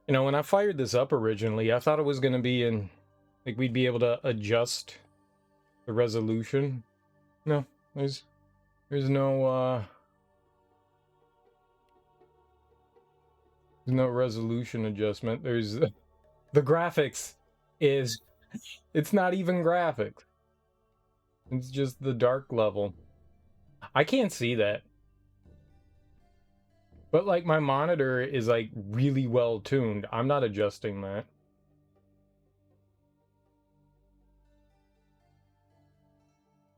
You know, when I fired this up originally, I thought it was going to be in, like, we'd be able to adjust the resolution. No, there's no resolution adjustment. There's the graphics is, it's not even graphics. It's just the dark level. I can't see that. But like my monitor is like really well tuned. I'm not adjusting that.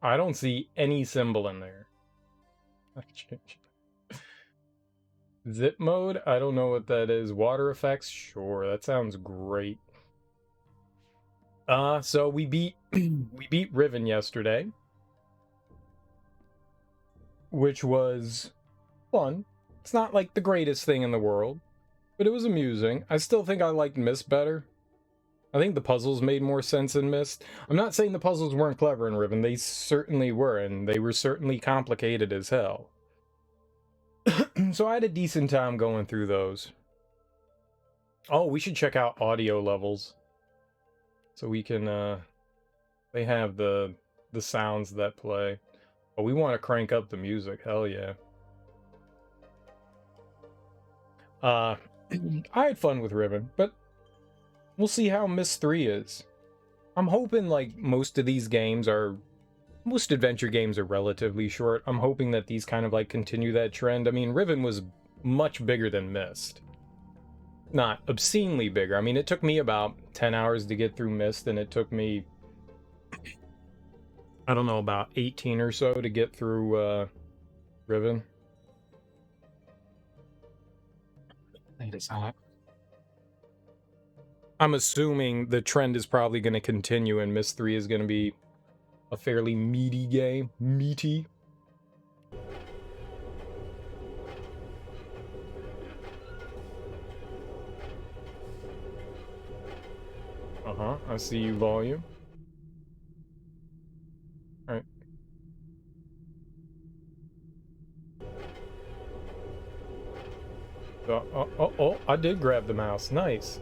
I don't see any symbol in there. Zip mode? I don't know what that is. Water effects? Sure, that sounds great. So we beat we beat Riven yesterday, which was fun. It's not like the greatest thing in the world, but it was amusing. I still think I liked Myst better. I think the puzzles made more sense in Myst. I'm not saying the puzzles weren't clever in Riven. They certainly were, and they were certainly complicated as hell. So I had a decent time going through those. Oh, we should check out audio levels. So we can, they have the sounds that play. Oh, we want to crank up the music. Hell yeah. I had fun with Riven, but we'll see how Myst 3 is. I'm hoping, like, most adventure games are relatively short. I'm hoping that these kind of, like, continue that trend. I mean, Riven was much bigger than Myst. Not obscenely bigger. I mean, it took me about 10 hours to get through Myst, and it took me, I don't know, about 18 or so to get through, Riven. It is hot. I'm assuming the trend is probably going to continue, and Myst 3 is going to be a fairly meaty game. Meaty. I see you, volume. Alright. Oh, I did grab the mouse. Nice.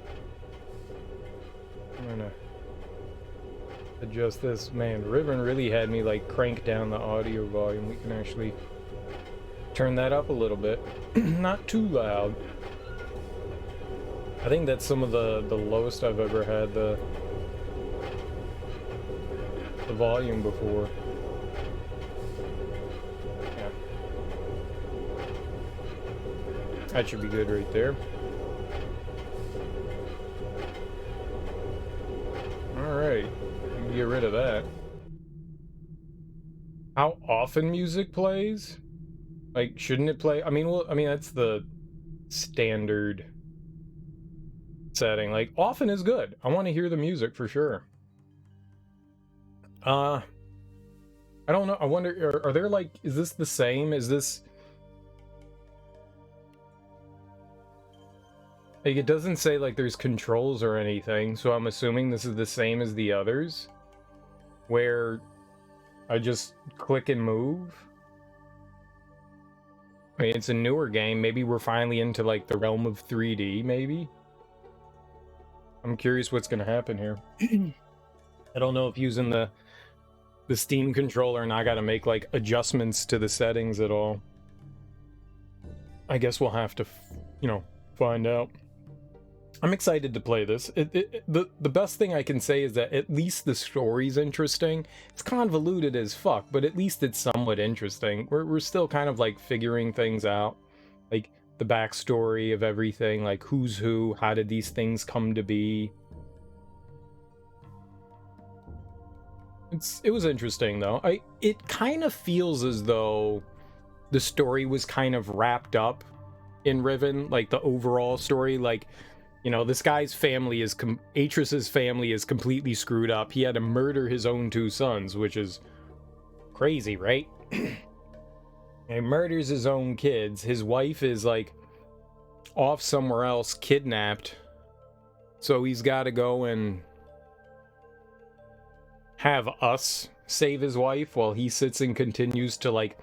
I'm gonna adjust this. Man, Riven really had me, like, crank down the audio volume. We can actually turn that up a little bit. Not too loud. I think that's some of the lowest I've ever had the volume before. Yeah. That should be good right there. Alright. Get rid of that. How often music plays? Like, shouldn't it play? I mean, well, I mean, that's the standard setting. Like, often is good. I want to hear the music for sure. I don't know. I wonder, are there, like, is this the same? Is this... Like, it doesn't say, like, there's controls or anything, so I'm assuming this is the same as the others, where I just click and move. I mean, it's a newer game. Maybe we're finally into, like, the realm of 3D, maybe? I'm curious what's going to happen here. I don't know if using the Steam controller and I got to make, like, adjustments to the settings at all. I guess we'll have to, you know, find out. I'm excited to play this. The best thing I can say is that at least the story's interesting. It's convoluted as fuck, but at least it's somewhat interesting. We're still kind of, like, figuring things out. Like, the backstory of everything, like, who's who, how did these things come to be. It was interesting, though. It kind of feels as though the story was kind of wrapped up in Riven, like, the overall story, like... You know, this guy's family is... Atris's family is completely screwed up. He had to murder his own 2 sons, which is crazy, right? He murders his own kids. His wife is, like, off somewhere else, kidnapped. So he's got to go and have us save his wife while he sits and continues to, like,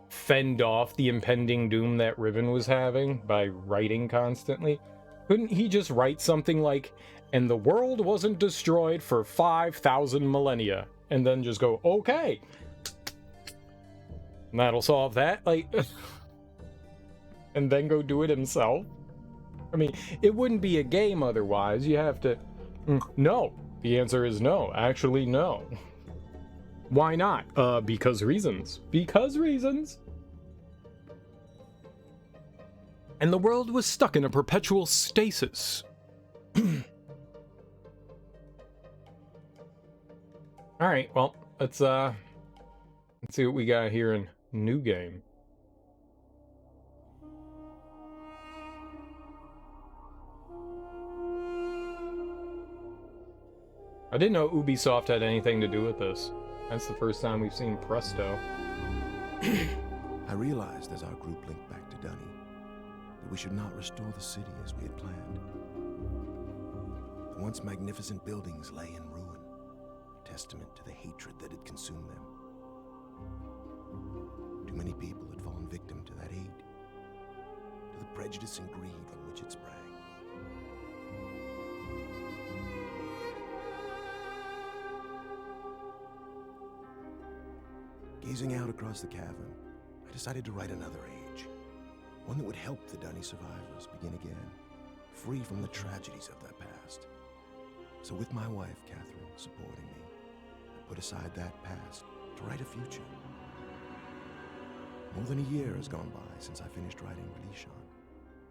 fend off the impending doom that Riven was having by writing constantly. Couldn't he just write something like, and the world wasn't destroyed for 5,000 millennia, and then just go, okay, and that'll solve that, like, and then go do it himself? I mean, it wouldn't be a game otherwise. You have to... No. The answer is no. Actually, no. Why not? Because reasons. Because reasons. And the world was stuck in a perpetual stasis. Alright, well, let's see what we got here in New Game. I didn't know Ubisoft had anything to do with this. That's the first time we've seen Presto. I realized as our group linked back to Dunny that we should not restore the city as we had planned. The once magnificent buildings lay in ruin, a testament to the hatred that had consumed them. Too many people had fallen victim to that hate, to the prejudice and greed from which it sprang. Gazing out across the cavern, I decided to write another age. One that would help the Dunny survivors begin again, free from the tragedies of their past. So with my wife, Catherine, supporting me, I put aside that past to write a future. More than a year has gone by since I finished writing Relegated.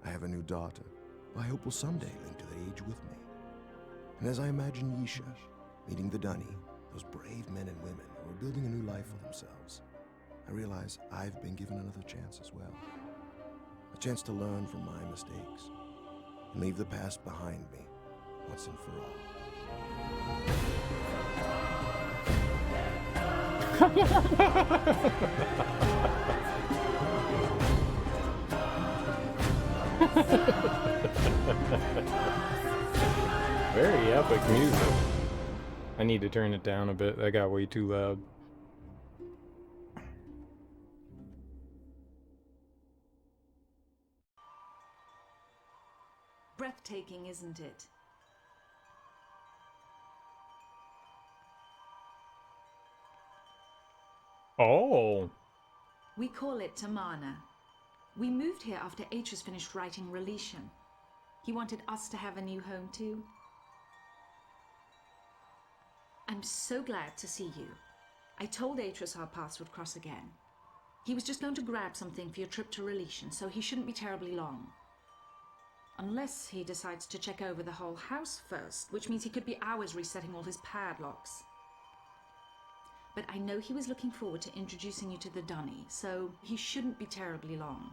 I have a new daughter, who I hope will someday link to the age with me. And as I imagine Yisha meeting the Dunny, those brave men and women who are building a new life for themselves, I realize I've been given another chance as well. A chance to learn from my mistakes and leave the past behind me once and for all. Very epic music. I need to turn it down a bit. That got way too loud. Breathtaking, isn't it? Oh. We call it Tamana. We moved here after H was finished writing Relegated. He wanted us to have a new home too. I'm so glad to see you. I told Atris our paths would cross again. He was just going to grab something for your trip to Relegated, so he shouldn't be terribly long. Unless he decides to check over the whole house first, which means he could be hours resetting all his padlocks. But I know he was looking forward to introducing you to the Dunny, so he shouldn't be terribly long.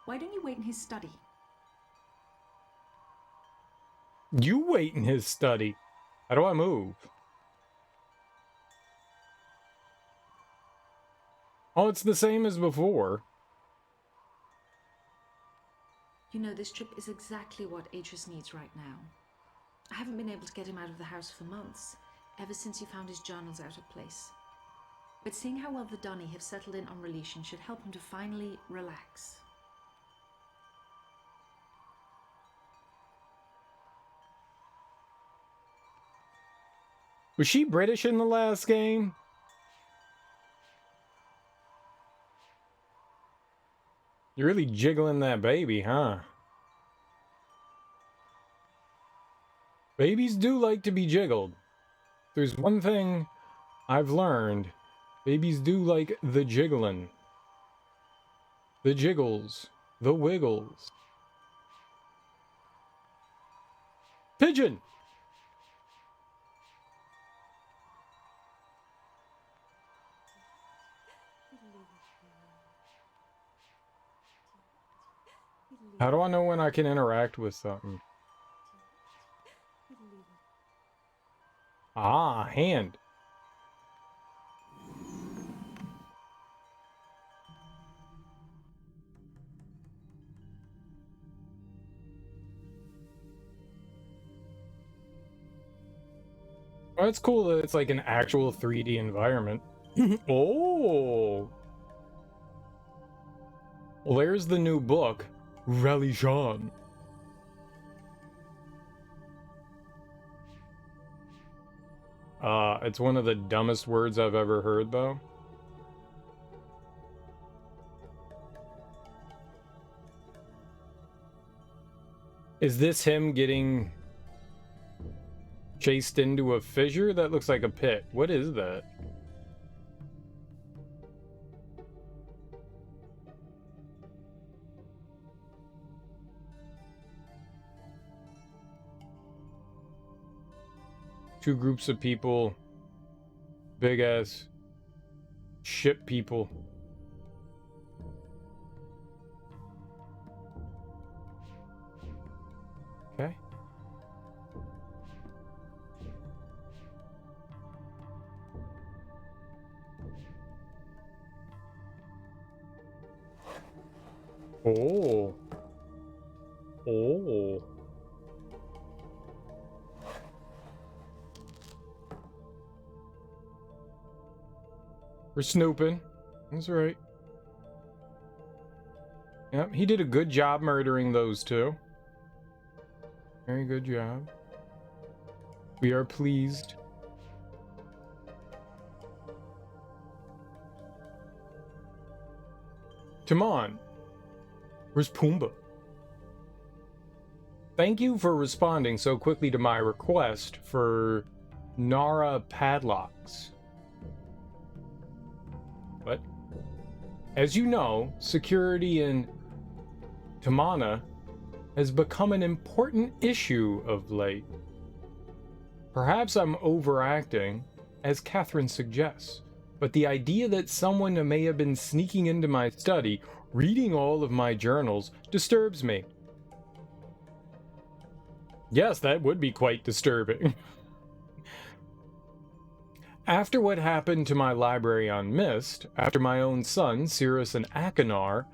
Why don't you wait in his study? You wait in his study. How do I move? Oh, it's the same as before. You know, this trip is exactly what Atris needs right now. I haven't been able to get him out of the house for months, ever since he found his journals out of place. But seeing how well the Dunny have settled in on Relegated should help him to finally relax. Was she British in the last game? You're really jiggling that baby, huh? Babies do like to be jiggled. There's one thing I've learned. Babies do like the jiggling. The jiggles. The wiggles. Pigeon! How do I know when I can interact with something? Ah, hand. Well, it's cool that it's like an actual 3D environment. Oh! Well, there's the new book, Relegated. It's one of the dumbest words I've ever heard, though. Is this him getting chased into a fissure? That looks like a pit. What is that? Two groups of people. Big ass ship people. Okay. Oh. Oh. We're snooping. That's right. Yep, he did a good job murdering those two. Very good job. We are pleased. Timon. Where's Pumbaa? Thank you for responding so quickly to my request for Nara padlocks. What? As you know, security in Tamana has become an important issue of late. Perhaps I'm overacting, as Catherine suggests, but the idea that someone may have been sneaking into my study, reading all of my journals, disturbs me. Yes, that would be quite disturbing. After what happened to my library on Myst, after my own son, Cirrus and Akinar,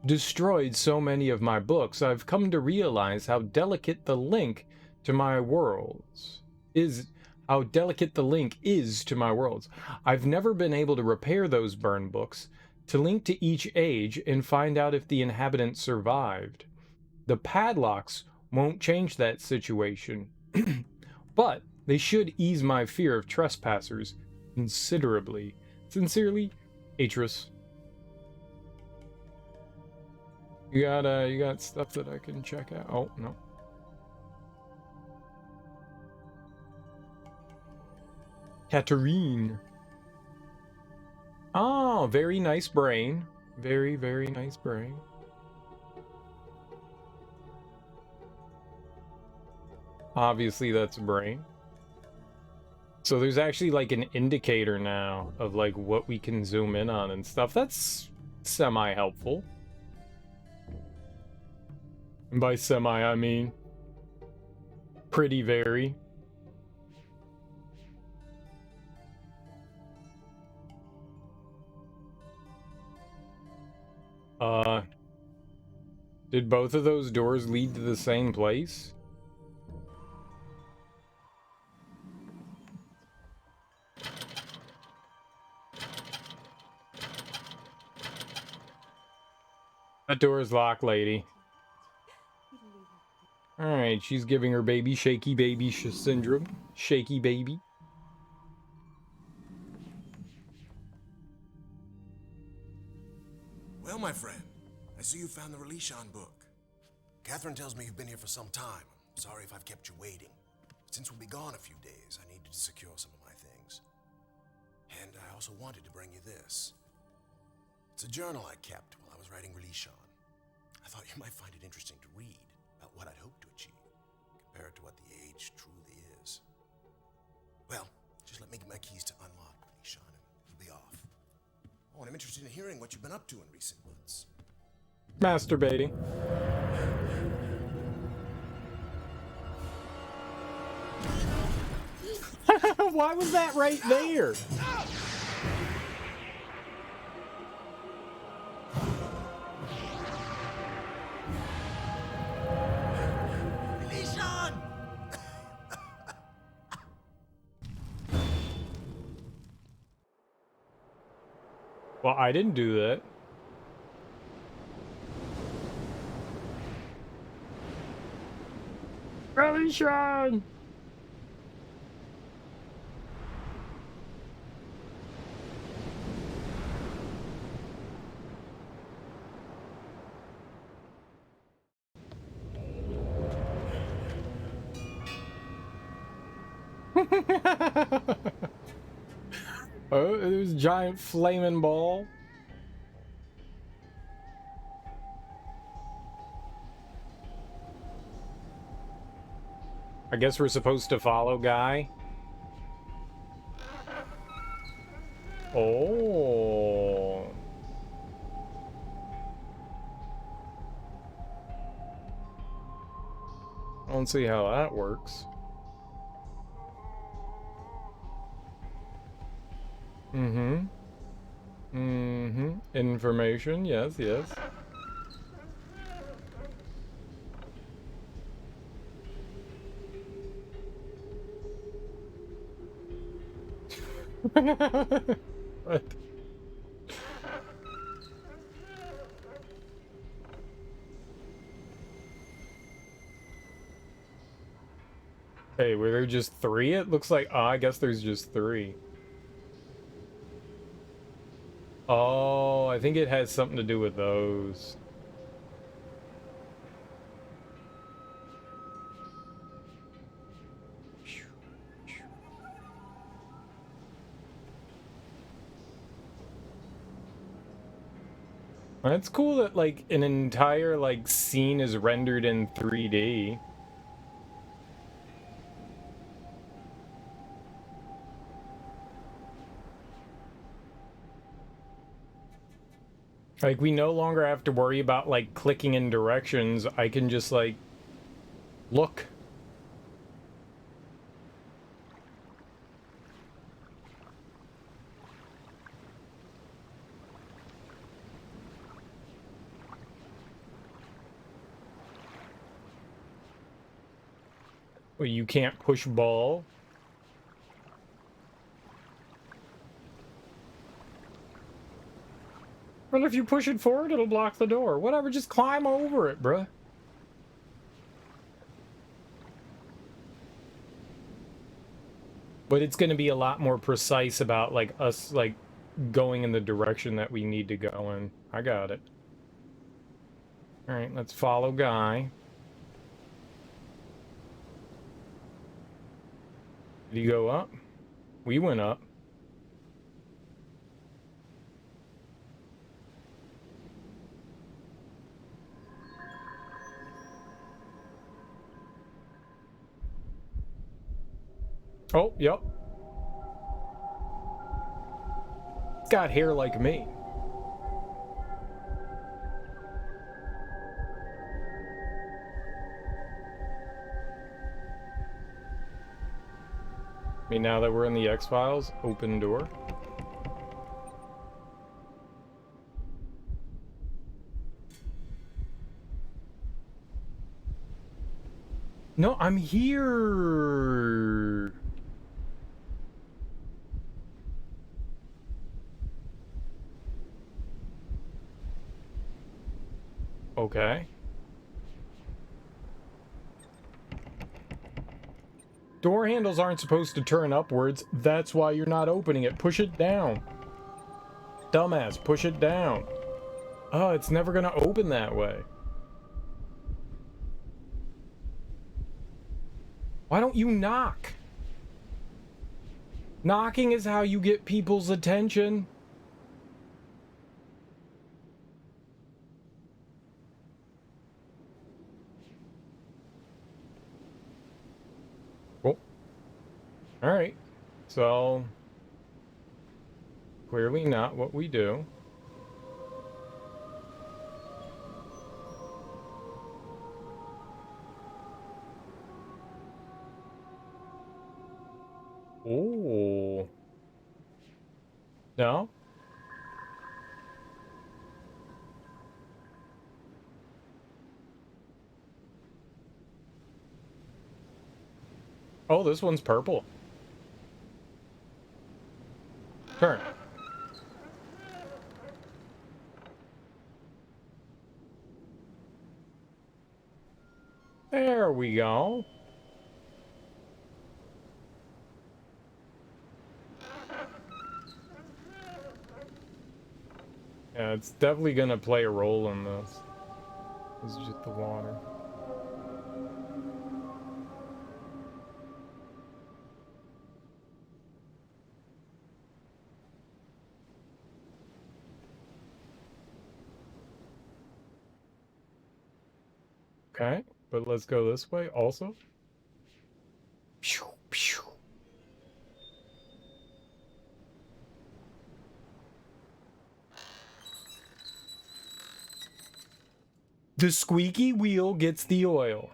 destroyed so many of my books, I've come to realize how delicate the link to my worlds is. How delicate the link is to my worlds. I've never been able to repair those burned books, to link to each age and find out if the inhabitants survived. The padlocks won't change that situation, but they should ease my fear of trespassers considerably. Sincerely, Atris. You got stuff that I can check out? Oh, no. Katarine. Oh, very nice brain. Very, very nice brain. Obviously, that's a brain. So there's actually like an indicator now of like what we can zoom in on and stuff. That's semi-helpful. And by semi, I mean pretty very. Did both of those doors lead to the same place? That door is locked, lady. Alright, she's giving her baby shaky baby syndrome. Shaky baby. Well, my friend, I see you found the Relegated book. Catherine tells me you've been here for some time. I'm sorry if I've kept you waiting. Since we'll be gone a few days, I needed to secure some of my things. And I also wanted to bring you this. It's a journal I kept while I was writing Relegated. I thought you might find it interesting to read about what I'd hoped to achieve, compared to what the age truly is. Well, just let me get my keys to unlock Relegated and we'll be off. Oh, and I'm interested in hearing what you've been up to in recent months. Masturbating. Why was that right there? Well, I didn't do that. Relegated! Oh, it was a giant flaming ball. I guess we're supposed to follow Guy. Oh. I don't see how that works. Mm-hmm. Mm-hmm. Information, yes, yes. What? Hey, were there just 3? It looks like, oh, I guess there's just 3. Oh, I think it has something to do with those. That's cool that, like, an entire, like, scene is rendered in 3D. Like, we no longer have to worry about, like, clicking in directions. I can just, like, look. Well, you can't push ball. Well, if you push it forward, it'll block the door. Whatever, just climb over it, bruh. But it's going to be a lot more precise about, like, us, like, going in the direction that we need to go in. I got it. Alright, let's follow Guy. Did he go up? We went up. Oh, yep. It's got hair like me. I mean, now that we're in the X-Files, open door. No, I'm here. Okay. Door handles aren't supposed to turn upwards. That's why you're not opening it. Push it down. Dumbass, push it down. Oh, it's never gonna open that way. Why don't you knock? Knocking is how you get people's attention. Oh. Alright. So, clearly not what we do. Oh. No? Oh, this one's purple. Turn. There we go. Yeah, it's definitely gonna play a role in this. This is just the water. Okay, but let's go this way also. Pew, pew. The squeaky wheel gets the oil.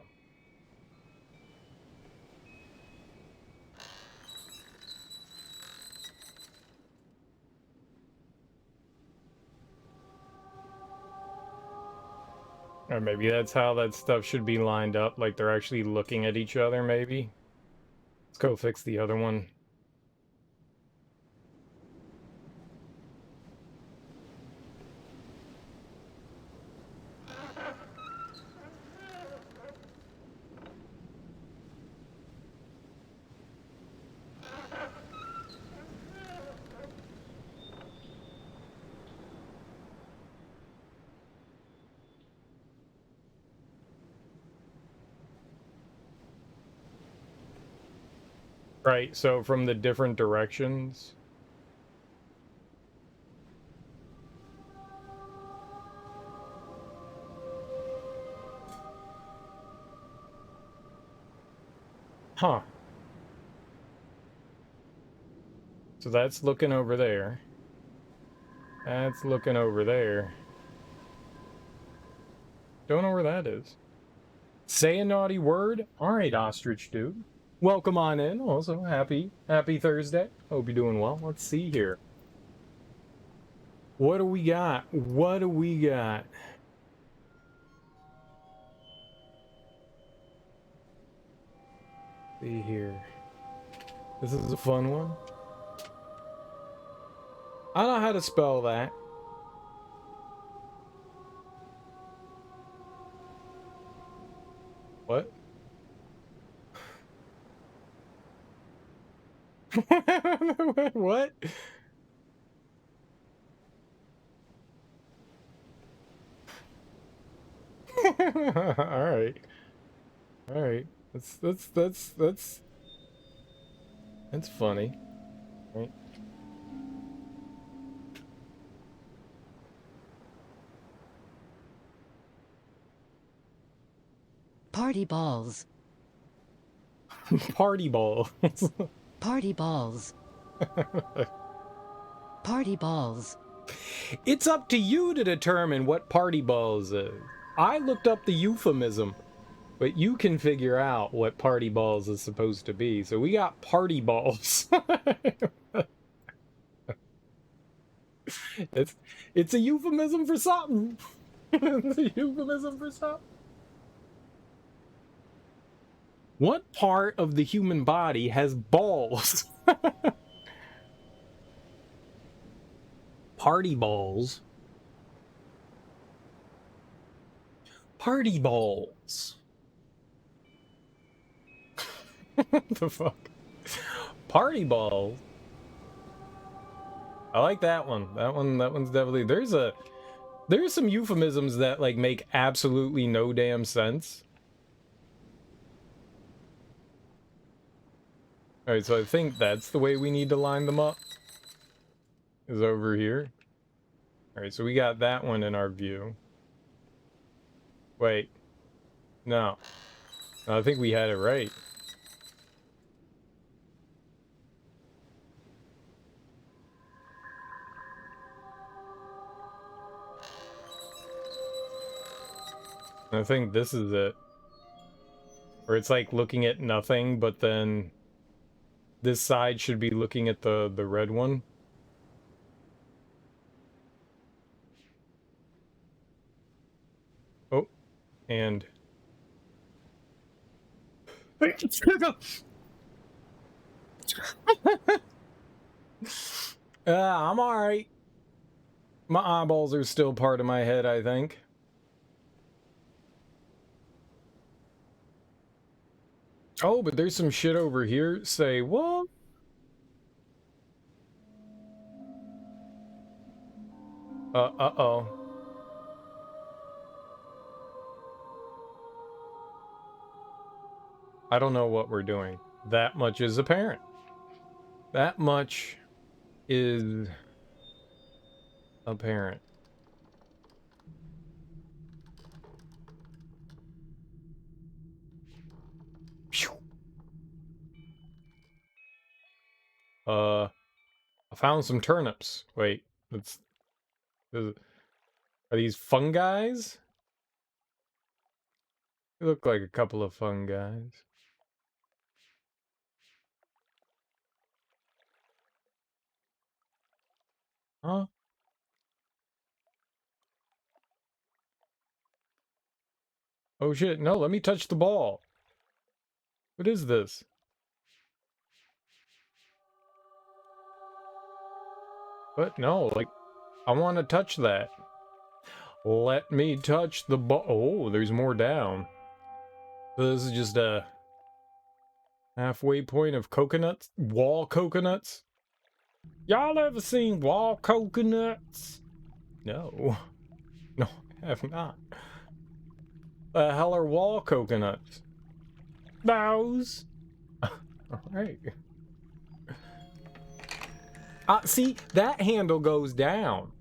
Or maybe that's how that stuff should be lined up, like they're actually looking at each other, maybe. Let's go fix the other one. Right, so from the different directions. Huh. So that's looking over there. That's looking over there. Don't know where that is. Say a naughty word? Alright, ostrich dude. Welcome on in. Also, happy Thursday. Hope you're doing well. Let's see here. What do we got? What do we got? See here. This is a fun one. I don't know how to spell that. What? What? All right. All right. That's funny. Right? Party balls. Party balls. Party balls. Party balls. It's up to you to determine what party balls is. I looked up the euphemism, but you can figure out what party balls is supposed to be. So we got party balls. it's a euphemism for something. It's a euphemism for something. What part of the human body has balls? Party balls. Party balls. What the fuck? Party balls. I like that one. That one's definitely there's some euphemisms that like make absolutely no damn sense. Alright, so I think that's the way we need to line them up. Is over here. Alright, so we got that one in our view. Wait. No. I think we had it right. I think this is it. Where it's like looking at nothing, but then this side should be looking at the red one. Oh, and I'm alright. My eyeballs are still part of my head, I think. Oh, but there's some shit over here. Say what? Uh-oh. I don't know what we're doing. That much is apparent. That much is apparent. I found some turnips. Wait, are these fungi? They look like a couple of fungi. Huh? Oh shit, no, let me touch the ball. What is this? But no, like, I want to touch that. Let me touch the ball. Oh, there's more down. So this is just a halfway point of coconuts? Wall coconuts? Y'all ever seen wall coconuts? No. No, I have not. The hell are wall coconuts? Those. Alright. See, that handle goes down.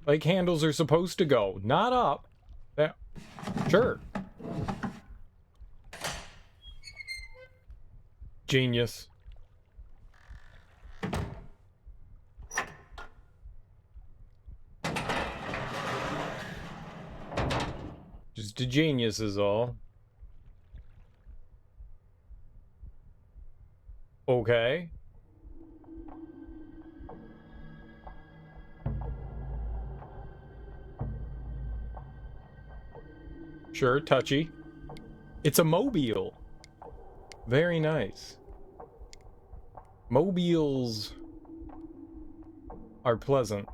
Like handles are supposed to go, not up. That, sure. Genius. Just a genius is all. Okay. Sure, touchy. It's a mobile. Very nice. Mobiles are pleasant.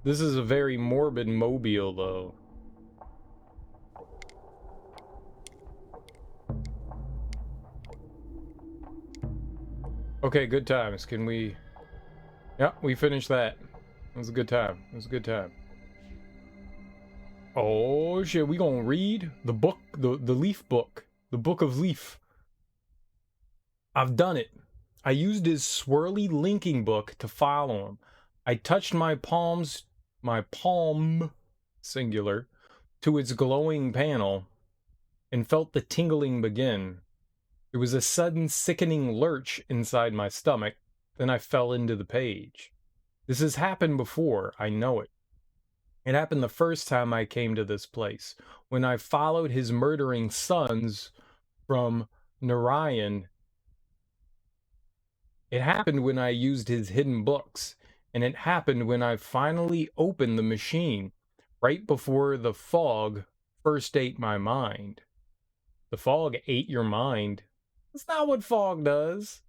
This is a very morbid mobile, though. Okay, good times. Can we... Yeah, we finished that. It was a good time. It was a good time. Oh, shit. We gonna read the book, the Leaf book. The Book of Leaf. I've done it. I used his swirly linking book to follow him. I touched my palm, singular, to its glowing panel and felt the tingling begin. There was a sudden sickening lurch inside my stomach, then I fell into the page. This has happened before, I know it. It happened the first time I came to this place, when I followed his murdering sons from Narayan. It happened when I used his hidden books, and it happened when I finally opened the machine, right before the fog first ate my mind. The fog ate your mind? That's not what fog does.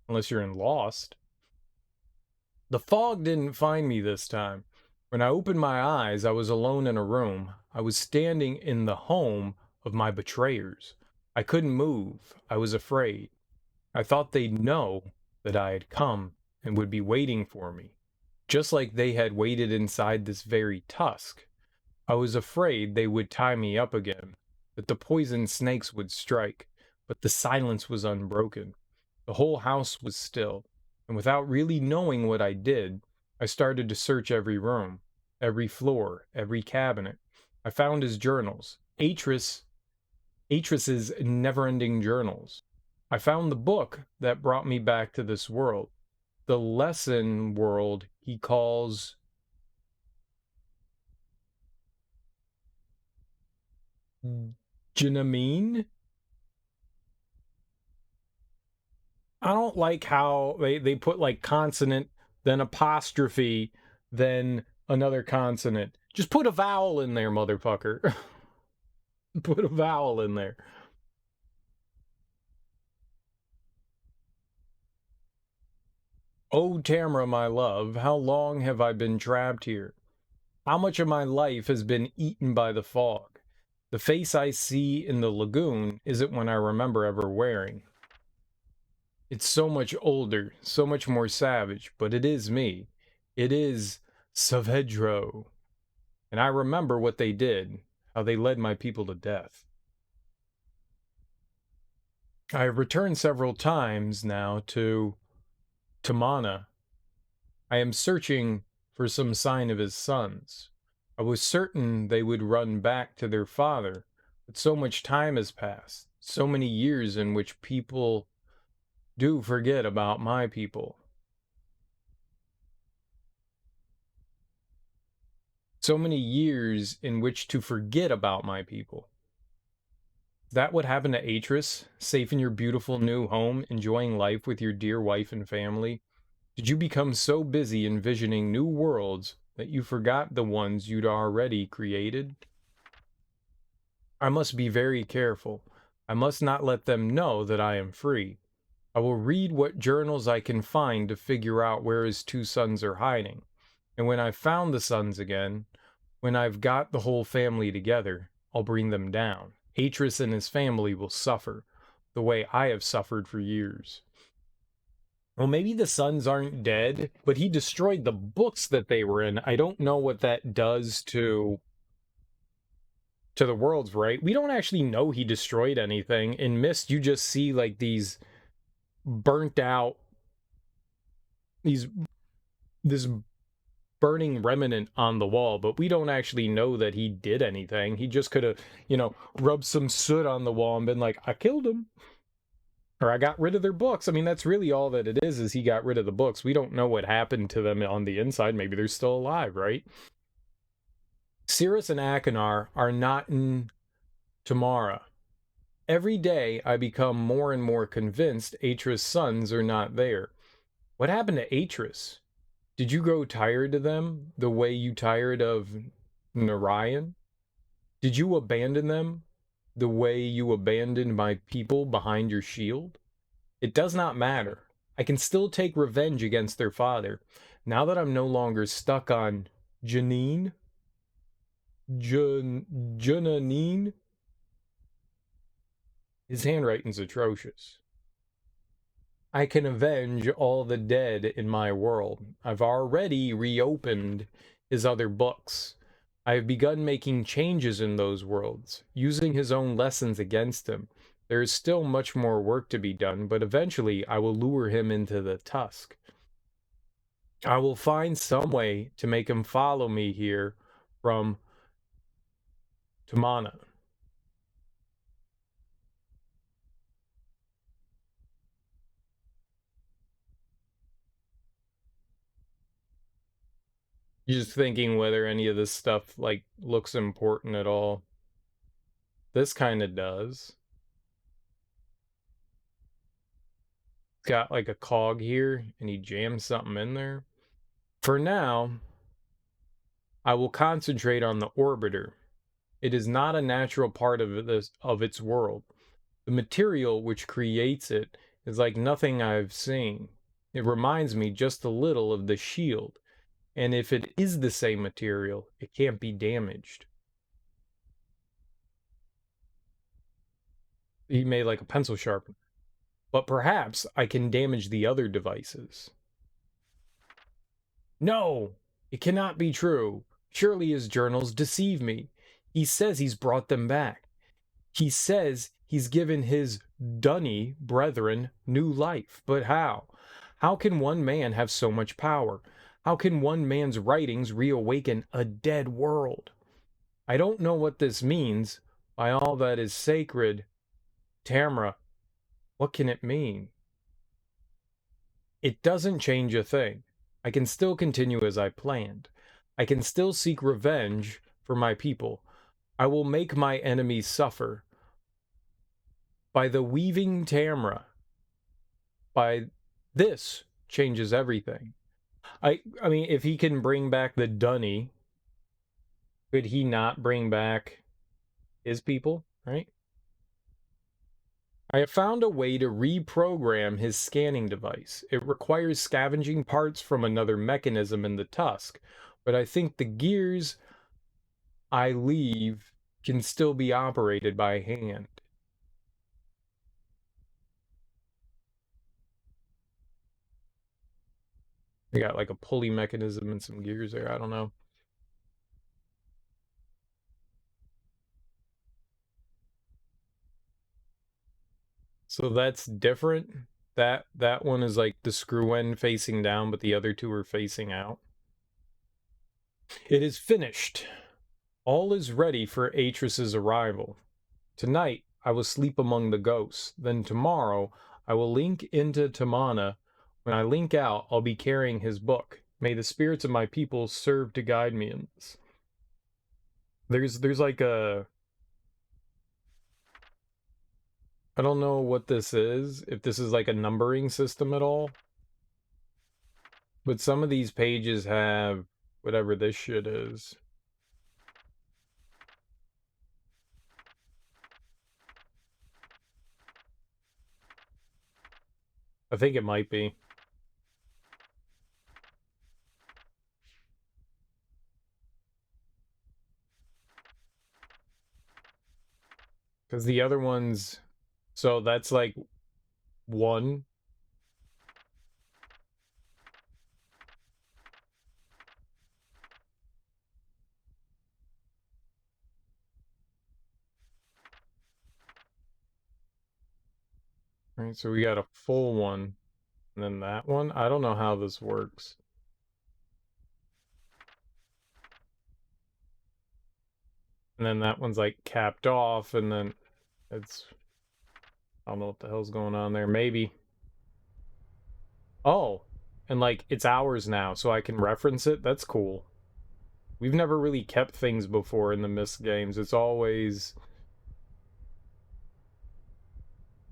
Unless you're in Lost. The fog didn't find me this time. When I opened my eyes, I was alone in a room. I was standing in the home of my betrayers. I couldn't move. I was afraid. I thought they'd know that I had come and would be waiting for me, just like they had waited inside this very tusk. I was afraid they would tie me up again, that the poison snakes would strike, but the silence was unbroken. The whole house was still, and without really knowing what I did, I started to search every room, every floor, every cabinet. I found his journals, Atris's never-ending journals. I found the book that brought me back to this world, the lesson world he calls Janamine. I don't like how they put like consonant, then apostrophe, then another consonant. Just put a vowel in there, motherfucker. Put a vowel in there. Oh, Tamara, my love, how long have I been trapped here? How much of my life has been eaten by the fog? The face I see in the lagoon isn't one I remember ever wearing. It's so much older, so much more savage, but it is me. It is Saavedro. And I remember what they did, how they led my people to death. I have returned several times now to Tamana. I am searching for some sign of his sons. I was certain they would run back to their father, But so much time has passed, so many years in which people do forget about my people. So many years in which to forget about my people. Is that what happened to Atris? Safe in your beautiful new home, enjoying life with your dear wife and family? Did you become so busy envisioning new worlds that you forgot the ones you'd already created? I must be very careful. I must not let them know that I am free. I will read what journals I can find to figure out where his two sons are hiding. And when I've found the sons again, when I've got the whole family together, I'll bring them down. Atris and his family will suffer, the way I have suffered for years. Well, maybe the sons aren't dead, but he destroyed the books that they were in. I don't know what that does to the worlds, right? We don't actually know he destroyed anything. In Myst, you just see like these burnt out, this burning remnant on the wall, but we don't actually know that he did anything. He just could have, rubbed some soot on the wall and been like, I killed him. Or I got rid of their books. I mean, that's really all that it is he got rid of the books. We don't know what happened to them on the inside. Maybe they're still alive, right? Cirrus and Akinar are not in Tamara. Every day I become more and more convinced Atris' sons are not there. What happened to Atris? Did you grow tired of them the way you tired of Narayan? Did you abandon them the way you abandoned my people behind your shield? It does not matter. I can still take revenge against their father. Now that I'm no longer stuck on Janine? Janine? His handwriting's atrocious. I can avenge all the dead in my world. I've already reopened his other books. I have begun making changes in those worlds, using his own lessons against him. There is still much more work to be done, but eventually I will lure him into the tusk. I will find some way to make him follow me here from Tamana. Just thinking whether any of this stuff like looks important at all. This kind of does. Got like a cog here and he jams something in there. For now, I will concentrate on the orbiter. It is not a natural part of its world. The material which creates it is like nothing I've seen. It reminds me just a little of the shield, and if it is the same material, it can't be damaged. He made like a pencil sharpener. But perhaps I can damage the other devices. No! It cannot be true. Surely his journals deceive me. He says he's brought them back. He says he's given his dunny brethren new life. But how? How can one man have so much power? How can one man's writings reawaken a dead world? I don't know what this means. By all that is sacred, Tamra, what can it mean? It doesn't change a thing. I can still continue as I planned. I can still seek revenge for my people. I will make my enemies suffer. By the weaving Tamra. By this changes everything. I mean, if he can bring back the dunny, could he not bring back his people, right? I have found a way to reprogram his scanning device. It requires scavenging parts from another mechanism in the tusk, but I think the gears I leave can still be operated by hand. We got like a pulley mechanism and some gears there, I don't know. So that's different. That one is like the screw end facing down, but the other two are facing out. It is finished. All is ready for Atris's arrival. Tonight, I will sleep among the ghosts. Then tomorrow, I will link into Tamana. When I link out, I'll be carrying his book. May the spirits of my people serve to guide me in this. There's like a... I don't know what this is, if this is like a numbering system at all. But some of these pages have whatever this shit is. I think it might be. Because the other ones... So that's like 1. Alright, so we got a full one. And then that one? I don't know how this works. And then that one's like capped off, and then it's... I don't know what the hell's going on there. Maybe. Oh, and like it's ours now, so I can reference it. That's cool. We've never really kept things before in the Myst games. It's always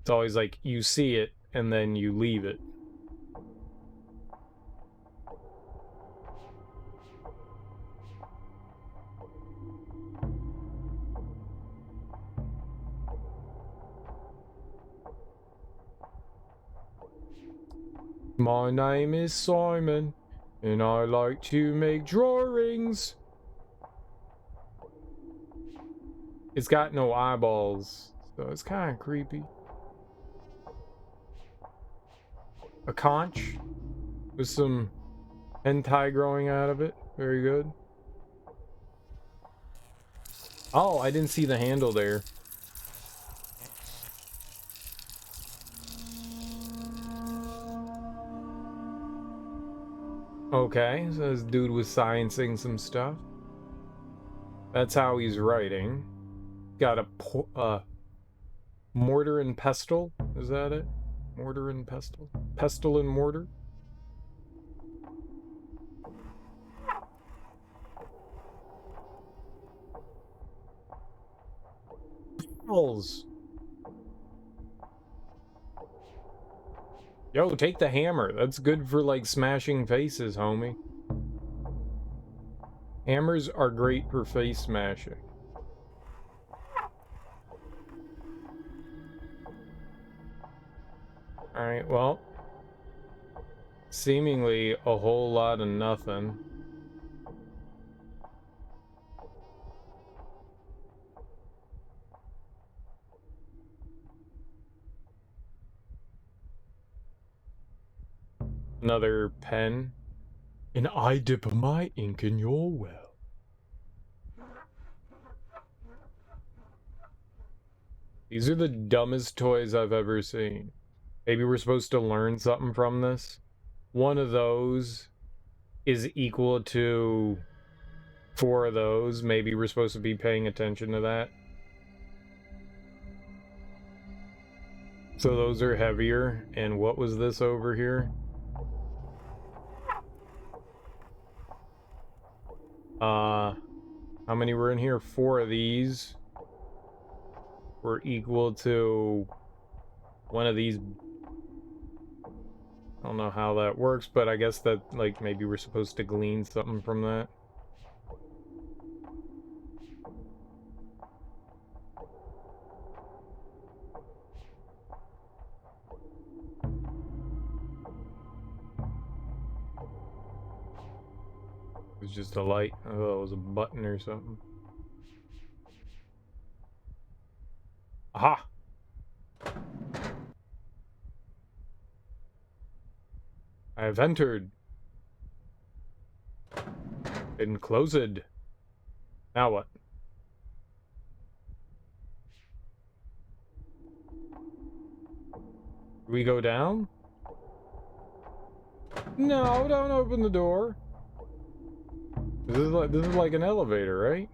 like you see it and then you leave it. My name is Simon, and I like to make drawings. It's got no eyeballs, so it's kind of creepy. A conch with some hentai growing out of it. Very good. Oh, I didn't see the handle there. Okay, so this dude was sciencing some stuff. That's how he's writing. Got a mortar and pestle. Is that it? Mortar and pestle? Pestle and mortar? Balls. Yo, take the hammer. That's good for, like, smashing faces, homie. Hammers are great for face smashing. Alright, well. Seemingly a whole lot of nothing. Another pen. And I dip my ink in your well. These are the dumbest toys I've ever seen. Maybe we're supposed to learn something from this. One of those is equal to 4 of those. Maybe we're supposed to be paying attention to that. So those are heavier. And what was this over here? How many were in here? 4 of these were equal to one of these. I don't know how that works, but I guess that, like, maybe we're supposed to glean something from that. It was just a light. I thought it was a button or something. Aha! I have entered. Been closed. Now what? Do we go down? No, don't open the door. This is like an elevator, right?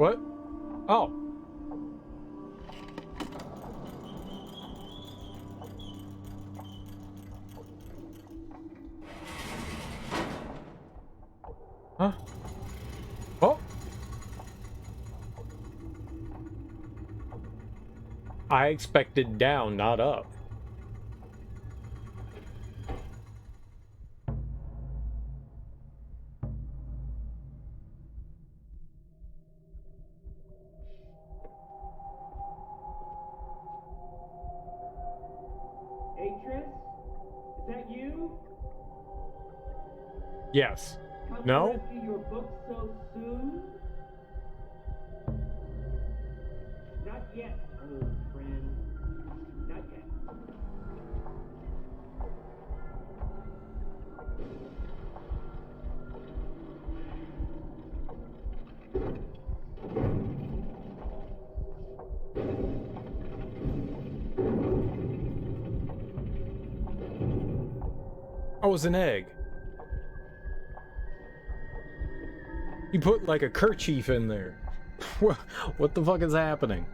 What? Oh. Huh? Oh. I expected down, not up. Is that you? Yes. Come No? to rescue your book so soon? Not yet, old friend. Not yet. Oh, it's an egg. You put like a kerchief in there. What the fuck is happening?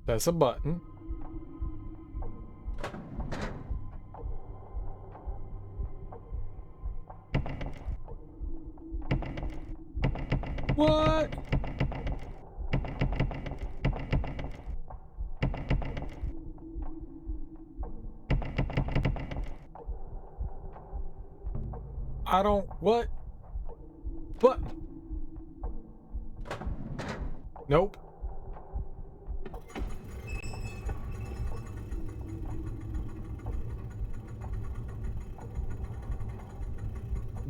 That's a button. What? I don't... What? What? Nope.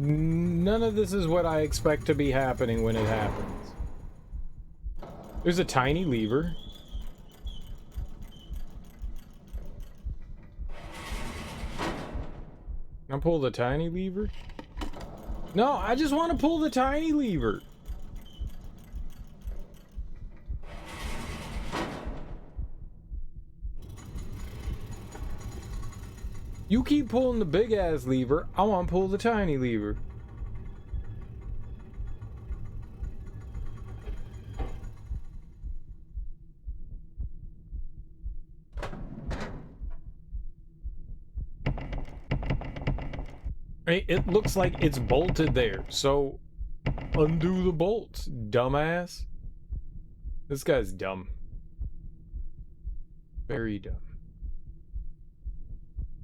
None of this is what I expect to be happening when it happens. There's a tiny lever. Can I pull the tiny lever? No, I just want to pull the tiny lever. You keep pulling the big ass lever. I want to pull the tiny lever. It looks like it's bolted there, so undo the bolts, dumbass. This guy's dumb. Very dumb.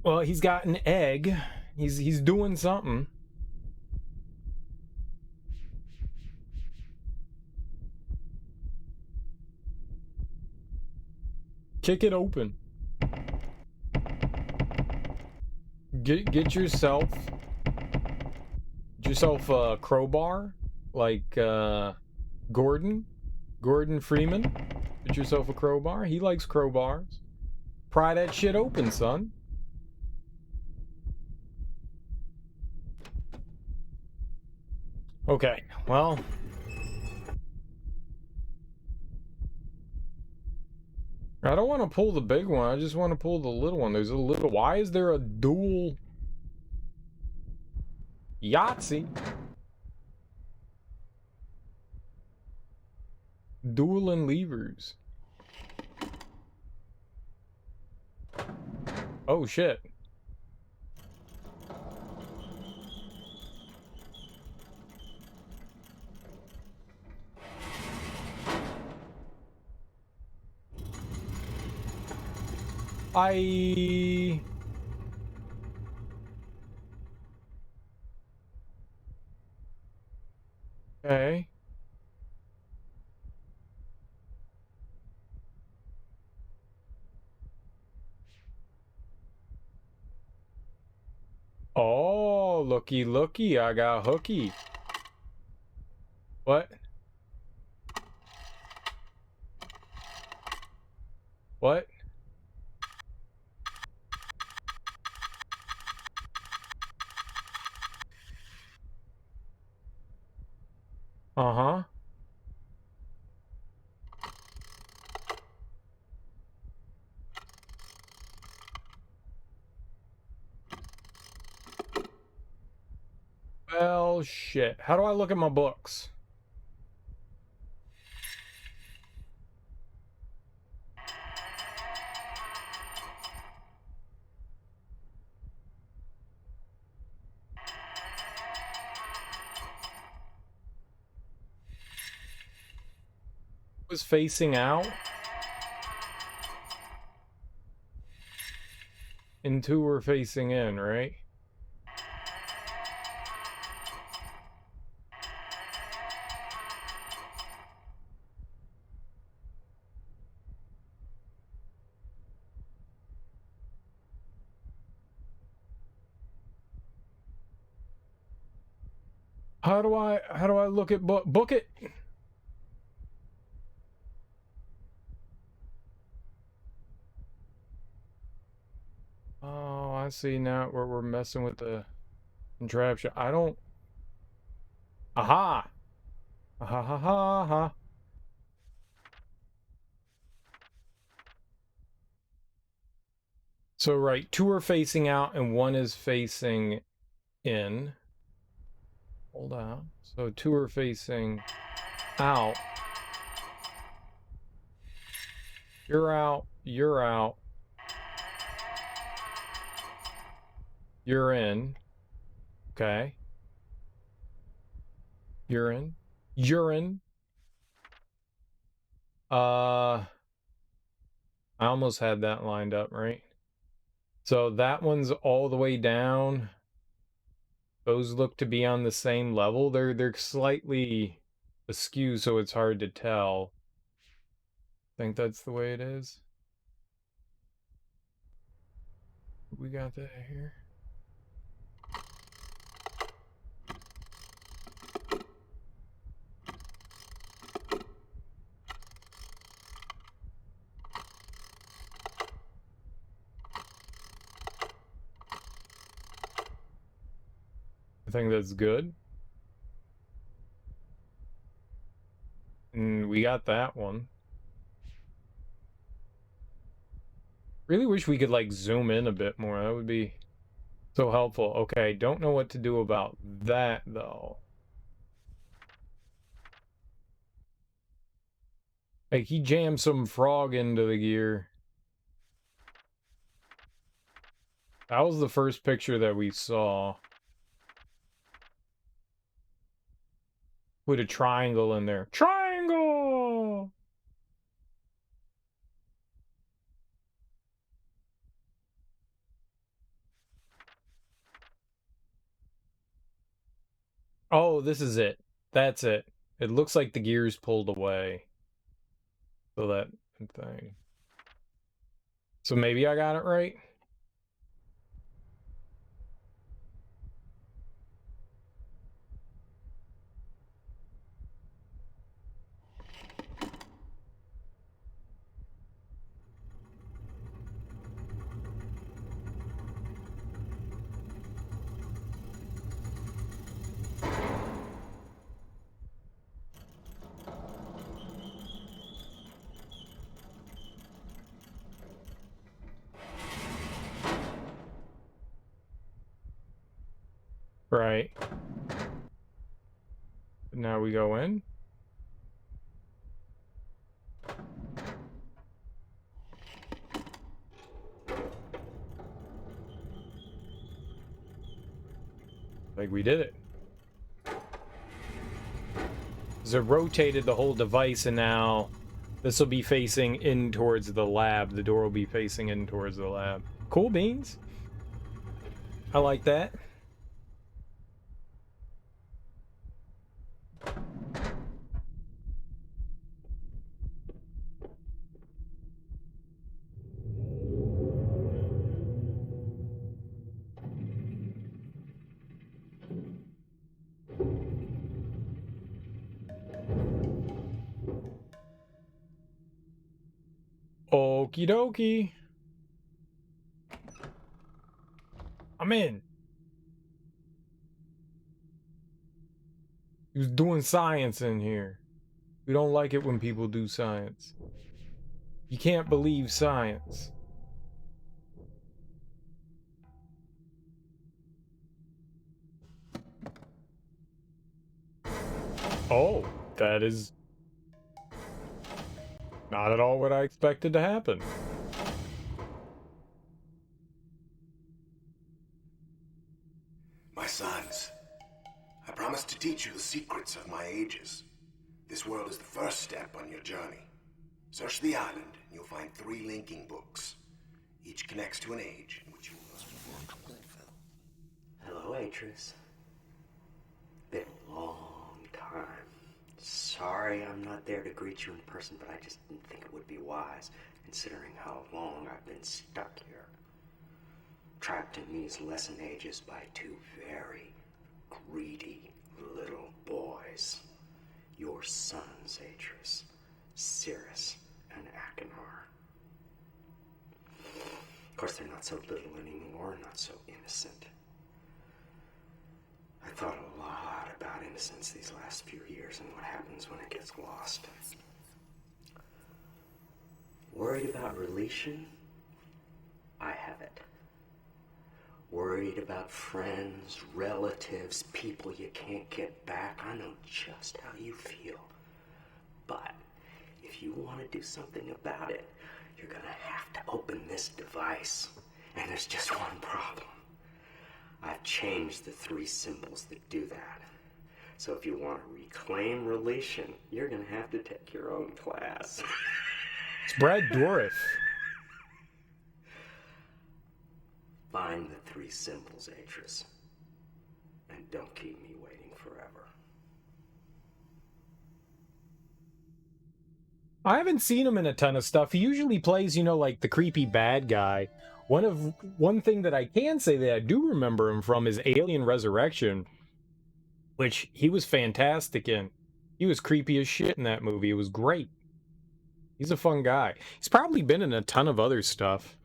Well, he's got an egg. He's doing something. Kick it open. Get yourself a crowbar, like Gordon Freeman. Get yourself a crowbar. He likes crowbars. Pry that shit open, son. Okay, well. I don't want to pull the big one. I just want to pull the little one. There's a little... Why is there a dual... Yahtzee? Dueling levers. Oh, shit. Okay. Oh, looky, looky, I got hooky. What? What? Uh-huh. Well, shit. How do I look at my books? Was facing out. And two were facing in, right? How do I look at book it? Oh, I see now where we're messing with the contraption. I don't. Aha! Aha ha ha ha. So right, two are facing out and one is facing in. Hold on. So two are facing out. You're out. You're out. You're in. Okay. You're in. Urine. I almost had that lined up, right? So that one's all the way down. Those look to be on the same level. They're slightly askew, so it's hard to tell. Think that's the way it is. We got that here. I think that's good. And we got that one. Really wish we could like zoom in a bit more. That would be so helpful. Okay, don't know what to do about that though. Like he jammed some frog into the gear. That was the first picture that we saw. Put a triangle in there. Triangle! Oh, this is it. That's it. It looks like the gears pulled away. So that thing. So maybe I got it right? Right. Now we go in. Like we did it. So it rotated the whole device and now this will be facing in towards the lab. The door will be facing in towards the lab. Cool beans. I like that. Okie dokie. I'm in. He was doing science in here. We don't like it when people do science. You can't believe science. Oh, that is not at all what I expected to happen. My sons, I promise to teach you the secrets of my ages. This world is the first step on your journey. Search the island, and you'll find 3 linking books. Each connects to an age in which you must work. Hello, Atreus. Been a long time. Sorry I'm not there to greet you in person, but I just didn't think it would be wise, considering how long I've been stuck here. Trapped in these lesson ages by 2 very greedy little boys. Your sons, Atreus, Cirrus, and Achenar. Of course, they're not so little anymore, not so innocent. I thought a lot about innocence these last few years and what happens when it gets lost. Worried about relation? I have it. Worried about friends, relatives, people you can't get back. I know just how you feel. But if you want to do something about it, you're gonna have to open this device. And there's just one problem. I've changed the 3 symbols that do that. So if you want to reclaim relation, you're gonna have to take your own class. It's Brad Dourif. Find the 3 symbols, Atreus. And don't keep me waiting forever. I haven't seen him in a ton of stuff. He usually plays, you know, like the creepy bad guy. One thing that I can say that I do remember him from is Alien Resurrection, which he was fantastic in. He was creepy as shit in that movie. It was great. He's a fun guy. He's probably been in a ton of other stuff.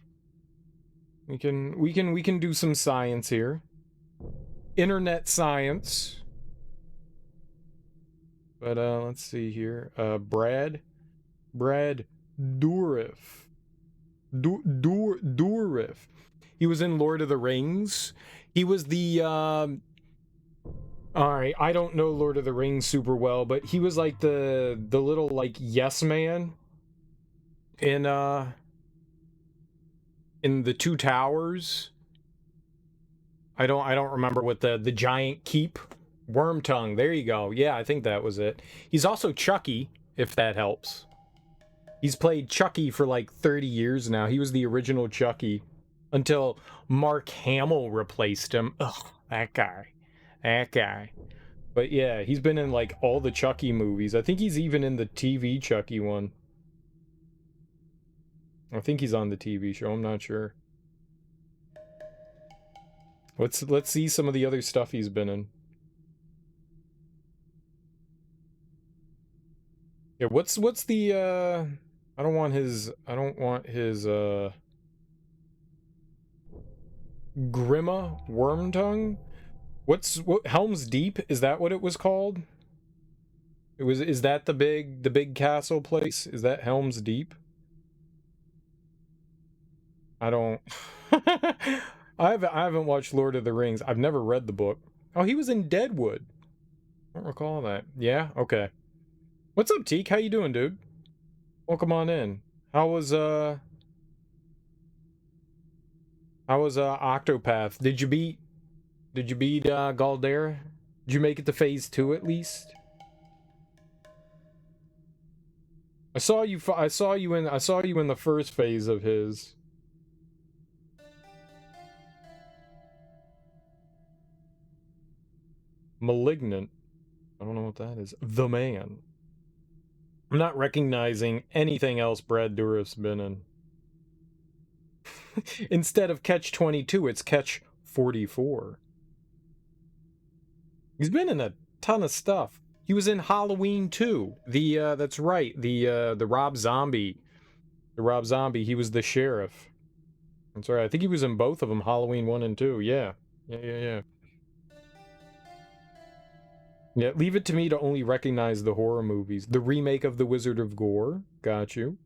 We can do some science here. Internet science. But let's see here. Brad Dourif. Dourif. He was in Lord of the Rings. He was the alright, I don't know Lord of the Rings super well, but he was like the little like yes man in the 2 Towers. I don't remember what the giant keep. Wormtongue, there you go. Yeah, I think that was it. He's also Chucky, if that helps. He's played Chucky for like 30 years now. He was the original Chucky until Mark Hamill replaced him. Ugh, that guy. But yeah, he's been in like all the Chucky movies. I think he's even in the TV Chucky one. I think he's on the TV show, I'm not sure. Let's see some of the other stuff he's been in. Yeah, what's the I don't want his Grima Wormtongue? What Helm's Deep? Is that what it was called? Is that the big castle place? Is that Helm's Deep? I don't I haven't watched Lord of the Rings. I've never read the book. Oh, he was in Deadwood. I don't recall that. Yeah, okay. What's up, Teak? How you doing, dude? Welcome on in. How was Octopath? Did you beat Galdera? Did you make it to phase 2 at least? I saw you in the first phase of his. Malignant. I don't know what that is. The Man. I'm not recognizing anything else Brad Dourif's been in. Instead of Catch 22, it's Catch 44. He's been in a ton of stuff. He was in Halloween 2. That's right. The Rob Zombie. The Rob Zombie. He was the sheriff. That's right. I think he was in both of them, Halloween 1 and 2. Yeah. Yeah. Yeah, leave it to me to only recognize the horror movies. The remake of The Wizard of Gore. Got you.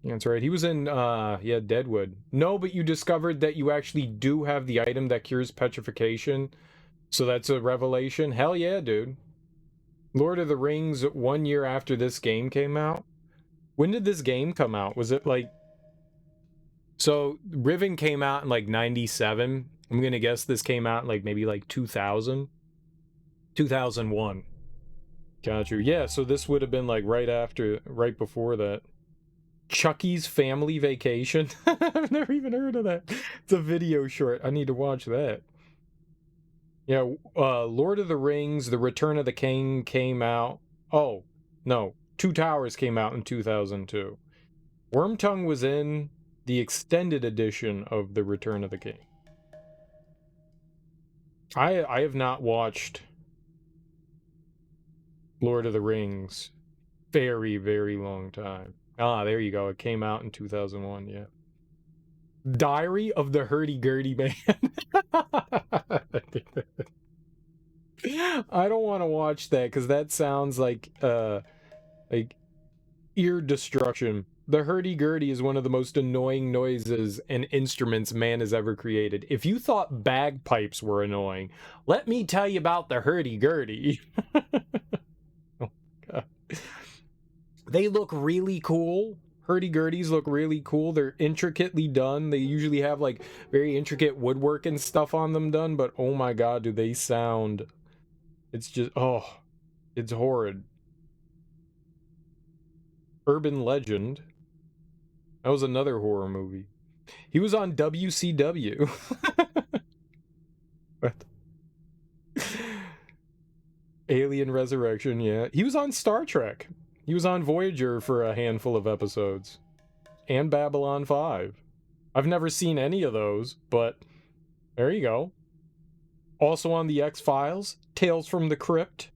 That's right. He was in, yeah, Deadwood. No, but you discovered that you actually do have the item that cures petrification. So that's a revelation. Hell yeah, dude. Lord of the Rings 1 year after this game came out. When did this game come out? Was it like... So, Riven came out in like 97. I'm gonna guess this came out in like maybe like 2000. 2001. Got you. Yeah, so this would have been like right before that. Chucky's Family Vacation. I've never even heard of that. It's a video short. I need to watch that. Yeah, Lord of the Rings, The Return of the King came out. Oh, no. Two Towers came out in 2002. Wormtongue was in the extended edition of The Return of the King. I have not watched Lord of the Rings very, very long time. Ah, there you go. It came out in 2001, yeah. Diary of the Hurdy-Gurdy Man. I don't want to watch that because that sounds like ear destruction. The hurdy-gurdy is one of the most annoying noises and instruments man has ever created. If you thought bagpipes were annoying, let me tell you about the hurdy-gurdy. Oh, God. They look really cool. Hurdy-gurdies look really cool. They're intricately done. They usually have like very intricate woodwork and stuff on them done, but oh my God, do they sound... It's just, oh, it's horrid. Urban Legend. That was another horror movie. He was on WCW. What? Alien Resurrection, yeah. He was on Star Trek. He was on Voyager for a handful of episodes. And Babylon 5. I've never seen any of those, but there you go. Also on the X-Files, Tales from the Crypt.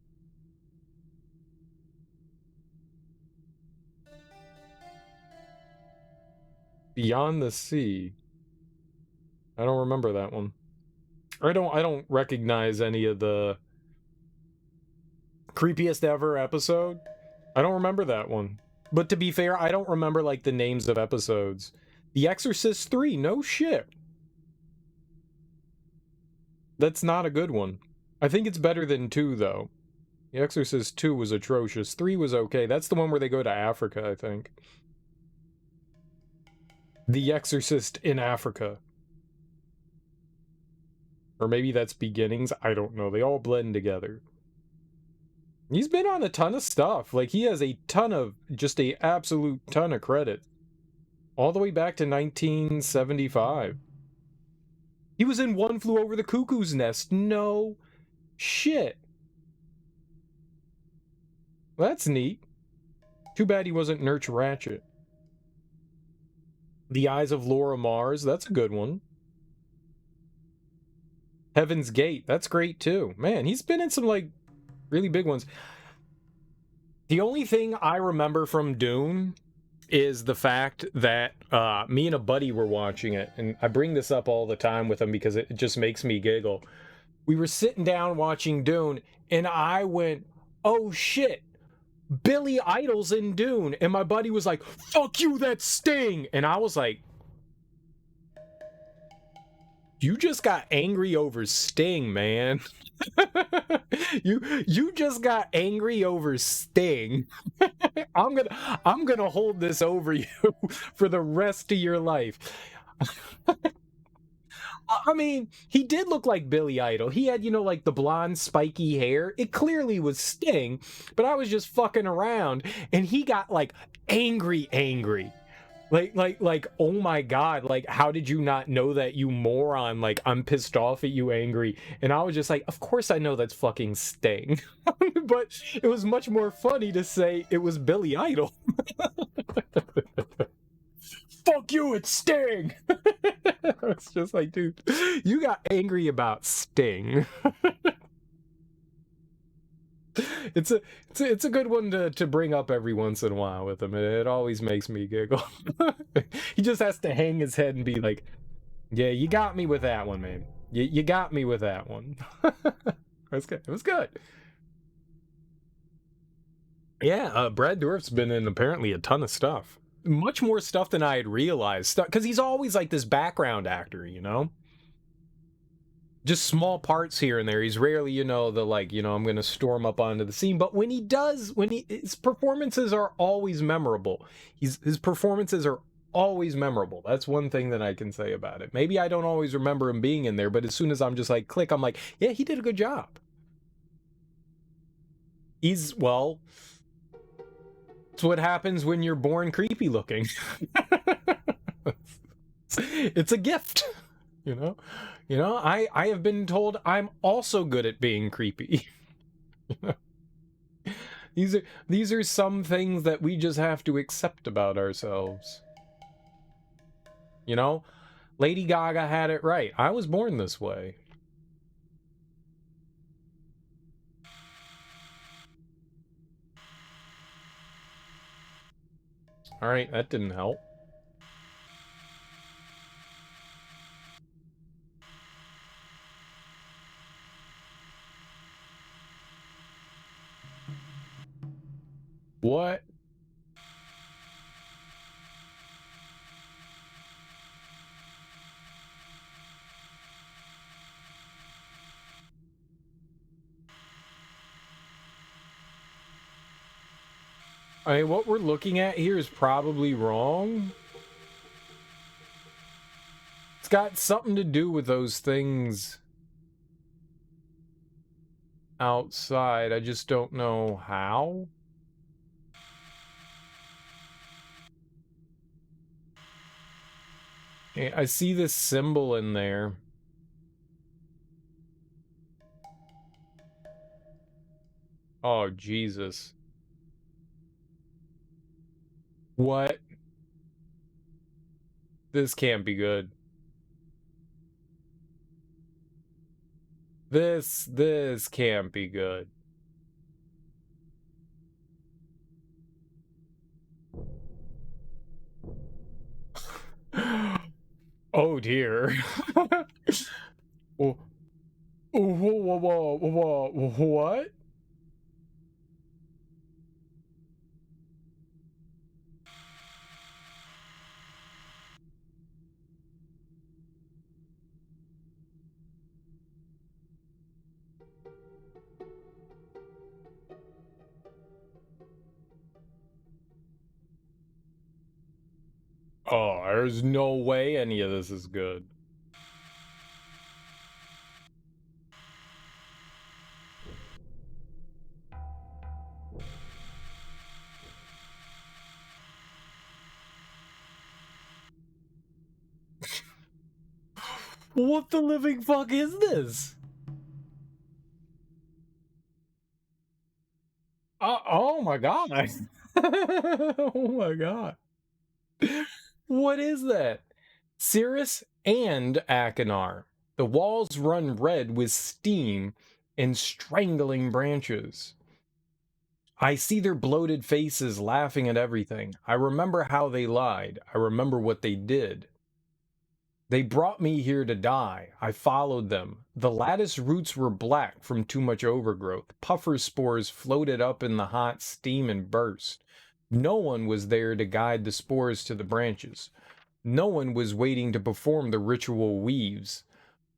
Beyond the Sea. I don't remember that one. I don't recognize any of the creepiest ever episode. I don't remember that one. But to be fair, I don't remember like the names of episodes. The Exorcist 3, no shit. That's not a good one. I think it's better than 2 though. The Exorcist 2 was atrocious. 3 was okay. That's the one where they go to Africa, I think. The Exorcist in Africa. Or maybe that's Beginnings. I don't know. They all blend together. He's been on a ton of stuff. Like, he has a ton of, just a absolute ton of credit. All the way back to 1975. He was in One Flew Over the Cuckoo's Nest. No shit. Well, that's neat. Too bad he wasn't Nurse Ratchet. The Eyes of Laura Mars. That's a good one. Heaven's Gate. That's great, too. Man, he's been in some, like, really big ones. The only thing I remember from Dune is the fact that me and a buddy were watching it, and I bring this up all the time with him because it just makes me giggle. We were sitting down watching Dune, and I went, oh shit, Billy Idol's in Dune, and my buddy was like, fuck you, that's Sting, and I was like, you just got angry over Sting, man. you just got angry over Sting. I'm gonna hold this over you for the rest of your life. I mean, he did look like Billy Idol. He had, you know, like the blonde spiky hair. It clearly was Sting, but I was just fucking around, and he got like angry. Like, oh my God, like, how did you not know that, you moron? Like, I'm pissed off at you, angry. And I was just like, of course I know that's fucking Sting. But it was much more funny to say it was Billy Idol. Fuck you, it's Sting! It's just like, dude, you got angry about Sting. It's a good one to bring up every once in a while with him. It always makes me giggle. He just has to hang his head and be like, yeah, you got me with that one, man. You got me with that one. was good. It was good. Yeah, Brad Dourif's been in apparently a ton of stuff. Much more stuff than I had realized. Because he's always like this background actor, you know? Just small parts here and there. He's rarely, you know, the like, you know, I'm going to storm up onto the scene. But when he does, his performances are always memorable. His performances are always memorable. That's one thing that I can say about it. Maybe I don't always remember him being in there, but as soon as I'm just like, click, I'm like, yeah, he did a good job. Well, it's what happens when you're born creepy looking. It's a gift. You know, I have been told I'm also good at being creepy. These are some things that we just have to accept about ourselves. You know, Lady Gaga had it right. I was born this way. All right, that didn't help. What? I mean, what we're looking at here is probably wrong. It's got something to do with those things outside. I just don't know how. I see this symbol in there. Oh, Jesus. What? This can't be good. This can't be good. Oh dear. What? Oh, there's no way any of this is good. What the living fuck is this? Oh my god. Oh my god. What is that? Cirrus and Achenar. The walls run red with steam and strangling branches. I see their bloated faces laughing at everything. I remember how they lied. I remember what they did. They brought me here to die. I followed them. The lattice roots were black from too much overgrowth. Puffer spores floated up in the hot steam and burst. No one was there to guide the spores to the branches. No one was waiting to perform the ritual weaves.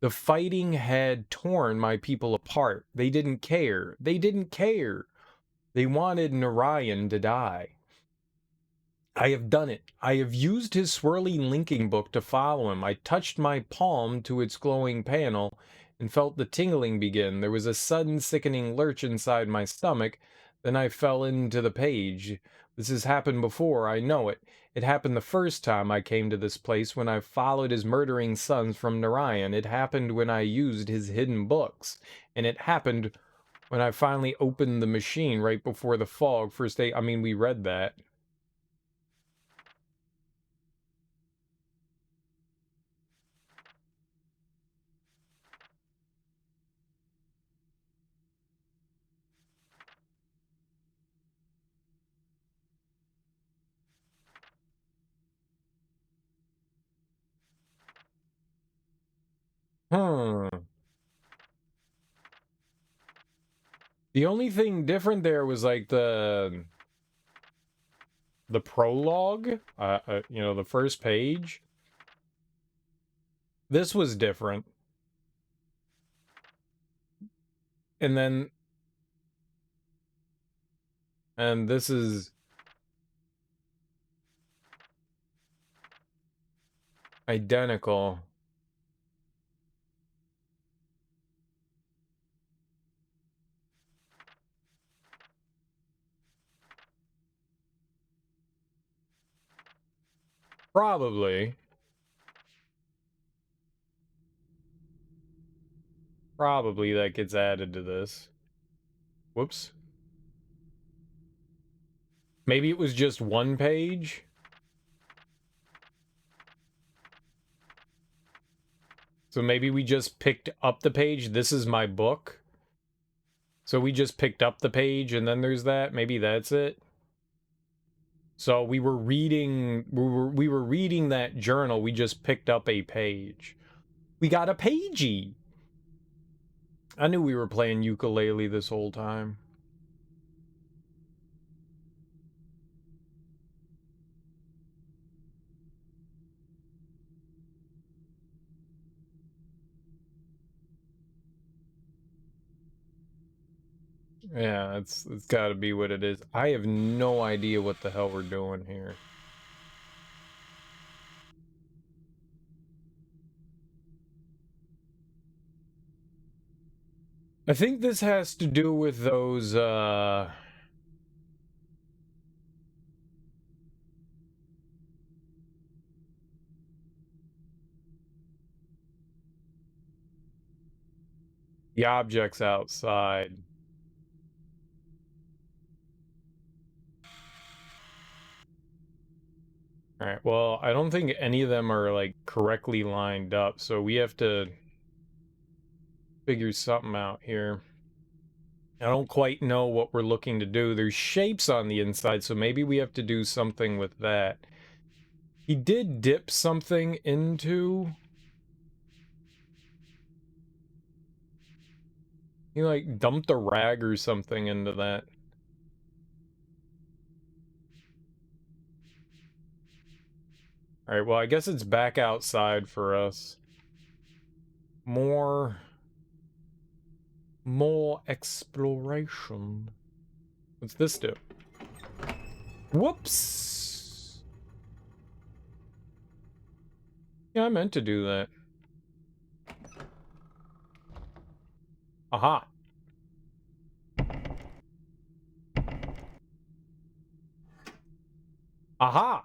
The fighting had torn my people apart. They didn't care. They didn't care. They wanted Narayan to die. I have done it. I have used his swirling linking book to follow him. I touched my palm to its glowing panel and felt the tingling begin. There was a sudden sickening lurch inside my stomach. Then I fell into the page. This has happened before, I know it. It happened the first time I came to this place when I followed his murdering sons from Narayan. It happened when I used his hidden books. And it happened when I finally opened the machine right before the fog first day. I mean, we read that. Hmm. The only thing different there was like the prologue, you know, the first page. This was different. And then, and this is identical. Probably. Probably that gets added to this. Whoops. Maybe it was just one page? So maybe we just picked up the page. This is my book. So we just picked up the page and then there's that. Maybe that's it. So we were reading that journal. We just picked up a page. We got a pagey. I knew we were playing ukulele this whole time. Yeah, it's got to be what it is. I have no idea what the hell we're doing here. I think this has to do with those, the objects outside. Alright, well, I don't think any of them are, like, correctly lined up, so we have to figure something out here. I don't quite know what we're looking to do. There's shapes on the inside, so maybe we have to do something with that. He did dip something into... He, like, dumped a rag or something into that. Alright, well, I guess it's back outside for us. More exploration. What's this do? Whoops! Yeah, I meant to do that. Aha! Aha!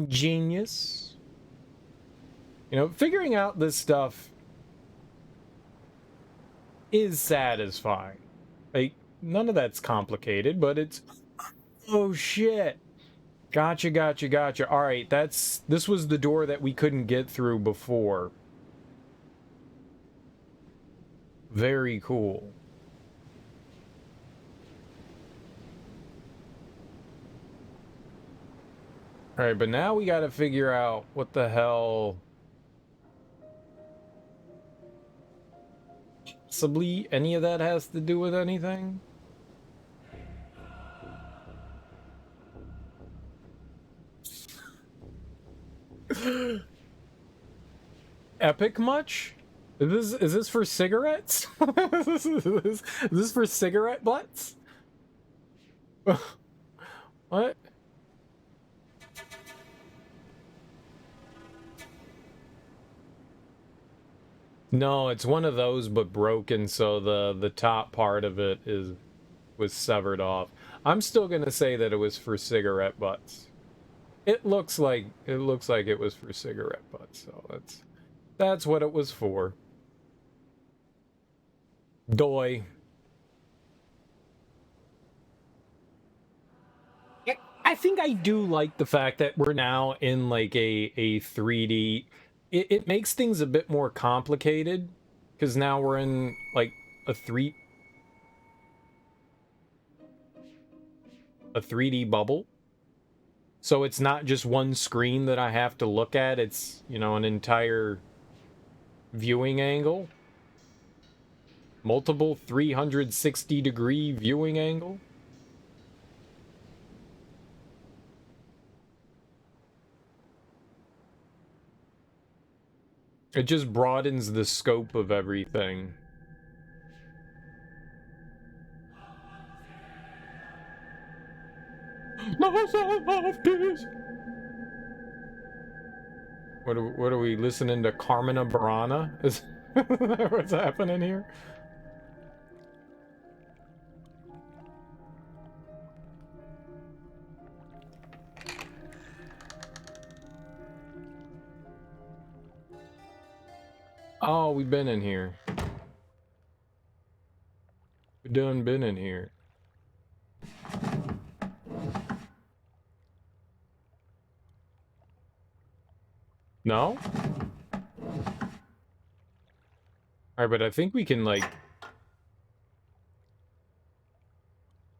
Genius. You know, figuring out this stuff is satisfying. Like, none of that's complicated, but it's... Oh, shit! Gotcha, gotcha, gotcha. Alright, this was the door that we couldn't get through before. Very cool. Alright, but now we gotta figure out what the hell... Possibly any of that has to do with anything? Epic much? Is this for cigarettes? is this for cigarette butts? What? No, it's one of those but broken, so the top part of it was severed off. I'm still gonna say that it was for cigarette butts. It looks like it was for cigarette butts, so that's what it was for. Doy. I think I do like the fact that we're now in like a 3D. It makes things a bit more complicated because now we're in like a 3D bubble. So it's not just one screen that I have to look at, it's, you know, an entire viewing angle. Multiple 360-degree viewing angle. It just broadens the scope of everything. What are we listening to? Carmina Burana? Is that what's happening here? Oh, we've been in here. We done been in here. No? Alright, but I think we can, like...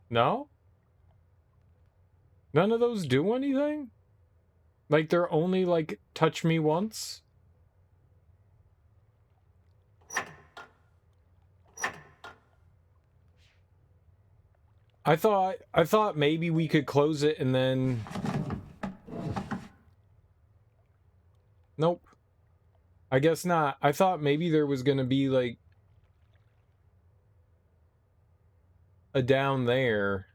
No? None of those do anything? Like, they're only, like, touch me once? I thought maybe we could close it and then... Nope. I guess not. I thought maybe there was gonna be, like... a down there.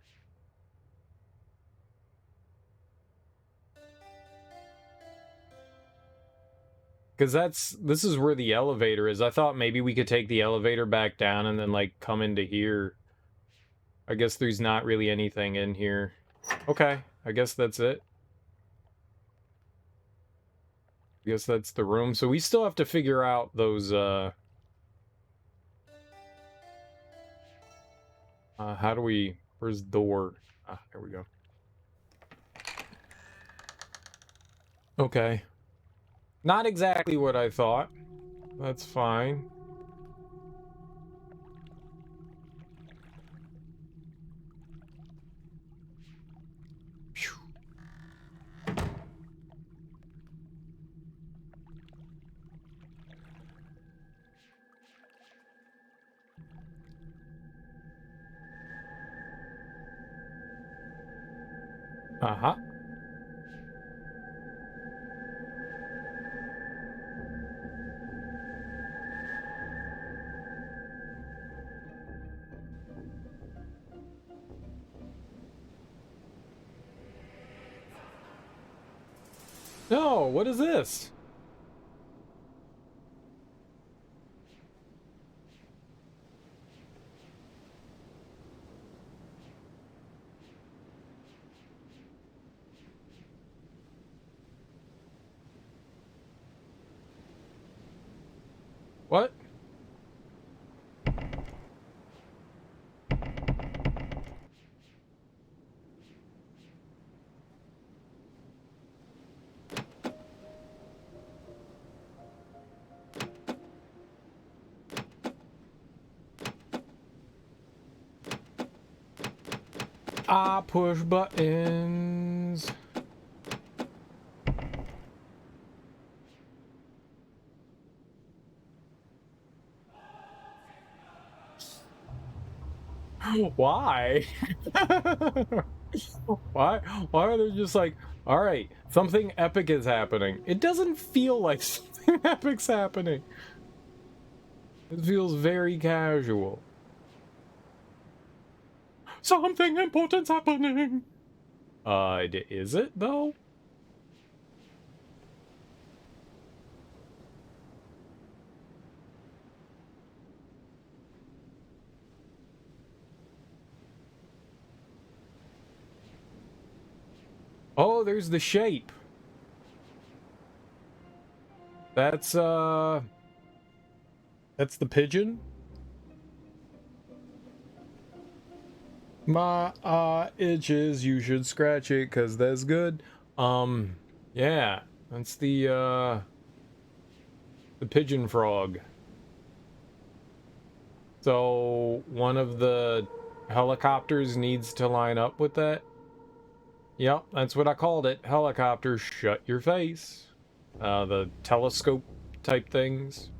Because this is where the elevator is. I thought maybe we could take the elevator back down and then, like, come into here. I guess there's not really anything in here. Okay, I guess that's it. I guess that's the room. So we still have to figure out those, how do we... Where's the door? Ah, there we go. Okay. Not exactly what I thought. That's fine. Uh-huh. No, what is this? What? I push buttons. Why? Why are they just like, all right, something epic is happening? It doesn't feel like something epic's happening. It feels very casual. Something important's happening. Is it though? Oh, there's the shape. That's the pigeon. My itches, you should scratch it, 'cause that's good. Yeah, that's the pigeon frog. So one of the helicopters needs to line up with that. Yep, that's what I called it. Helicopter, shut your face. The telescope type things.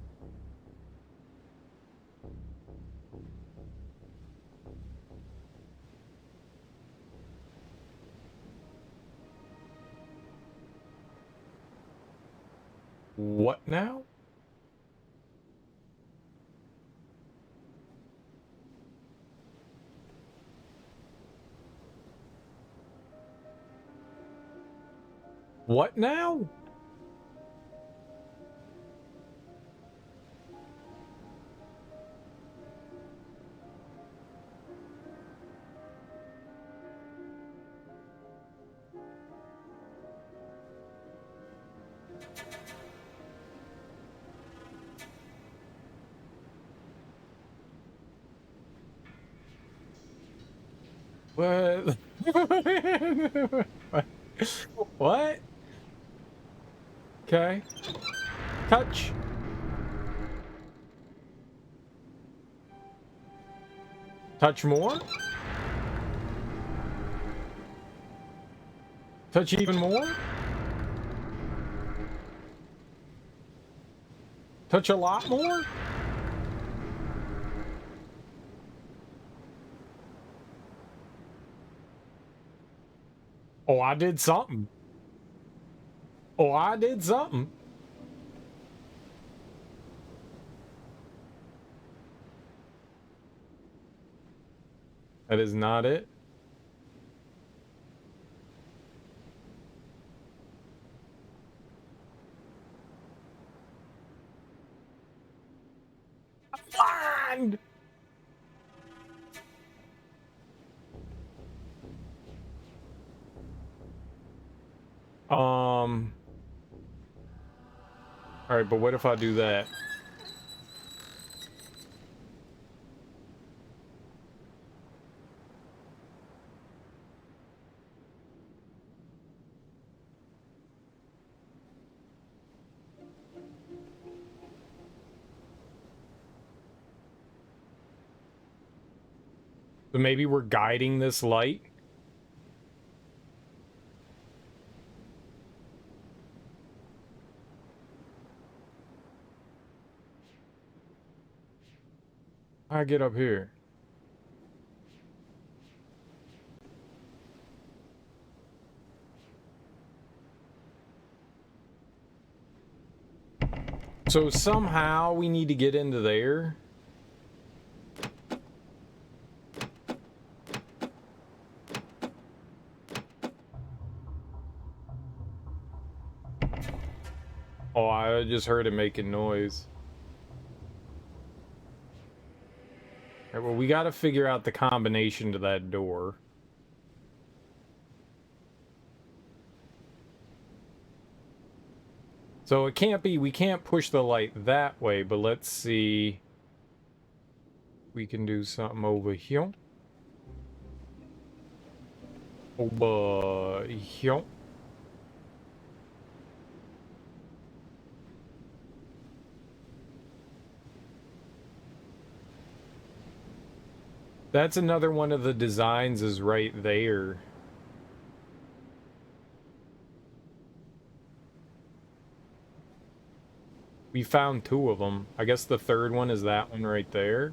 What now? What now? What? What? Okay. Touch. Touch more? Touch even more? Touch a lot more? Oh, I did something. Oh, I did something. That is not it. Blind! Alright, but what if I do that? So maybe we're guiding this light? I get up here. So somehow we need to get into there. Oh, I just heard it making noise. All right, well, we got to figure out the combination to that door. So it can't be, we can't push the light that way, but let's see. We can do something over here. Over here. That's another one of the designs is right there. We found two of them. I guess the third one is that one right there.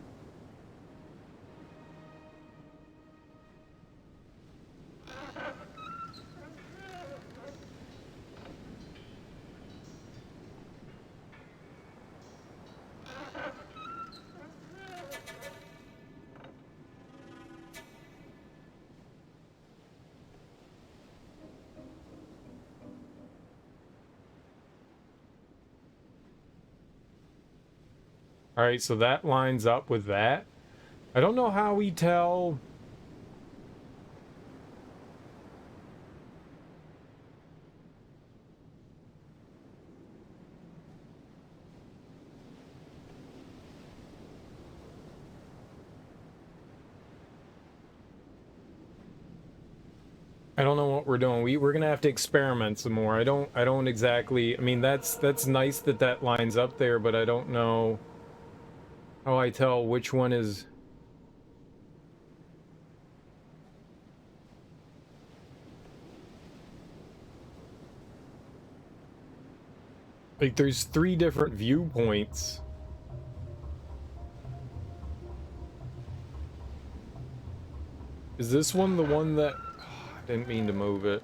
All right, so that lines up with that. I don't know how we tell. I don't know what we're doing. We're gonna have to experiment some more. I don't exactly. I mean, that's nice that that lines up there, but I don't know how I tell which one is. Like, there's 3 different viewpoints. Is this one the one that... I didn't mean to move it.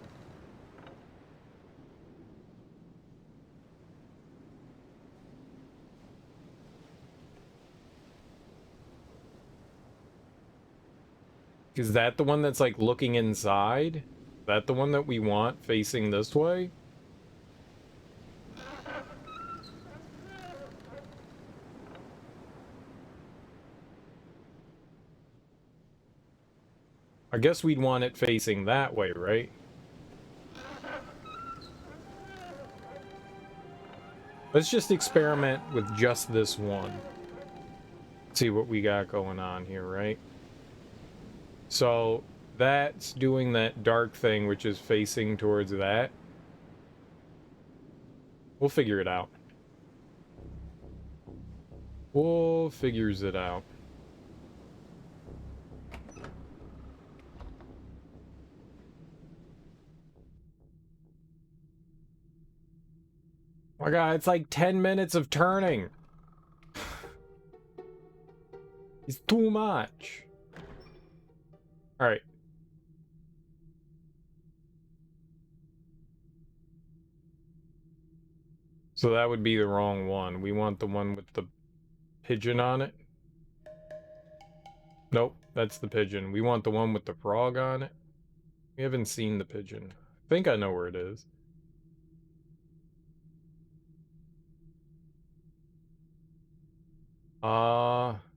Is that the one that's, like, looking inside? Is that the one that we want facing this way? I guess we'd want it facing that way, right? Let's just experiment with just this one. See what we got going on here, right? So that's doing that dark thing, which is facing towards that. We'll figure it out. We'll figures it out. My God, it's like 10 minutes of turning. It's too much. All right. So that would be the wrong one. We want the one with the pigeon on it. Nope, that's the pigeon. We want the one with the frog on it. We haven't seen the pigeon. I think I know where it is. Aha!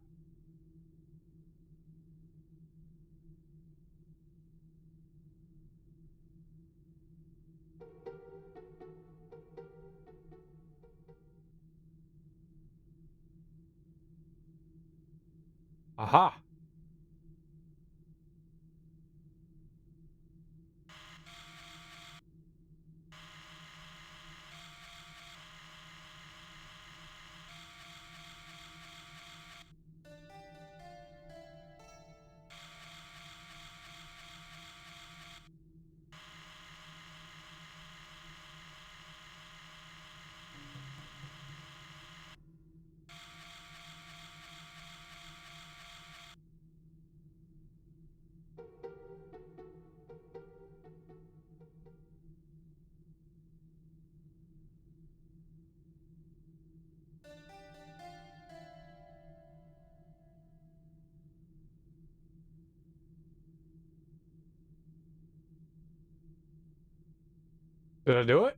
Did I do it?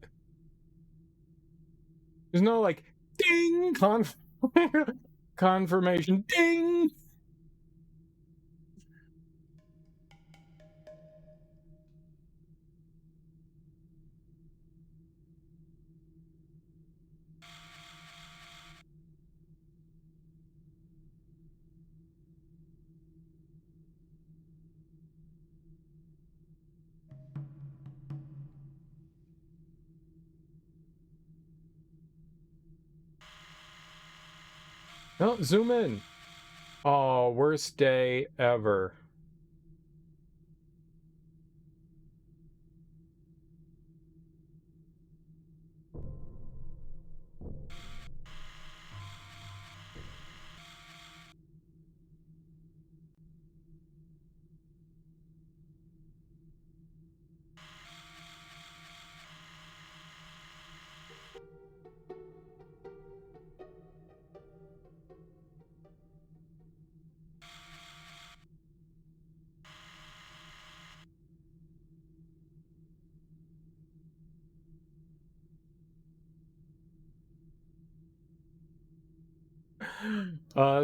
There's no, like, ding! Confirmation. Ding! No, zoom in. Oh, worst day ever.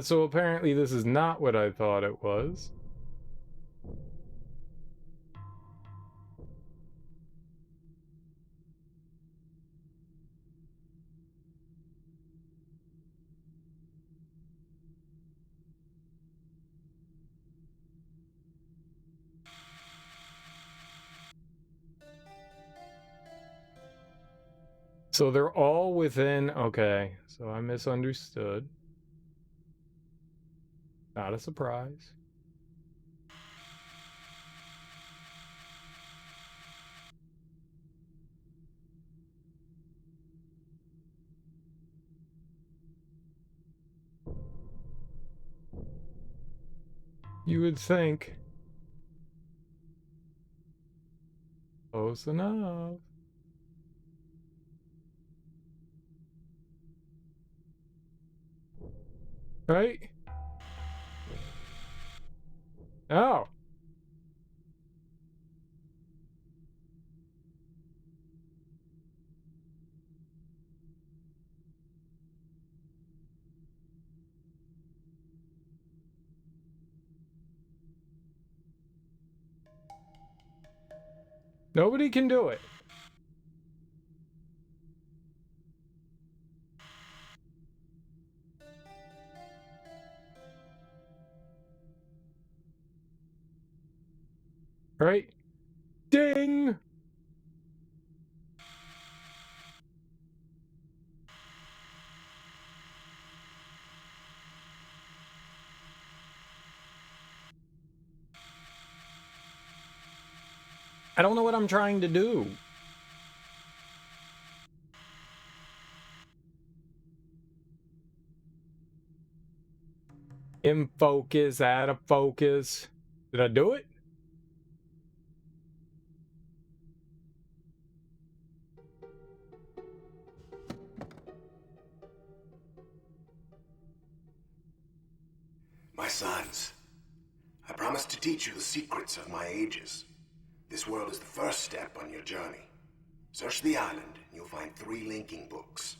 So apparently this is not what I thought it was. So they're all within... Okay, so I misunderstood. Not a surprise. You would think. Close enough. Right? Oh. Nobody can do it. Right? Ding! I don't know what I'm trying to do. In focus, out of focus. Did I do it? My sons, I promise to teach you the secrets of my ages. This world is the first step on your journey. Search the island, and you'll find 3 linking books.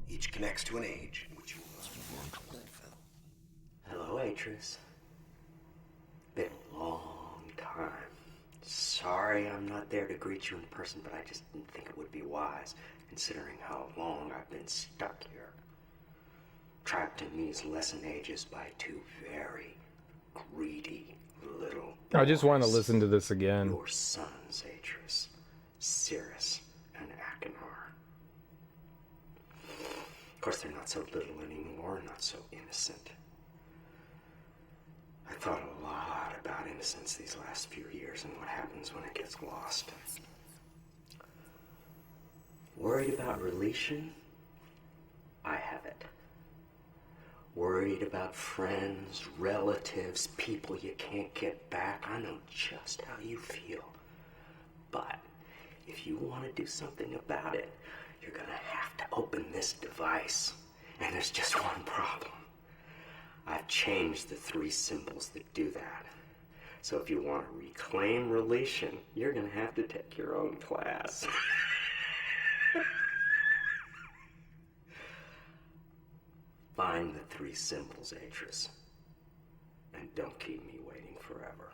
Each connects to an age in which you must work. Hello, Atreus. Been a long time. Sorry I'm not there to greet you in person, but I just didn't think it would be wise, considering how long I've been stuck here. Trapped in these lesson ages by 2 very greedy little boys. I just want to listen to this again. Your sons, Atreus, Cirrus, and Achenar. Of course, they're not so little anymore, not so innocent. I thought a lot about innocence these last few years and what happens when it gets lost. Worried about relation? I have it. Worried about friends, relatives, people you can't get back. I know just how you feel. But if you want to do something about it, you're gonna have to open this device. And there's just one problem. I've changed the 3 symbols that do that. So if you want to reclaim relation, you're gonna have to take your own class. Find the 3 symbols, Atreus. And don't keep me waiting forever.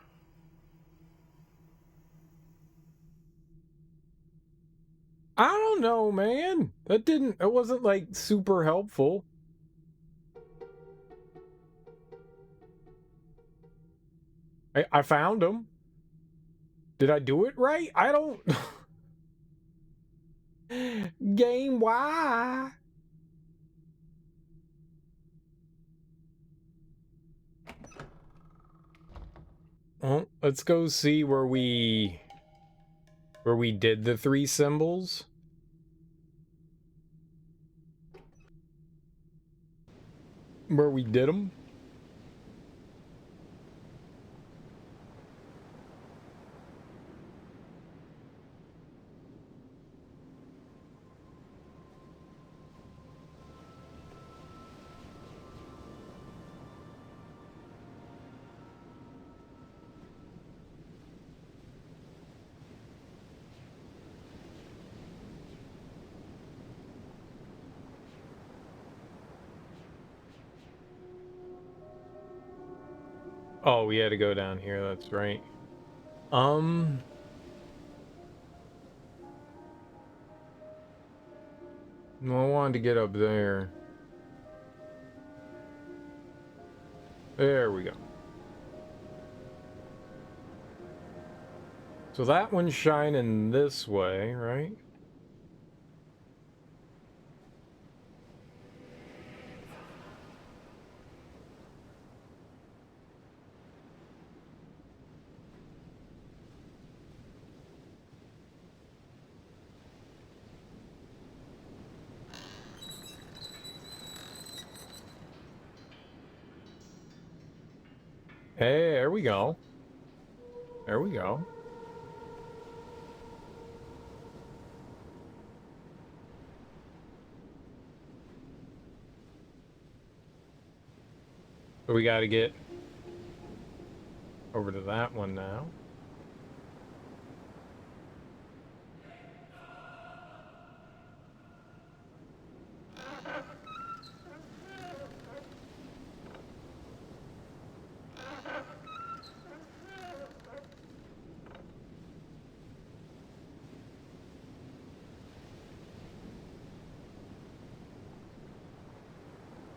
I don't know, man. It wasn't like super helpful. I found them. Did I do it right? I don't. Game, why? Well, let's go see where we did the 3 symbols. Where we did them. Oh, we had to go down here, that's right. I wanted to get up there. There we go. So that one's shining this way, right? Hey, there we go. There we go. So we got to get over to that one now.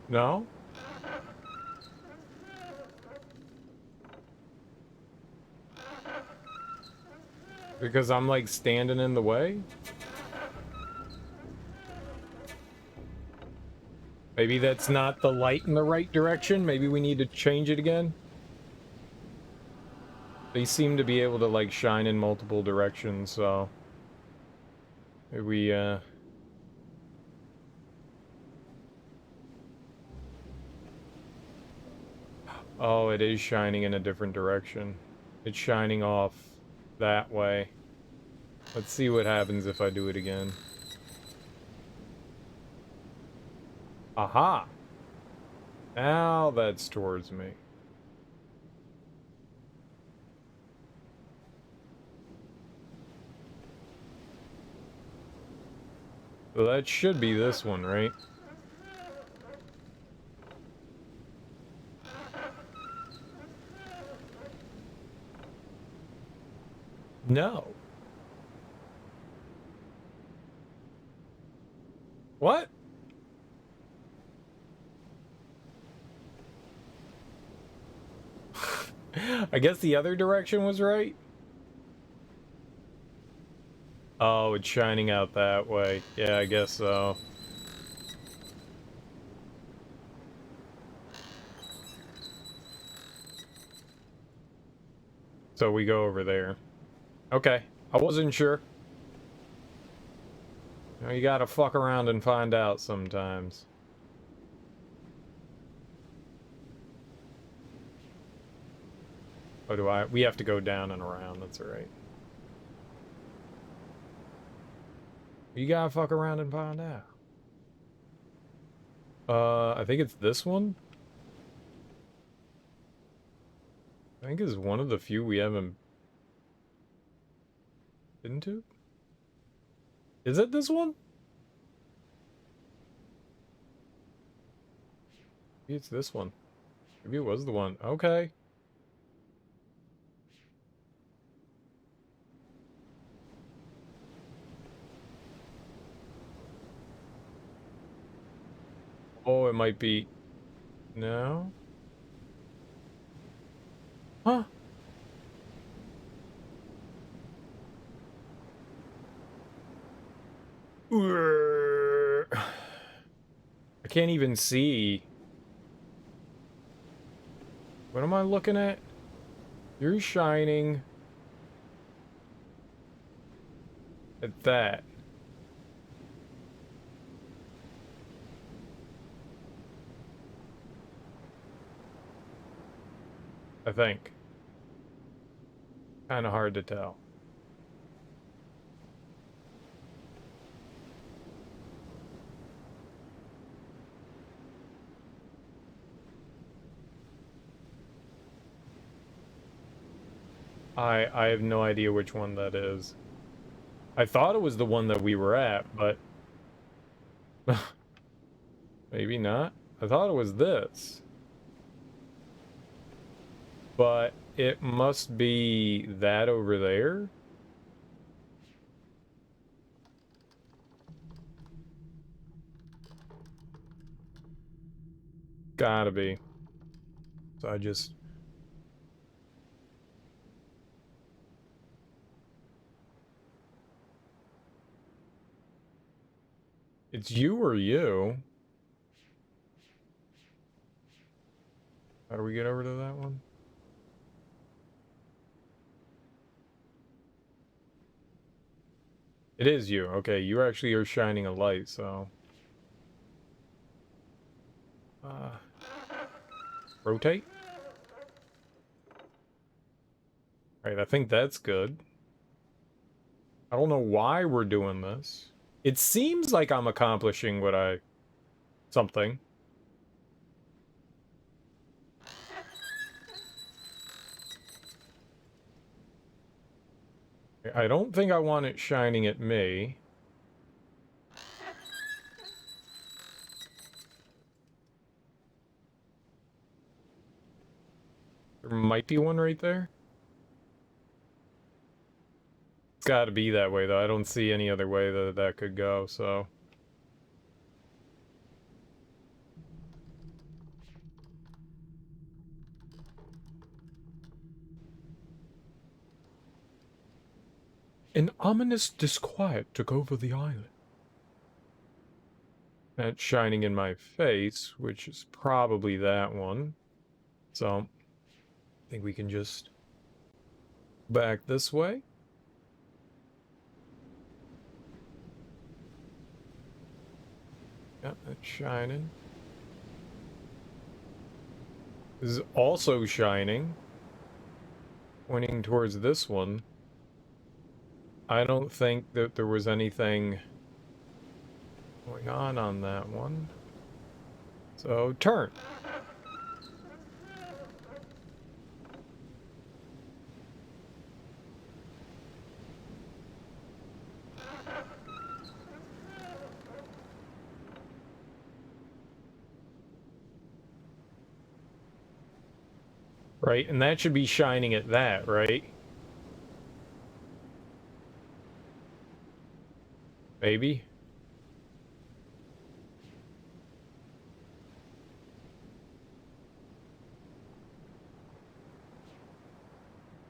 No? Because I'm like standing in the way? Maybe that's not the light in the right direction. Maybe we need to change it again. They seem to be able to like shine in multiple directions, so maybe we oh, it is shining in a different direction. It's shining off that way. Let's see what happens if I do it again. Aha! Now that's towards me. So that should be this one, right? No. What? I guess the other direction was right. Oh, it's shining out that way. Yeah, I guess so. So we go over there. Okay. I wasn't sure. You know, you gotta fuck around and find out sometimes. Oh, do I? We have to go down and around. That's alright. You gotta fuck around and find out. I think it's this one. I think it's one of the few we haven't been to. Is it this one? Maybe it's this one. Maybe it was the one. Okay. Oh, it might be... No? Huh? I can't even see. What am I looking at? You're shining at that. I think. Kind of hard to tell. I have no idea which one that is. I thought it was the one that we were at, but maybe not. I thought it was this. But it must be that over there. Gotta be. So I just... It's you or you? How do we get over to that one? It is you. Okay, you actually are shining a light, so... rotate? Right, I think that's good. I don't know why we're doing this. It seems like I'm accomplishing what I... something. I don't think I want it shining at me. There might be one right there. It's got to be that way, though. I don't see any other way that that could go, so... An ominous disquiet took over the island. That's shining in my face, which is probably that one. So, I think we can just back this way. Yep, that's shining. This is also shining. Pointing towards this one. I don't think that there was anything going on that one. So, turn. Right, and that should be shining at that, right? Maybe?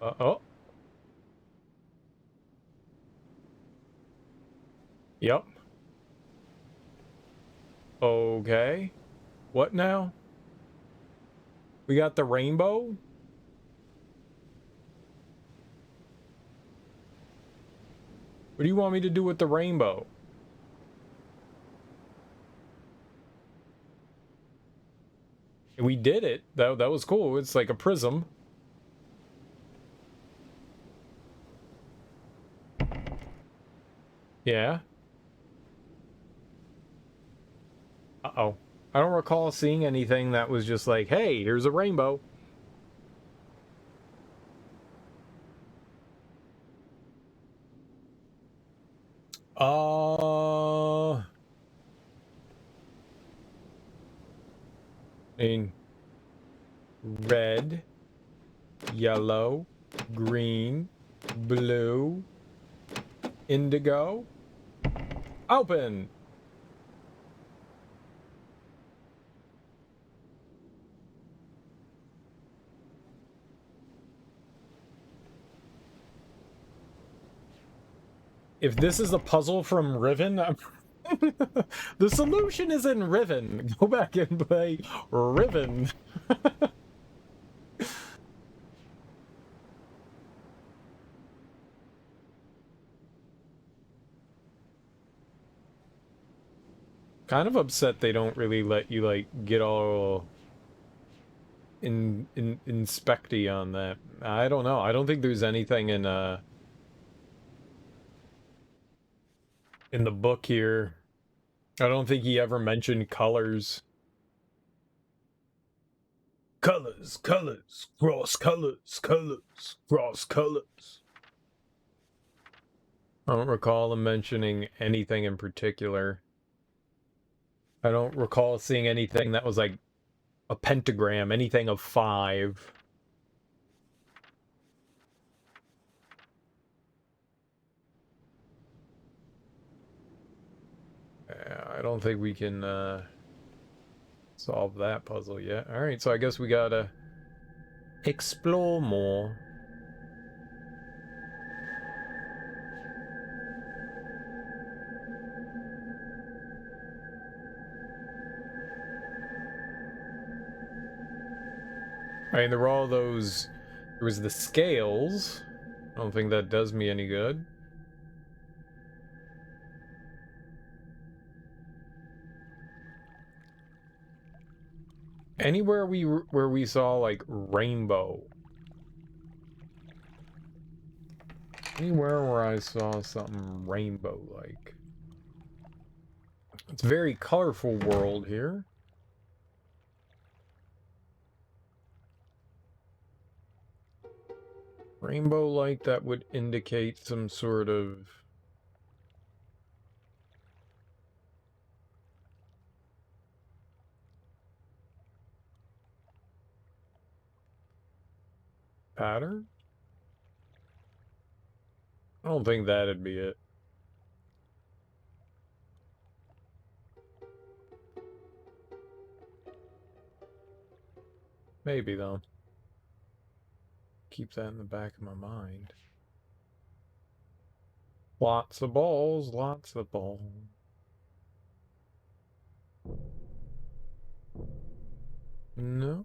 Uh-oh. Yep. Okay. What now? We got the rainbow? What do you want me to do with the rainbow? We did it. That was cool. It's like a prism. Yeah. Uh-oh. I don't recall seeing anything that was just like, hey, here's a rainbow. I mean, red, yellow, green, blue, indigo, open. If this is a puzzle from Riven, the solution is in Riven. Go back and play Riven. Kind of upset they don't really let you like get all inspecty on that. I don't know. I don't think there's anything in the book here. I don't think he ever mentioned colors. Colors, colors, cross colors, colors, cross colors. I don't recall him mentioning anything in particular. I don't recall seeing anything that was like a pentagram, anything of 5. I don't think we can solve that puzzle yet. Alright, so I guess we gotta explore more. I mean, there were all those... There was the scales. I don't think that does me any good. Anywhere where we saw, like, rainbow. Anywhere where I saw something rainbow-like. It's a very colorful world here. Rainbow-like, that would indicate some sort of... pattern? I don't think that'd be it. Maybe, though. Keep that in the back of my mind. Lots of balls, lots of balls. No.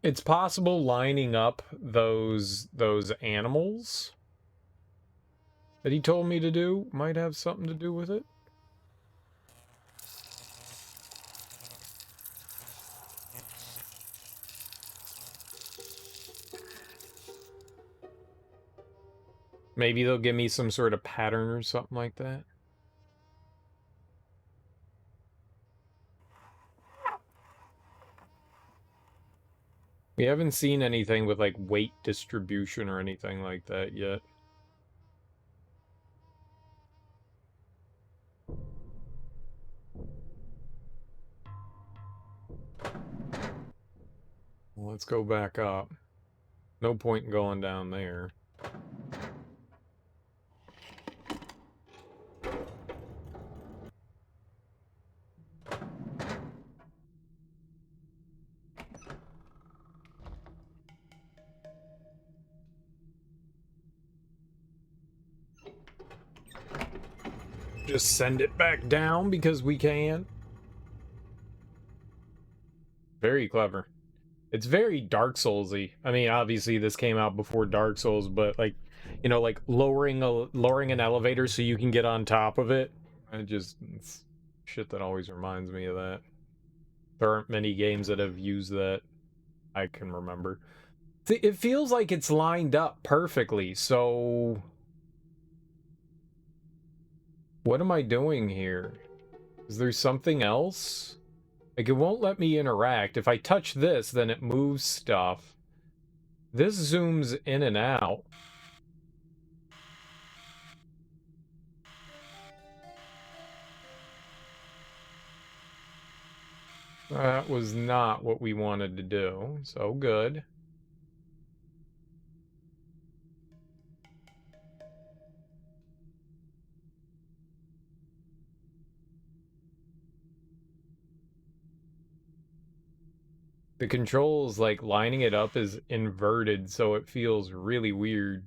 It's possible lining up those animals that he told me to do might have something to do with it. Maybe they'll give me some sort of pattern or something like that. We haven't seen anything with, like, weight distribution or anything like that yet. Well, let's go back up. No point in going down there. Just send it back down because we can. Very clever. It's very Dark Souls-y. I mean, obviously this came out before Dark Souls, but, like, you know, like lowering an elevator so you can get on top of it. It's shit that always reminds me of that. There aren't many games that have used that I can remember. It feels like it's lined up perfectly, so... What am I doing here? Is there something else? Like, it won't let me interact. If I touch this, then it moves stuff. This zooms in and out. That was not what we wanted to do, so good. The controls, like, lining it up is inverted, so it feels really weird.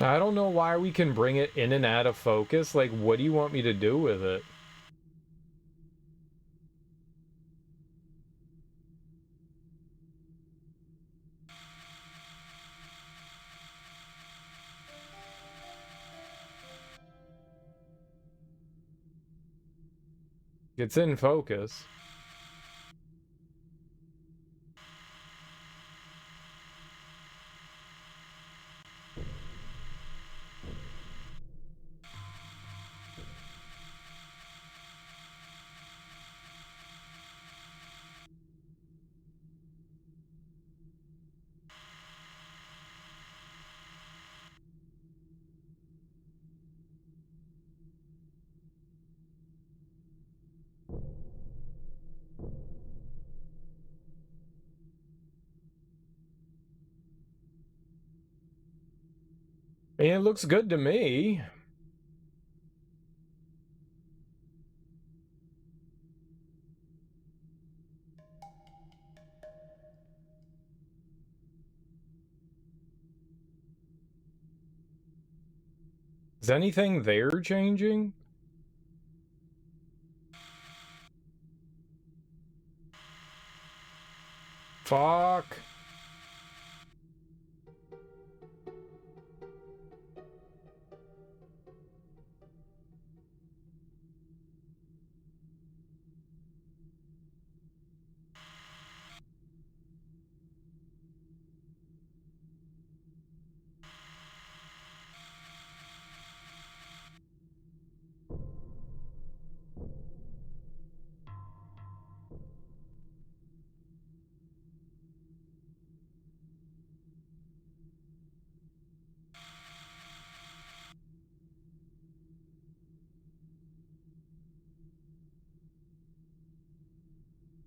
I don't know why we can bring it in and out of focus. Like, what do you want me to do with it? It's in focus. And it looks good to me. Is anything there changing? Fuck.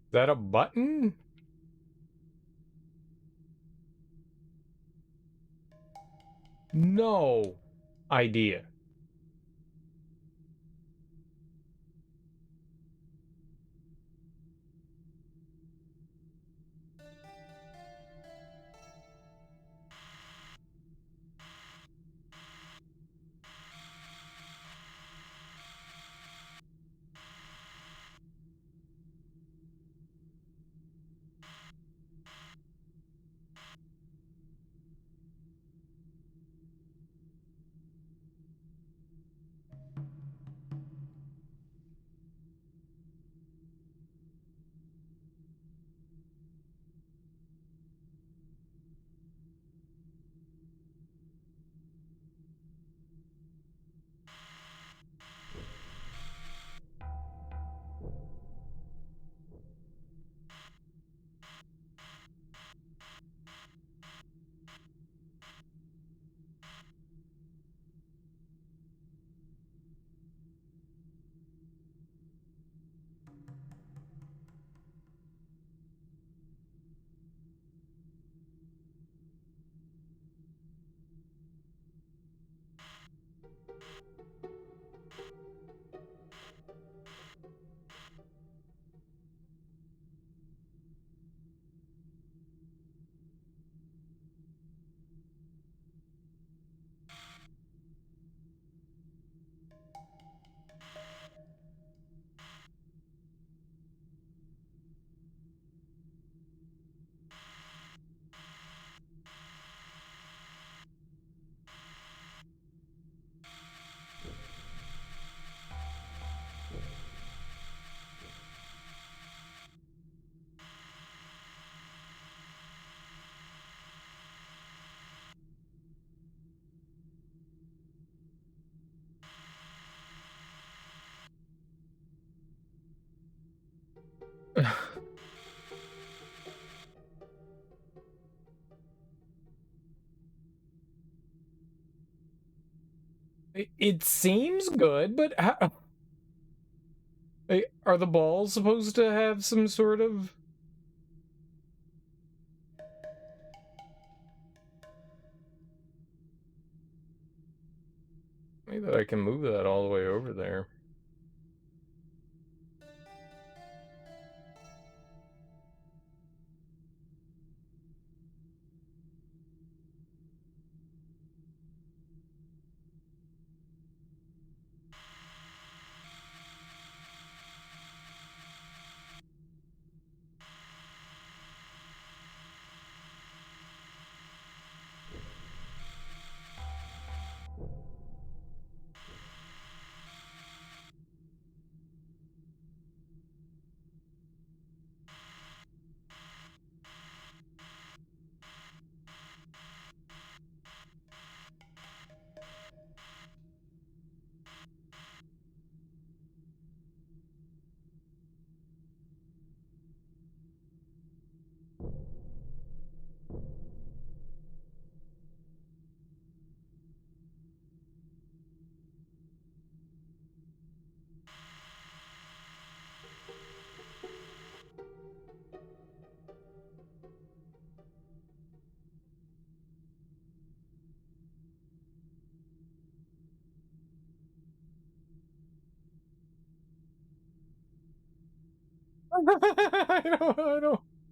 Is that a button? No idea. It seems good, but how, are the balls supposed to have some sort of... Maybe I can move that all the way over there.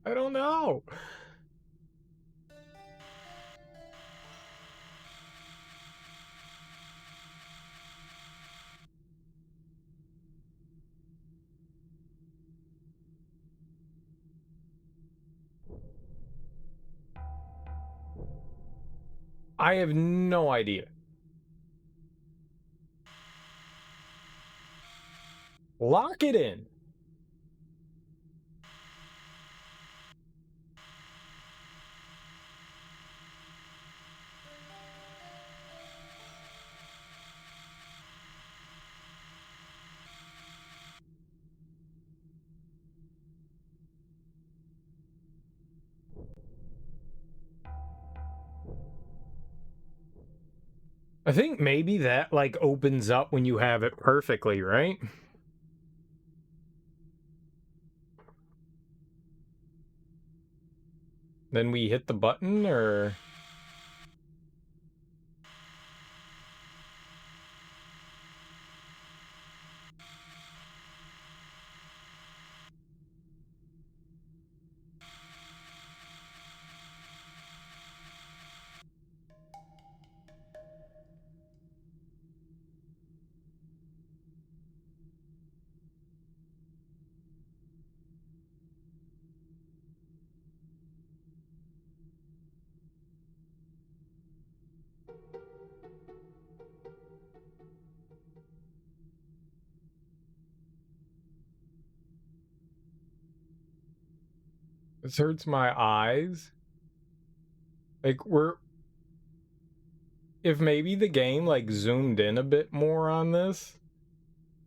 I don't know. I have no idea. Lock it in. I think maybe that, like, opens up when you have it perfectly, right? Then we hit the button, or... This hurts my eyes. Like, if maybe the game, like, zoomed in a bit more on this,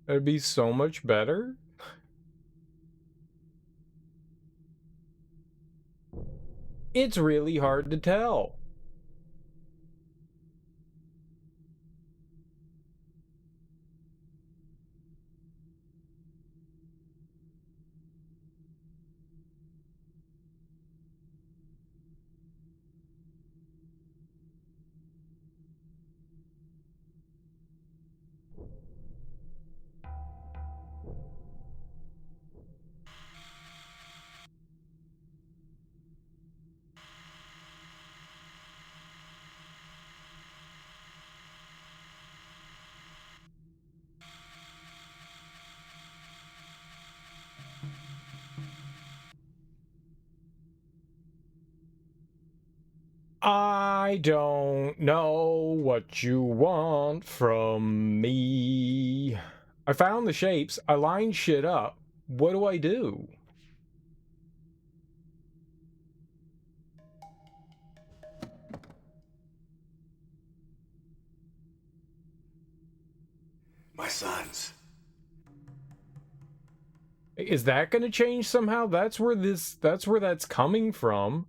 it'd be so much better. It's really hard to tell. I don't know what you want from me. I found the shapes. I lined shit up. What do I do? My sons. Is that going to change somehow? That's where that's coming from.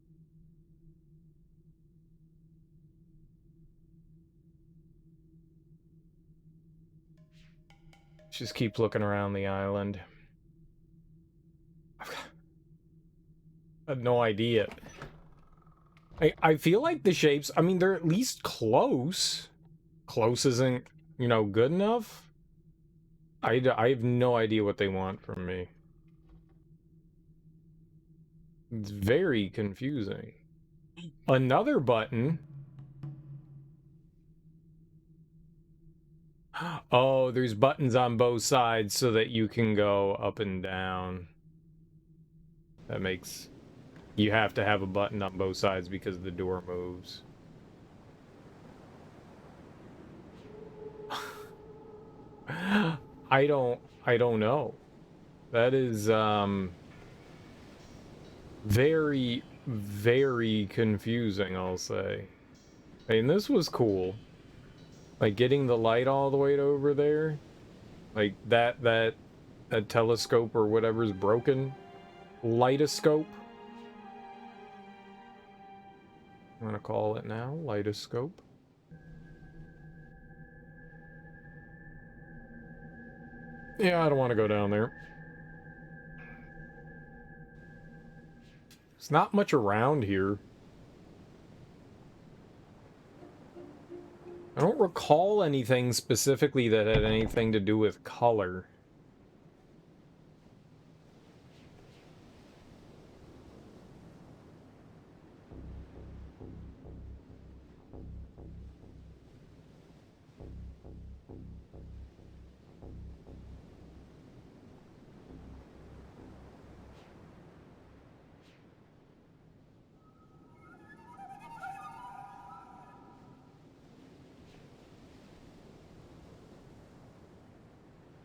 Just keep looking around the island. I have no idea. I feel like the shapes, I mean, they're at least close. Close isn't, you know, good enough. I have no idea what they want from me. It's very confusing. Another button. Oh, there's buttons on both sides so that you can go up and down. That makes... You have to have a button on both sides because the door moves. I don't know. That is, very, very confusing, I'll say. I mean, this was cool. Like, getting the light all the way over there. Like, that telescope or whatever's broken. Lightoscope. I'm gonna call it now. Lightoscope. Yeah, I don't want to go down there. There's not much around here. I don't recall anything specifically that had anything to do with color.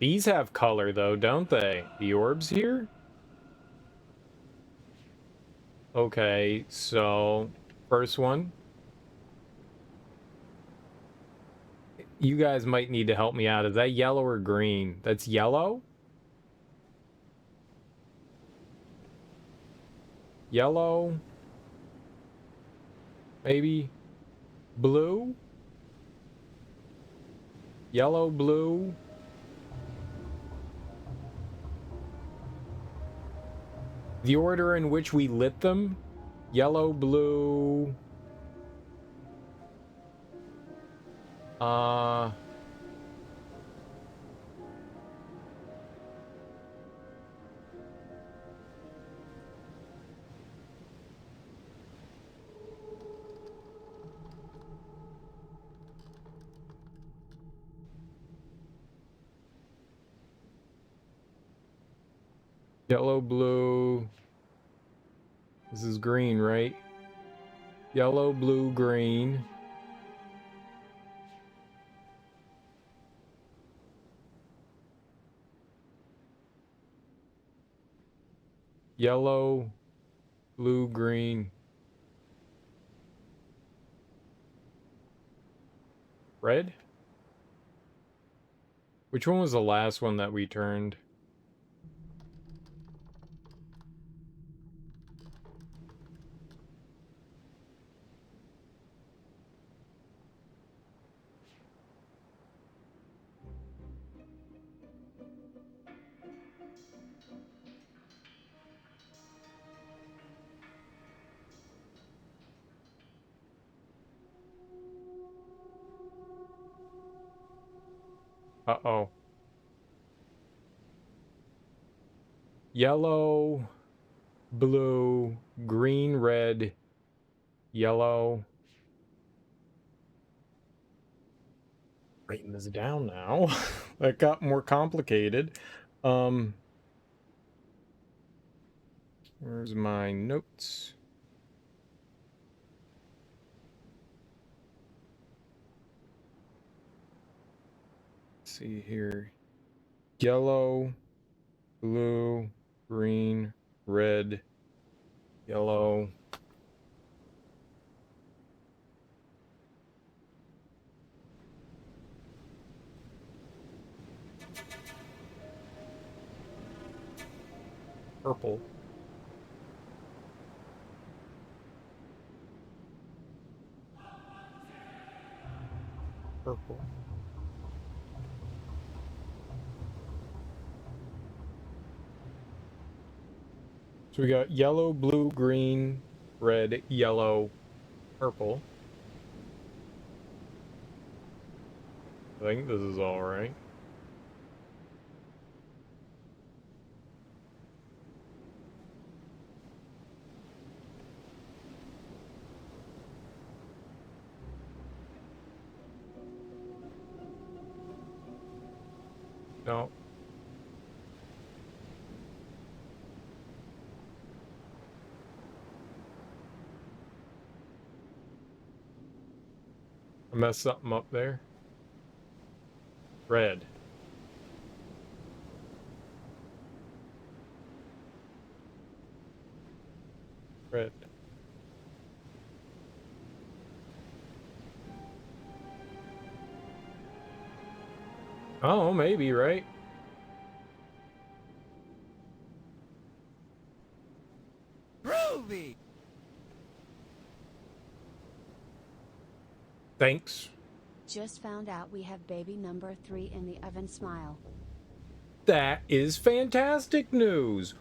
These have color, though, don't they? The orbs here? Okay, so first one. You guys might need to help me out. Is that yellow or green? That's yellow? Yellow? Maybe? Blue? Yellow, blue? The order in which we lit them? Yellow, blue... Yellow, blue... This is green, right? Yellow, blue, green. Yellow, blue, green. Red? Which one was the last one that we turned? Uh-oh. Yellow, blue, green, red, yellow. Writing this down now. That got more complicated. Where's my notes? Let's see here. Yellow, blue, green, red, yellow. Purple. Purple. So we got yellow, blue, green, red, yellow, purple. I think this is all right. No. I messed something up there. Red. Red. Oh, maybe, right? Groovy! Thanks. Just found out we have baby number 3 in the oven. Smile. That is fantastic news.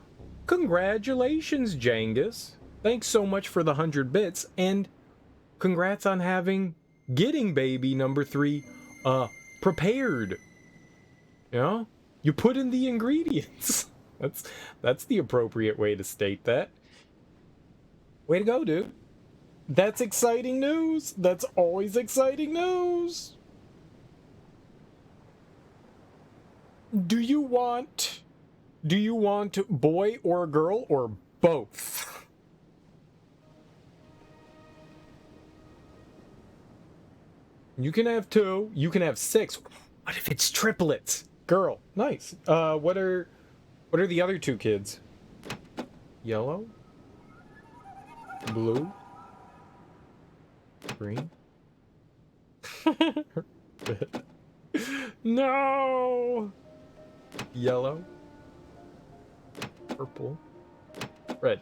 Congratulations, Jangus. Thanks so much for the 100 bits, and congrats on getting baby number 3 prepared. You know? You put in the ingredients. That's the appropriate way to state that. Way to go, dude. That's exciting news. That's always exciting news. Do you want boy or girl or both? You can have 2. You can have 6. What if it's triplets? Girl. Nice. What are the other two kids? Yellow? Blue? Green? No! Yellow? Purple? Red.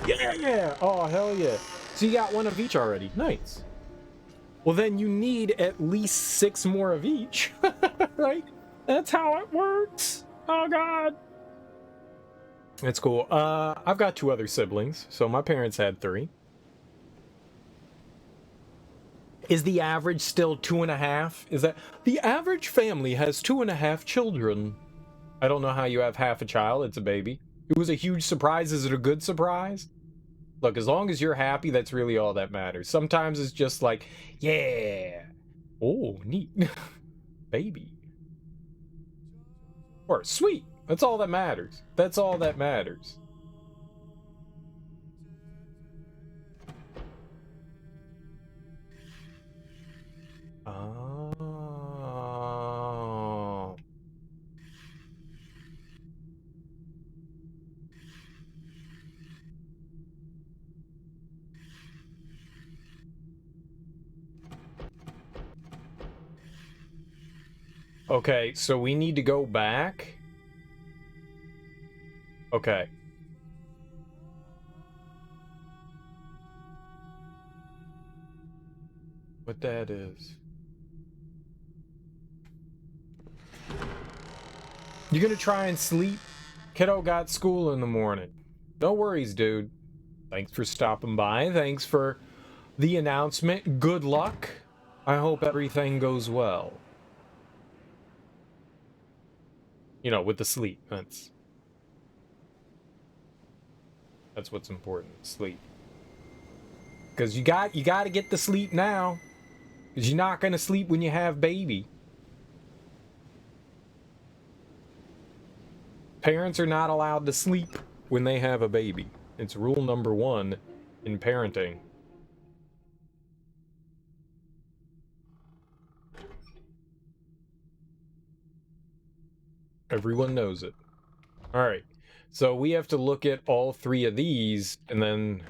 Yeah! Oh, hell yeah. So you got one of each already. Nice. Well, then you need at least 6 more of each. Right? That's how it works. Oh, God. That's cool. I've got 2 other siblings. So my parents had 3. Is the average still 2.5? Is that... The average family has 2.5 children. I don't know how you have half a child. It's a baby. It was a huge surprise. Is it a good surprise? Look, as long as you're happy, that's really all that matters. Sometimes it's just like, yeah. Oh, neat. Baby. Or sweet. That's all that matters. That's all that matters. Oh. Okay, so we need to go back. Okay. What that is. You gonna try and sleep? Kiddo got school in the morning. No worries, dude. Thanks for stopping by. Thanks for the announcement. Good luck. I hope everything goes well. You know, with the sleep. That's what's important. Sleep. Because you got to get the sleep now. Because you're not going to sleep when you have baby. Parents are not allowed to sleep when they have a baby. It's rule number 1 in parenting. Everyone knows it. Alright. So we have to look at all 3 of these, and then...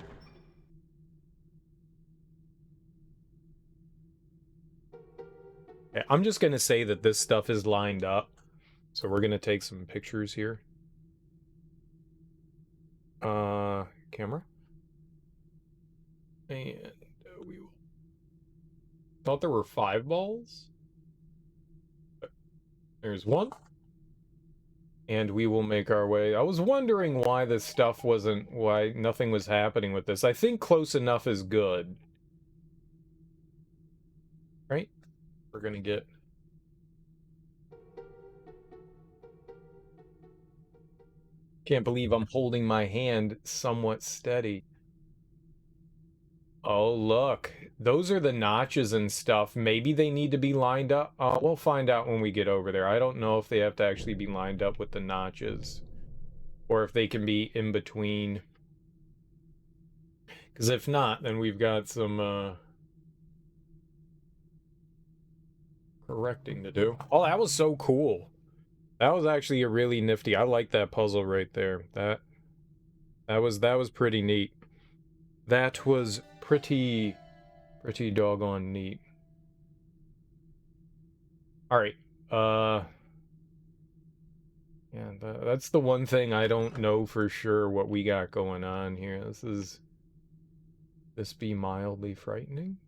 Okay, I'm just going to say that this stuff is lined up. So we're going to take some pictures here. Camera. And we will... Thought there were 5 balls? There's 1. And we will make our way. I was wondering why this stuff wasn't... Why nothing was happening with this. I think close enough is good. Right? We're gonna get... Can't believe I'm holding my hand somewhat steady. Oh, look. Those are the notches and stuff. Maybe they need to be lined up. We'll find out when we get over there. I don't know if they have to actually be lined up with the notches. Or if they can be in between. Because if not, then we've got some, correcting to do. Oh, that was so cool. That was actually a really nifty. I like that puzzle right there. That was pretty neat. That was pretty doggone neat. All right. Yeah, that's the one thing I don't know for sure what we got going on here. This be mildly frightening?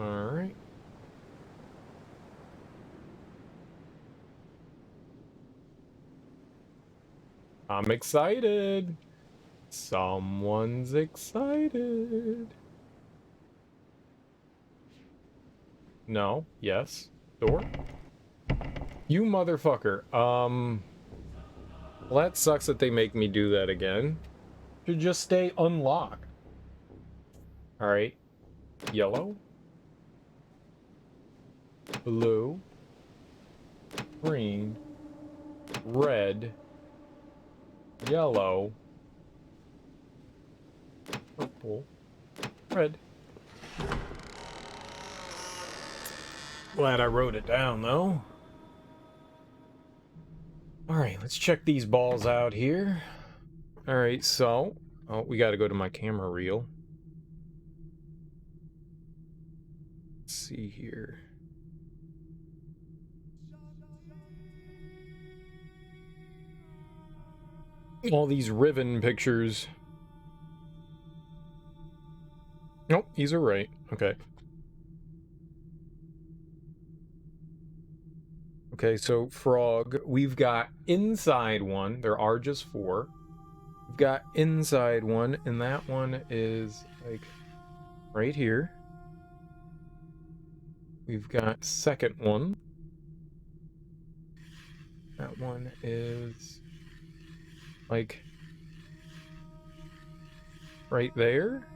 All right. I'm excited. Someone's excited. No. Yes. Door? You motherfucker. Well, that sucks that they make me do that again. Should just stay unlocked. Alright. Yellow. Blue. Green. Red. Yellow. Purple. Red. Glad I wrote it down, though. Alright, let's check these balls out here. Alright, so... Oh, we gotta go to my camera reel. Let's see here. All these Riven pictures. Nope, these are right. Okay. Okay, so frog. We've got inside one. There are just 4. We've got inside one, and that one is like right here. We've got second one. That one is like right there.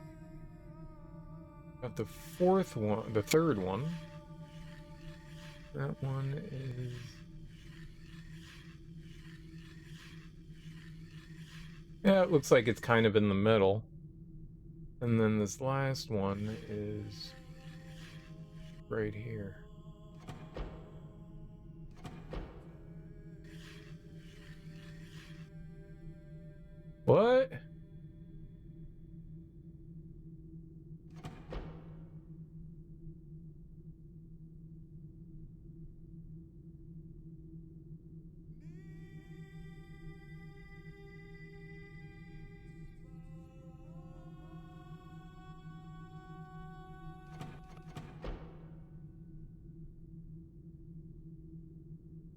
Got the fourth one, the third one. That one is... Yeah, it looks like it's kind of in the middle. And then this last one is right here. What?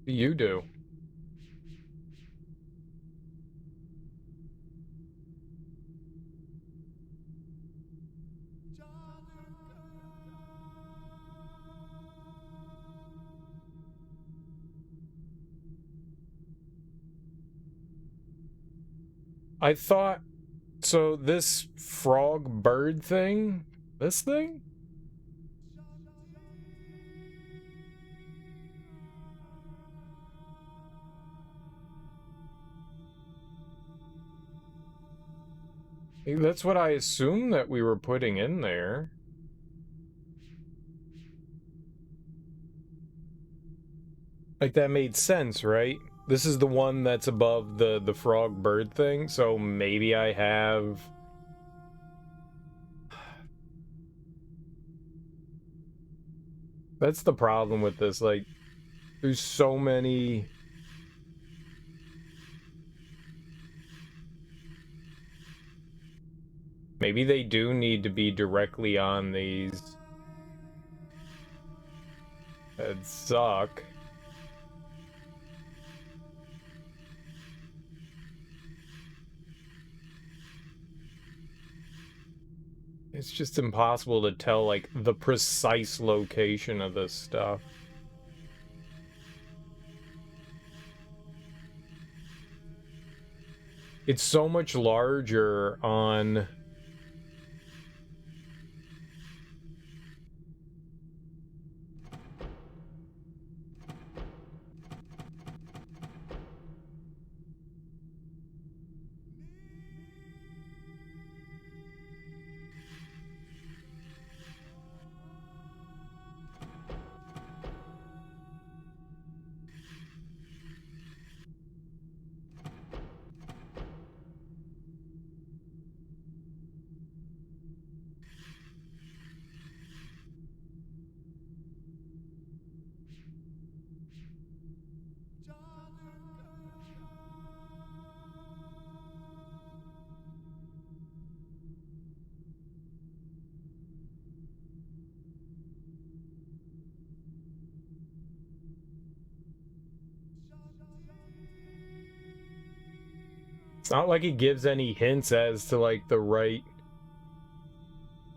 What do you do? I thought... So this frog bird thing? This thing? That's what I assumed that we were putting in there. Like, that made sense, right? This is the one that's above the frog bird thing, so maybe I have... That's the problem with this, like, there's so many... Maybe they do need to be directly on these. That'd suck. It's just impossible to tell, like, the precise location of this stuff. It's so much larger on... It's not like it gives any hints as to, like, the right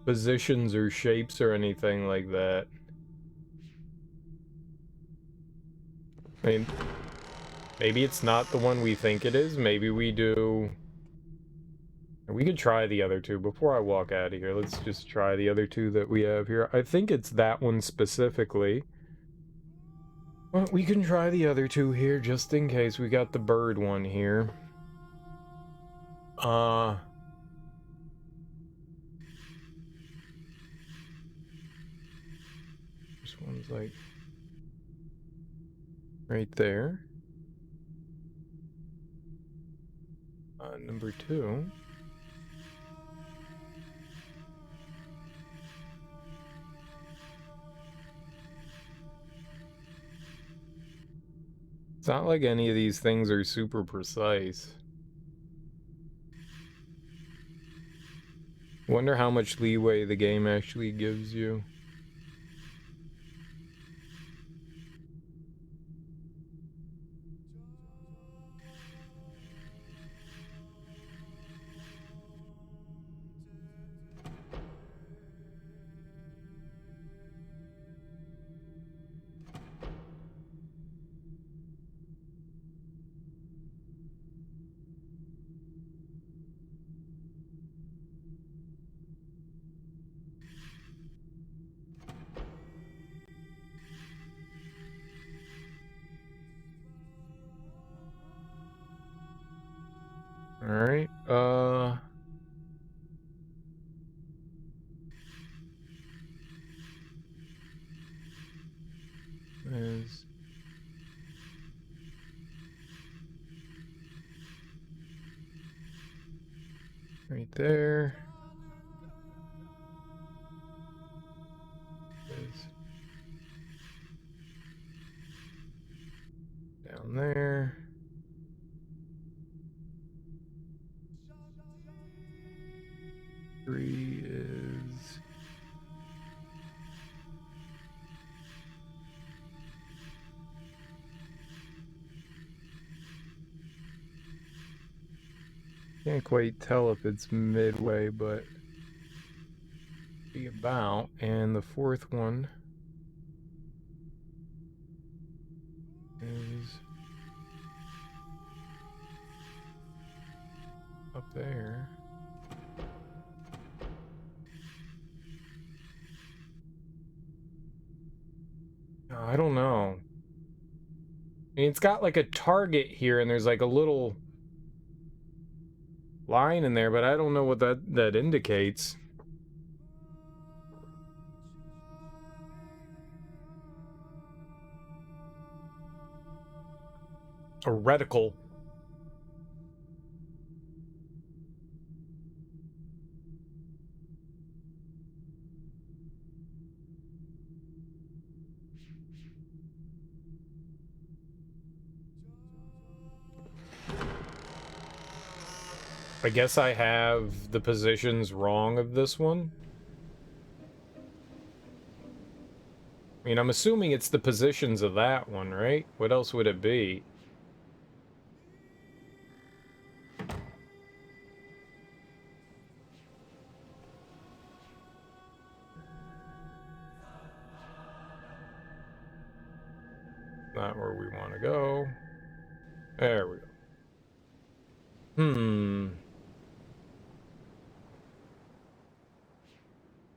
positions or shapes or anything like that. I mean, maybe it's not the one we think it is. Maybe we do... We could try the other two. Before I walk out of here, let's just try the other two that we have here. I think it's that one specifically. Well, we can try the other two here, just in case. We got the bird one here. one's like right there. Number 2. It's not like any of these things are super precise. Wonder how much leeway the game actually gives you. All right. Is right there. Is down there. Three is can't quite tell if it's midway, but be about. And the 4th one is up there. I don't know. I mean, it's got like a target here, and there's like a little line in there, but I don't know what that indicates. A reticle. I guess I have the positions wrong of this one. I mean, I'm assuming it's the positions of that one, right? What else would it be? Not where we want to go. There we go.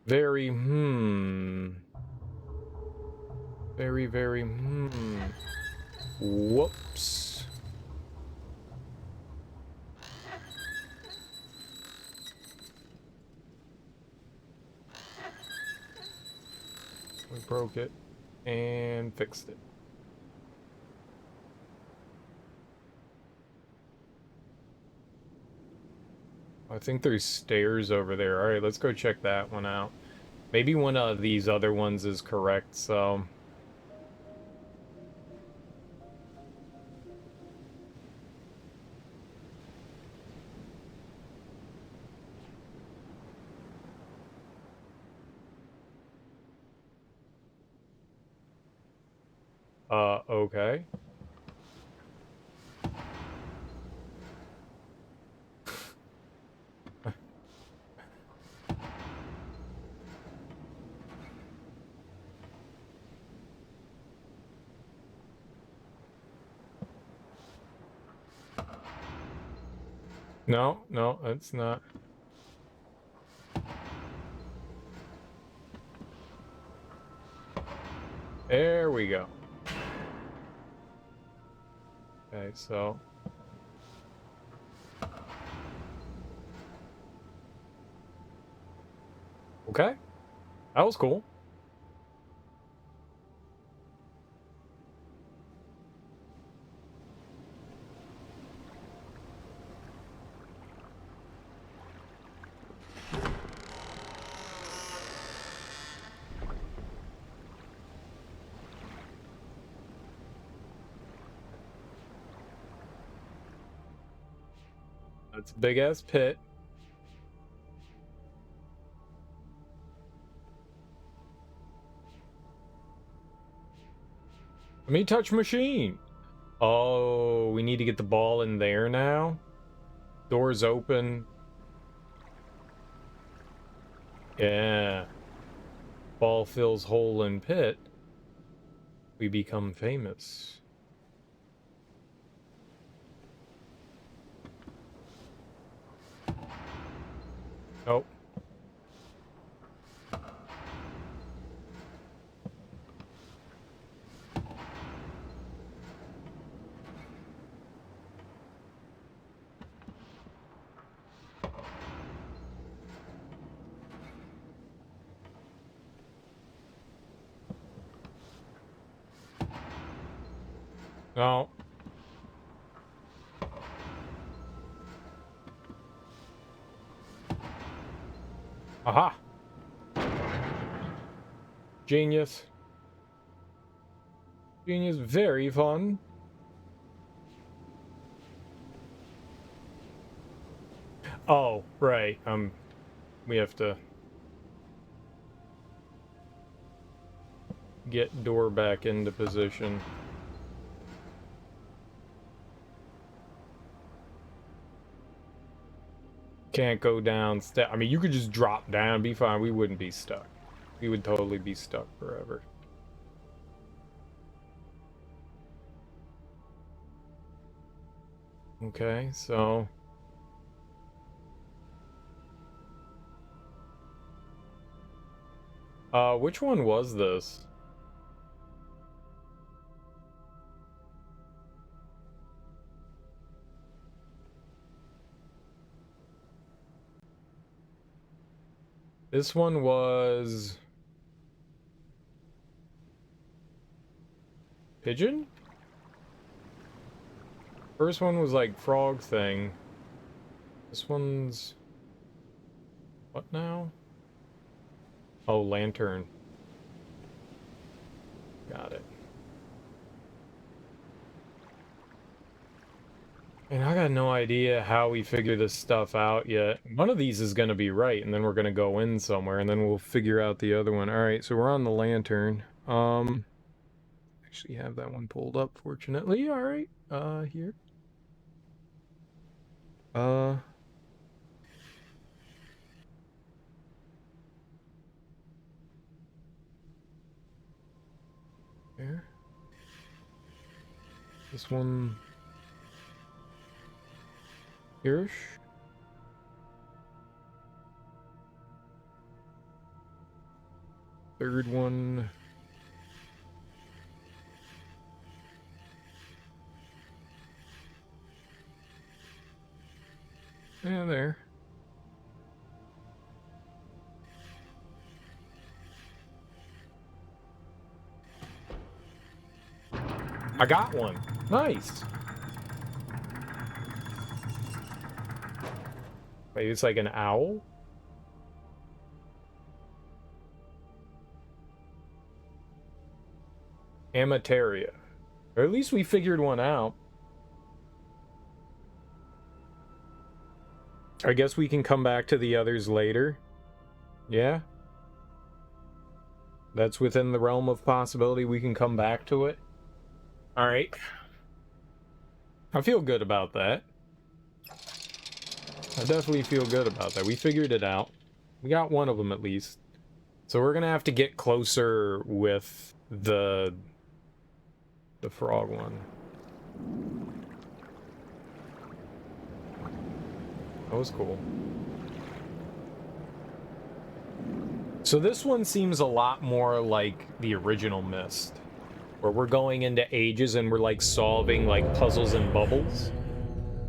Very, Very, very, Whoops. We broke it and fixed it. I think there's stairs over there. All right, let's go check that one out. Maybe one of these other ones is correct, so... Okay. No, no, that's not. There we go. Okay, so... Okay. That was cool. That's a big ass pit. Let me touch machine. Oh, we need to get the ball in there now. Doors open. Yeah. Ball fills hole in pit. We become famous. Oh. No. Aha. Genius. Genius, very fun. Oh, right. We have to get door back into position. Can't go down. I mean, you could just drop down, be fine. We wouldn't be stuck. We would totally be stuck forever. Okay, so... which one was this? This one was... Pigeon? First one was like frog thing. This one's... What now? Oh, lantern. Got it. And I got no idea how we figure this stuff out yet. One of these is going to be right, and then we're going to go in somewhere, and then we'll figure out the other one. Alright, so we're on the lantern. Actually have that one pulled up, fortunately. Alright, here. There. This one... Here-ish. Third one. Yeah, there. I got one. Nice. Wait, it's like an owl? Amateraria. Or at least we figured one out. I guess we can come back to the others later. Yeah? That's within the realm of possibility. We can come back to it. Alright. I feel good about that. I definitely feel good about that. We figured it out. We got one of them at least. So we're gonna have to get closer with the frog one. That was cool. So this one seems a lot more like the original Myst, where we're going into ages and we're like solving like puzzles and bubbles.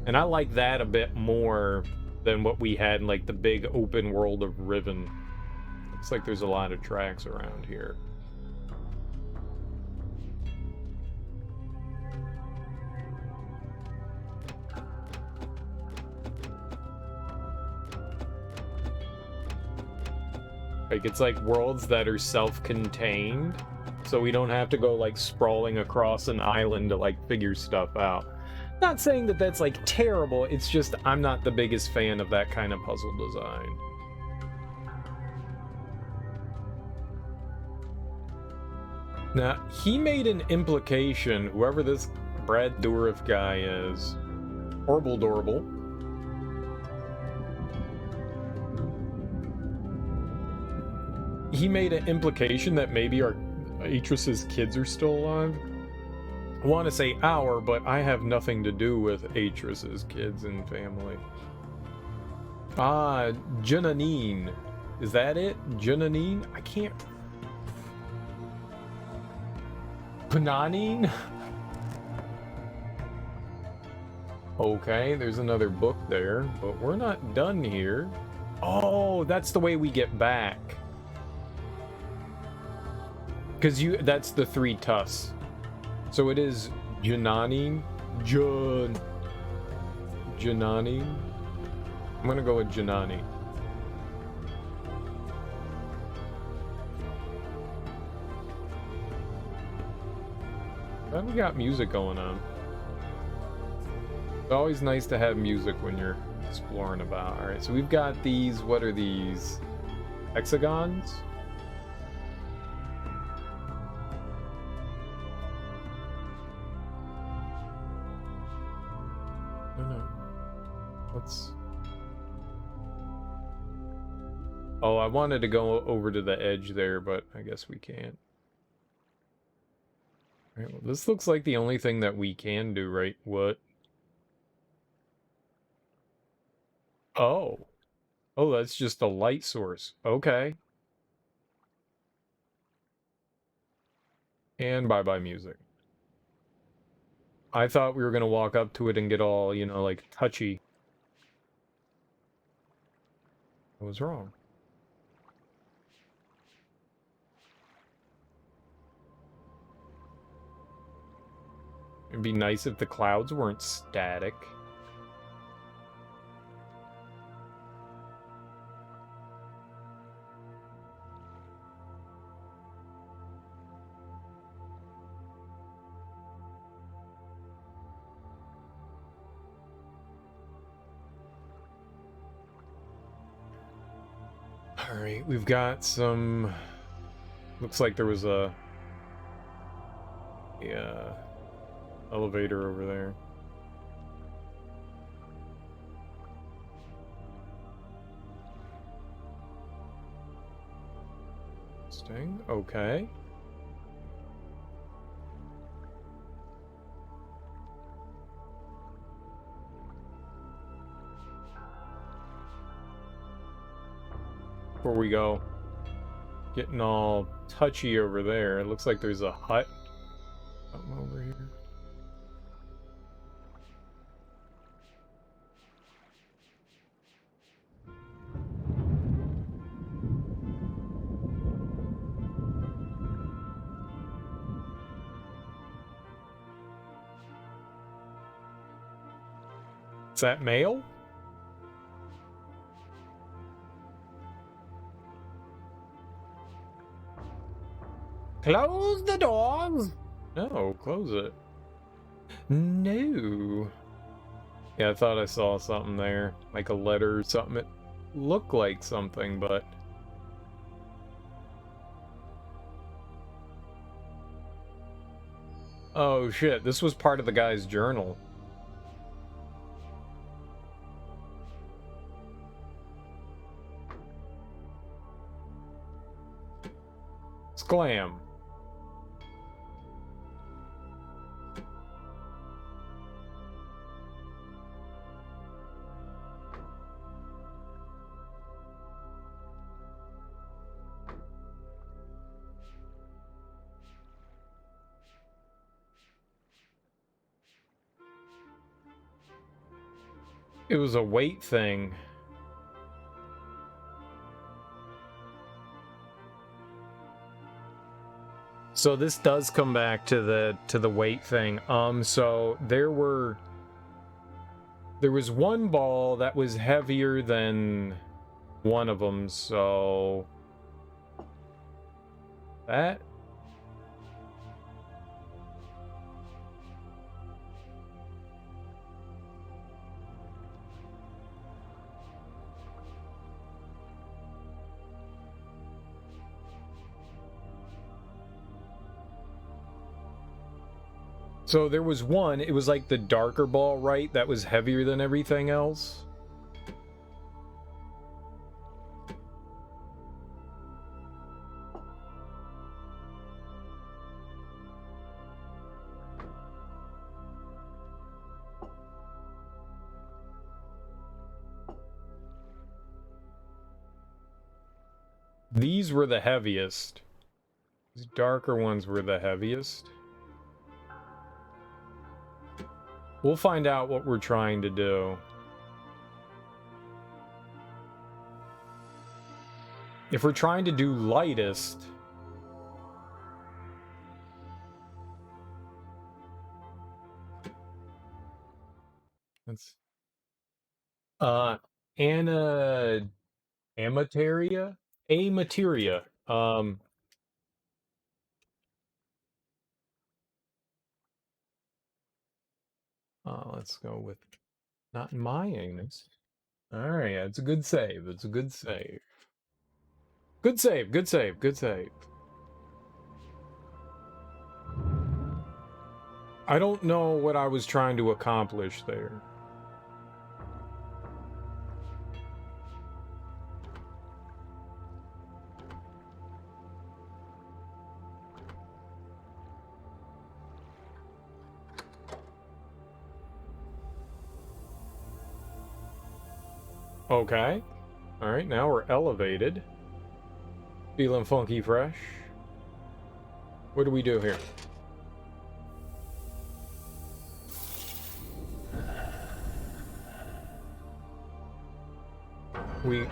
And I like that a bit more than what we had in like the big open world of Riven. Looks like there's a lot of tracks around here. Like, it's like worlds that are self-contained, so we don't have to go like sprawling across an island to like figure stuff out. Not saying that that's like terrible, it's just I'm not the biggest fan of that kind of puzzle design. Now, he made an implication, whoever this Brad Dourif guy is. Horrible Dorble. He made an implication that maybe our Atris's kids are still alive. I want to say our, but I have nothing to do with Atris's kids and family. Ah, Jananine. Is that it? Jananine? I can't... Pananine? Okay, there's another book there, but we're not done here. Oh, that's the way we get back. Because that's the 3 tusks. So it is Janani. Janani. I'm gonna go with Janani. Glad we got music going on. It's always nice to have music when you're exploring about. Alright, so we've got these, what are these? Hexagons? No. Let's... Oh, I wanted to go over to the edge there, but I guess we can't. Alright, well, this looks like the only thing that we can do, right? What? Oh. Oh, that's just a light source. Okay. And bye-bye music. I thought we were gonna walk up to it and get all, you know, like, touchy. I was wrong. It'd be nice if the clouds weren't static. Alright, we've got some... Looks like there was a... Yeah... elevator over there. Interesting. Okay. Before we go getting all touchy over there, it looks like there's a hut something over here. Is that mail? Close the doors! No, close it. No. Yeah, I thought I saw something there. Like a letter or something. It looked like something, but... Oh shit, this was part of the guy's journal. Glam. It was a weight thing. So this does come back to the weight thing. So there was one ball that was heavier than one of them, so that So there was one, it was like the darker ball, right? That was heavier than everything else. These were the heaviest. These darker ones were the heaviest. We'll find out what we're trying to do. If we're trying to do lightest... That's... Amateria? Amateria. Let's go with not my Agnes. Alright, yeah, it's a good save. It's a good save. Good save, good save, good save. I don't know what I was trying to accomplish there. Okay. Alright, now we're elevated. Feeling funky fresh. What do we do here? We...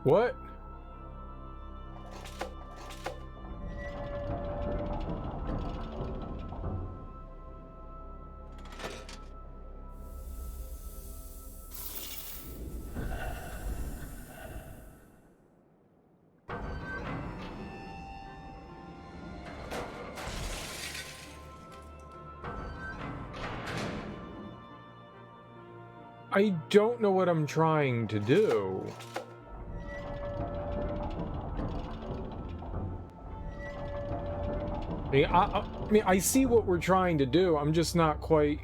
What? I don't know what I'm trying to do. I mean, I see what we're trying to do. I'm just not quite...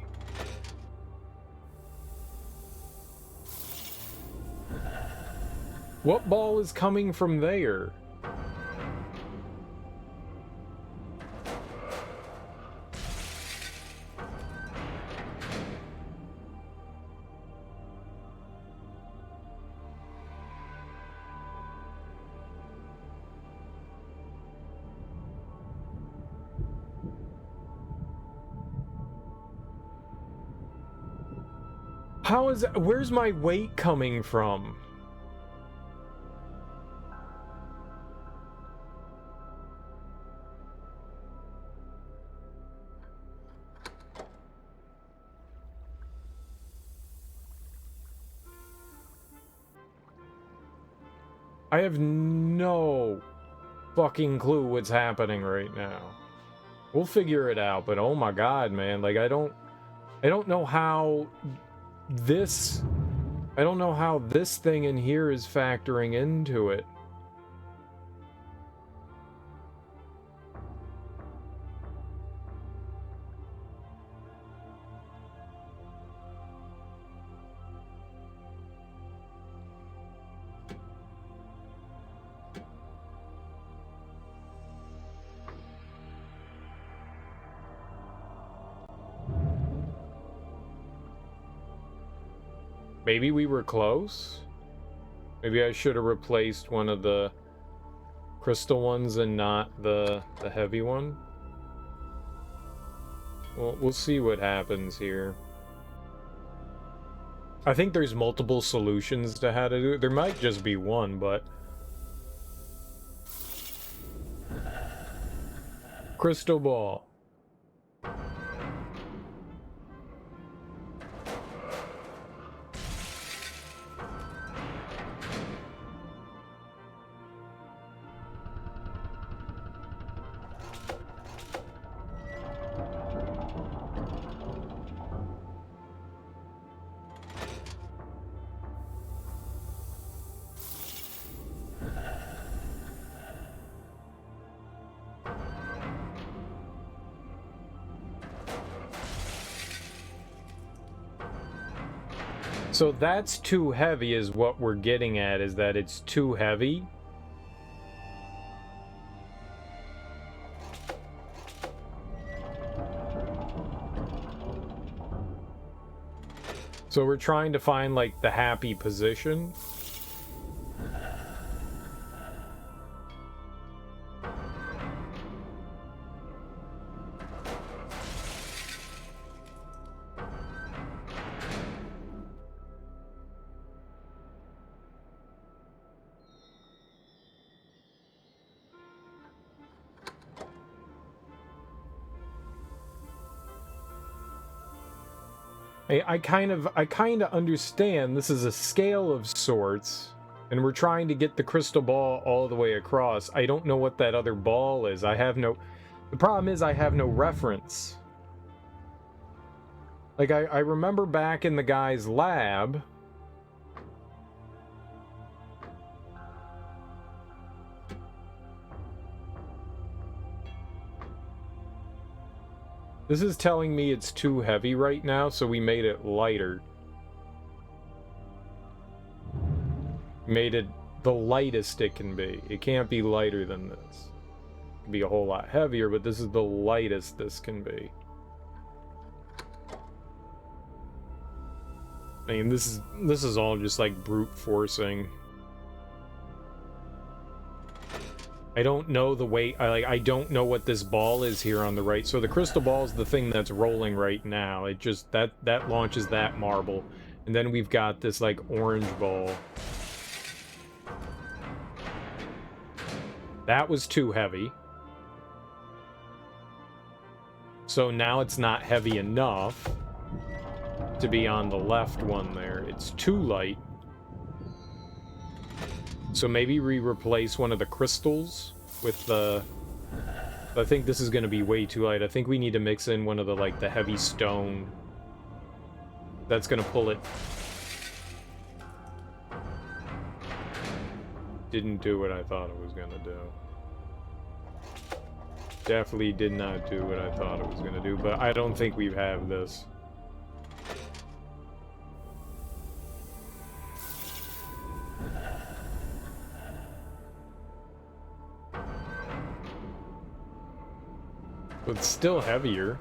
What ball is coming from there? How is... Where's my weight coming from? I have no fucking clue what's happening right now. We'll figure it out, but oh my god, man, like I don't know how this... I don't know how this thing in here is factoring into it. Maybe we were close? Maybe I should have replaced one of the crystal ones and not the heavy one? Well, we'll see what happens here. I think there's multiple solutions to how to do it. There might just be one, but... Crystal ball. So that's too heavy is what we're getting at, is that it's too heavy. So we're trying to find, like, the happy position. I kind of understand this is a scale of sorts, and we're trying to get the crystal ball all the way across. I don't know what that other ball is. The problem is I have no reference. Like, I remember back in the guy's lab, this is telling me it's too heavy right now, so we made it lighter. Made it the lightest it can be. It can't be lighter than this. It can be a whole lot heavier, but this is the lightest this can be. I mean, this is all just like brute forcing. I don't know the weight. I don't know what this ball is here on the right. So the crystal ball is the thing that's rolling right now. It just that launches that marble, and then we've got this like orange ball. That was too heavy. So now it's not heavy enough to be on the left one there. It's too light. So maybe we replace one of the crystals with the... I think this is going to be way too light. I think we need to mix in one of the, like, the heavy stone. That's going to pull it. Didn't do what I thought it was going to do. Definitely did not do what I thought it was going to do, but I don't think we have this. But it's still heavier.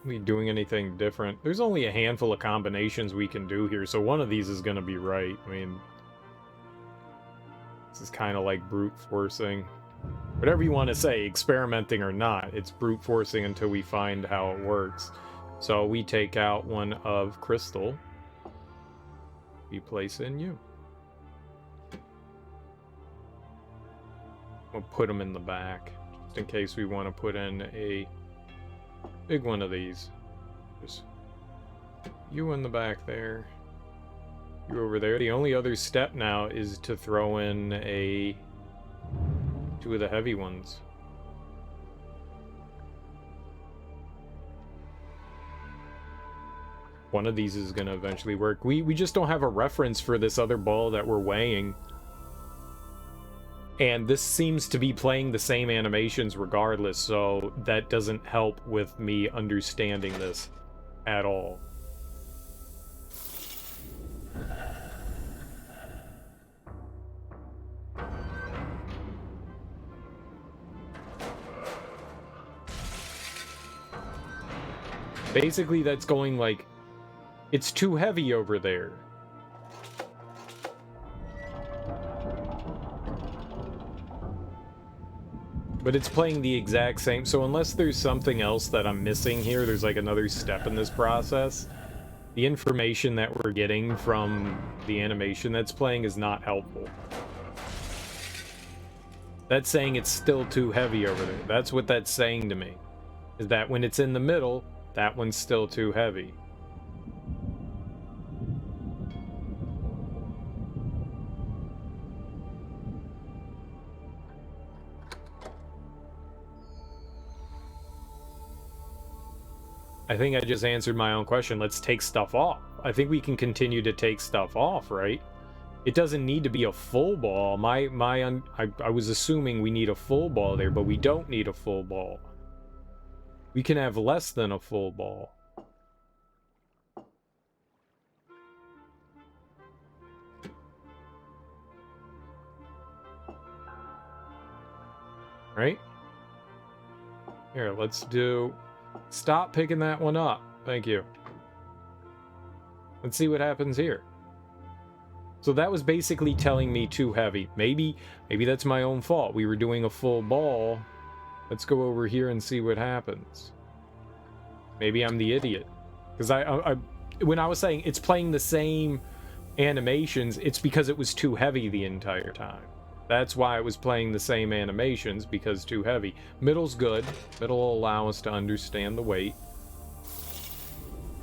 Are we doing anything different? There's only a handful of combinations we can do here, so one of these is going to be right. I mean, this is kind of like brute forcing. Whatever you want to say, experimenting or not, it's brute forcing until we find how it works. So we take out one of crystal. We place in you. We'll put them in the back, just in case we want to put in a big one of these. Just you in the back there. You over there. The only other step now is to throw in two of the heavy ones. One of these is going to eventually work. We just don't have a reference for this other ball that we're weighing. And this seems to be playing the same animations regardless, so that doesn't help with me understanding this at all. Basically, that's going like, it's too heavy over there. But it's playing the exact same, so unless there's something else that I'm missing here, there's like another step in this process, the information that we're getting from the animation that's playing is not helpful. That's saying it's still too heavy over there. That's what that's saying to me. Is that when it's in the middle, that one's still too heavy. I think I just answered my own question. Let's take stuff off. I think we can continue to take stuff off, right? It doesn't need to be a full ball. I was assuming we need a full ball there, but we don't need a full ball. We can have less than a full ball. Right? Here, let's do... Stop picking that one up. Thank you. Let's see what happens here. So that was basically telling me too heavy. Maybe that's my own fault. We were doing a full ball. Let's go over here and see what happens. Maybe I'm the idiot. Because when I was saying it's playing the same animations, it's because it was too heavy the entire time. That's why it was playing the same animations, because too heavy. Middle's good. Middle will allow us to understand the weight.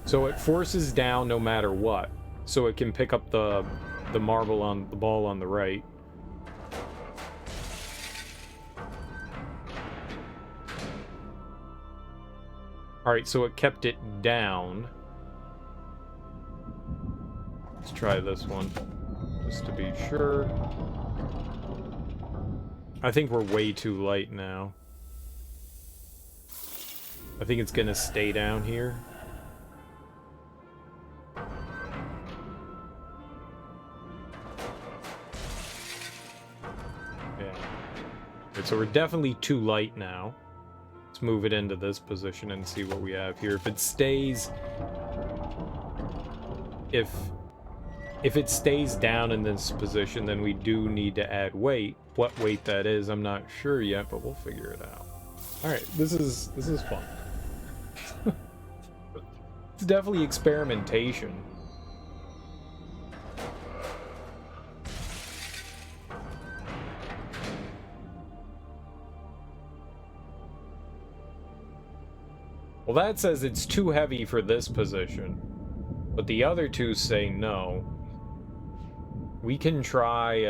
So it forces down no matter what. So it can pick up the marble on the ball on the right. Alright, so it kept it down. Let's try this one, just to be sure. I think we're way too light now. I think it's gonna stay down here. Yeah. Okay, so we're definitely too light now. Let's move it into this position and see what we have here. If it stays... If it stays down in this position, then we do need to add weight. What weight that is, I'm not sure yet, but we'll figure it out. Alright, this is fun. It's definitely experimentation. Well, that says it's too heavy for this position, but the other two say no. We can try,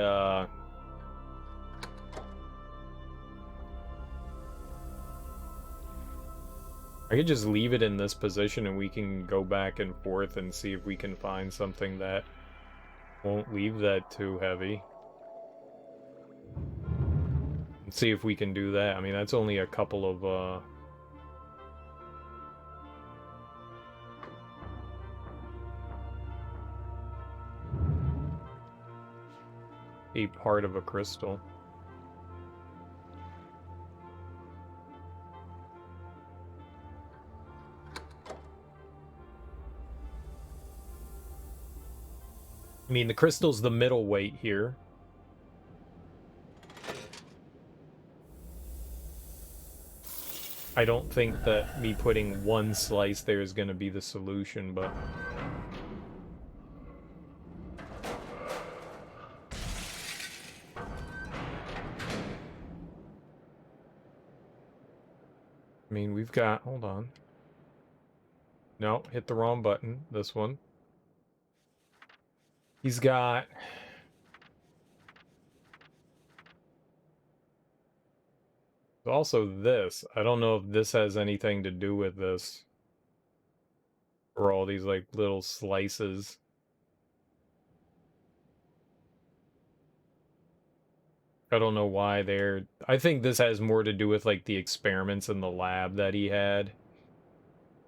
I could just leave it in this position and we can go back and forth and see if we can find something that won't leave that too heavy. Let's see if we can do that. I mean, that's only a couple of, a part of a crystal. I mean, the crystal's the middle weight here. I don't think that me putting one slice there is going to be the solution, but... I mean, we've got... Hold on. No, hit the wrong button. This one. He's got... Also this. I don't know if this has anything to do with this. Or all these, like, little slices. I don't know why they're... I think this has more to do with, like, the experiments in the lab that he had.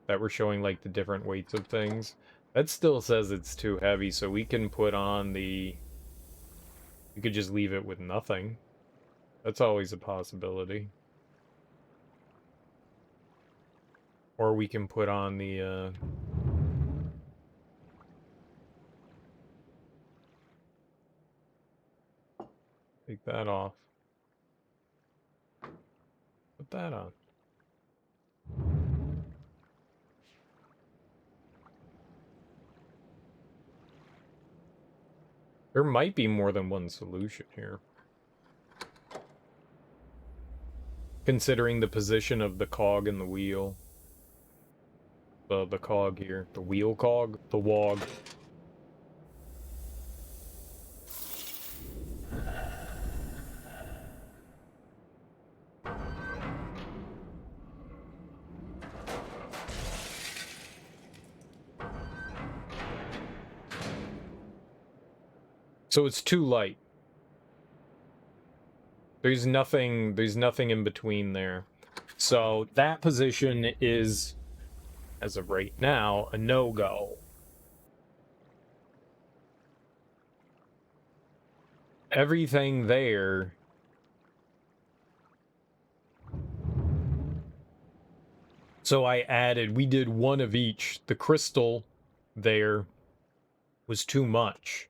That were showing, like, the different weights of things. That still says it's too heavy, so we can put on the... We could just leave it with nothing. That's always a possibility. Or we can put on the, take that off. Put that on. There might be more than one solution here. Considering the position of the cog and the wheel. The cog here. The wheel cog? The wog. So it's too light. There's nothing in between there. So that position is, as of right now, a no-go. Everything there so we did one of each. The crystal there was too much,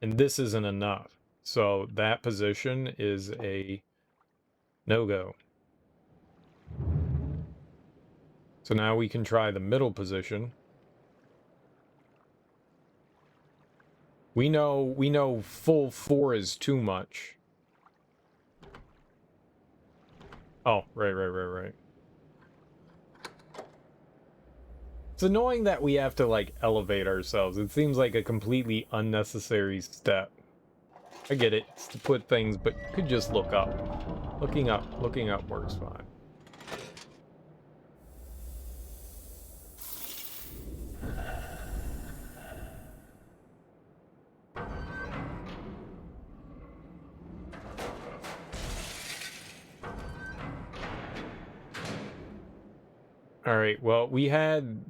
and this isn't enough. So that position is a no-go. So now we can try the middle position. We know full 4 is too much. Oh, right. It's annoying that we have to, like, elevate ourselves. It seems like a completely unnecessary step. I get it, it's to put things, but you could just look up. Looking up works fine. Alright, well, we had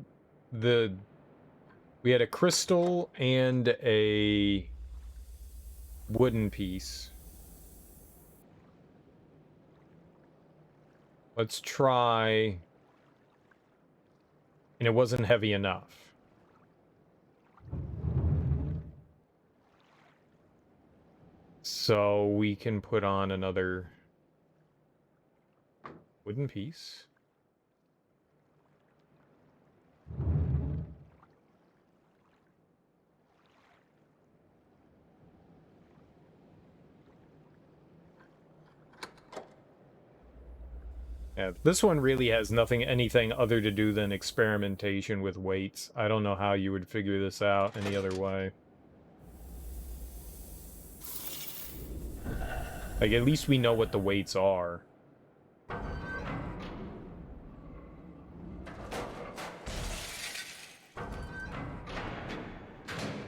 a crystal and a wooden piece. Let's try... And it wasn't heavy enough. So we can put on another wooden piece. Yeah, this one really has anything other to do than experimentation with weights. I don't know how you would figure this out any other way. Like, at least we know what the weights are.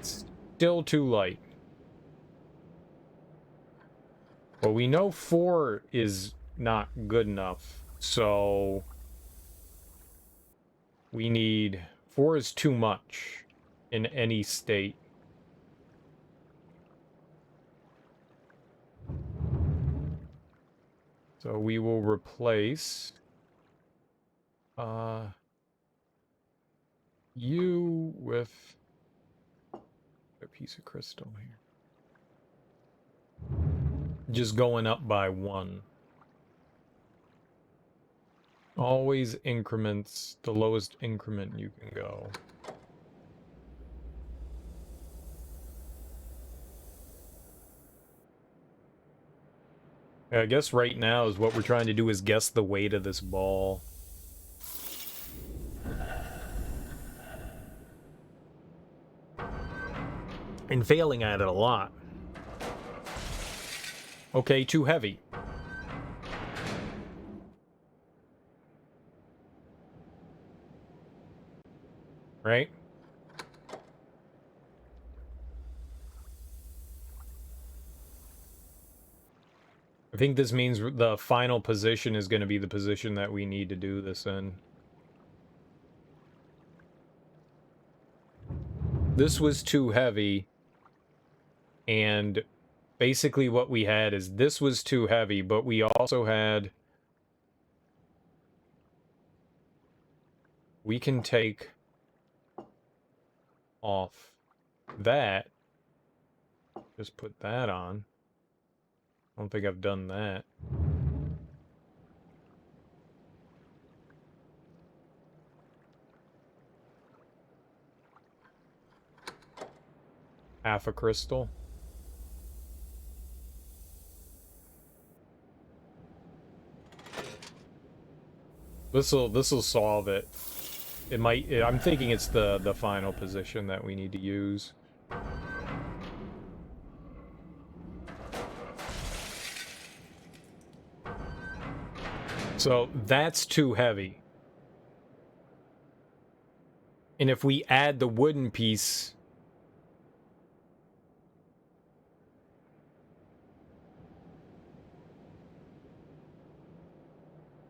Still too light. Well, we know 4 is not good enough, so we need... 4 is too much in any state. So we will replace you with a piece of crystal here. Just going up by 1. Always increments the lowest increment you can go. I guess right now is what we're trying to do is guess the weight of this ball. And failing at it a lot. Okay, too heavy. Right? I think this means the final position is going to be the position that we need to do this in. This was too heavy, and basically what we had is this was too heavy, but we also had... We can take off that. Just put that on. I don't think I've done that. Half a crystal. This'll solve it. It might... I'm thinking it's the final position that we need to use. So that's too heavy. And if we add the wooden piece...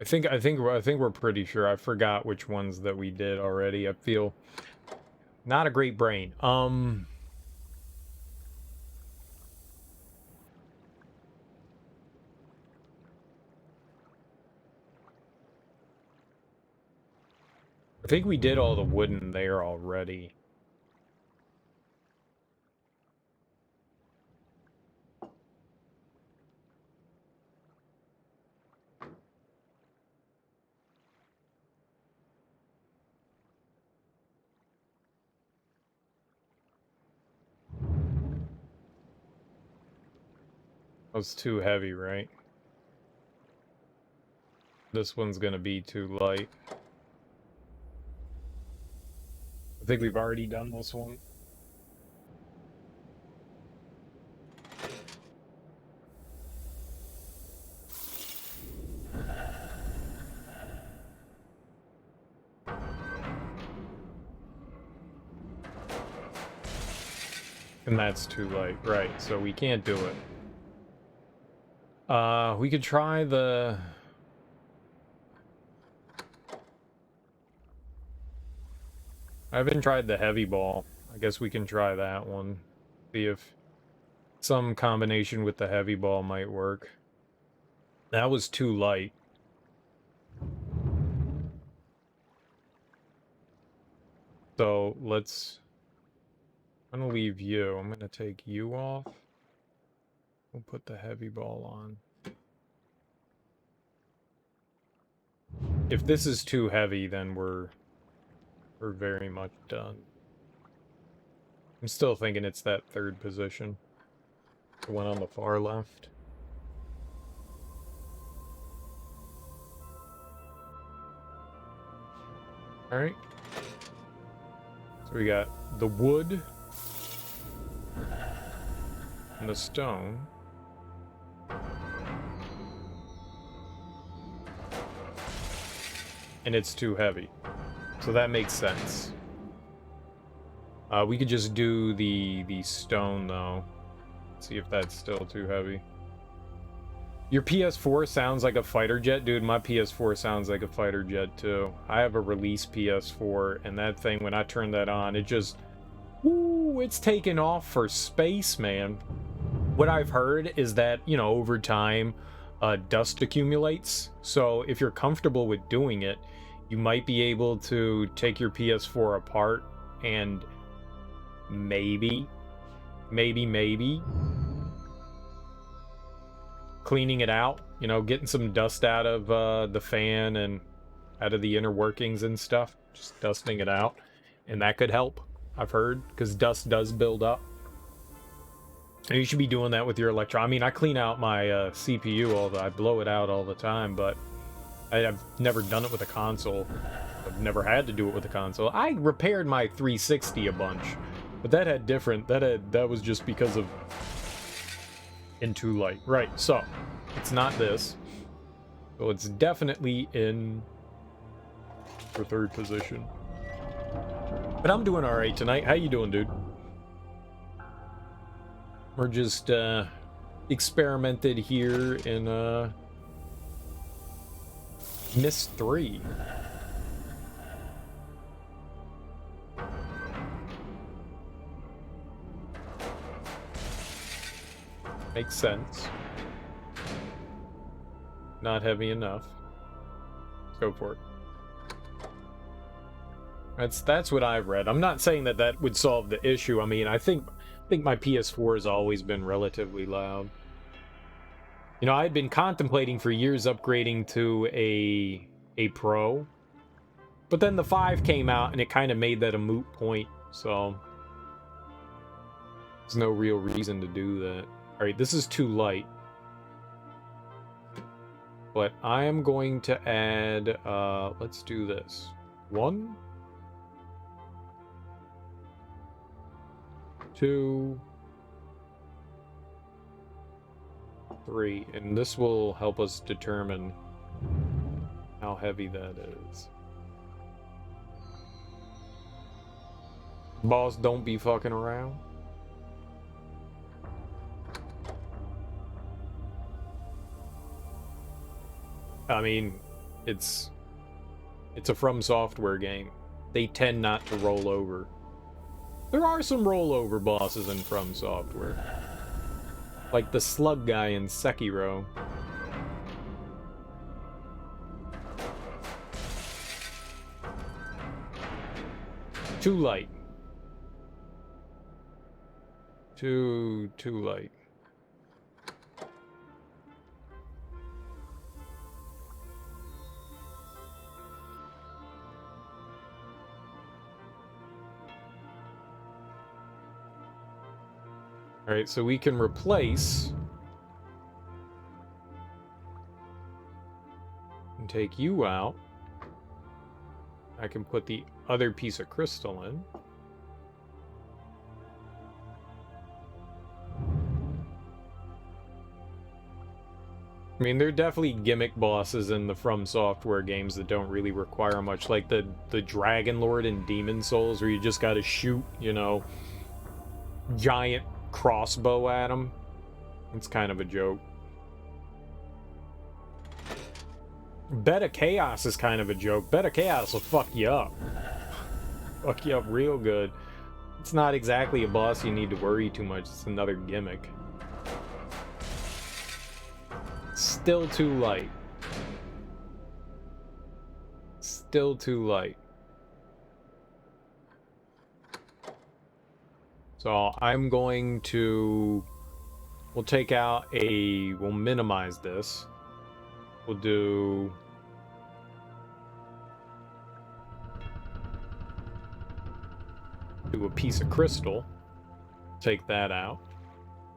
I think we're pretty sure. I forgot which ones that we did already. I feel not a great brain. I think we did all the wooden there already. That was too heavy, right? This one's gonna be too light. I think we've already done this one. And that's too light, right, so we can't do it. We could try the... I haven't tried the heavy ball. I guess we can try that one. See if some combination with the heavy ball might work. That was too light. So let's... I'm gonna leave you. I'm gonna take you off. We'll put the heavy ball on. If this is too heavy, then we're very much done. I'm still thinking it's that third position. The one on the far left. Alright. So we got the wood and the stone. And it's too heavy. So that makes sense. We could just do the stone though. See if that's still too heavy. Your PS4 sounds like a fighter jet, dude. My PS4 sounds like a fighter jet too. I have a release PS4, and that thing, when I turn that on, it just, woo, it's taking off for space, man. What I've heard is that, you know, over time, dust accumulates. So if you're comfortable with doing it, you might be able to take your PS4 apart and maybe cleaning it out, you know, getting some dust out of the fan and out of the inner workings and stuff, just dusting it out, and that could help, I've heard, because dust does build up. And you should be doing that with your I mean, I clean out my CPU I blow it out all the time, but I've never done it with a console. I've never had to do it with a console. I repaired my 360 a bunch, but that had different, that was just because of in too light. Right, so it's not this. So it's definitely in for third position. But I'm doing all right tonight. How you doing, dude? We're just experimented here in Myst 3. Makes sense. Not heavy enough. Let's go for it. That's what I've read. I'm not saying that that would solve the issue. I mean, I think my PS4 has always been relatively loud. You know, I had been contemplating for years upgrading to a Pro, but then the 5 came out and it kind of made that a moot point, so there's no real reason to do that. Alright, this is too light. But I am going to add, let's do this. 1, 2, 3, and this will help us determine how heavy that is. Boss, don't be fucking around. I mean, it's a From Software game. They tend not to roll over. There are some rollover bosses in From Software. Like the slug guy in Sekiro. Too light. Too light. Alright, so we can replace and take you out. I can put the other piece of crystal in. I mean, there are definitely gimmick bosses in the From Software games that don't really require much, like the Dragon Lord in Demon Souls, where you just gotta shoot, you know, giant crossbow at him. It's kind of a joke. Beta Chaos is kind of a joke. Beta Chaos will fuck you up. Fuck you up real good. It's not exactly a boss you need to worry too much. It's another gimmick. Still too light. Still too light. So I'm going to... We'll take out a... We'll minimize this. We'll do... a piece of crystal. Take that out.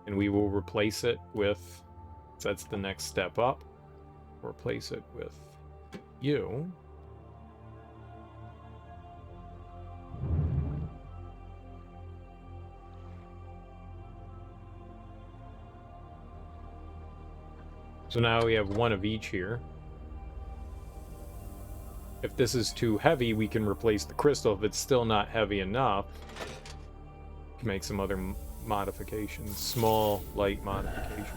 And we will replace it with... So that's the next step up. Replace it with you. So now we have one of each here. If this is too heavy, we can replace the crystal. If it's still not heavy enough, we can make some other modifications. Small, light modifications.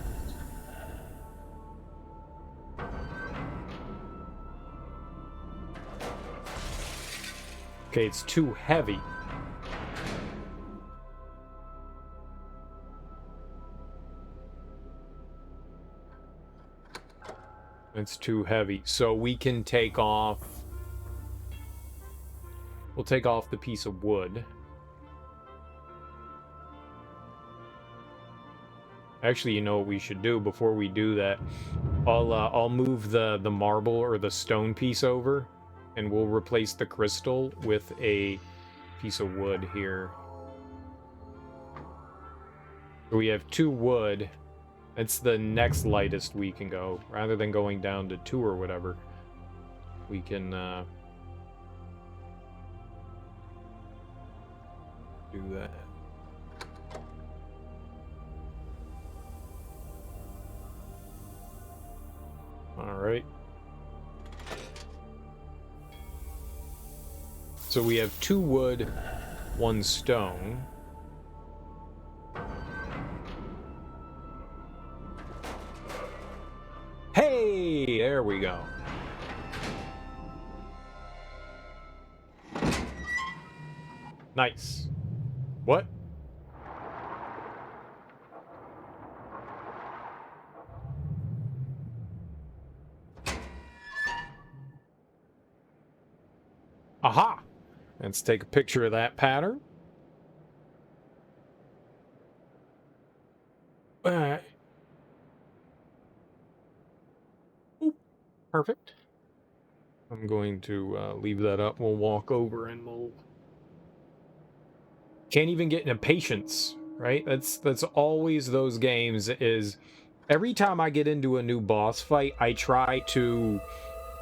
Okay, it's too heavy. It's too heavy. So we can take off... We'll take off the piece of wood. Actually, you know what we should do before we do that? I'll move the marble or the stone piece over, and we'll replace the crystal with a piece of wood here. So we have 2 wood. It's the next lightest we can go. Rather than going down to 2 or whatever, we can do that. All right. So we have 2 wood, 1 stone. Hey, there we go. Nice. What? Aha! Let's take a picture of that pattern. Oop, perfect. I'm going to leave that up. We'll walk over and we'll... Can't even get into patience, right? That's always those games is... Every time I get into a new boss fight, I try to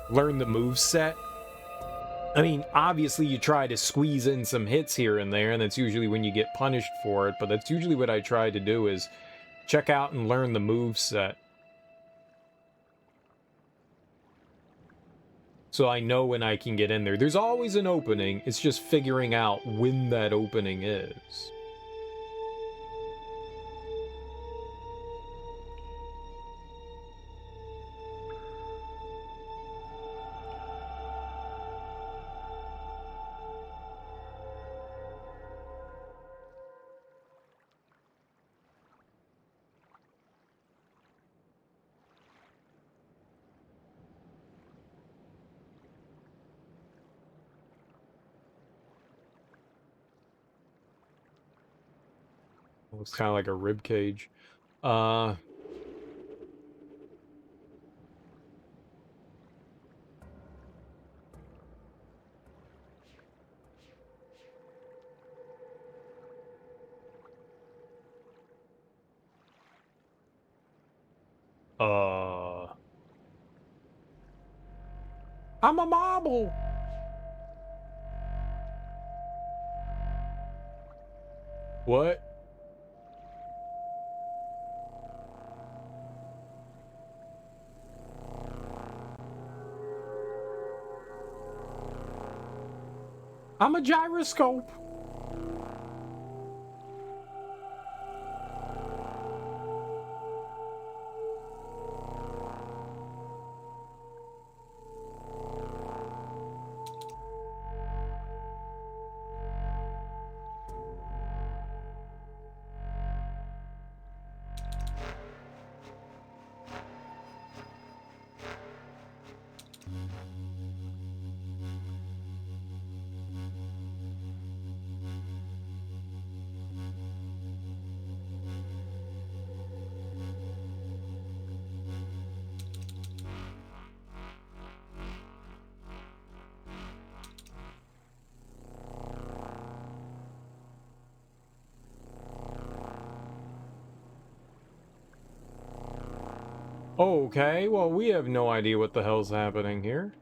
learn the moveset. I mean, obviously you try to squeeze in some hits here and there, and that's usually when you get punished for it, but that's usually what I try to do is check out and learn the moveset. So I know when I can get in there. There's always an opening, it's just figuring out when that opening is. Looks kind of like a rib cage. Uh... I'm a marble! What? I'm a gyroscope! Okay, well, we have no idea what the hell's happening here.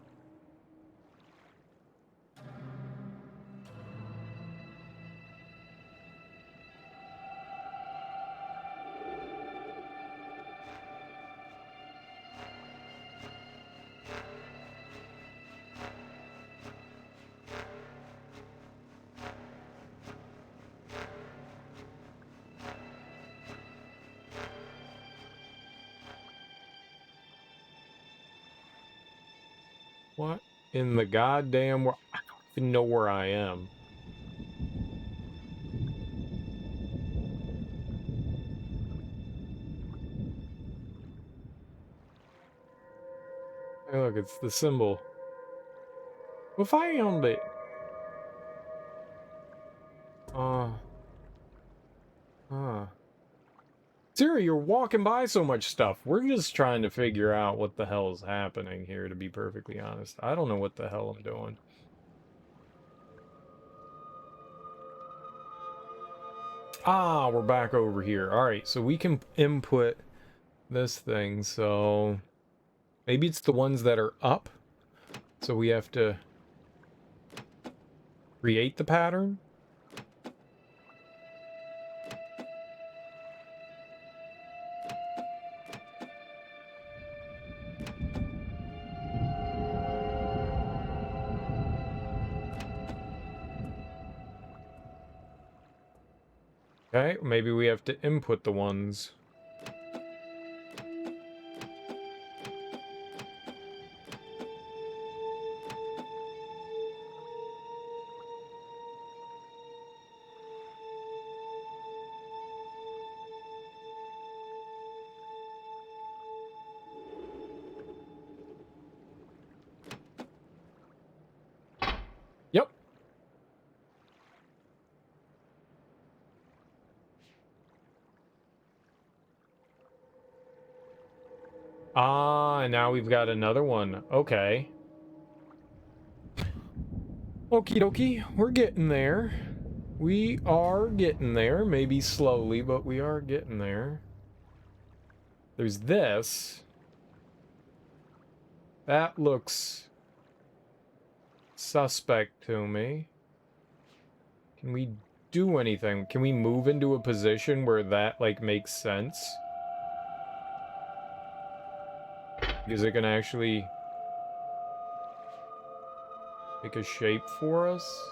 What in the goddamn world? I don't even know where I am. Hey, look, it's the symbol. We found it. Siri, you're walking by so much stuff. We're just trying to figure out what the hell is happening here, to be perfectly honest. I don't know what the hell I'm doing. Ah, we're back over here. Alright, so we can input this thing, so... Maybe it's the ones that are up? So we have to... create the pattern? Okay, maybe we have to input the ones. Yep. Ah, and now we've got another one. Okay. Okie dokie, we're getting there. We are getting there. Maybe slowly, but we are getting there. There's this. That looks suspect to me. Can we do anything? Can we move into a position where that, like, makes sense? Is it gonna actually make a shape for us?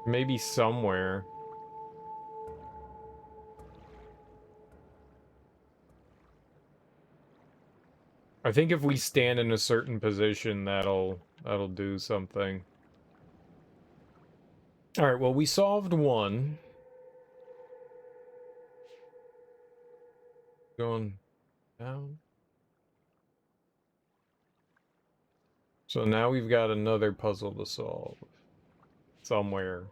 Maybe somewhere. I think if we stand in a certain position, that'll do something. All right, well, we solved one. Going down. So now we've got another puzzle to solve. Somewhere.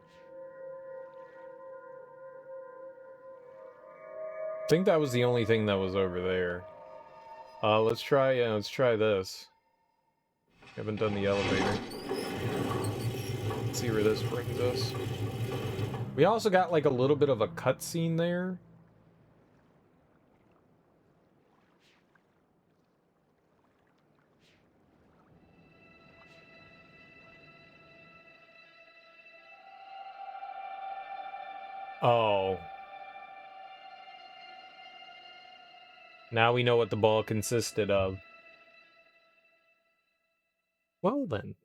I think that was the only thing that was over there. Let's try this. Haven't done the elevator. Let's see where this brings us. We also got like a little bit of a cutscene there. Oh. Now we know what the ball consisted of. Well then.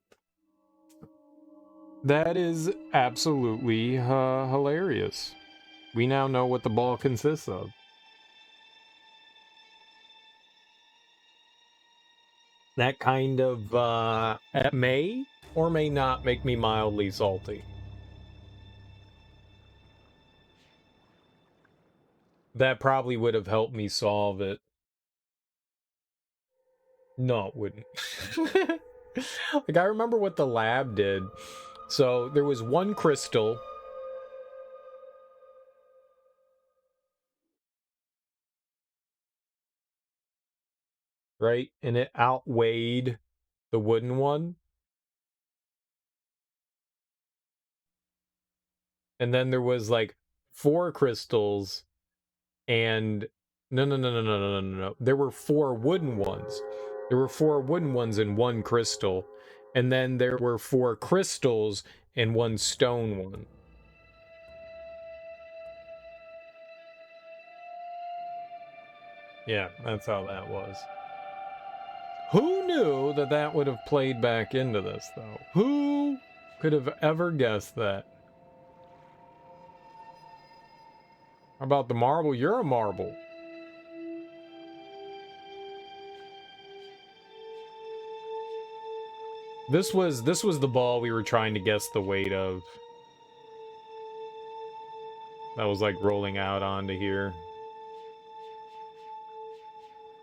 That is absolutely hilarious. We now know what the ball consists of. That kind of may or may not make me mildly salty. That probably would have helped me solve it. No, it wouldn't. Like, I remember what the lab did. So, there was one crystal. Right? And it outweighed the wooden one. And then there was, like, 4 crystals. And... No. There were 4 wooden ones. There were 4 wooden ones and 1 crystal. And then there were 4 crystals and 1 stone one. Yeah, that's how that was. Who knew that that would have played back into this, though? Who could have ever guessed that? How about the marble? You're a marble. This was the ball we were trying to guess the weight of. That was like rolling out onto here.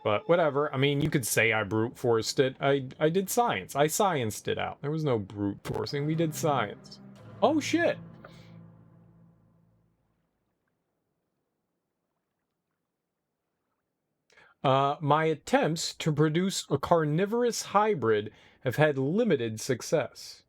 But whatever. I mean, you could say I brute forced it. I did science. I scienced it out. There was no brute forcing. We did science. Oh shit. My attempts to produce a carnivorous hybrid have had limited success.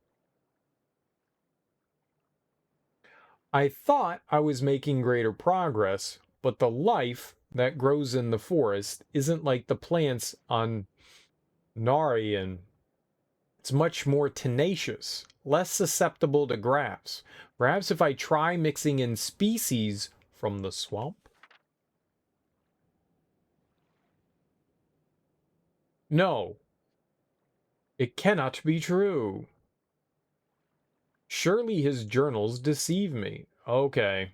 I thought I was making greater progress, but the life that grows in the forest isn't like the plants on Narian. It's much more tenacious, less susceptible to grafts. Perhaps if I try mixing in species from the swamp? No. It cannot be true. Surely his journals deceive me. Okay.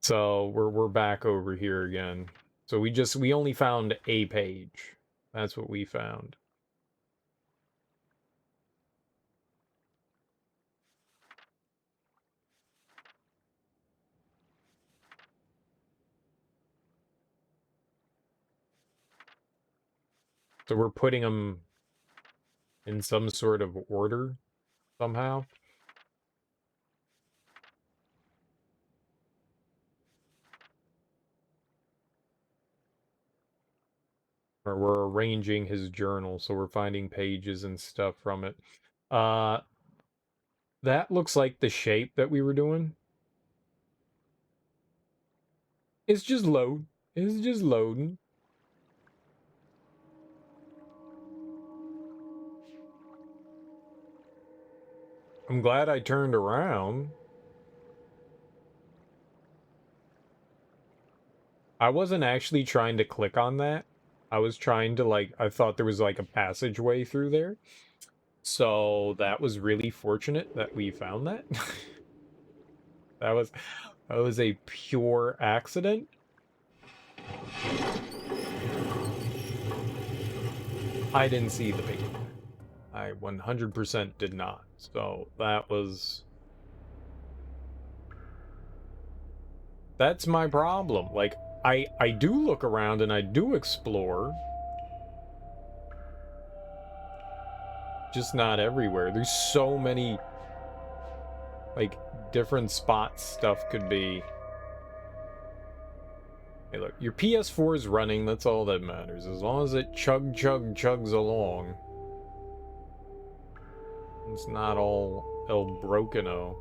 So we're back over here again. So we only found a page. That's what we found. So we're putting them in some sort of order somehow. Or we're arranging his journal, so we're finding pages and stuff from it. That looks like the shape that we were doing. It's just load. It's just loading. I'm glad I turned around. I wasn't actually trying to click on that. I was trying to, like, I thought there was, like, a passageway through there. So that was really fortunate that we found that. That was a pure accident. I didn't see the paper. I 100% did not. So that was... That's my problem. Like, I do look around and I do explore. Just not everywhere. There's so many, like, different spots stuff could be. Hey, look, your PS4 is running. That's all that matters. As long as it chugs along. It's not all El Brokeno.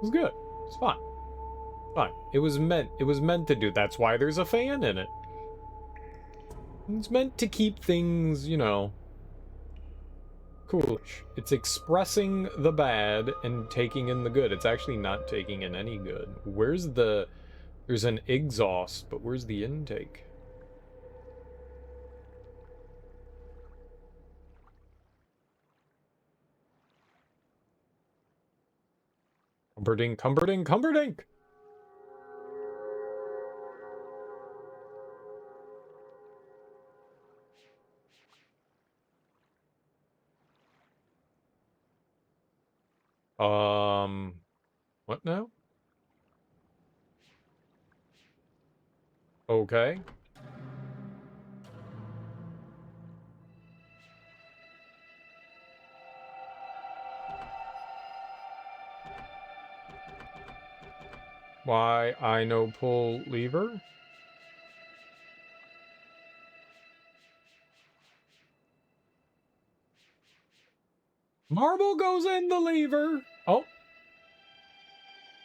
It's good. It's fine. Fine. It was meant to do. That's why there's a fan in it. It's meant to keep things, you know, coolish. It's expressing the bad and taking in the good. It's actually not taking in any good. Where's the... There's an exhaust, but where's the intake? Cumberdink! What now? Okay. Why I no pull lever? Marble goes in the lever. Oh.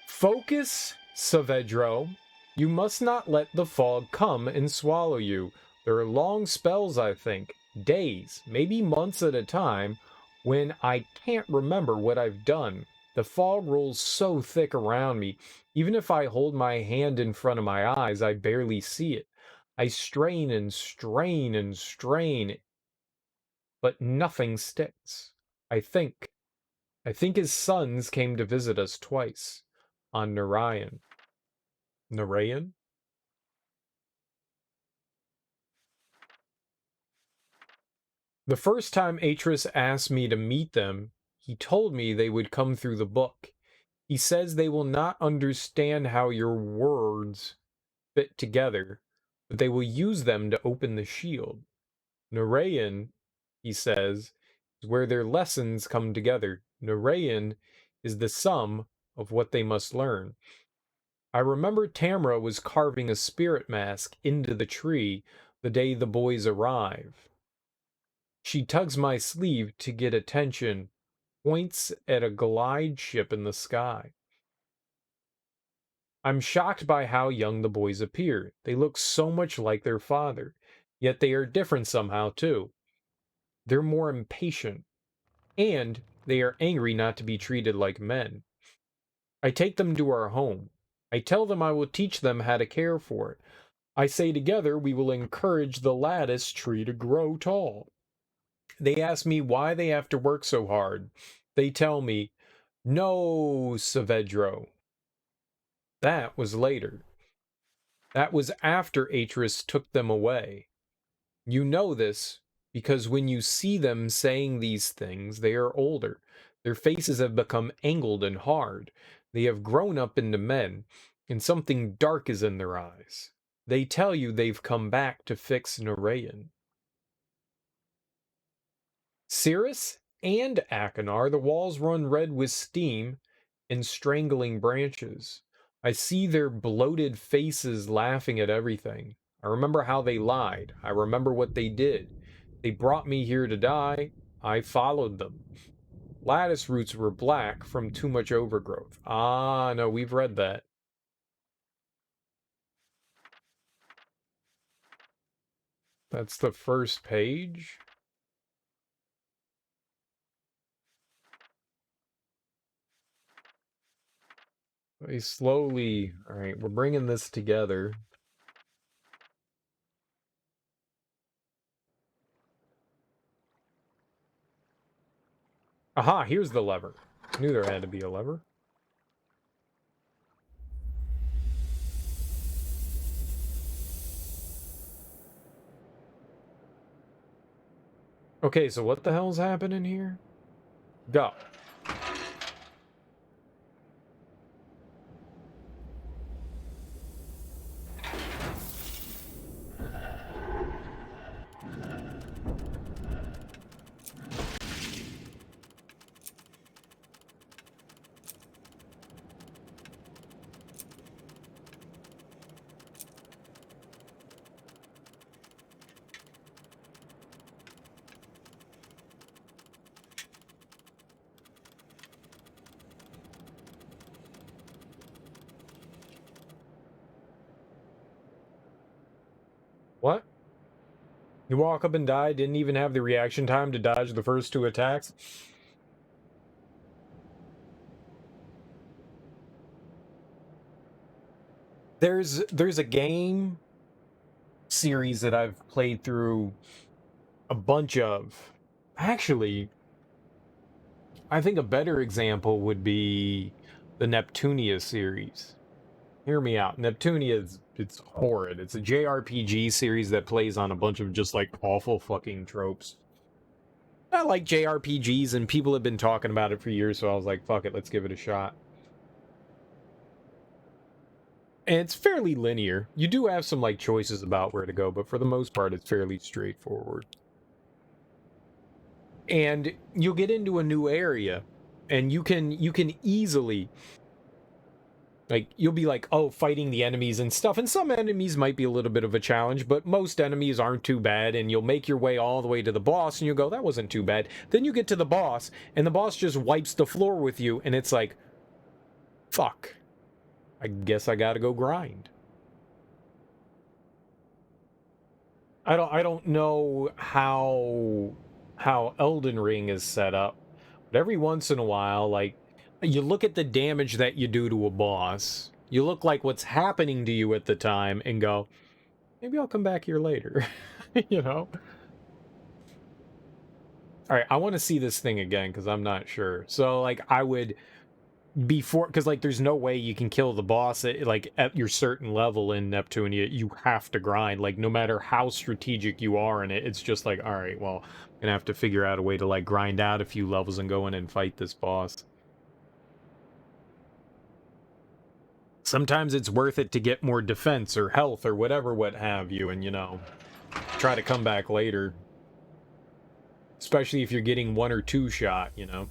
Focus, Saavedro. You must not let the fog come and swallow you. There are long spells, I think, days, maybe months at a time, when I can't remember what I've done. The fog rolls so thick around me. Even if I hold my hand in front of my eyes, I barely see it. I strain and strain and strain, but nothing sticks. I think his sons came to visit us twice on Narayan. Narayan? The first time Atris asked me to meet them, he told me they would come through the book. He says they will not understand how your words fit together, but they will use them to open the shield. Narayan, he says, is where their lessons come together. Narayan is the sum of what they must learn. I remember Tamra was carving a spirit mask into the tree the day the boys arrive. She tugs my sleeve to get attention, points at a glide ship in the sky. I'm shocked by how young the boys appear. They look so much like their father, yet they are different somehow too. They're more impatient, and they are angry not to be treated like men. I take them to our home. I tell them I will teach them how to care for it. I say together we will encourage the lattice tree to grow tall. They ask me why they have to work so hard. They tell me, no, Saavedro. That was later. That was after Atris took them away. You know this because when you see them saying these things, they are older. Their faces have become angled and hard. They have grown up into men, and something dark is in their eyes. They tell you they've come back to fix Narayan. Cirrus and Akinar, the walls run red with steam and strangling branches. I see their bloated faces laughing at everything. I remember how they lied. I remember what they did. They brought me here to die. I followed them. Lattice roots were black from too much overgrowth. Ah, no, we've read that. That's the first page? They slowly... Alright, we're bringing this together. Aha, here's the lever. I knew there had to be a lever. Okay, so what the hell's happening here? Go. What? You walk up and die, didn't even have the reaction time to dodge the first two attacks? There's a game series that I've played through a bunch of. Actually, I think a better example would be the Neptunia series. Hear me out. Neptunia it's horrid. It's a JRPG series that plays on a bunch of just like awful fucking tropes. I like JRPGs and people have been talking about it for years, so I was like, fuck it, let's give it a shot. And it's fairly linear. You do have some like choices about where to go, but for the most part it's fairly straightforward. And you'll get into a new area and you can easily, like, you'll be like, oh, fighting the enemies and stuff, and some enemies might be a little bit of a challenge, but most enemies aren't too bad, and you'll make your way all the way to the boss and you'll go, that wasn't too bad. Then you get to the boss and the boss just wipes the floor with you and it's like, fuck, I guess I gotta go grind. I don't know how Elden Ring is set up, but every once in a while, like, you look at the damage that you do to a boss, you look like what's happening to you at the time, and go, maybe I'll come back here later, you know? All right, I want to see this thing again because I'm not sure. So, like, I would before, because like there's no way you can kill the boss at, like, at your certain level in Neptunia. You have to grind, like, no matter how strategic you are in it. It's just like, all right, well, I'm gonna have to figure out a way to like grind out a few levels and go in and fight this boss. Sometimes it's worth it to get more defense or health or whatever, what have you, and, you know, try to come back later, especially if you're getting one or two shot, you know.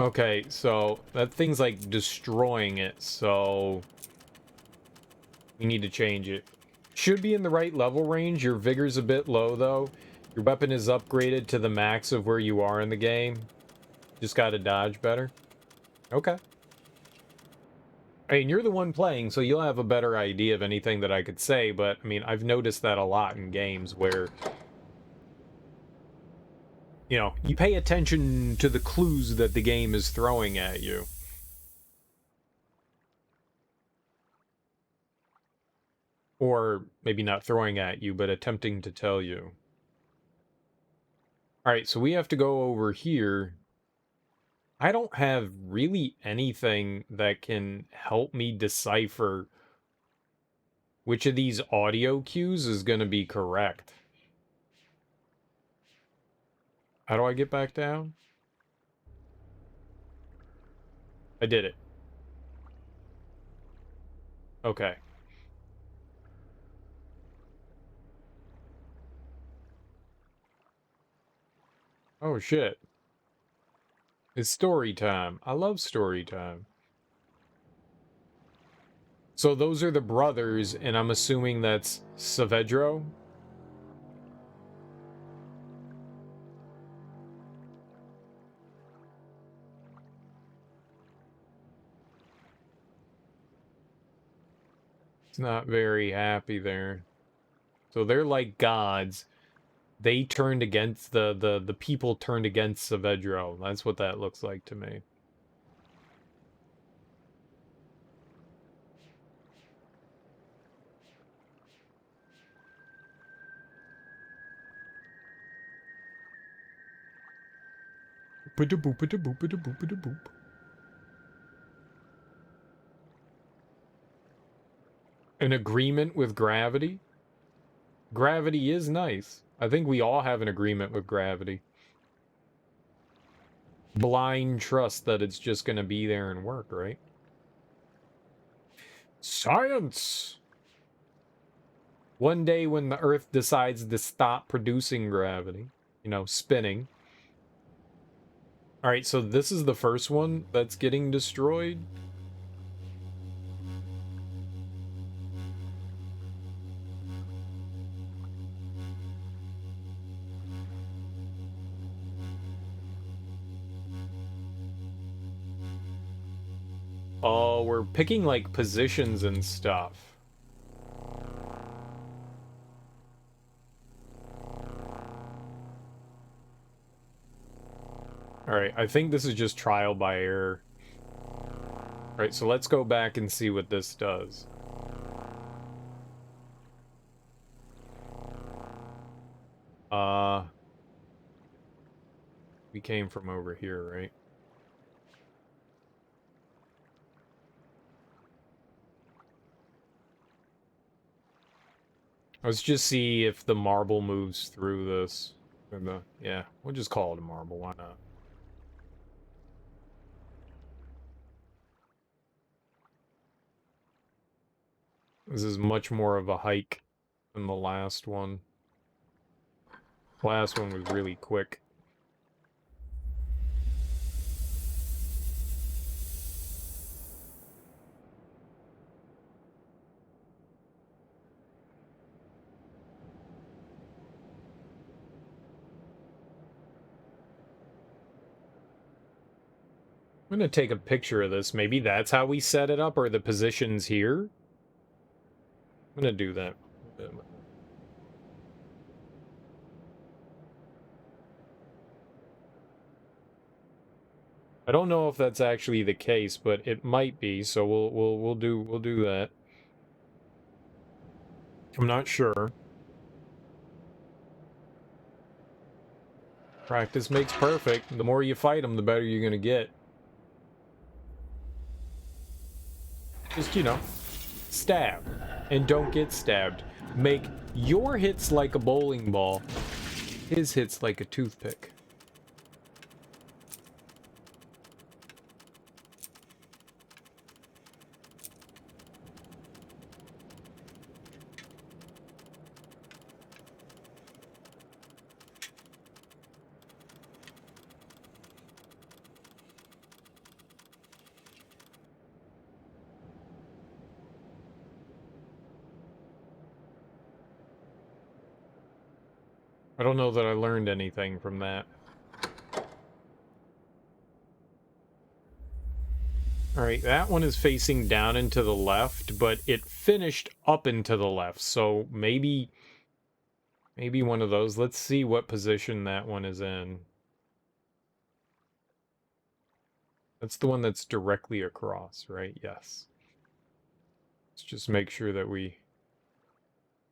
Okay, so that thing's like destroying it, so we need to change it. Should be in the right level range. Your vigor's a bit low though. Your weapon is upgraded to the max of where you are in the game. Just gotta dodge better. Okay. I mean, you're the one playing, so you'll have a better idea of anything that I could say, but I mean, I've noticed that a lot in games where, you know, you pay attention to the clues that the game is throwing at you. Or maybe not throwing at you, but attempting to tell you. Alright, so we have to go over here. I don't have really anything that can help me decipher which of these audio cues is going to be correct. How do I get back down? I did it. Okay. Oh shit. It's story time. I love story time. So those are the brothers, and I'm assuming that's Saavedro? It's not very happy there. So they're like gods. They turned against the people turned against Saavedro. That's what that looks like to me. Boop-a-da-boop-a-da-boop-a-da-boop-a-da-boop. An agreement with gravity? Gravity is nice. I think we all have an agreement with gravity. Blind trust that it's just going to be there and work, right? Science! One day when the Earth decides to stop producing gravity, you know, spinning. Alright, so this is the first one that's getting destroyed. Oh, we're picking, like, positions and stuff. Alright, I think this is just trial by error. Alright, so let's go back and see what this does. We came from over here, right? Let's just see if the marble moves through this. Yeah, we'll just call it a marble, why not? This is much more of a hike than the last one. The last one was really quick. I'm gonna take a picture of this. Maybe that's how we set it up, or the positions here. I'm gonna do that. I don't know if that's actually the case, but it might be. So we'll do that. I'm not sure. Practice makes perfect. The more you fight them, the better you're gonna get. Just, you know, stab. And don't get stabbed. Make your hits like a bowling ball. His hits like a toothpick. I don't know that I learned anything from that. Alright, that one is facing down and to the left, but it finished up and to the left, so maybe one of those. Let's see what position that one is in. That's the one that's directly across, right? Yes. Let's just make sure that we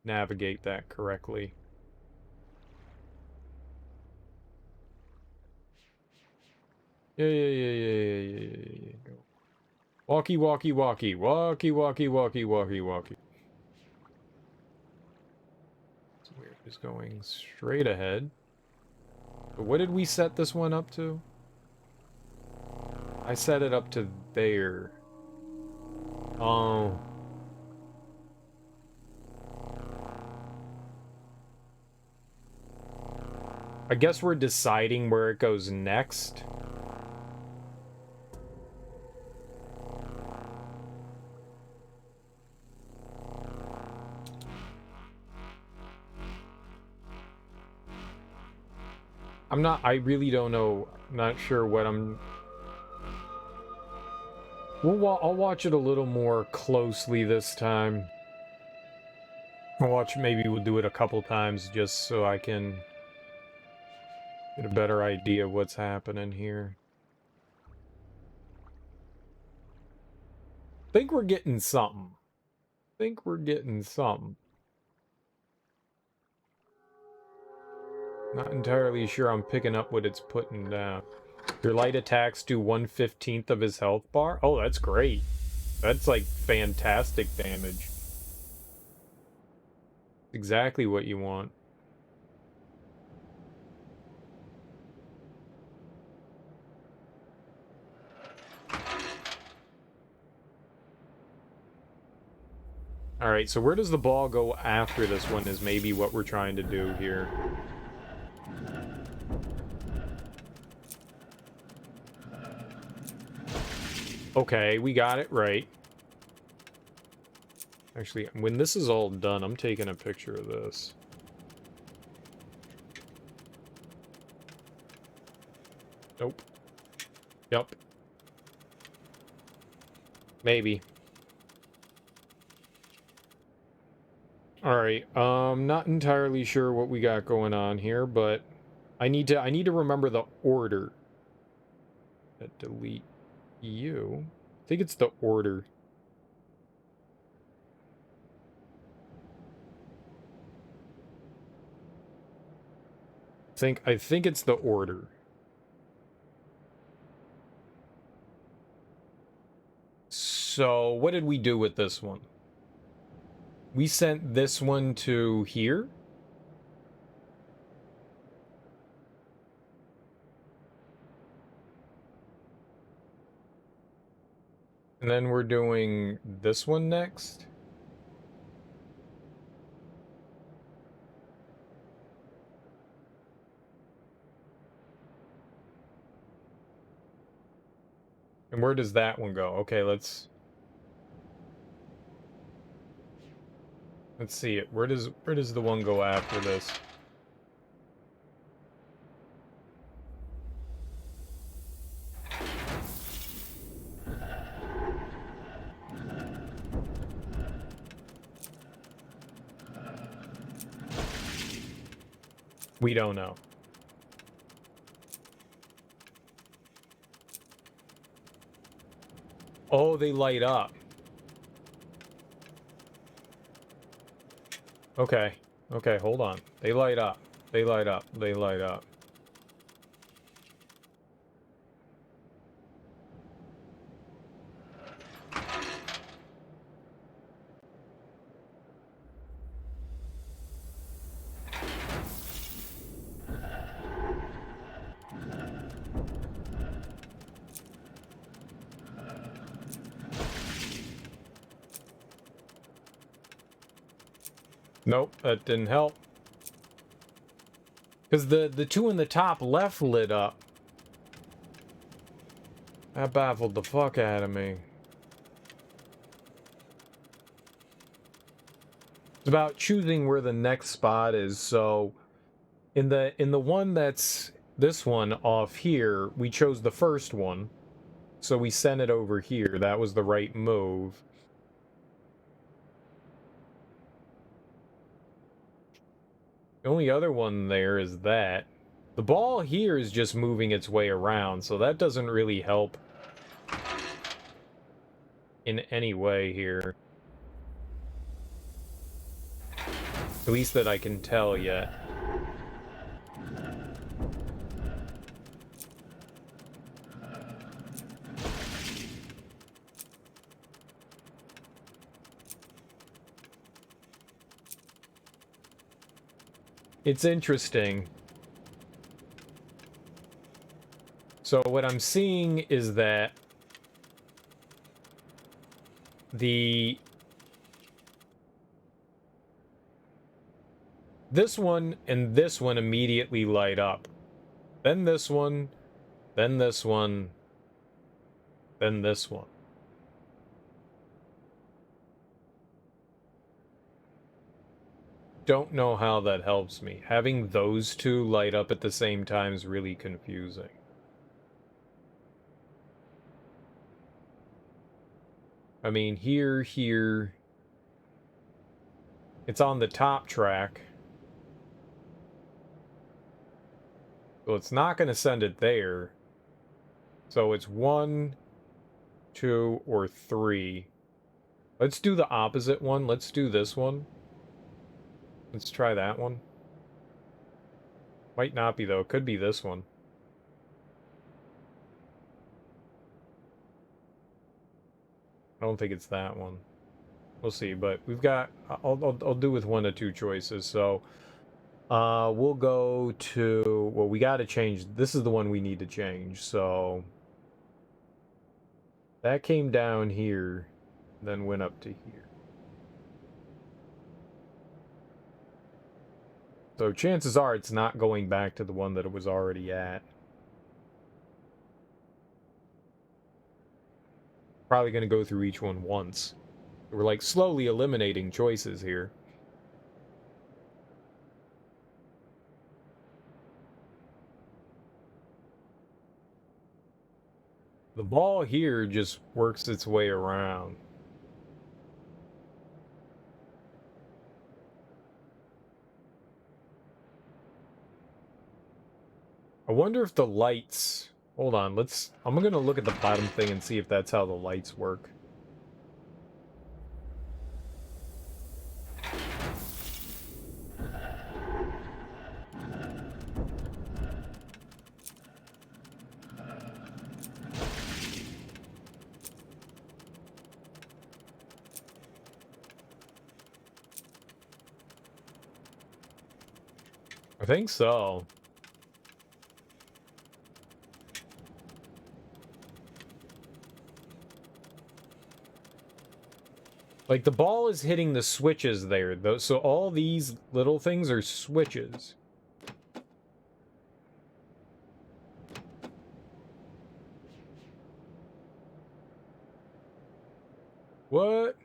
navigate that correctly. Yeah. Go. Walkie. So we're just going straight ahead. But what did we set this one up to? I set it up to there. Oh. I guess we're deciding where it goes next. I really don't know. I'm not sure what I'm... I'll watch it a little more closely this time. Maybe we'll do it a couple times just so I can get a better idea of what's happening here. Think we're getting something. Not entirely sure I'm picking up what it's putting down. Your light attacks do 1/15 of his health bar? Oh, that's great. That's like fantastic damage. Exactly what you want. Alright, so where does the ball go after this one is maybe what we're trying to do here. Okay, we got it right. Actually, when this is all done, I'm taking a picture of this. Nope. Yup. Maybe. Alright, not entirely sure what we got going on here, but I need to remember the order. Delete you. I think it's the order. I think it's the order. So, what did we do with this one? We sent this one to here? And then we're doing this one next? And where does that one go? Okay, let's see it. Where does the one go after this? We don't know. Oh, they light up. Okay. Okay, hold on. They light up. They light up. They light up. Nope, that didn't help. Because the two in the top left lit up. That baffled the fuck out of me. It's about choosing where the next spot is. So in the one that's this one off here, we chose the first one. So we sent it over here. That was the right move. The only other one there is that. The ball here is just moving its way around, so that doesn't really help in any way here. At least that I can tell yet. It's interesting. So what I'm seeing is that this one and this one immediately light up. Then this one, then this one, then this one. Don't know how that helps me. Having those two light up at the same time is really confusing. I mean, here. It's on the top track. So it's not going to send it there. So it's 1, 2, or 3. Let's do the opposite one. Let's do this one. Let's try that one. Might not be, though. It could be this one. I don't think it's that one. We'll see, but we've got... I'll do with 1 to 2 choices, so... we'll go to... Well, we gotta change... This is the one we need to change, so... That came down here, then went up to here. So chances are it's not going back to the one that it was already at. Probably going to go through each one once. We're like slowly eliminating choices here. The ball here just works its way around. I wonder if the lights... Hold on, I'm gonna look at the bottom thing and see if that's how the lights work. I think so. Like, the ball is hitting the switches there, though, so all these little things are switches. What?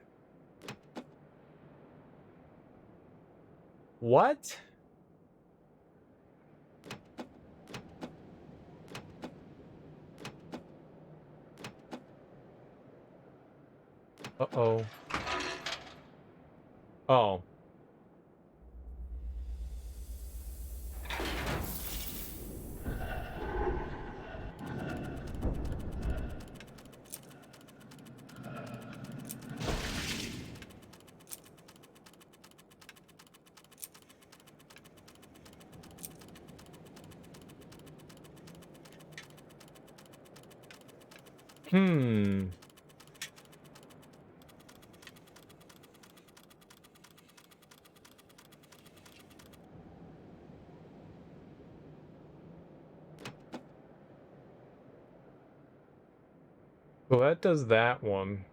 What? Uh-oh. Oh. Hmm. Well, that does that one.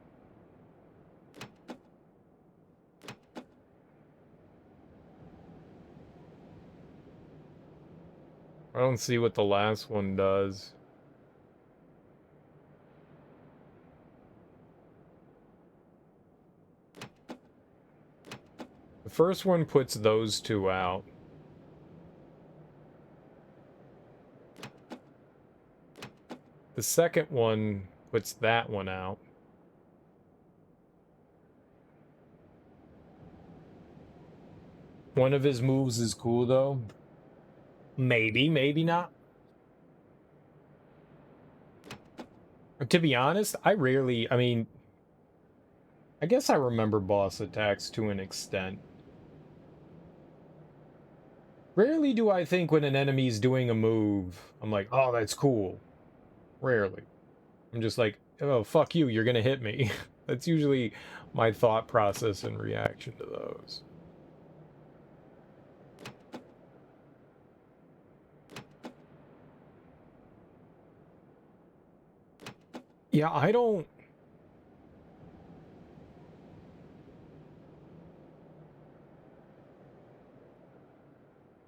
I don't see what the last one does. The first one puts those two out. The second one puts that one out. One of his moves is cool, though. Maybe, maybe not. To be honest, I mean, I guess I remember boss attacks to an extent. Rarely do I think when an enemy's doing a move, I'm like, oh, that's cool. Rarely. I'm just like, oh, fuck you, you're gonna hit me. That's usually my thought process in reaction to those. Yeah, I don't...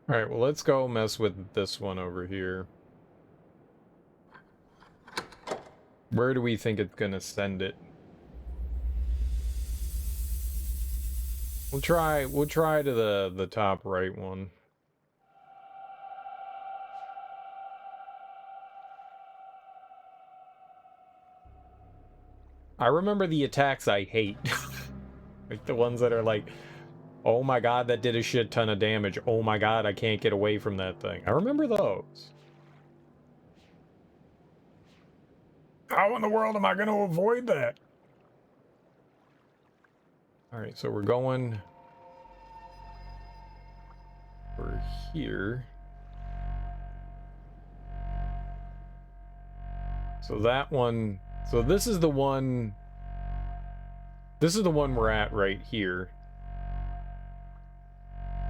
Alright, well, let's go mess with this one over here. Where do we think it's gonna send it? We'll try to the top right one. I remember the attacks I hate. Like the ones that are like, oh my god, that did a shit ton of damage. Oh my god, I can't get away from that thing. I remember those. How in the world am I going to avoid that? Alright, so we're going... We're here. So that one... So this is the one This is the one we're at right here.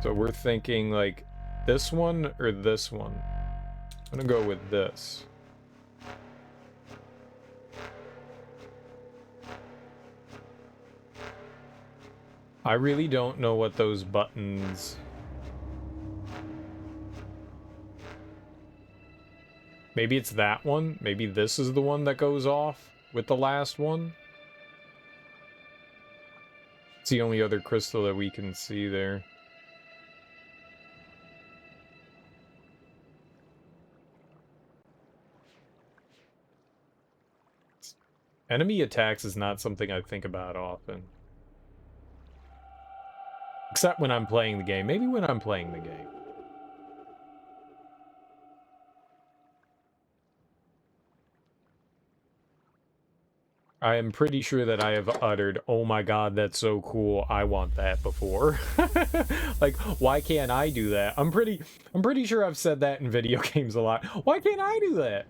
So we're thinking like this one or this one. I'm gonna go with this. I really don't know what those buttons... Maybe it's that one? Maybe this is the one that goes off with the last one? It's the only other crystal that we can see there. Enemy attacks is not something I think about often. Except when I'm playing the game. Maybe when I'm playing the game. I am pretty sure that I have uttered, "Oh my god, that's so cool, I want that," before. Like, why can't I do that? I'm pretty sure I've said that in video games a lot. Why can't I do that?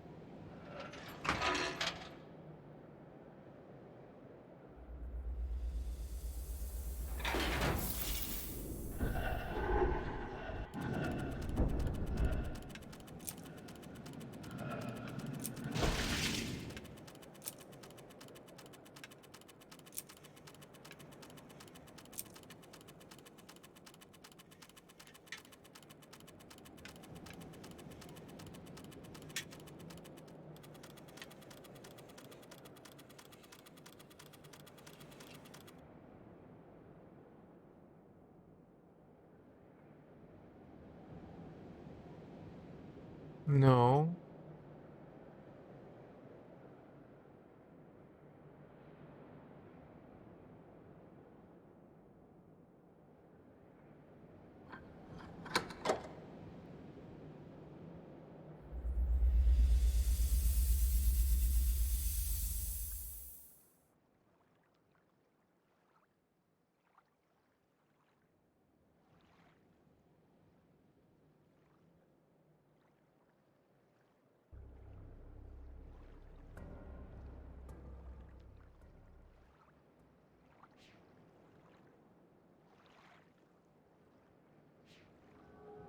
No.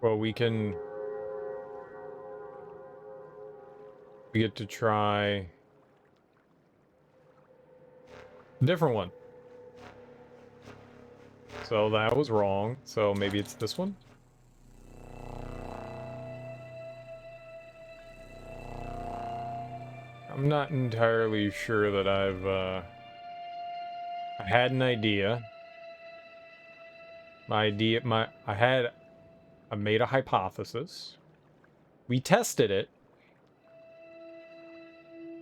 Well, we get to try a different one. So that was wrong. So maybe it's this one? I'm not entirely sure that I had an idea. I made a hypothesis. We tested it.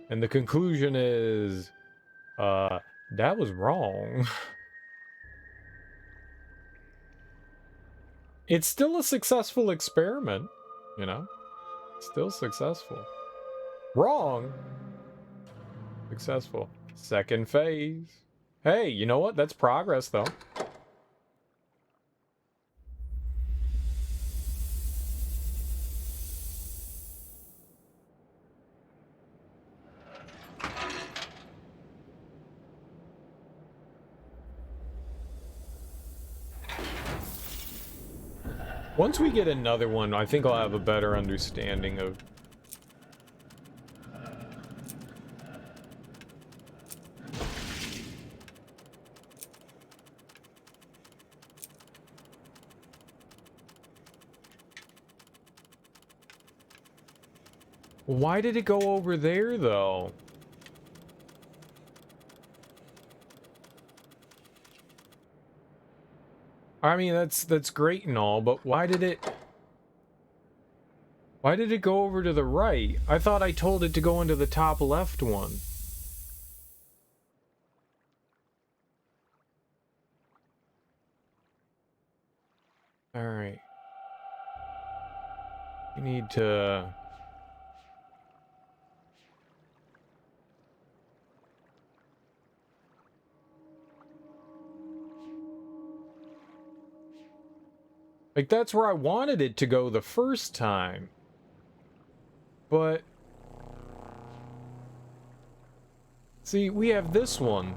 And the conclusion is, that was wrong. It's still a successful experiment, you know? Still successful. Wrong. Successful. Second phase. Hey, you know what? That's progress, though. Once we get another one, I think I'll have a better understanding of... Why did it go over there, though? I mean, that's great and all, but why did it go over to the right? I thought I told it to go into the top left one. All right. We need to... Like, that's where I wanted it to go the first time. But... See, we have this one.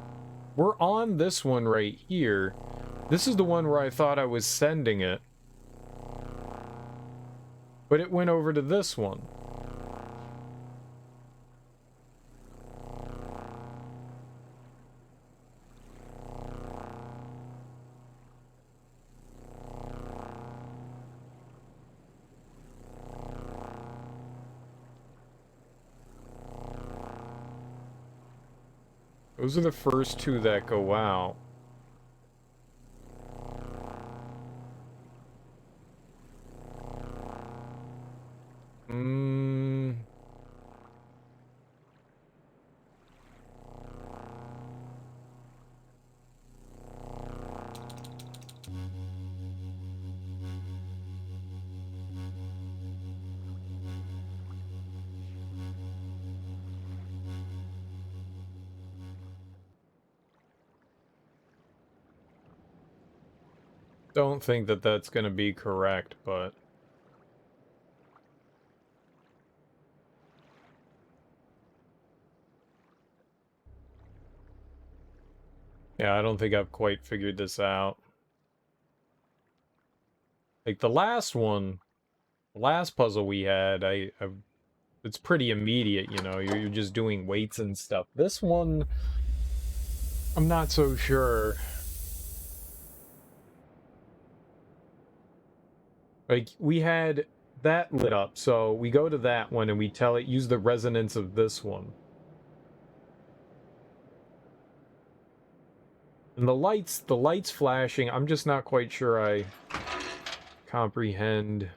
We're on this one right here. This is the one where I thought I was sending it. But it went over to this one. Those are the first two that go out. Don't think that that's going to be correct, but... yeah, I don't think I've quite figured this out. Like, the last one, the last puzzle we had, it's pretty immediate, you know, you're just doing weights and stuff. This one, I'm not so sure. Like, we had that lit up, so we go to that one and we tell it, use the resonance of this one. And the lights flashing, I'm just not quite sure I comprehend.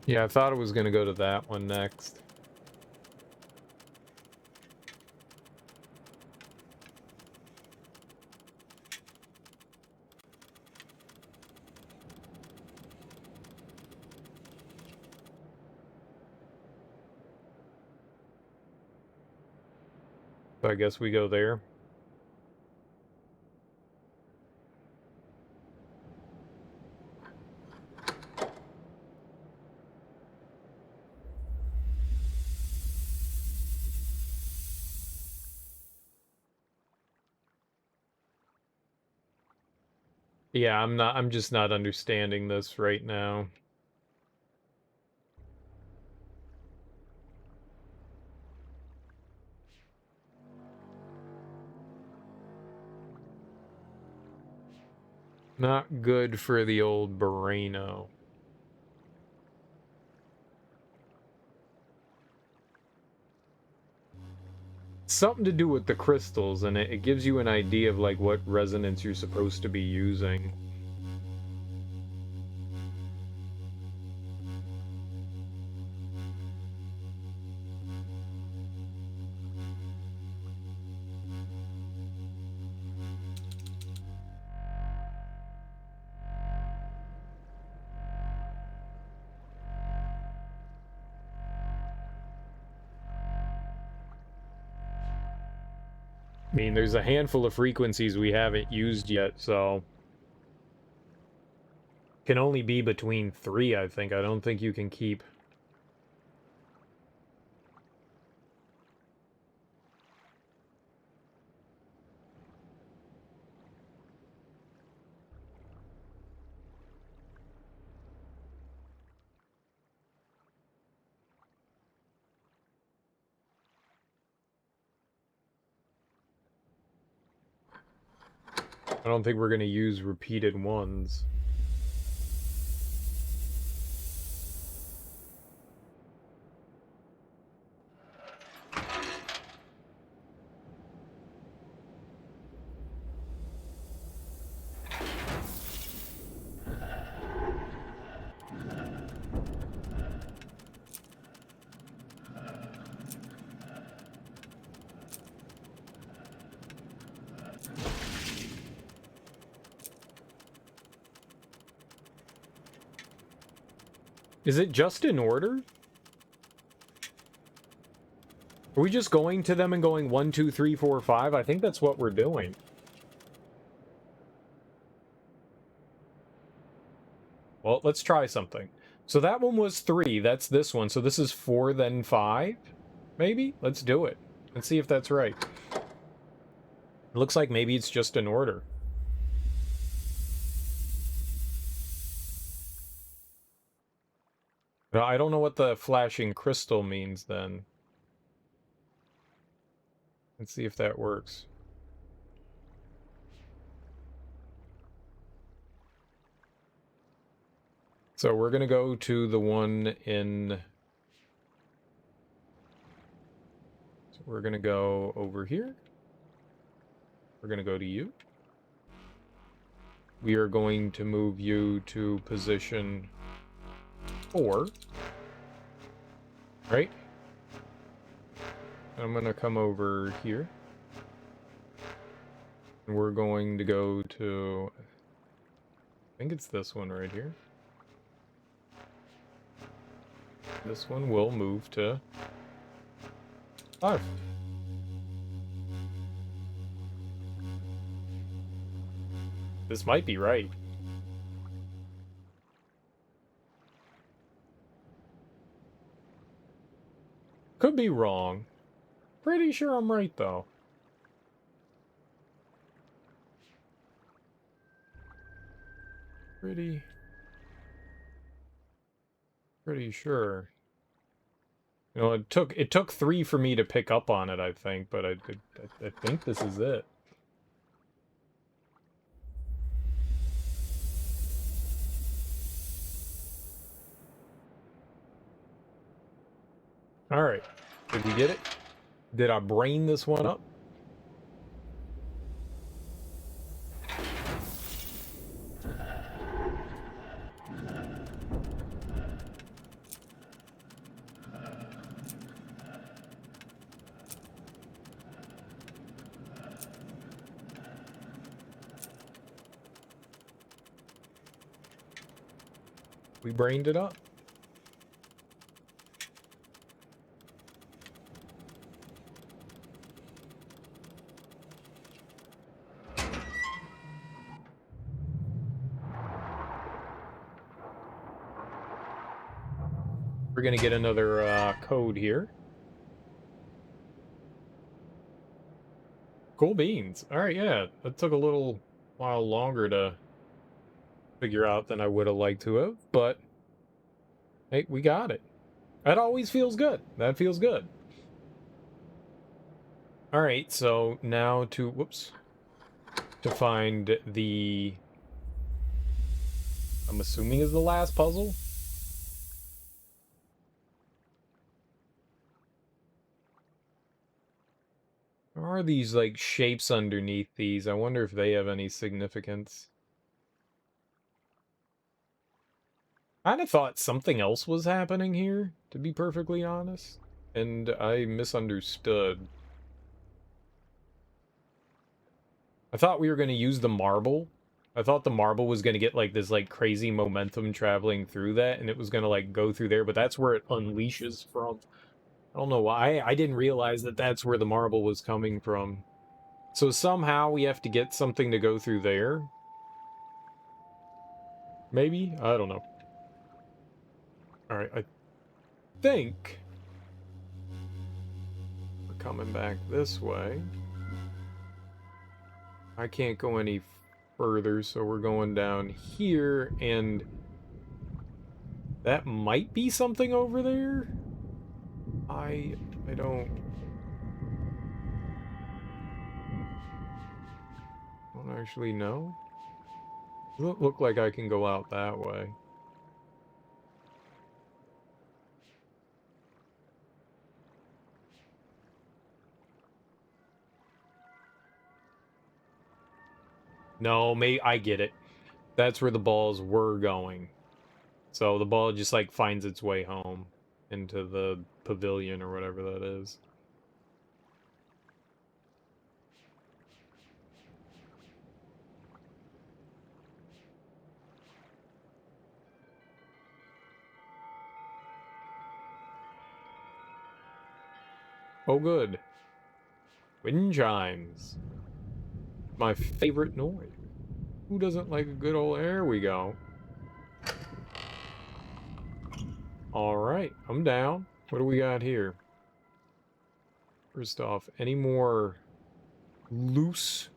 Yeah, I thought it was going to go to that one next. So I guess we go there. Yeah, I'm just not understanding this right now. Not good for the old Barreno. Something to do with the crystals, and it gives you an idea of like what resonance you're supposed to be using. I mean, there's a handful of frequencies we haven't used yet, so... can only be between 3, I think. I don't think you can keep... I don't think we're going to use repeated ones. Is it just in order? Are we just going to them and going 1, 2, 3, 4, 5? I think that's what we're doing. Well, let's try something. So that one was 3. That's this one. So this is 4, then 5? Maybe? Let's do it. Let's see if that's right. It looks like maybe it's just an order. I don't know what the flashing crystal means then. Let's see if that works. So we're going to go to the one in... So we're going to go over here. We're going to go to you. We are going to move you to position 4. Right? I'm going to come over here. And we're going to go to... I think it's this one right here. This one will move to 5. This might be right. Could be wrong. Pretty sure I'm right, though. Pretty sure. You know, it took 3 for me to pick up on it, I think, but I think this is it. All right. Did we get it? Did I brain this one up? We brained it up. We're gonna get another code here. Cool beans. All right, yeah. That took a little while longer to figure out than I would have liked to have, but hey, we got it. That always feels good. That feels good. All right, so now to, whoops, to find the, I'm assuming is the last puzzle. There are these, like, shapes underneath these. I wonder if they have any significance. I kind of thought something else was happening here, to be perfectly honest. And I misunderstood. I thought we were going to use the marble. I thought the marble was going to get, like, this, like, crazy momentum traveling through that, and it was going to, like, go through there, but that's where it unleashes from. I don't know why. I didn't realize that that's where the marble was coming from. So somehow we have to get something to go through there. Maybe? I don't know. Alright, I think we're coming back this way. I can't go any further, so we're going down here, and that might be something over there? I don't actually know. Doesn't look like I can go out that way. No, I get it. That's where the balls were going. So the ball just, like, finds its way home into the pavilion or whatever that is. Oh, good. Wind chimes. My favorite noise. Who doesn't like a good old... There we go. Alright, I'm down. What do we got here? First off, any more loose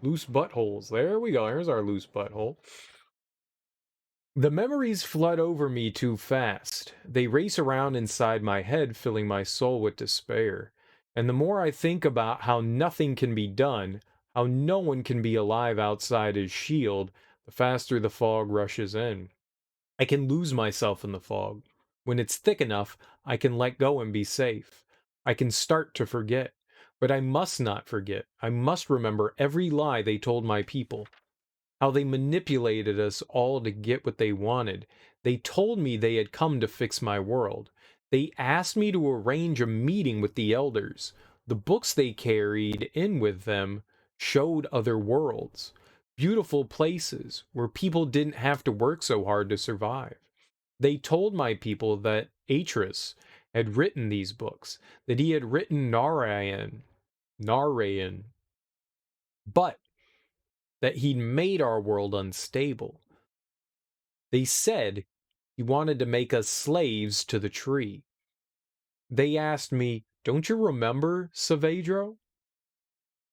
buttholes? There we go. There's our loose butthole. The memories flood over me too fast. They race around inside my head, filling my soul with despair. And the more I think about how nothing can be done, how no one can be alive outside his shield, the faster the fog rushes in. I can lose myself in the fog. When it's thick enough, I can let go and be safe. I can start to forget. But I must not forget. I must remember every lie they told my people. How they manipulated us all to get what they wanted. They told me they had come to fix my world. They asked me to arrange a meeting with the elders. The books they carried in with them showed other worlds. Beautiful places where people didn't have to work so hard to survive. They told my people that Atreus had written these books, that he had written Narayan, but that he'd made our world unstable. They said he wanted to make us slaves to the tree. They asked me, "Don't you remember, Saavedro?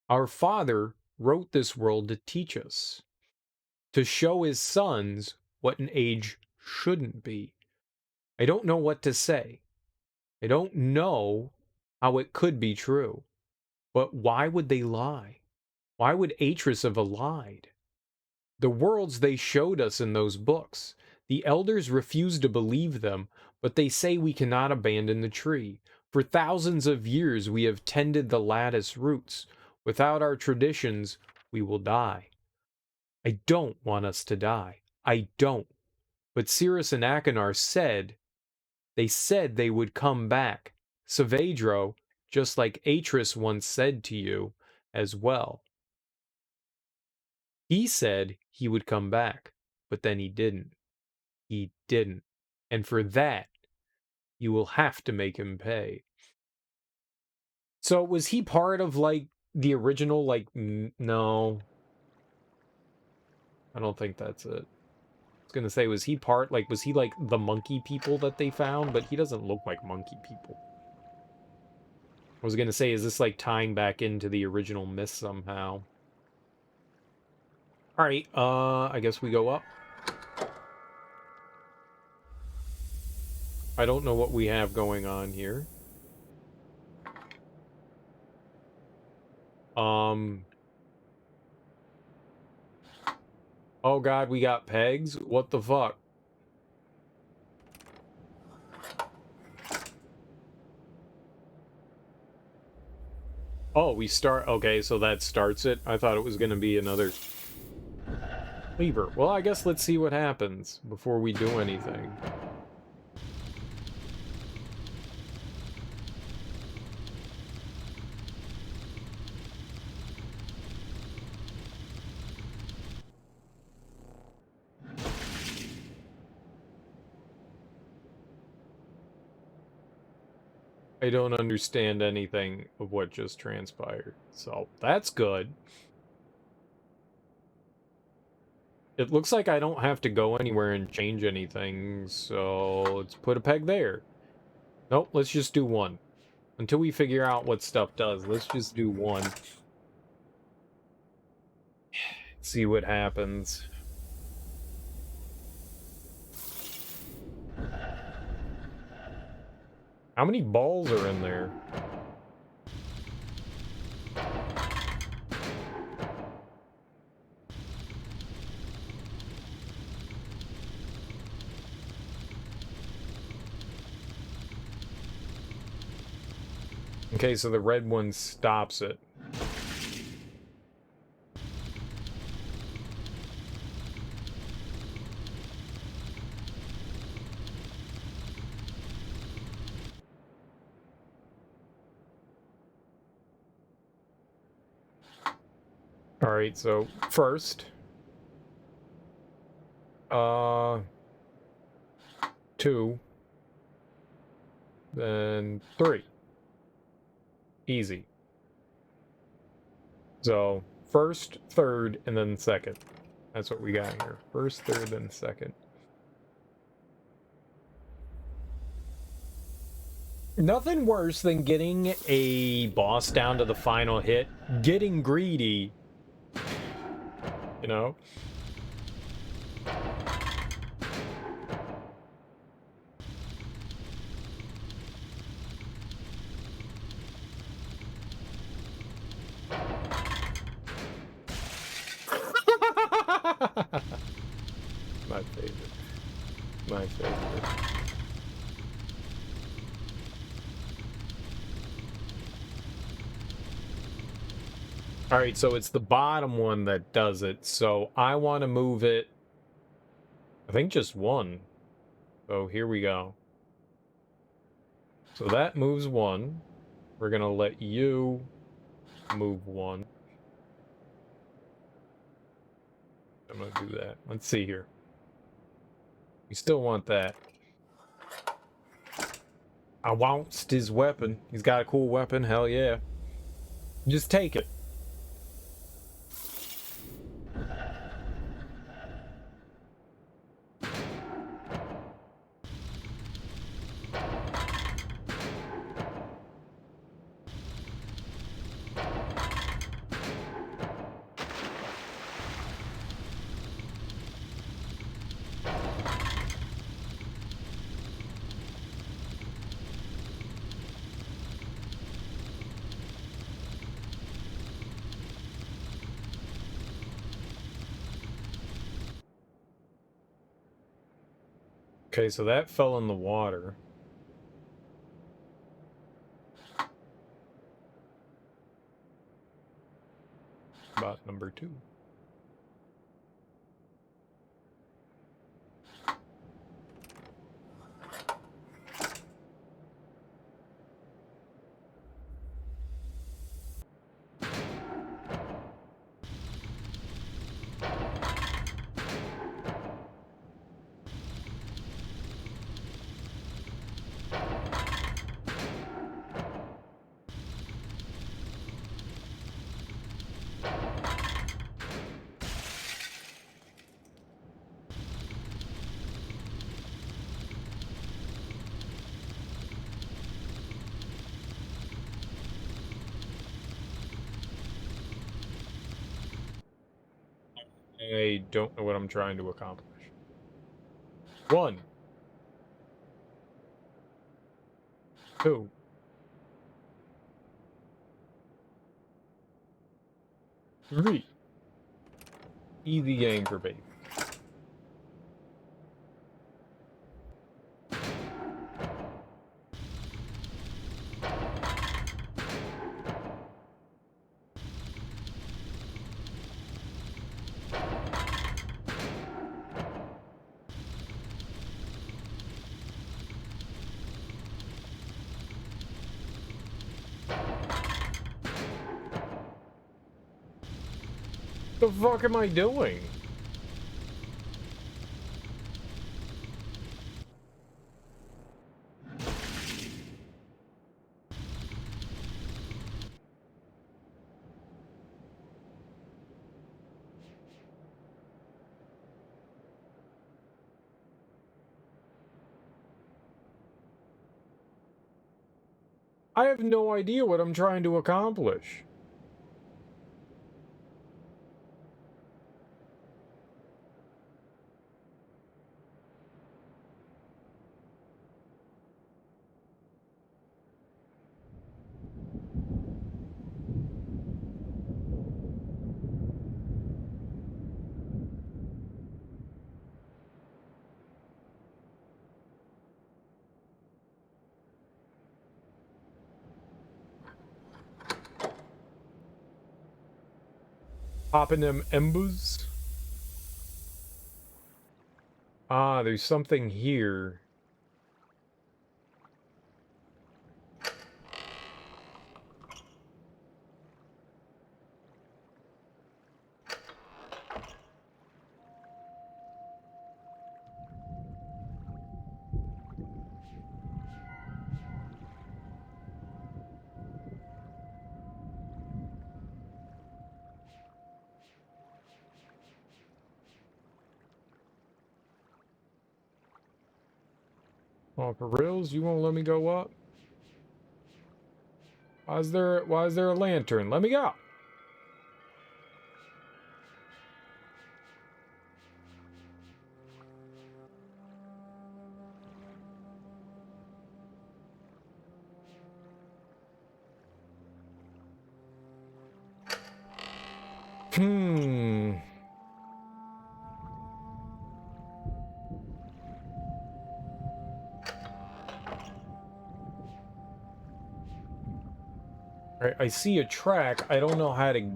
Our father wrote this world to teach us, to show his sons what an age shouldn't be." I don't know what to say. I don't know how it could be true. But why would they lie? Why would Atreus have lied? The worlds they showed us in those books, the elders refuse to believe them, but they say we cannot abandon the tree. For thousands of years we have tended the lattice roots. Without our traditions, we will die. I don't want us to die. I don't. But Cirrus and Achenar said they would come back. Saavedro, just like Atreus once said to you as well. He said he would come back, but then he didn't. He didn't. And for that, you will have to make him pay. So was he part of, like, the original, like, no. I don't think that's it. I was gonna say, was he part, like, was he, like, the monkey people that they found? But he doesn't look like monkey people. I was gonna say, is this, like, tying back into the original Myst somehow? Alright, I guess we go up. I don't know what we have going on here. Oh god, we got pegs? What the fuck? Oh, we start... Okay, so that starts it? I thought it was gonna be another lever. Well, I guess let's see what happens before we do anything. I don't understand anything of what just transpired, so that's good. It looks like I don't have to go anywhere and change anything, so let's put a peg there. Nope, let's just do one. Until we figure out what stuff does, let's just do one. See what happens. How many balls are in there? Okay, so the red one stops it. Alright, so first, 2, then 3. Easy. So, first, third, and then second. That's what we got here. First, third, then second. Nothing worse than getting a boss down to the final hit, getting greedy, you know? My favorite. My favorite. Alright, so it's the bottom one that does it, so I want to move it, I think just one. So here we go. So that moves one. We're gonna let you move one. I'm gonna do that. Let's see here. We still want that. I wants his weapon. He's got a cool weapon, hell yeah. Just take it. Okay, so that fell in the water. About number 2. I don't know what I'm trying to accomplish. 1. 2. 3. Easy game for baby. The fuck am I doing? I have no idea what I'm trying to accomplish. Popping them embers. Ah, there's something here. Oh, for reals? You won't let me go up? Why is there a lantern? Let me go! Alright, I see a track. I don't know how to...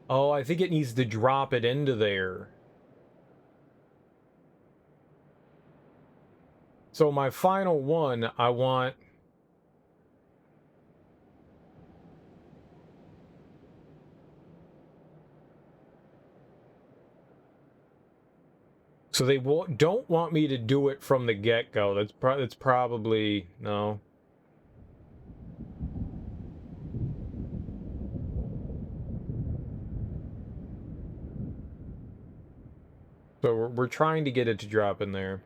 Oh, I think it needs to drop it into there. So my final one, I want... So they don't want me to do it from the get-go. That's probably... No. So we're trying to get it to drop in there.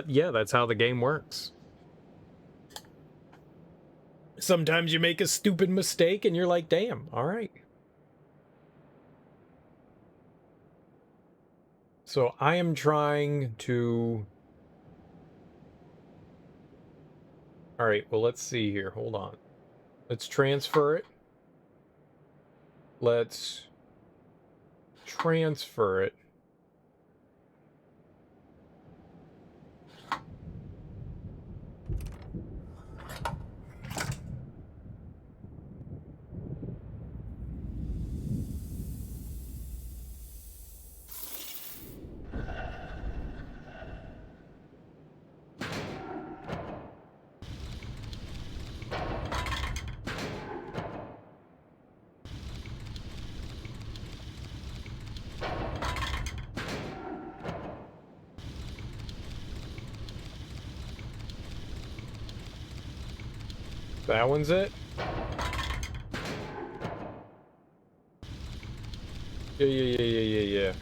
Yeah, that's how the game works. Sometimes you make a stupid mistake and you're like, damn, alright. So I am trying to... Alright, well, let's see here. Hold on. Let's transfer it. Let's transfer it. That one's it? Yeah.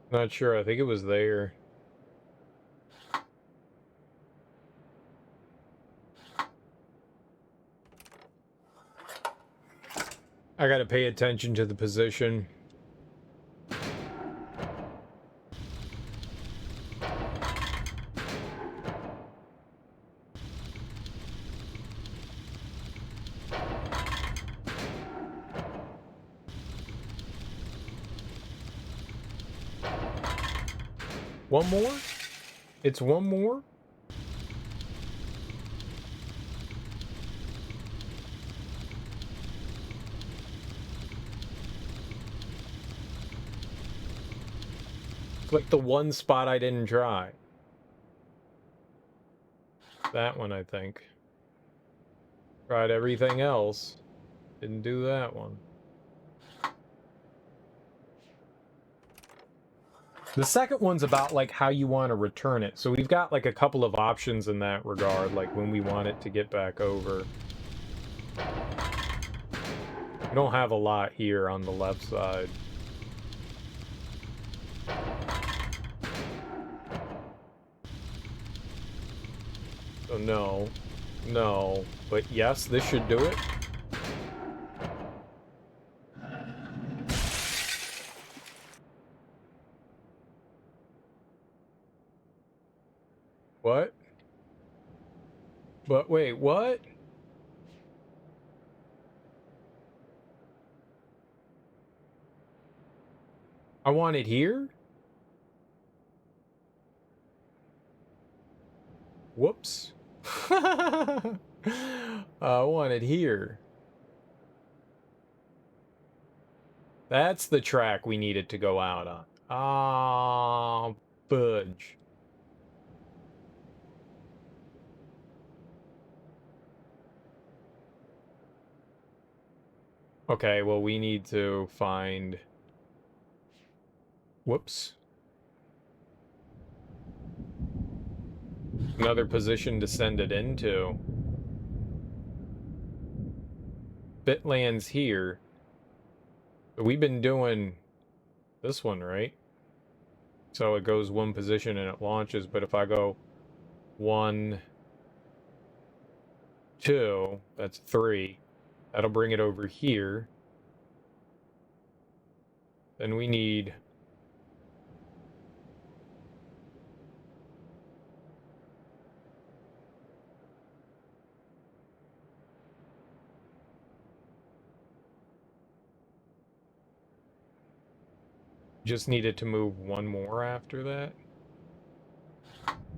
Not sure. I think it was there. I gotta pay attention to the position. One more? It's one more? It's like the one spot I didn't try. That one, I think. Tried everything else. Didn't do that one. The second one's about, like, how you want to return it. So we've got, like, a couple of options in that regard, like when we want it to get back over. We don't have a lot here on the left side. So no, but yes, this should do it. What? But wait, what? I want it here? Whoops. I want it here. That's the track we needed to go out on. Ah, fudge. Okay, well, we need to find... Whoops. Another position to send it into. Bitlands here. But we've been doing this one, right? So it goes one position and it launches, but if I go 1, 2, that's 3. That'll bring it over here. Then we need... Just needed to move one more after that.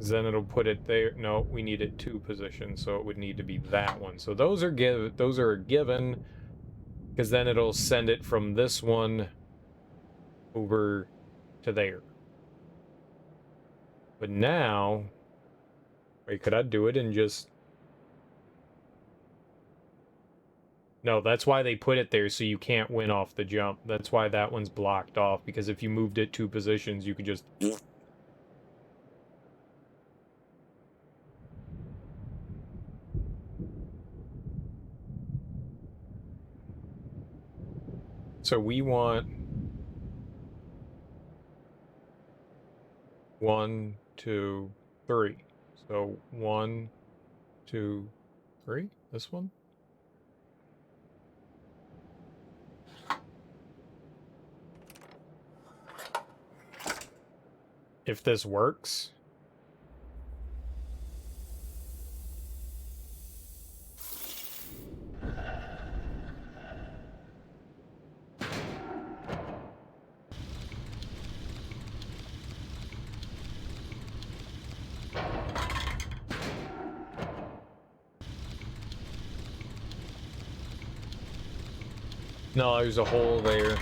Then it'll put it there. No, we needed 2 positions, so it would need to be that one. So those are a given, because then it'll send it from this one over to there. But now, wait, could I do it and just... No, that's why they put it there, so you can't win off the jump. That's why that one's blocked off, because if you moved it 2 positions, you could just... So we want 1, 2, 3. So 1, 2, 3. This one. If this works. No, there's a hole there.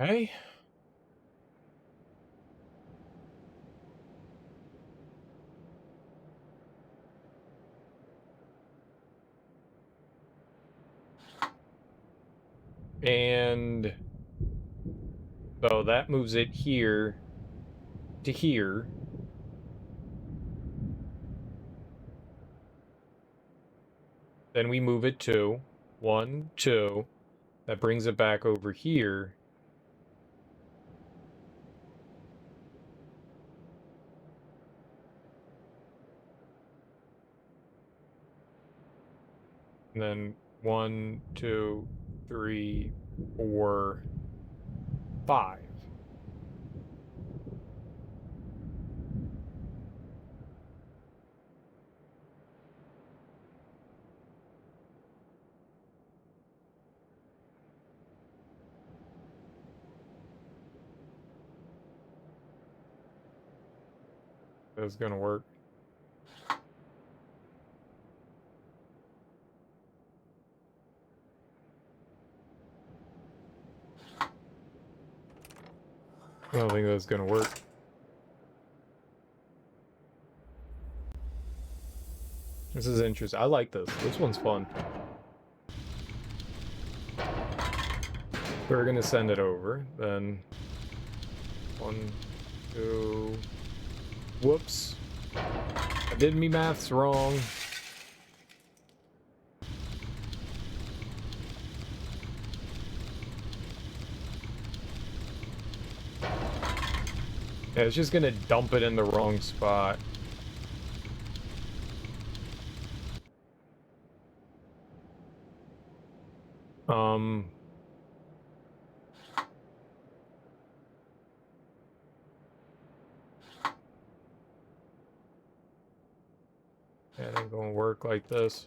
Okay. And so that moves it here to here. Then we move it to 1, 2. That brings it back over here. And then 1, 2, 3, 4, 5. That's gonna work. I don't think that's gonna work. This is interesting. I like this. This one's fun. We're gonna send it over. Then 1, 2. Whoops. I did me maths wrong. Yeah, it's just gonna dump it in the wrong spot. That ain't gonna work like this.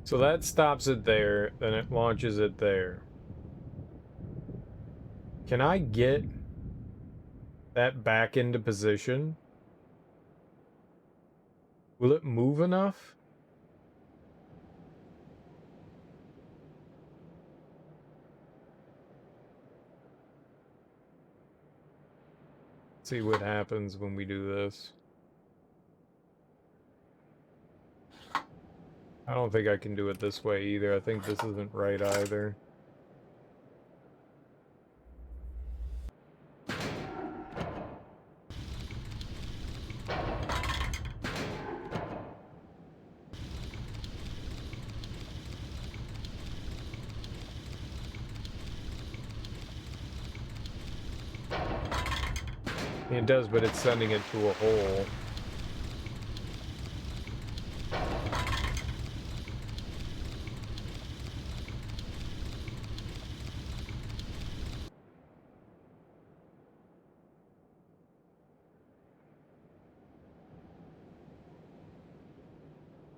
So that stops it there, then it launches it there. Can I get that back into position? Will it move enough? Let's see what happens when we do this. I don't think I can do it this way either. I think this isn't right either. It does, but it's sending it to a hole.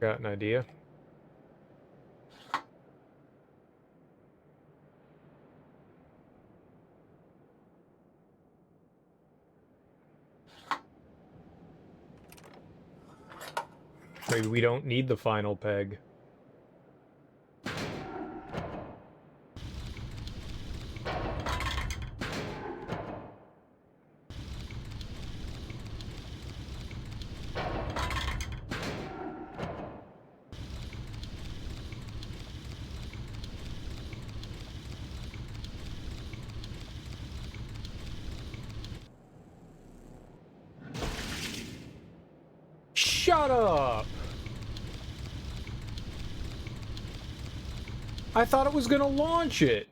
Got an idea? Maybe we don't need the final peg. Shut up! I thought it was gonna launch it.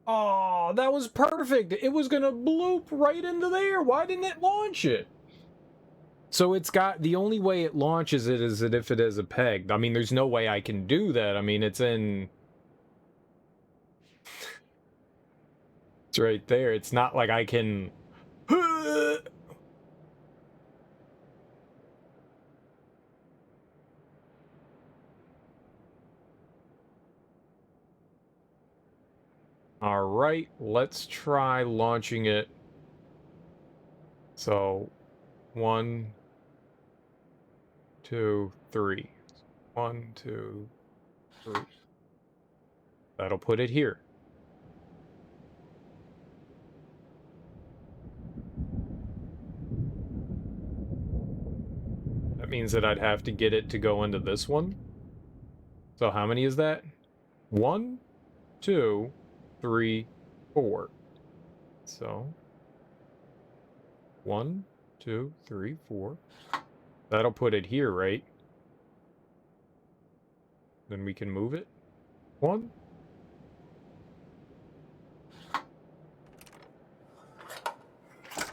Oh, that was perfect. It was gonna bloop right into there. Why didn't it launch it? So it's got, the only way it launches it is that if it is a peg. I mean, there's no way I can do that. I mean, it's in... It's right there. It's not like I can... All right, let's try launching it. So, 1, 2, 3. 1, 2, 3. That'll put it here. That means that I'd have to get it to go into this one. So how many is that? 1, 2, 3, 4. So 1, 2, 3, 4. That'll put it here, right? Then we can move it. 1.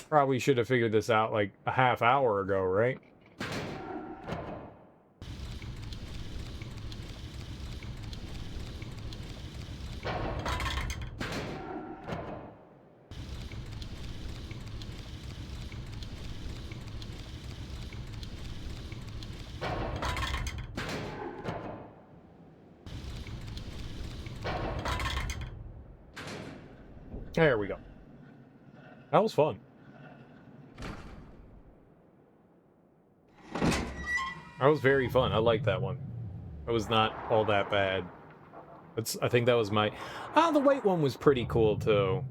Probably should have figured this out like a half hour ago, right? There we go. That was fun. That was very fun. I like that one. It was not all that bad. I think that was my... Ah, the white one was pretty cool, too.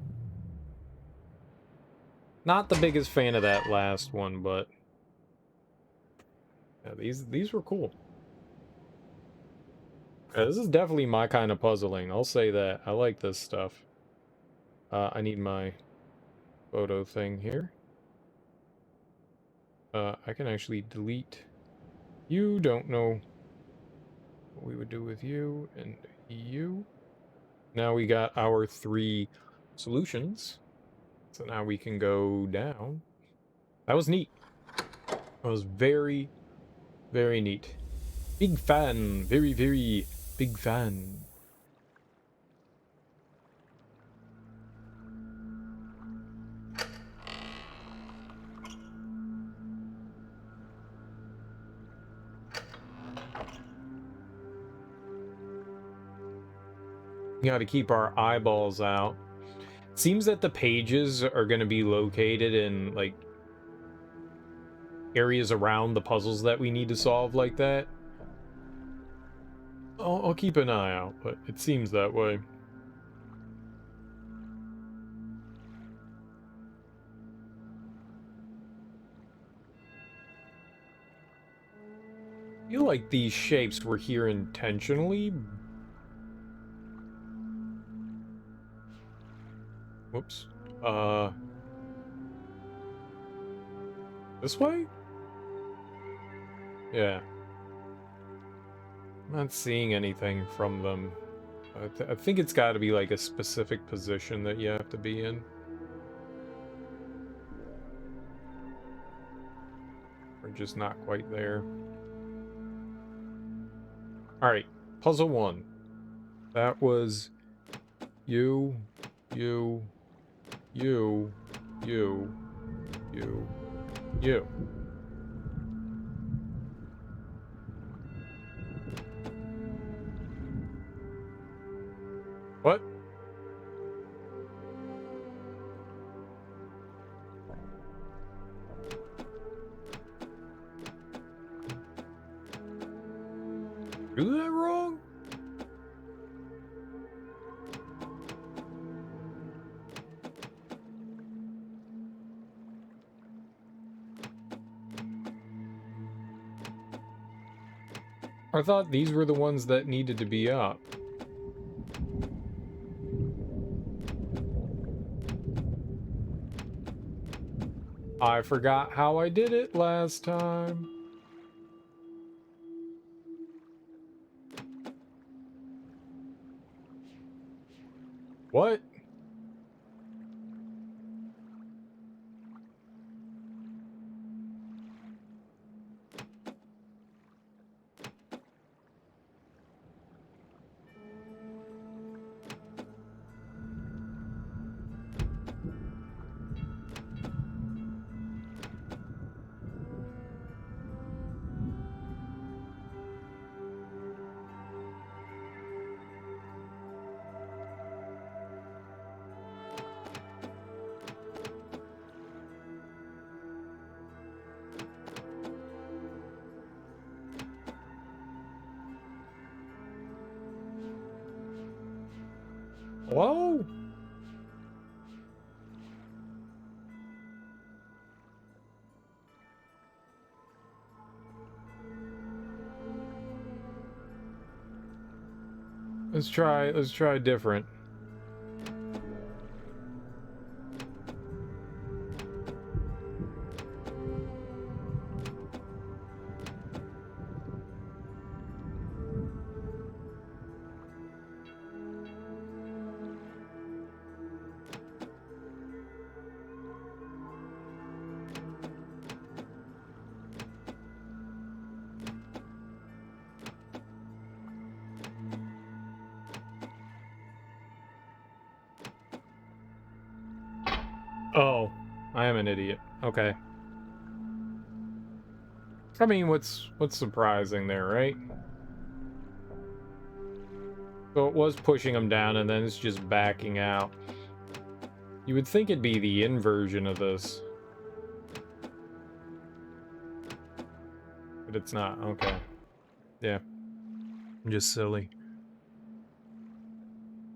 Not the biggest fan of that last one, but... yeah, these were cool. Yeah, this is definitely my kind of puzzling. I'll say that. I like this stuff. I need my photo thing here. I can actually delete... You don't know what we would do with you and you. Now we got our 3 solutions. So now we can go down. That was neat. That was very, very neat. Big fan. Very, very big fan. We gotta keep our eyeballs out. Seems that the pages are gonna be located in, like, areas around the puzzles that we need to solve like that. I'll keep an eye out, but it seems that way. I feel like these shapes were here intentionally. Whoops. This way? Yeah. I'm not seeing anything from them. I think it's got to be like a specific position that you have to be in. We're just not quite there. Alright, puzzle 1. That was you, you, you, you, you, you. What? Do that wrong? I thought these were the ones that needed to be up. I forgot how I did it last time. What? Whoa! Let's try different. Oh, I am an idiot. Okay. I mean, what's surprising there, right? So it was pushing him down, and then it's just backing out. You would think it'd be the inversion of this. But it's not. Okay. Yeah. I'm just silly.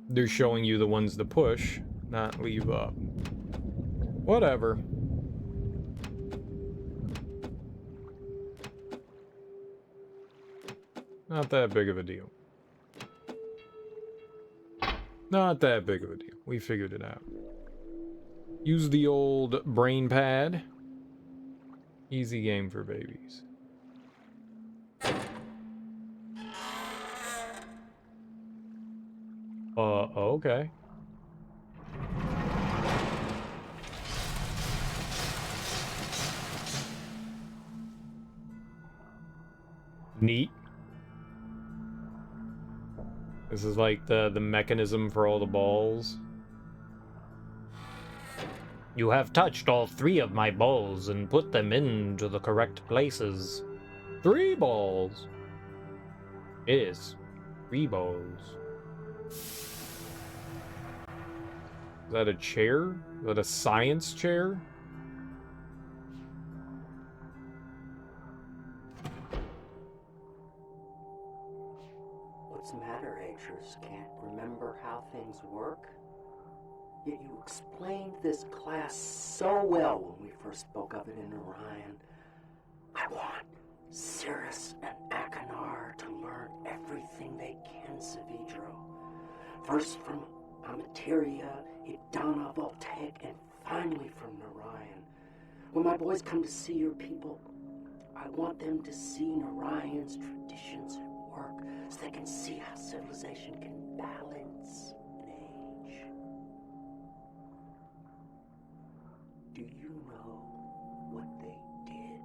They're showing you the ones to push, not leave up. Whatever. Not that big of a deal. Not that big of a deal. We figured it out. Use the old brain pad. Easy game for babies. Okay. Neat. This is like the mechanism for all the balls. You have touched all 3 of my balls and put them into the correct places. 3 balls. It is 3 balls. Is that a chair? Is that a science chair? What's the matter, Ages? Can't remember how things work? Yet you explained this class so well when we first spoke of it in Orion. I want Cirrus and Achenar to learn everything they can, Savidro. First from Amateria, Edanna, Voltaic, and finally from Narayan. When my boys come to see your people, I want them to see Narayan's traditions at work so they can see how civilization can balance an age. Do you know what they did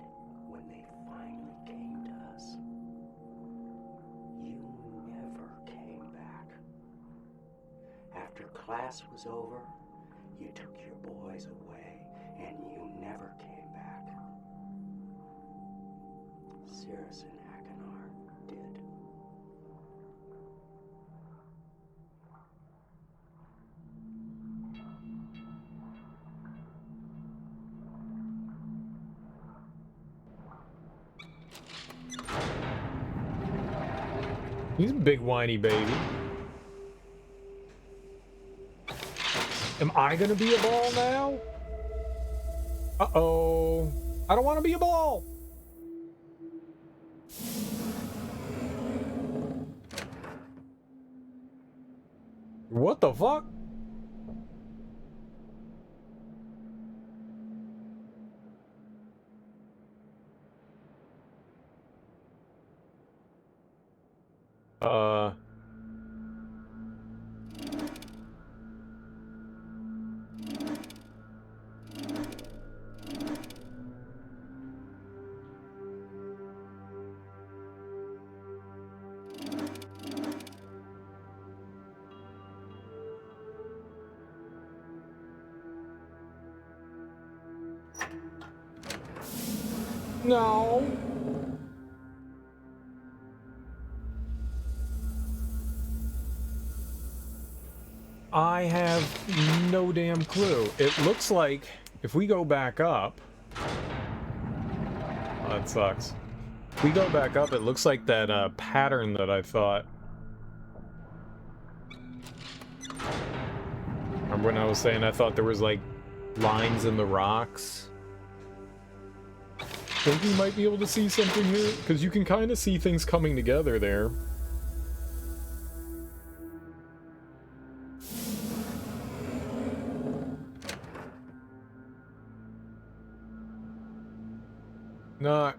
when they finally came to us? You never came back. After class was over, you took your boys away, and you never came back. Cirrus and Achenar did. He's a big whiny baby. Am I gonna be a ball now? Uh-oh. I don't want to be a ball. What the fuck? No. I have no damn clue. It looks like if we go back up... Oh, that sucks. If we go back up, it looks like that pattern that I thought. Remember when I was saying I thought there was like lines in the rocks? Think we might be able to see something here? Because you can kind of see things coming together there.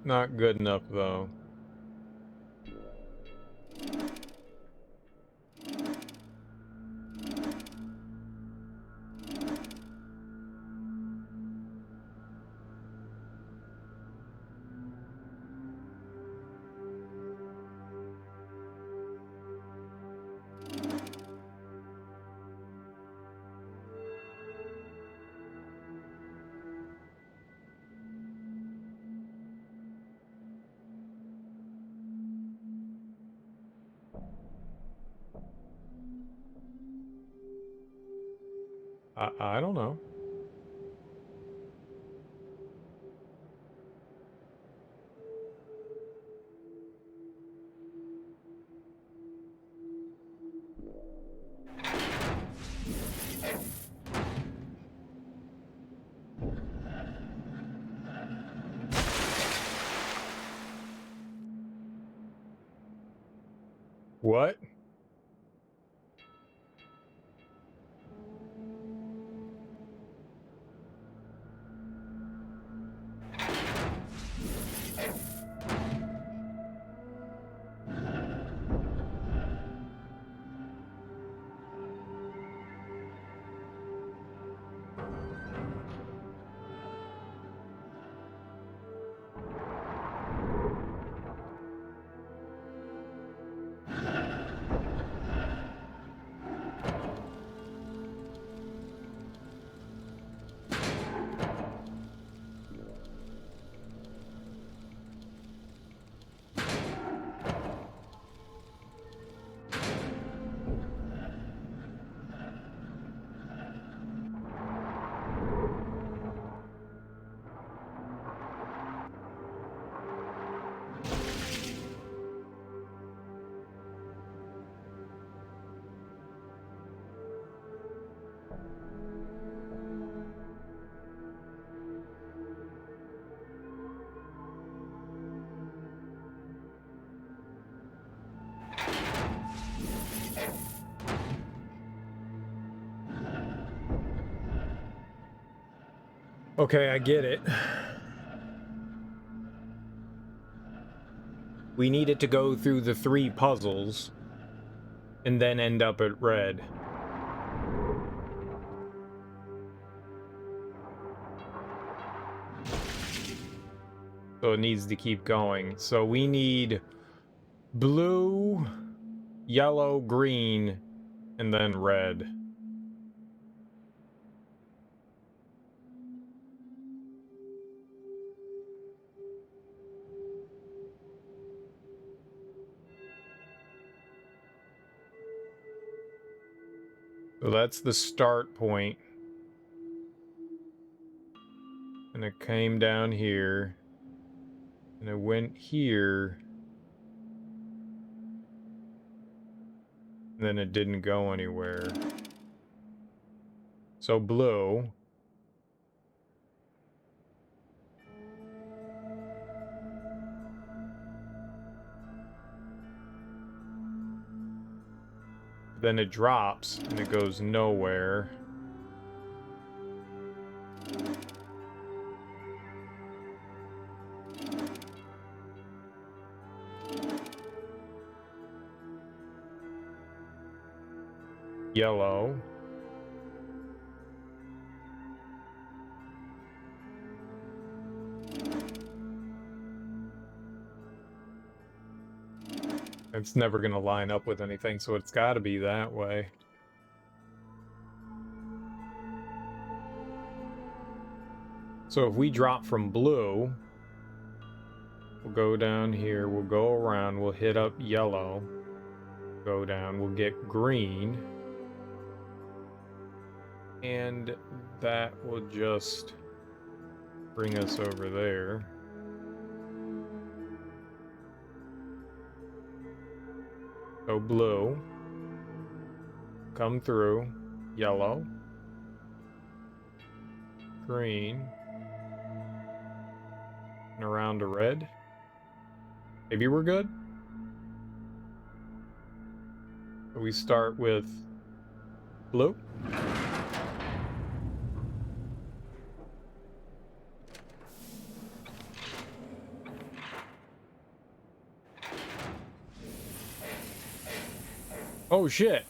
Not good enough, though. I don't know. What? Okay, I get it. We needed to go through the 3 puzzles and then end up at red. So it needs to keep going. So we need blue, yellow, green, and then red. So that's the start point. And it came down here. And it went here. And then it didn't go anywhere. So blue. Then it drops and it goes nowhere. Yellow. It's never going to line up with anything, so it's got to be that way. So if we drop from blue, we'll go down here, we'll go around, we'll hit up yellow, go down, we'll get green, and that will just bring us over there. So blue, come through, yellow, green, and around to red. Maybe we're good? We start with blue. Oh shit.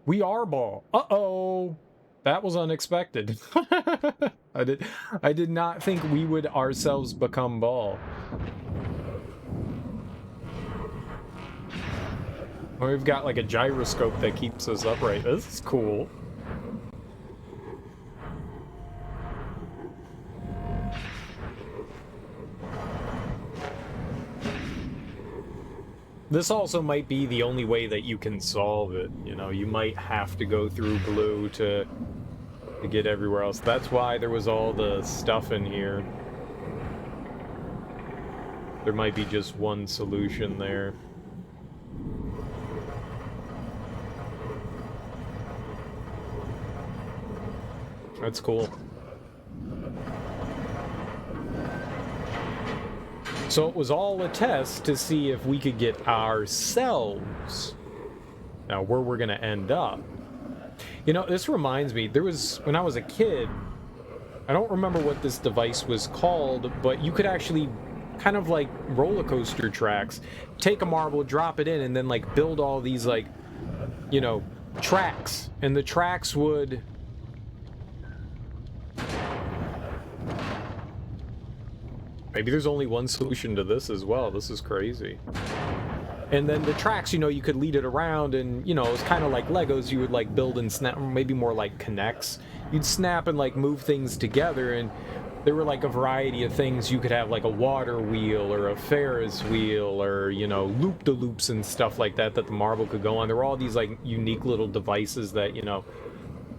We are ball. Uh-oh. That was unexpected. I did not think we would ourselves become ball. We've got like a gyroscope that keeps us upright. This is cool. This also might be the only way that you can solve it. You know, you might have to go through blue to get everywhere else. That's why there was all the stuff in here. There might be just one solution there. That's cool. So it was all a test to see if we could get ourselves. Now, where we're going to end up. You know, this reminds me, there was, when I was a kid, I don't remember what this device was called, but you could actually, kind of like roller coaster tracks, take a marble, drop it in, and then like build all these like, you know, tracks. And the tracks would... Maybe there's only one solution to this as well. This is crazy. And then the tracks, you know, you could lead it around and, you know, it's kind of like Legos. You would like build and snap, maybe more like connects. You'd snap and like move things together, and there were like a variety of things. You could have like a water wheel or a Ferris wheel or, you know, loop-de-loops and stuff like that that the marble could go on. There were all these like unique little devices that, you know,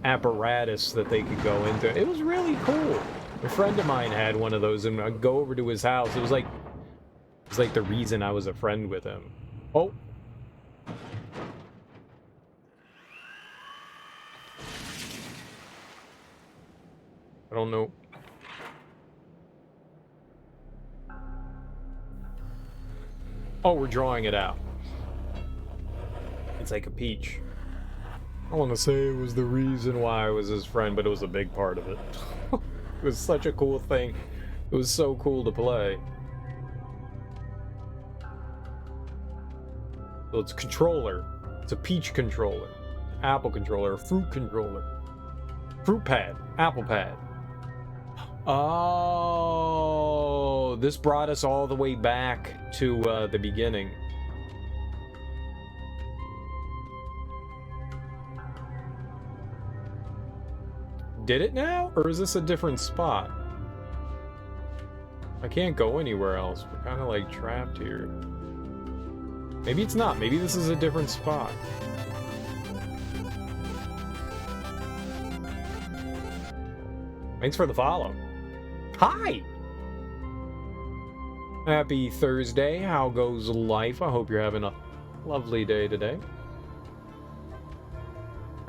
apparatus that they could go into. It was really cool. A friend of mine had one of those, and I'd go over to his house. It was like the reason I was a friend with him. Oh. I don't know. Oh, we're drawing it out. It's like a peach. I want to say it was the reason why I was his friend, but it was a big part of it. It was such a cool thing. It was so cool to play. So it's a controller. It's a peach controller. Apple controller. Fruit controller. Fruit pad. Apple pad. Oh, this brought us all the way back to the beginning. Did it now? Or is this a different spot? I can't go anywhere else. We're kind of like trapped here. Maybe it's not. Maybe this is a different spot. Thanks for the follow. Hi! Happy Thursday. How goes life? I hope you're having a lovely day today.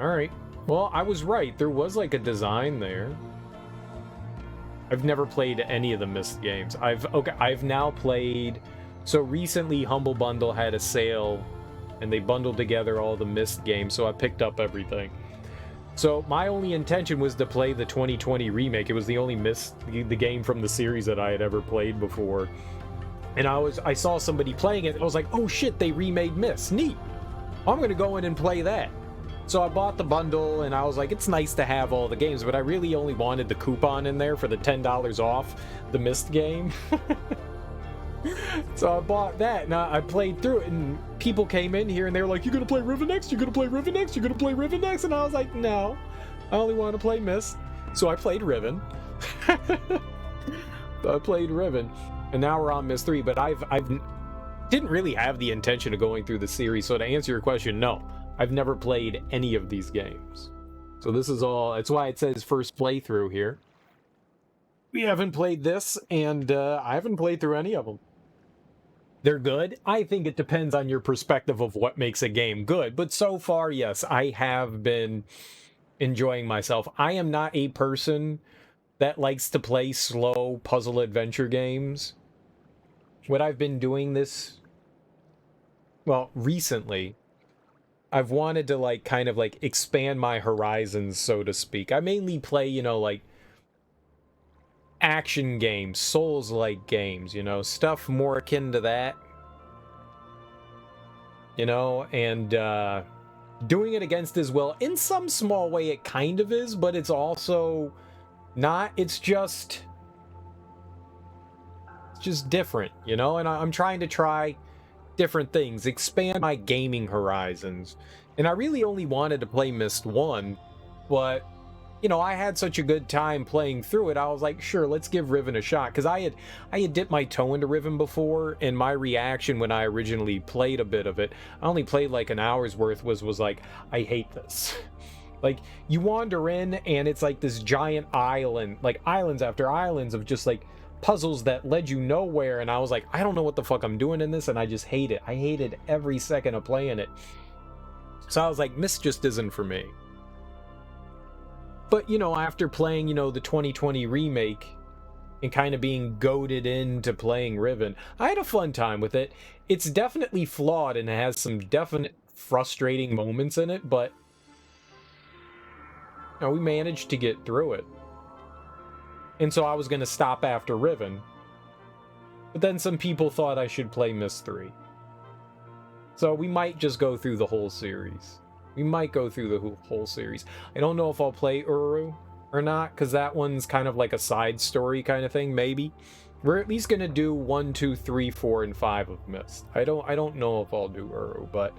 Alright. Well, I was right. There was like a design there. I've never played any of the Myst games. I've now played... So recently Humble Bundle had a sale and they bundled together all the Myst games, so I picked up everything. So my only intention was to play the 2020 remake. It was the only Myst, the game from the series that I had ever played before. And I saw somebody playing it. I was like, oh shit, they remade Myst. Neat. I'm gonna go in and play that. So I bought the bundle, and I was like, it's nice to have all the games, but I really only wanted the coupon in there for the $10 off the Myst game. So I bought that, and I played through it, and people came in here, and they were like, you gonna play Riven next? You gonna play Riven next? You gonna play Riven next? And I was like, no, I only want to play Myst. So I played Riven. So I played Riven, and now we're on Myst 3, but I've didn't really have the intention of going through the series, so to answer your question, no. I've never played any of these games. So this is all... That's why it says first playthrough here. We haven't played this, and I haven't played through any of them. They're good. I think it depends on your perspective of what makes a game good. But so far, yes, I have been enjoying myself. I am not a person that likes to play slow puzzle adventure games. What I've been doing this... Well, recently... I've wanted to, like, kind of, like, expand my horizons, so to speak. I mainly play, you know, like, action games, Souls-like games, you know, stuff more akin to that. You know, and, doing it against as well. In some small way, it kind of is, but it's also not. It's just different, you know, and I'm trying to try different things, expand my gaming horizons. And I really only wanted to play Myst 1, but you know, I had such a good time playing through it. I was like, sure, let's give Riven a shot, because I had dipped my toe into Riven before, and my reaction when I originally played a bit of it, I only played like an hour's worth, was like, I hate this. Like, you wander in and it's like this giant island, like islands after islands of just like puzzles that led you nowhere, and I was like, I don't know what the fuck I'm doing in this, and I just hate it. I hated every second of playing it. So I was like, Myst just isn't for me. But, you know, after playing, you know, the 2020 remake and kind of being goaded into playing Riven, I had a fun time with it. It's definitely flawed and has some definite frustrating moments in it, but you know, we managed to get through it. And so I was going to stop after Riven. But then some people thought I should play Myst 3. So we might just go through the whole series. We might go through the whole series. I don't know if I'll play Uru or not, because that one's kind of like a side story kind of thing, maybe. We're at least going to do 1, 2, 3, 4, and 5 of Myst. I don't know if I'll do Uru, but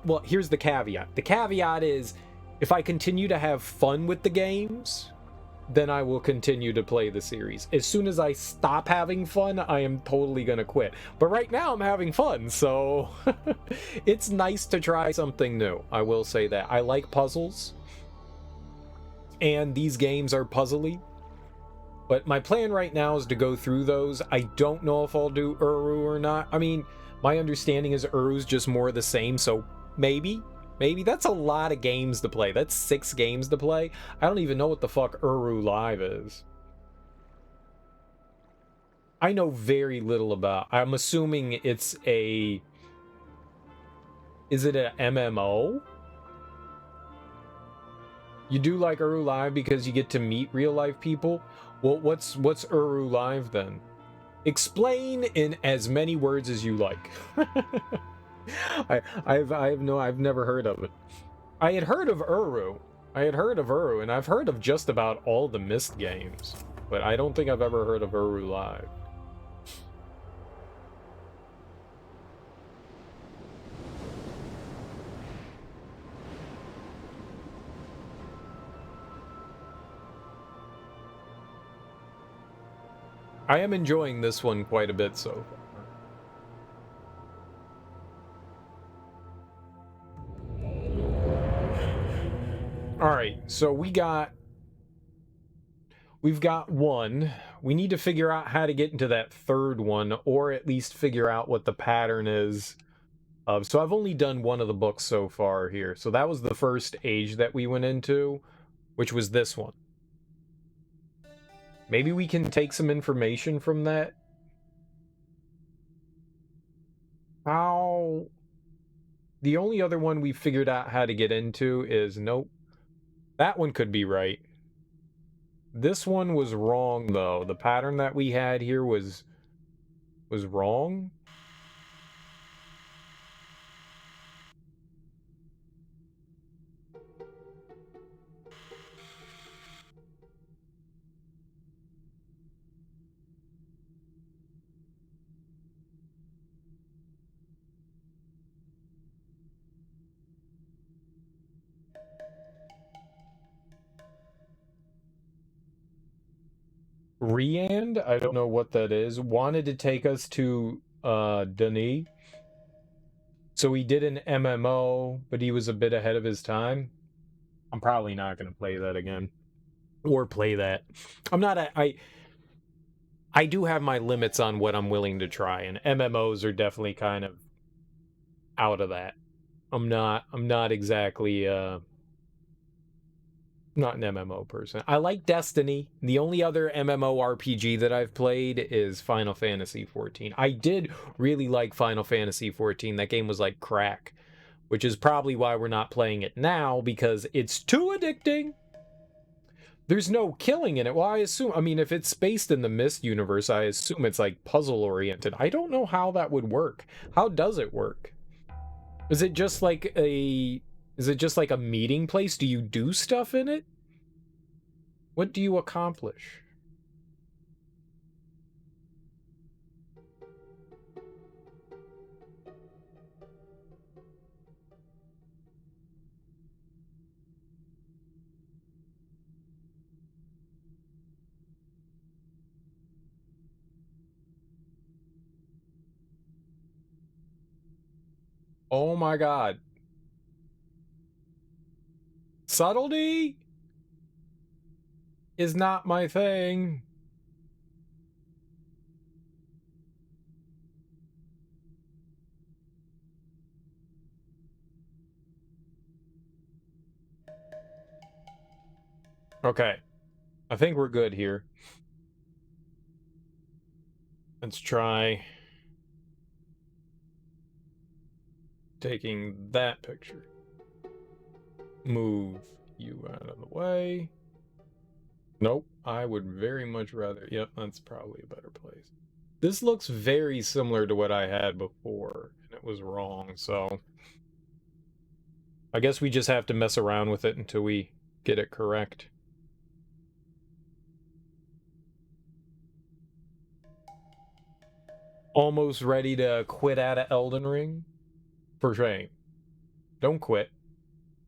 well, here's the caveat. The caveat is, if I continue to have fun with the games, then I will continue to play the series. As soon as I stop having fun, I am totally gonna quit. But right now I'm having fun, so it's nice to try something new. I will say that. I like puzzles, and these games are puzzly. But my plan right now is to go through those. I don't know if I'll do Uru or not. I mean, my understanding is Uru's just more of the same, so maybe. Maybe. That's a lot of games to play. That's 6 games to play. I don't even know what the fuck Uru Live is. I know very little about. I'm assuming it's a... Is it a MMO? You do like Uru Live because you get to meet real life people? Well, what's Uru Live then? Explain in as many words as you like. I've never heard of it. I had heard of Uru. And I've heard of just about all the Myst games, but I don't think I've ever heard of Uru Live. I am enjoying this one quite a bit so far. Alright, so we've got one. We need to figure out how to get into that third one, or at least figure out what the pattern is. So I've only done one of the books so far here. So that was the first age that we went into, which was this one. Maybe we can take some information from that. How... The only other one we figured out how to get into is... Nope. That one could be right. This one was wrong, though. The pattern that we had here was wrong. Riand, I don't know what that is, wanted to take us to Denis. So he did an MMO, but he was a bit ahead of his time. I'm probably not going to play that again. Or play that. I'm not I do have my limits on what I'm willing to try, and MMOs are definitely kind of out of that. I'm not exactly not an MMO person. I like Destiny. The only other MMORPG that I've played is Final Fantasy XIV. I did really like Final Fantasy XIV. That game was like crack, which is probably why we're not playing it now, because it's too addicting. There's no killing in it. Well, I mean, if it's based in the Myst universe, I assume it's like puzzle oriented. I don't know how that would work. How does it work? Is it just like a meeting place? Do you do stuff in it? What do you accomplish? Oh my god. Subtlety is not my thing. Okay. I think we're good here. Let's try taking that picture. Move you out of the way. Nope. I would very much rather... Yep, that's probably a better place. This looks very similar to what I had before, and it was wrong, so... I guess we just have to mess around with it until we get it correct. Almost ready to quit out of Elden Ring? For shame. Don't quit.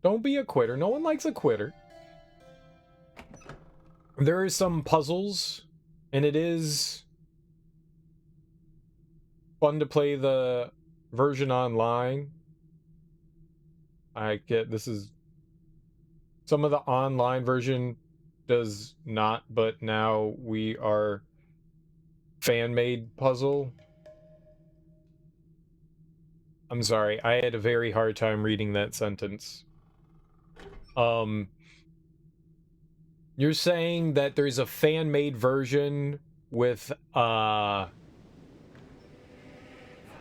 Don't be a quitter. No one likes a quitter. There are some puzzles, and it is fun to play the version online. I get this is... Some of the online version does not, but now we are fan-made puzzle. I'm sorry, I had a very hard time reading that sentence. You're saying that there's a fan-made version with, a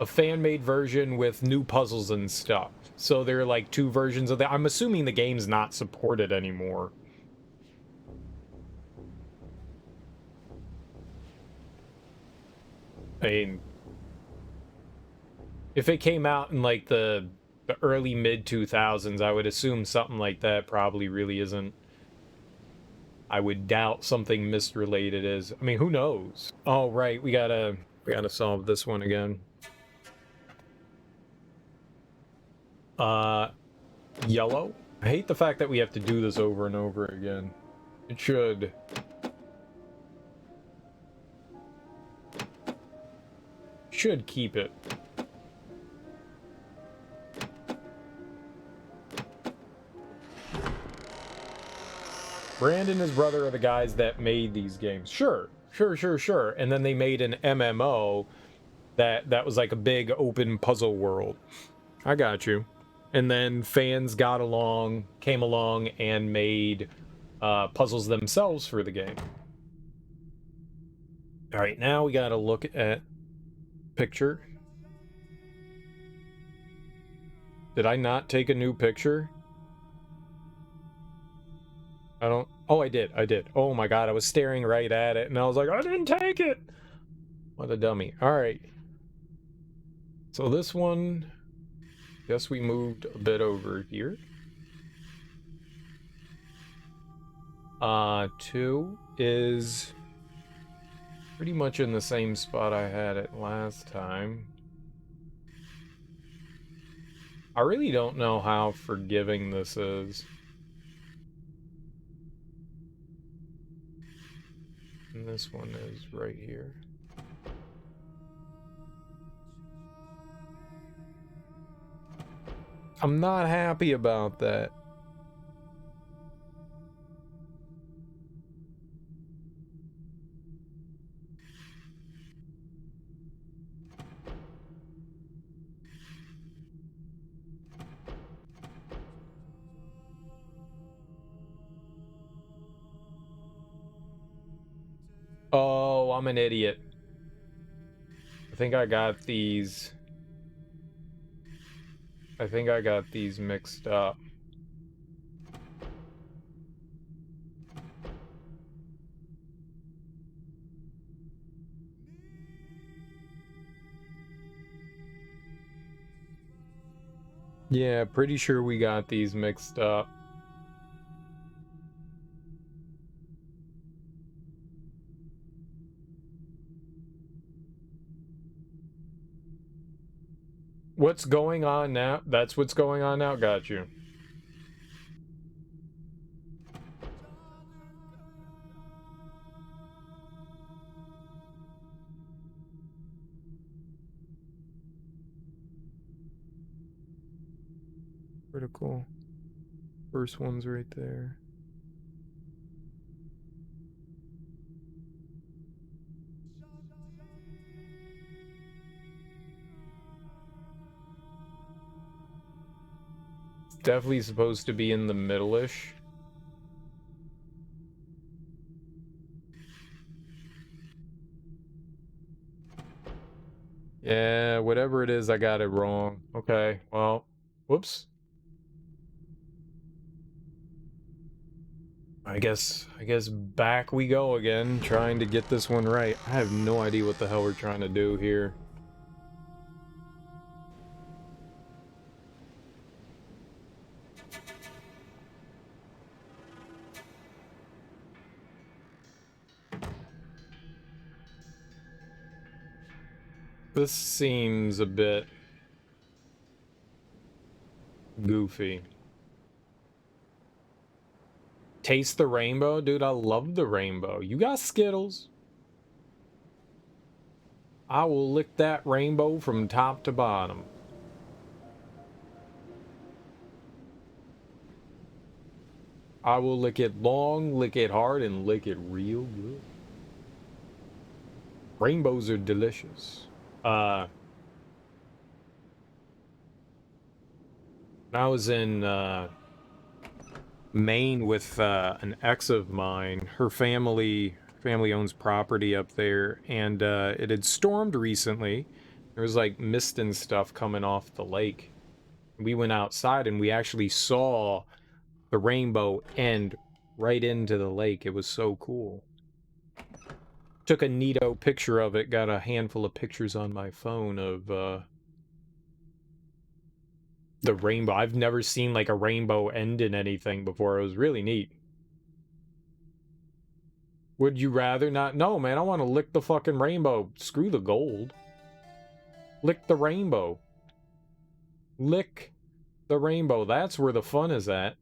fan-made version with new puzzles and stuff. So there are like two versions of that. I'm assuming the game's not supported anymore. I mean, if it came out in like the early mid-2000s, I would assume something like that probably really isn't. I would doubt something Myst related is. I mean, who knows? Oh, right, we gotta solve this one again. Yellow? I hate the fact that we have to do this over and over again. It should keep it. Brand and his brother are the guys that made these games. Sure. And then they made an MMO that was like a big open puzzle world. I got you. And then fans came along and made puzzles themselves for the game. All right, now we gotta look at picture. Did I not take a new picture? I don't... Oh, I did. Oh my god, I was staring right at it, and I was like, I didn't take it! What a dummy. Alright. So this one... Guess we moved a bit over here. 2 is... pretty much in the same spot I had it last time. I really don't know how forgiving this is. And this one is right here. I'm not happy about that. Oh, I'm an idiot. I think I got these mixed up. Yeah, pretty sure we got these mixed up. What's going on now? That's what's going on now? Got you. Critical. First one's right there. It's definitely supposed to be in the middle-ish. Yeah, whatever it is, I got it wrong. Okay, well, whoops. I guess back we go again, trying to get this one right. I have no idea what the hell we're trying to do here. This seems a bit goofy. Taste the rainbow? Dude, I love the rainbow. You got Skittles. I will lick that rainbow from top to bottom. I will lick it long, lick it hard, and lick it real good. Rainbows are delicious. When I was in Maine with an ex of mine, her family owns property up there, and it had stormed recently. There was like mist and stuff coming off the lake. We went outside and we actually saw the rainbow end right into the lake. It was so cool. Took a neato picture of it, got a handful of pictures on my phone of the rainbow. I've never seen like a rainbow end in anything before. It was really neat. Would you rather not? No, man, I want to lick the fucking rainbow. Screw the gold. Lick the rainbow. Lick the rainbow. That's where the fun is at.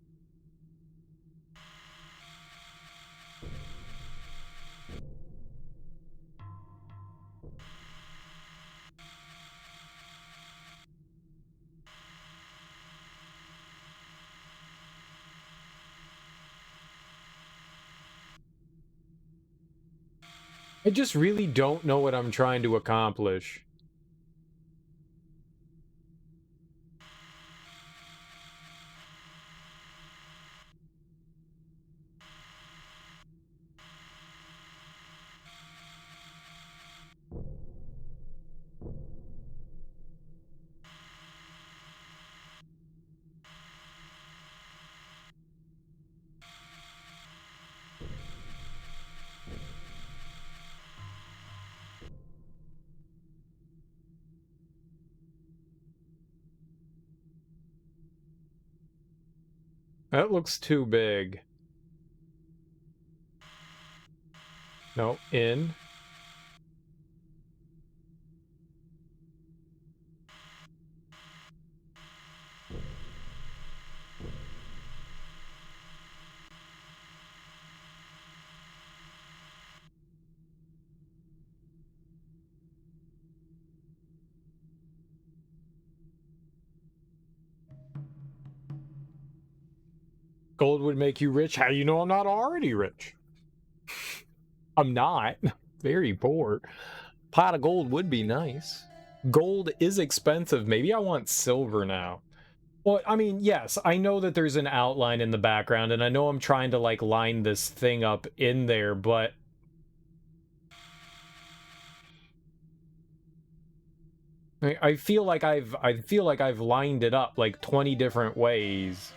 I just really don't know what I'm trying to accomplish. That looks too big. No, in. Gold would make you rich. How do you know I'm not already rich? I'm not. Very poor. Pot of gold would be nice. Gold is expensive. Maybe I want silver now. Well, I mean, yes, I know that there's an outline in the background, and I know I'm trying to, like, line this thing up in there, but... I feel like I've lined it up, like, 20 different ways.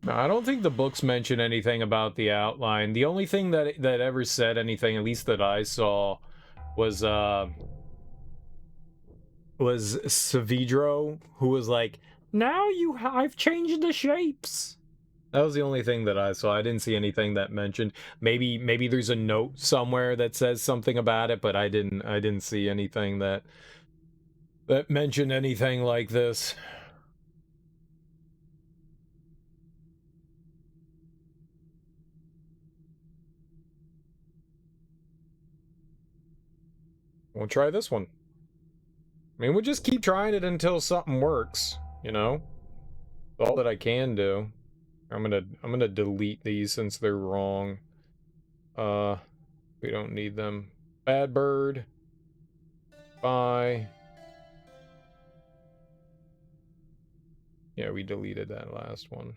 No, I don't think the books mention anything about the outline. The only thing that ever said anything, at least that I saw, was Savidro, who was like, "Now I've changed the shapes." That was the only thing that I saw. I didn't see anything that mentioned. Maybe there's a note somewhere that says something about it, but I didn't see anything that mentioned anything like this. We'll try this one. I mean, we'll just keep trying it until something works, you know? That's all that I can do. I'm gonna delete these since they're wrong. We don't need them. Bad bird. Bye. Yeah, we deleted that last one.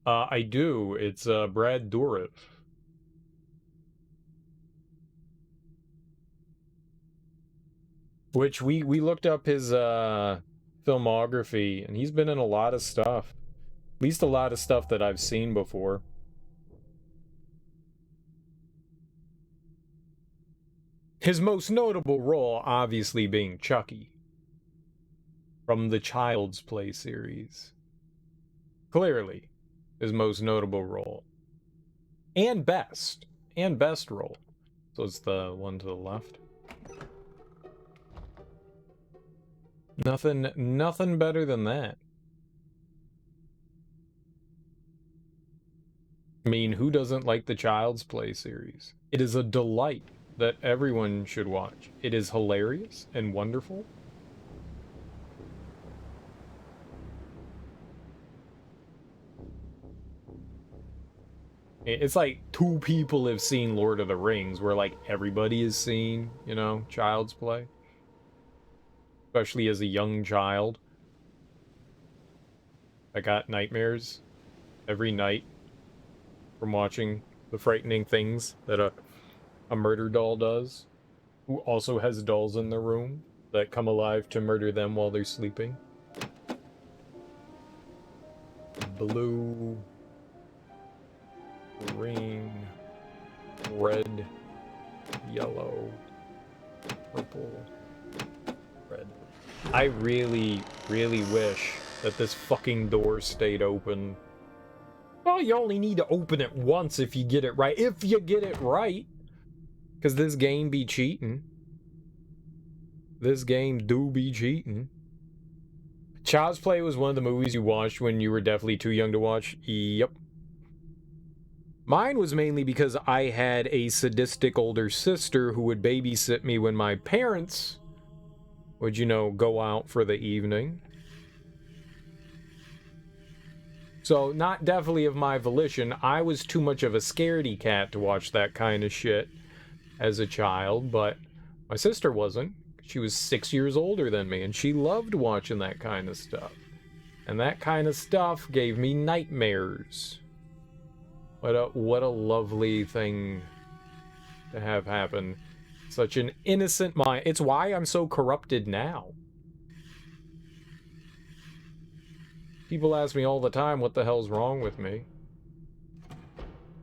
I do. It's Brad Dourif. Which we looked up his filmography, and he's been in a lot of stuff. At least a lot of stuff that I've seen before. His most notable role, obviously, being Chucky. From the Child's Play series. Clearly, his most notable role. And best role. So it's the one to the left. Nothing better than that. I mean, who doesn't like the Child's Play series? It is a delight that everyone should watch. It is hilarious and wonderful. It's like 2 people have seen Lord of the Rings, where like everybody has seen, you know, Child's Play. Especially as a young child. I got nightmares every night from watching the frightening things that a murder doll does. Who also has dolls in the room that come alive to murder them while they're sleeping. Blue. Green. Red. Yellow. Purple. Red. I really wish that this fucking door stayed open. Well, you only need to open it once if you get it right. If you get it right. Because this game be cheating. This game do be cheating. Child's Play was one of the movies you watched when you were definitely too young to watch? Yep. Mine was mainly because I had a sadistic older sister who would babysit me when my parents would, you know, go out for the evening. So, not definitely of my volition. I was too much of a scaredy cat to watch that kind of shit as a child, but my sister wasn't. She was 6 years older than me, and she loved watching that kind of stuff. And that kind of stuff gave me nightmares. What a lovely thing to have happen. Such an innocent mind. It's why I'm so corrupted now. People ask me all the time what the hell's wrong with me.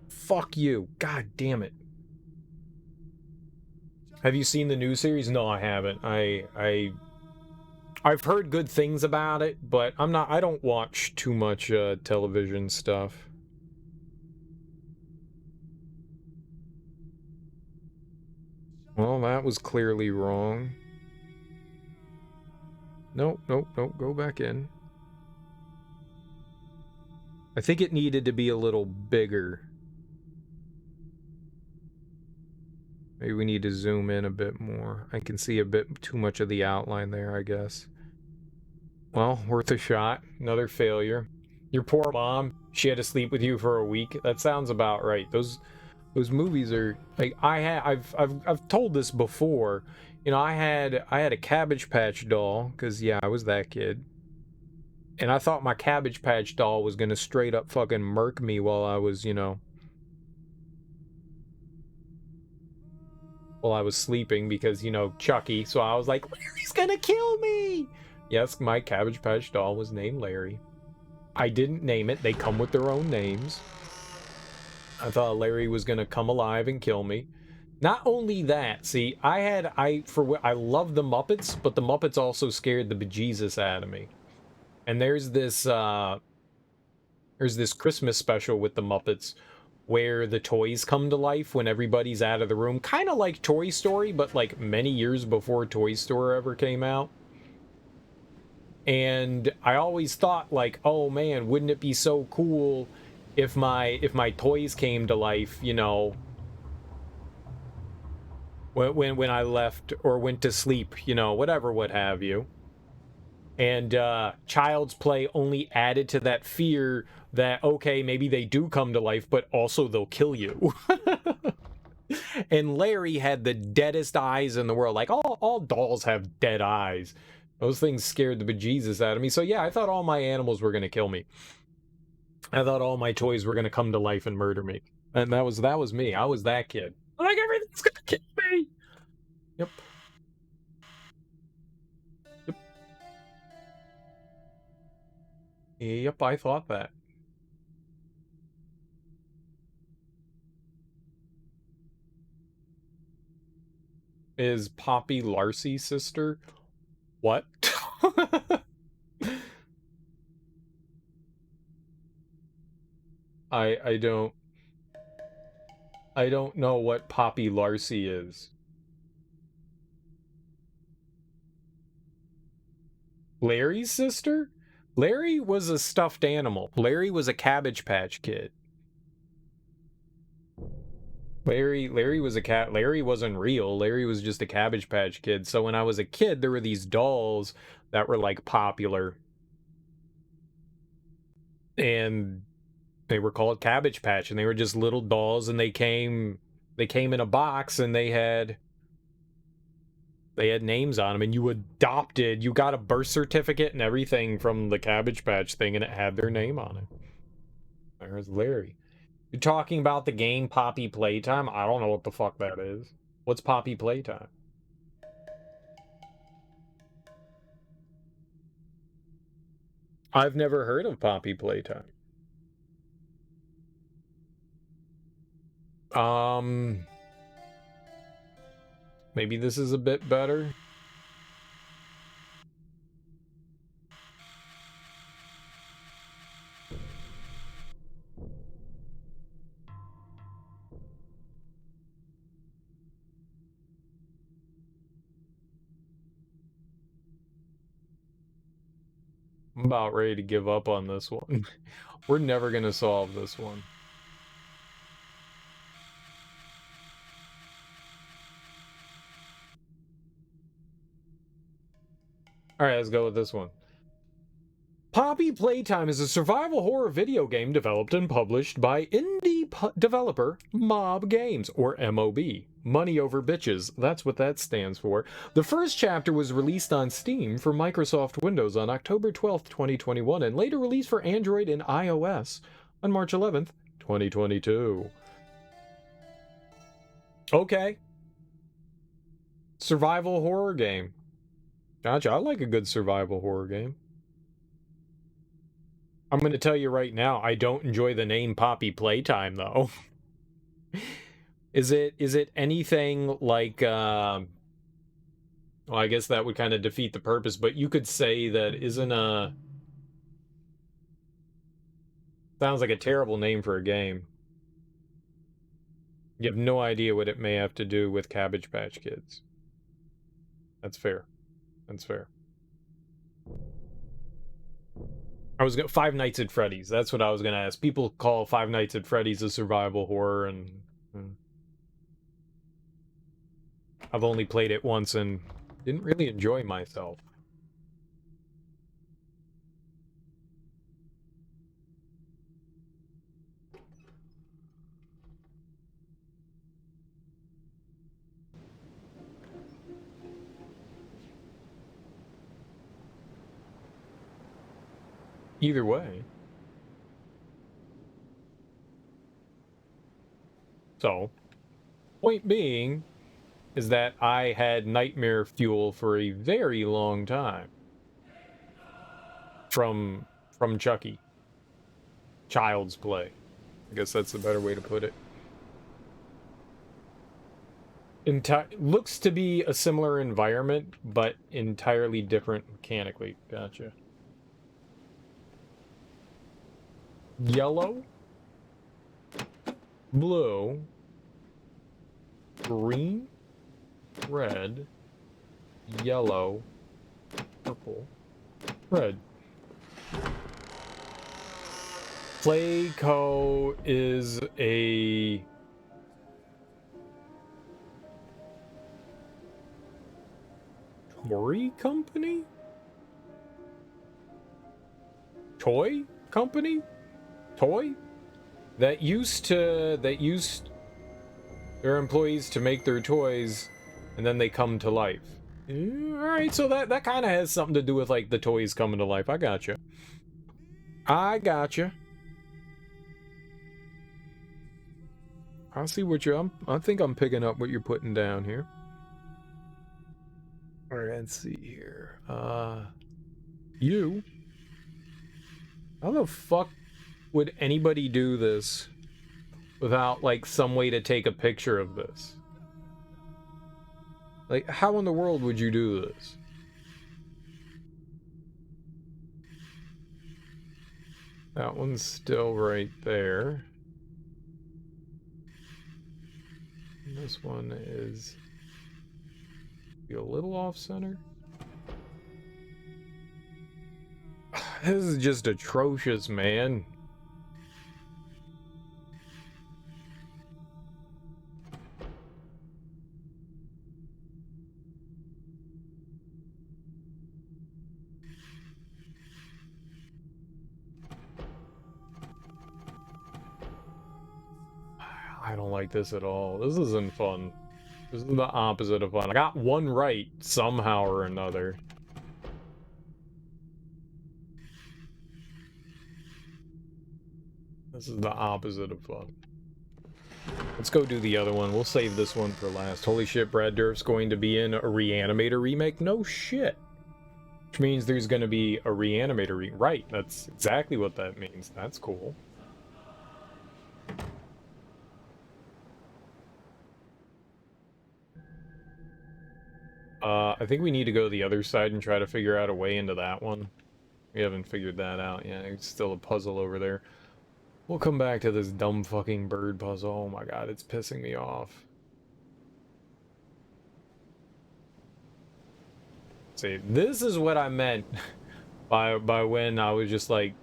Fuck you. God damn it. Have you seen the new series? No, I haven't. I've heard good things about it, but I don't watch too much television stuff. Well, that was clearly wrong. Nope, go back in. I think it needed to be a little bigger. Maybe we need to zoom in a bit more. I can see a bit too much of the outline there, I guess. Well, worth a shot. Another failure. Your poor mom, she had to sleep with you for a week. That sounds about right. Those movies are like I've told this before. You know, I had a Cabbage Patch doll because yeah, I was that kid. And I thought my Cabbage Patch doll was gonna straight up fucking murk me while I was, you know, while I was sleeping because, you know, Chucky. So I was like, Larry's gonna kill me! Yes, my Cabbage Patch doll was named Larry. I didn't name it. They come with their own names. I thought Larry was gonna come alive and kill me. Not only that, see, I love the Muppets, but the Muppets also scared the bejesus out of me. And there's this Christmas special with the Muppets where the toys come to life when everybody's out of the room, kind of like Toy Story, but like many years before Toy Story ever came out. And I always thought, like, oh man, wouldn't it be so cool if my toys came to life, you know, when I left or went to sleep, you know, whatever, what have you. And Child's Play only added to that fear that, okay, maybe they do come to life, but also they'll kill you. And Larry had the deadest eyes in the world. Like, all dolls have dead eyes. Those things scared the bejesus out of me. So yeah, I thought all my animals were going to kill me. I thought all my toys were going to come to life and murder me. And that was me. I was that kid. Like, everything's going to kill me. Yep. Yep, I thought that. Is Poppy Larcy's sister? What? I don't know what Poppy Larcy is. Larry's sister? Larry was a stuffed animal. Larry was a Cabbage Patch Kid. Larry was a cat. Larry wasn't real. Larry was just a Cabbage Patch Kid. So when I was a kid, there were these dolls that were like popular. And they were called Cabbage Patch, and they were just little dolls, and they came in a box, and they had names on them, and you got a birth certificate and everything from the Cabbage Patch thing, and it had their name on it. There's Larry. You're talking about the game Poppy Playtime? I don't know what the fuck that is. What's Poppy Playtime? I've never heard of Poppy Playtime. Maybe this is a bit better. I'm about ready to give up on this one. We're never gonna solve this one. Alright, let's go with this one. Poppy Playtime is a survival horror video game developed and published by indie developer Mob Games, or MOB. Money over bitches, that's what that stands for. The first chapter was released on Steam for Microsoft Windows on October 12th, 2021, and later released for Android and iOS on March 11th, 2022. Okay. Survival horror game. Gotcha, I like a good survival horror game. I'm going to tell you right now, I don't enjoy the name Poppy Playtime, though. Is it anything like, well, I guess that would kind of defeat the purpose, but you could say that isn't a... Sounds like a terrible name for a game. You have no idea what it may have to do with Cabbage Patch Kids. That's fair. That's fair. I was gonna Five Nights at Freddy's. That's what I was gonna ask. People call Five Nights at Freddy's a survival horror, and I've only played it once and didn't really enjoy myself. Either way. So, point being is that I had nightmare fuel for a very long time. From Chucky. Child's Play. I guess that's the better way to put it. Looks to be a similar environment, but entirely different mechanically. Gotcha. yellow, blue, green, red, yellow, purple, red. Playco is a toy company? Toy company? Toy? That used their employees to make their toys and then they come to life. Alright, so that kind of has something to do with like the toys coming to life. I gotcha. I gotcha. I see what I think I'm picking up what you're putting down here. Alright, let's see here. You. How the fuck would anybody do this without, like, some way to take a picture of this? Like, how in the world would you do this? That one's still right there. And this one is a little off-center. This is just atrocious, man. I don't like this at all. This isn't fun. This is the opposite of fun. I got one right somehow or another. This is the opposite of fun. Let's go do the other one. We'll save this one for last. Holy shit, Brad Dourif's going to be in a Reanimator remake? No shit. Which means there's going to be a Reanimator right, that's exactly what that means. That's cool. I think we need to go to the other side and try to figure out a way into that one. We haven't figured that out yet. It's still a puzzle over there. We'll come back to this dumb fucking bird puzzle. Oh my god, it's pissing me off. See, this is what I meant by when I was just like,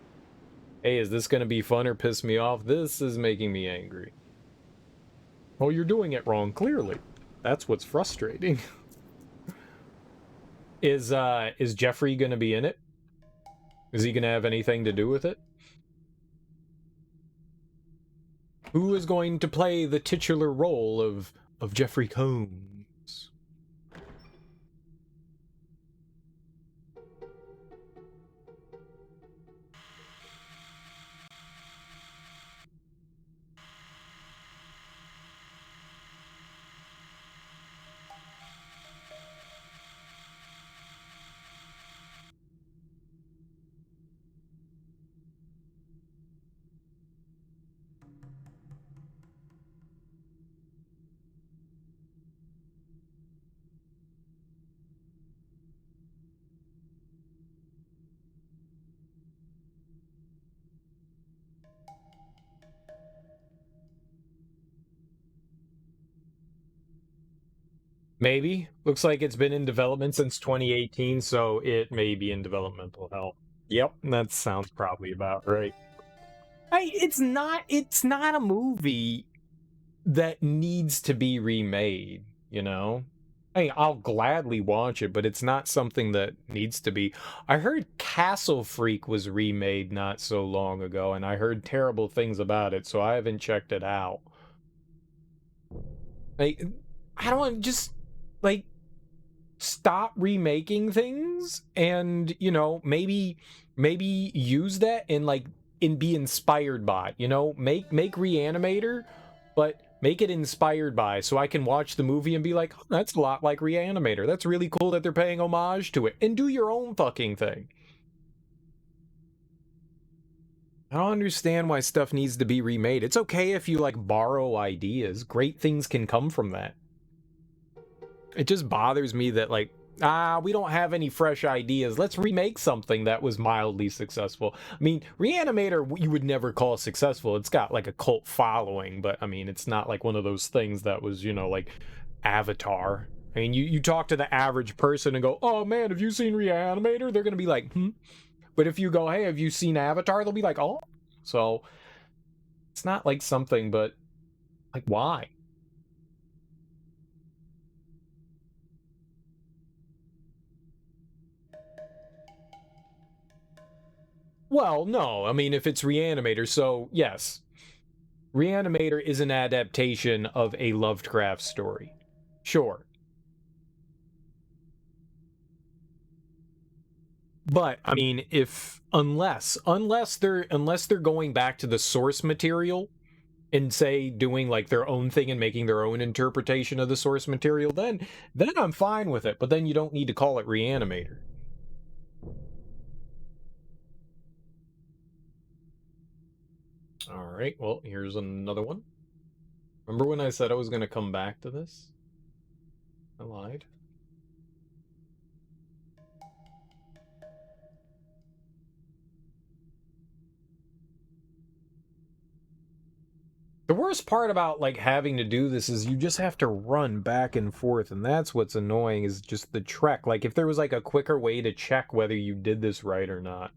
hey, is this gonna be fun or piss me off? This is making me angry. Well, you're doing it wrong, clearly. That's what's frustrating. Is Jeffrey gonna be in it? Is he gonna have anything to do with it? Who is going to play the titular role of Jeffrey Combs? Maybe. Looks like it's been in development since 2018, so it may be in developmental hell. Yep, that sounds probably about right. It's not a movie that needs to be remade, you know? I'll gladly watch it, but it's not something that needs to be. I heard Castle Freak was remade not so long ago, and I heard terrible things about it, so I haven't checked it out. I don't want to just, stop remaking things and, maybe use that and be inspired by, make Reanimator, but make it inspired by, so I can watch the movie and be like, oh, that's a lot like Reanimator. That's really cool that they're paying homage to it. And do your own fucking thing. I don't understand why stuff needs to be remade. It's okay if you, borrow ideas. Great things can come from that. It just bothers me that, we don't have any fresh ideas. Let's remake something that was mildly successful. I mean, Reanimator, you would never call successful. It's got like a cult following, but I mean, it's not like one of those things that was, you know, like Avatar. I mean, you talk to the average person and go, oh man, have you seen Reanimator? They're going to be like, hmm. But if you go, hey, have you seen Avatar? They'll be like, oh. So it's not like something, but like, why? Well, no. I mean, if it's Reanimator, so yes. Reanimator is an adaptation of a Lovecraft story. Sure. But I mean, unless they're going back to the source material and say doing like their own thing and making their own interpretation of the source material, then I'm fine with it. But then you don't need to call it Reanimator. All right, well, here's another one. Remember when I said I was going to come back to this? I lied. The worst part about like having to do this is you just have to run back and forth, and that's what's annoying, is just the trek. Like if there was like a quicker way to check whether you did this right or not.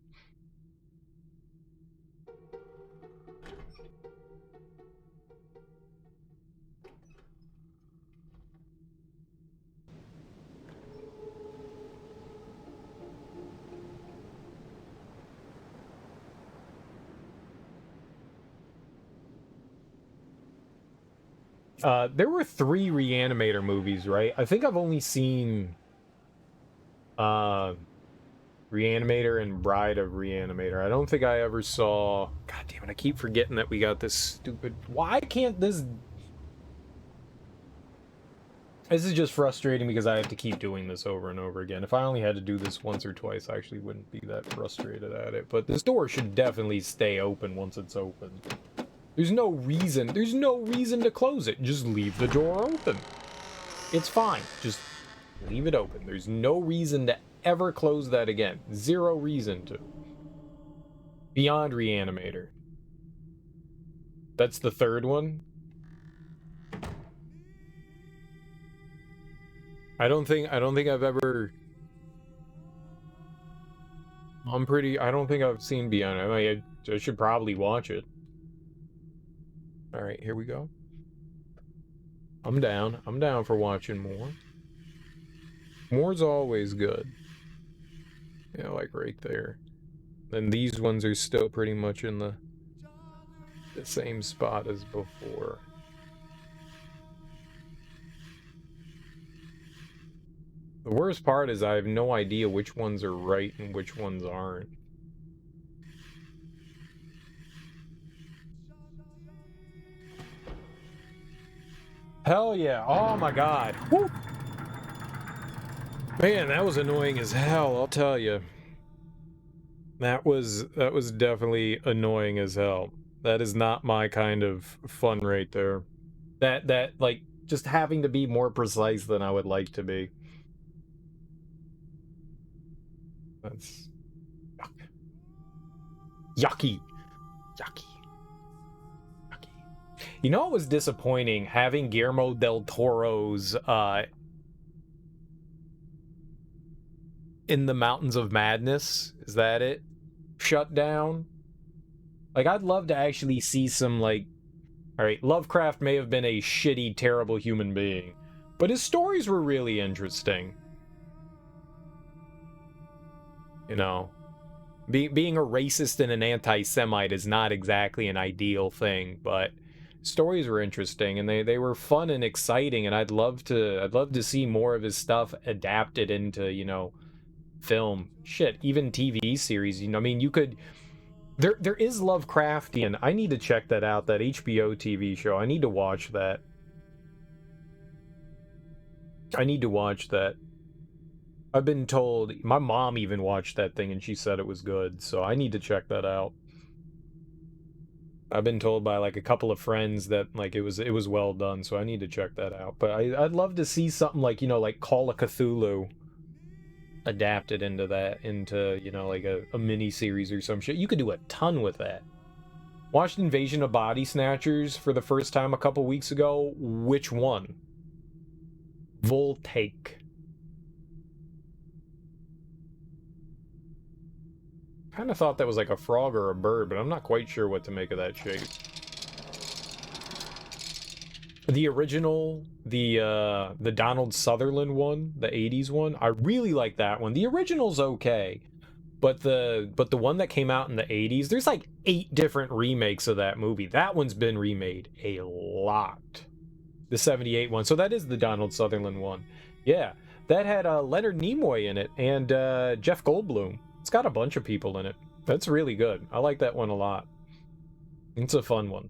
There were 3 Reanimator movies, right? I think I've only seen Reanimator and Bride of Reanimator. I don't think I ever saw... God damn it, I keep forgetting that we got this stupid... Why can't this... This is just frustrating because I have to keep doing this over and over again. If I only had to do this once or twice, I actually wouldn't be that frustrated at it. But this door should definitely stay open once it's open. There's no reason to close it. Just leave the door open. It's fine. Just leave it open. There's no reason to ever close that again. Zero reason to. Beyond Reanimator. That's the 3rd one. I don't think I've ever... I don't think I've seen Beyond. I mean, I should probably watch it. Alright, here we go. I'm down. I'm down for watching more. More's always good. Yeah, like right there. And these ones are still pretty much in the same spot as before. The worst part is I have no idea which ones are right and which ones aren't. Hell yeah. Oh my god. Woo! Man, that was annoying as hell, I'll tell you. That was definitely annoying as hell. That is not my kind of fun right there. That like just having to be more precise than I would like to be. That's yucky. Yucky. You know, it was disappointing having Guillermo del Toro's In the Mountains of Madness, is that it? Shut down? Like, I'd love to actually see some, like... Alright, Lovecraft may have been a shitty, terrible human being, but his stories were really interesting. You know? Being a racist and an anti-Semite is not exactly an ideal thing, but... stories were interesting, and they were fun and exciting, and I'd love to see more of his stuff adapted into, you know, film. Shit, even TV series, you know, I mean, you could... There is Lovecraftian. I need to check that out, that HBO TV show. I need to watch that. I need to watch that. I've been told... My mom even watched that thing, and she said it was good, so I need to check that out. I've been told by like a couple of friends that like it was well done, so I need to check that out. But I'd love to see something like, you know, like Call of Cthulhu adapt it into, you know, like a mini series or some shit. You could do a ton with that. Watched Invasion of Body Snatchers for the first time a couple weeks ago. Which one? Voltaic. Kind of thought that was like a frog or a bird, but I'm not quite sure what to make of that shape. The original, the Donald Sutherland one, the 80s one, I really like that one. The original's okay, but the one that came out in the 80s, there's like 8 different remakes of that movie. That one's been remade a lot. The 78 one. So that is the Donald Sutherland one. Yeah, that had Leonard Nimoy in it and Jeff Goldblum. It's got a bunch of people in it. That's really good. I like that one a lot. It's a fun one.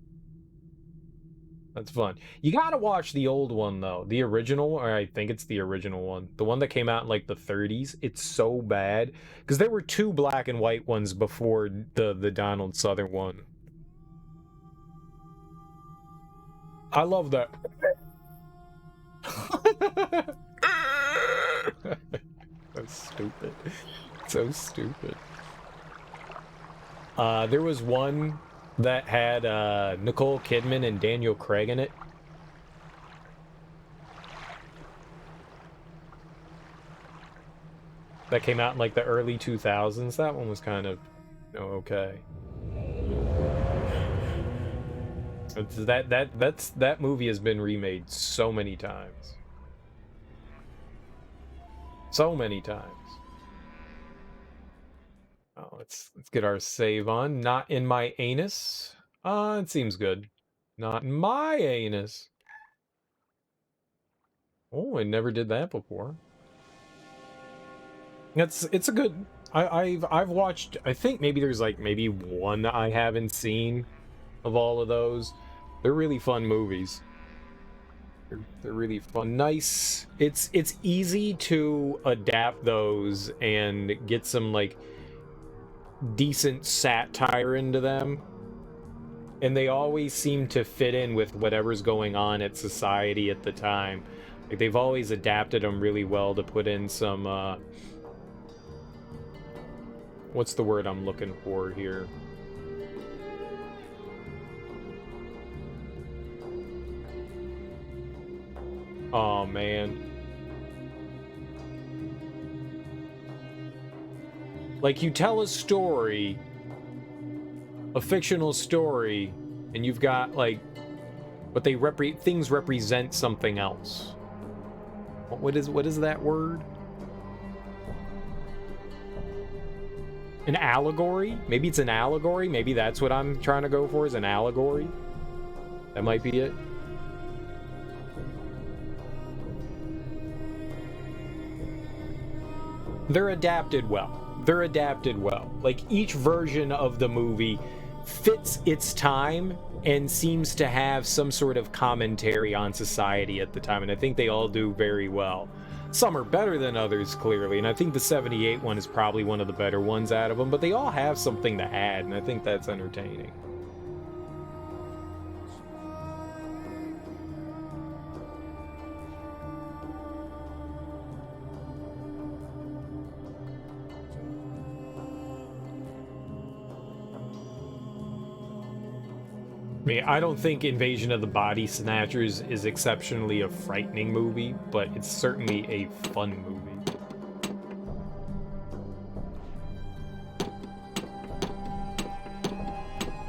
That's fun. You gotta watch the old one, though. The original, or I think it's the original one. The one that came out in, like, the 30s. It's so bad. Because there were 2 black and white ones before the Donald Sutherland one. I love that. That's stupid. So stupid. There was one that had Nicole Kidman and Daniel Craig in it. That came out in like the early 2000s. That one was kind of, you know, okay. That movie has been remade so many times. So many times. Oh, let's get our save on. Not in my anus. It seems good. Not in my anus. Oh, I never did that before. It's a good. I've watched. I think maybe there's like maybe one I haven't seen of all of those. They're really fun movies. They're really fun. Nice. It's easy to adapt those and get some like decent satire into them, and they always seem to fit in with whatever's going on at society at the time. Like they've always adapted them really well to put in some what's the word I'm looking for here? Oh man. Like, you tell a story, a fictional story, and you've got, like, but things represent something else. What is that word? An allegory? Maybe it's an allegory? Maybe that's what I'm trying to go for, is an allegory? That might be it. They're adapted well. They're adapted well. Like, each version of the movie fits its time and seems to have some sort of commentary on society at the time, and I think they all do very well. Some are better than others, clearly, and I think the 78 one is probably one of the better ones out of them, but they all have something to add, and I think that's entertaining. I mean, I don't think Invasion of the Body Snatchers is exceptionally a frightening movie, but it's certainly a fun movie.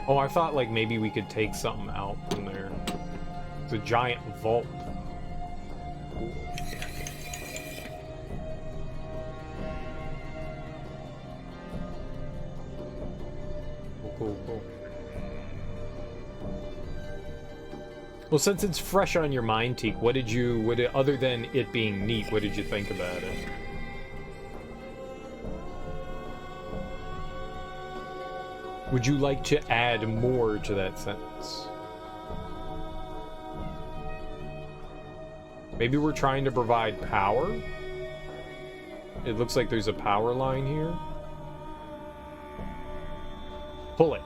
Oh, I thought like maybe we could take something out from there. It's a giant vault. Cool. Well, since it's fresh on your mind, Teak, other than it being neat, what did you think about it? Would you like to add more to that sentence? Maybe we're trying to provide power? It looks like there's a power line here. Pull it.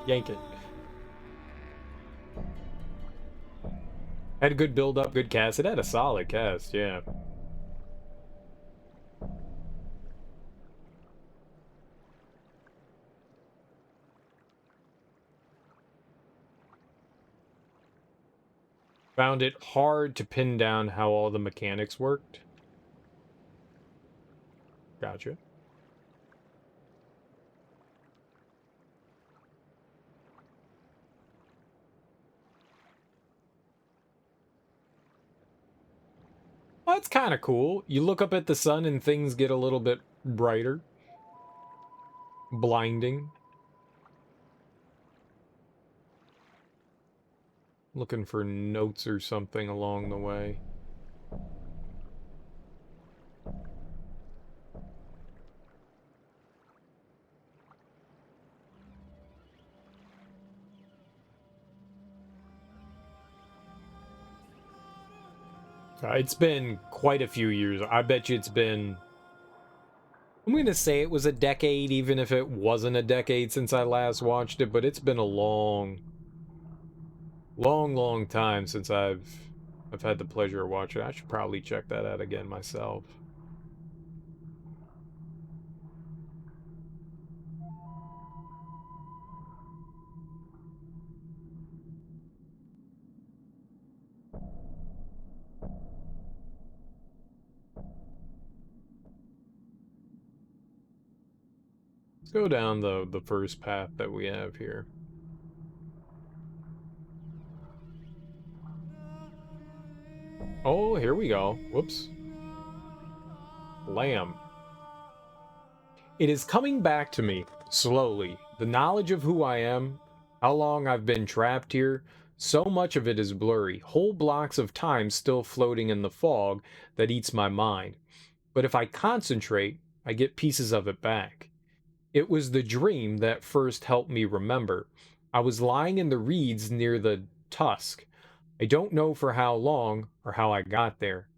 Yank it. Had a good build-up, good cast. It had a solid cast, yeah. Found it hard to pin down how all the mechanics worked. Gotcha. Well, that's kind of cool. You look up at the sun and things get a little bit brighter. Blinding. Looking for notes or something along the way. It's been quite a few years. I bet you it's been... I'm going to say it was a decade, even if it wasn't a decade since I last watched it, but it's been a long time since I've had the pleasure of watching it. I should probably check that out again myself. Let's go down the first path that we have here. Oh, here we go. Whoops. Lamb. It is coming back to me, slowly. The knowledge of who I am, how long I've been trapped here, so much of it is blurry. Whole blocks of time still floating in the fog that eats my mind. But if I concentrate, I get pieces of it back. It was the dream that first helped me remember. I was lying in the reeds near the tusk. I don't know for how long or how I got there.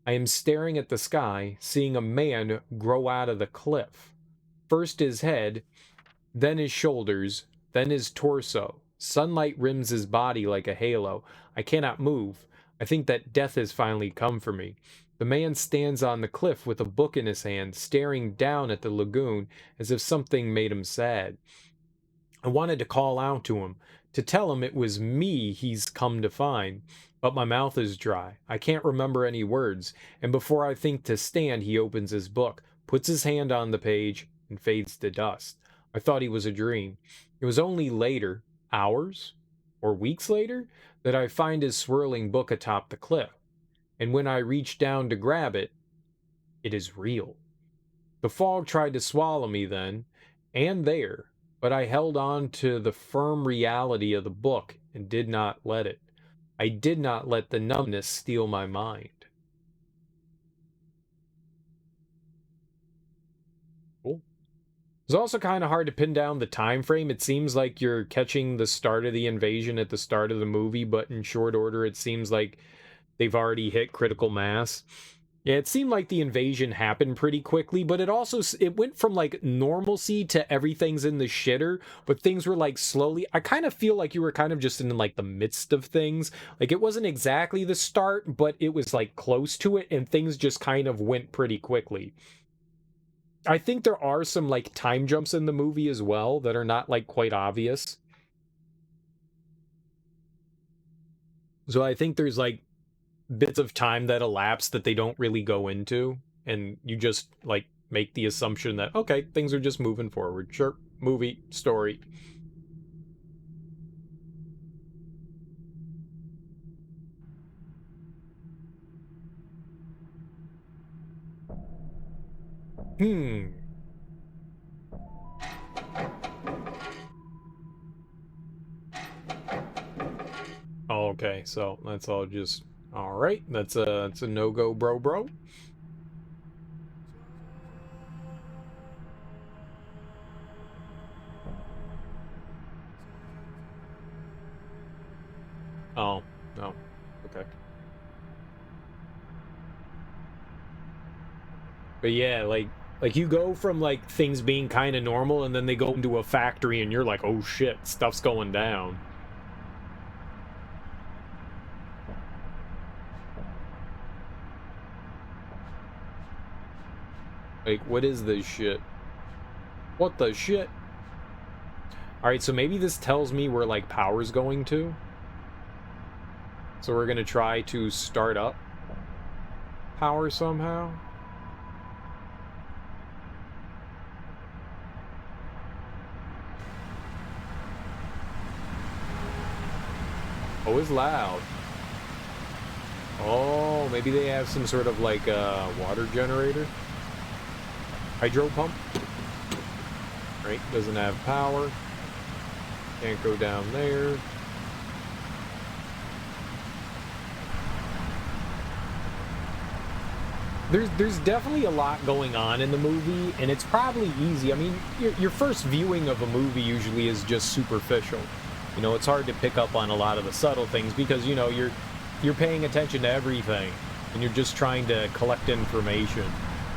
I am staring at the sky, seeing a man grow out of the cliff. First his head, then his shoulders, then his torso. Sunlight rims his body like a halo. I cannot move. I think that death has finally come for me. The man stands on the cliff with a book in his hand, staring down at the lagoon as if something made him sad. I wanted to call out to him, to tell him it was me he's come to find, but my mouth is dry. I can't remember any words, and before I think to stand, he opens his book, puts his hand on the page, and fades to dust. I thought he was a dream. It was only later, hours or weeks later, that I find his swirling book atop the cliff. And when I reach down to grab it, it is real. The fog tried to swallow me then, and there, but I held on to the firm reality of the book and did not let it. I did not let the numbness steal my mind. Cool. It's also kind of hard to pin down the time frame. It seems like you're catching the start of the invasion at the start of the movie, but in short order, it seems like they've already hit critical mass. Yeah, it seemed like the invasion happened pretty quickly, but it went from like normalcy to everything's in the shitter, but things were like slowly. I kind of feel like you were kind of just in like the midst of things. Like it wasn't exactly the start, but it was like close to it, and things just kind of went pretty quickly. I think there are some like time jumps in the movie as well that are not like quite obvious. So I think there's like bits of time that elapse that they don't really go into, and you just like make the assumption that okay, things are just moving forward. Sure, movie, story. Oh, okay, so that's all just all right. That's a no-go, bro. Oh, no. Okay. But yeah, like you go from like things being kind of normal, and then they go into a factory and you're like, "Oh shit, stuff's going down." Like, what is this shit? What the shit? Alright, so maybe this tells me where, like, power's going to? So we're gonna try to start up power somehow. Oh, it's loud. Oh, maybe they have some sort of like water generator. Hydro pump. Right, doesn't have power. Can't go down there. There's definitely a lot going on in the movie, and it's probably easy. I mean, your first viewing of a movie usually is just superficial. You know, it's hard to pick up on a lot of the subtle things because, you know, you're paying attention to everything, and you're just trying to collect information.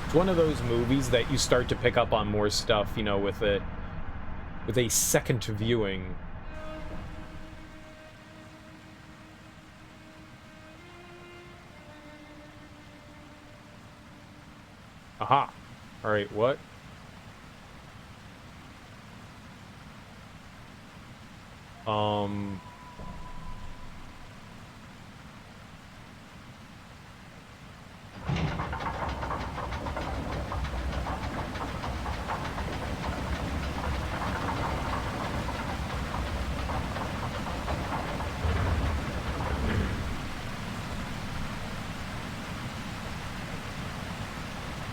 It's one of those movies that you start to pick up on more stuff, you know, with a second viewing. Aha. All right, what?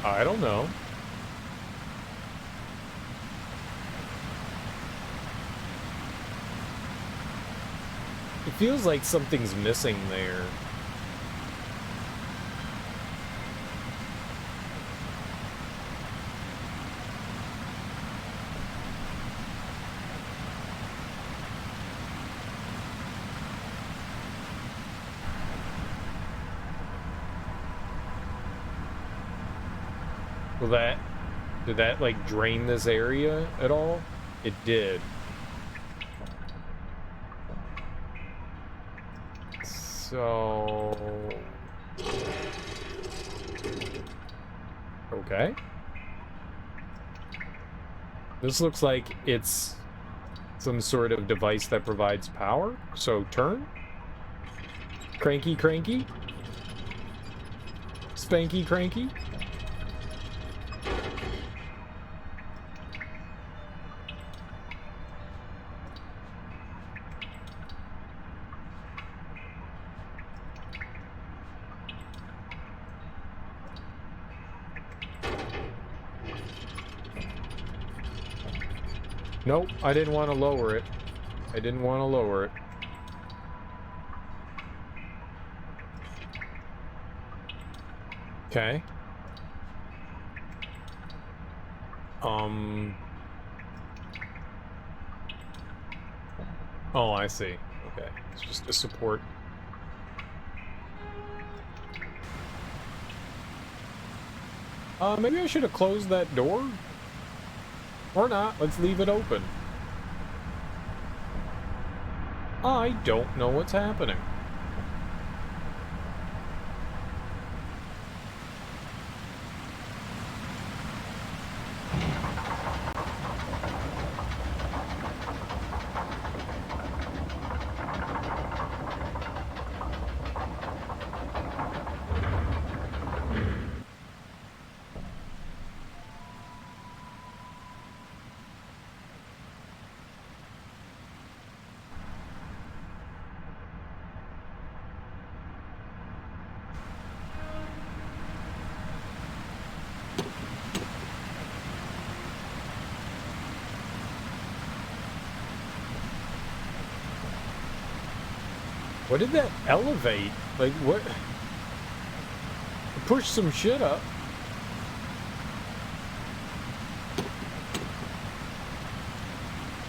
I don't know. It feels like something's missing there. Well, did that like drain this area at all? It did. So, okay. This looks like it's some sort of device that provides power. So turn. Cranky, cranky. Spanky, cranky. Nope, I didn't want to lower it. I didn't want to lower it. Okay. Oh, I see. Okay. It's just a support. Maybe I should have closed that door? Or not. Let's leave it open. I don't know what's happening. What did that elevate? Like, what? Push some shit up.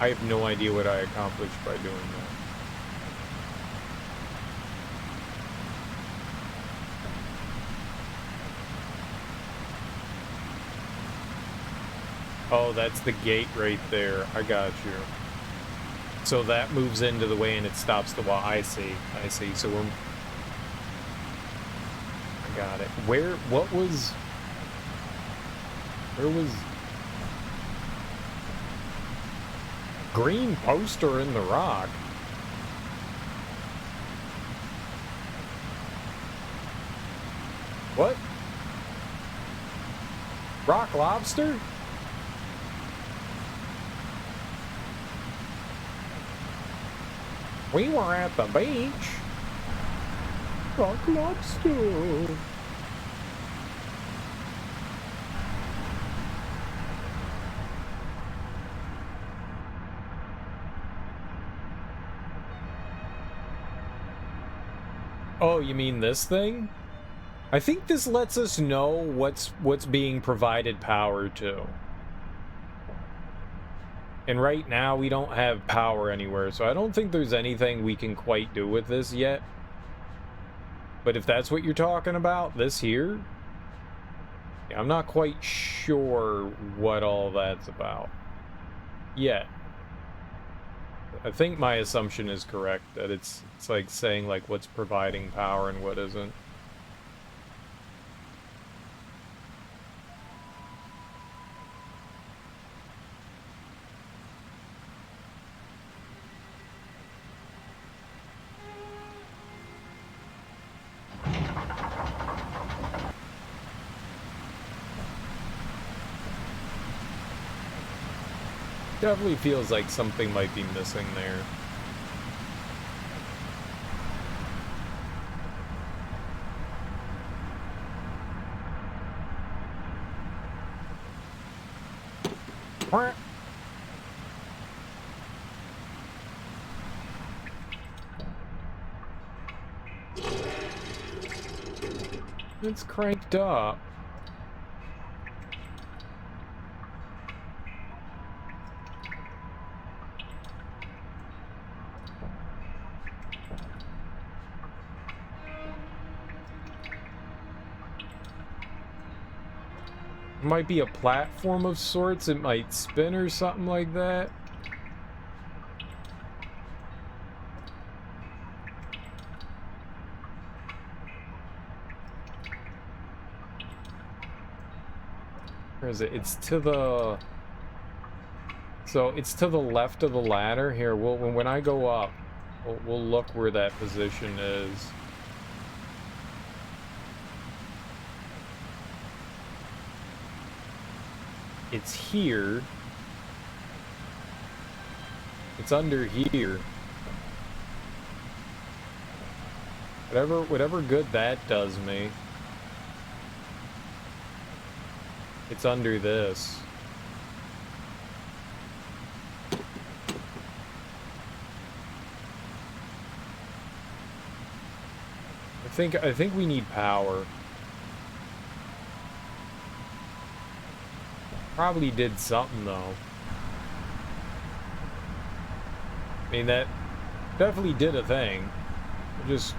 I have no idea what I accomplished by doing that. Oh, that's the gate right there. I got you. So that moves into the way and it stops the wall. I see. I see. So we're... I got it. Where was... Green poster in the rock? What? Rock lobster? We were at the beach. Rock lobster. Oh, you mean this thing? I think this lets us know what's being provided power to. And right now we don't have power anywhere, so I don't think there's anything we can quite do with this yet. But if that's what you're talking about, this here, yeah, I'm not quite sure what all that's about yet. I think my assumption is correct, that it's like saying like what's providing power and what isn't. Definitely feels like something might be missing there. It's cranked up. Might be a platform of sorts. It might spin or something like that. Where is it? It's to the... So it's to the left of the ladder. Here, when I go up, we'll look where that position is. It's here. It's under here. Whatever good that does me. It's under this. I think we need power. Probably did something though. I mean, that definitely did a thing. Just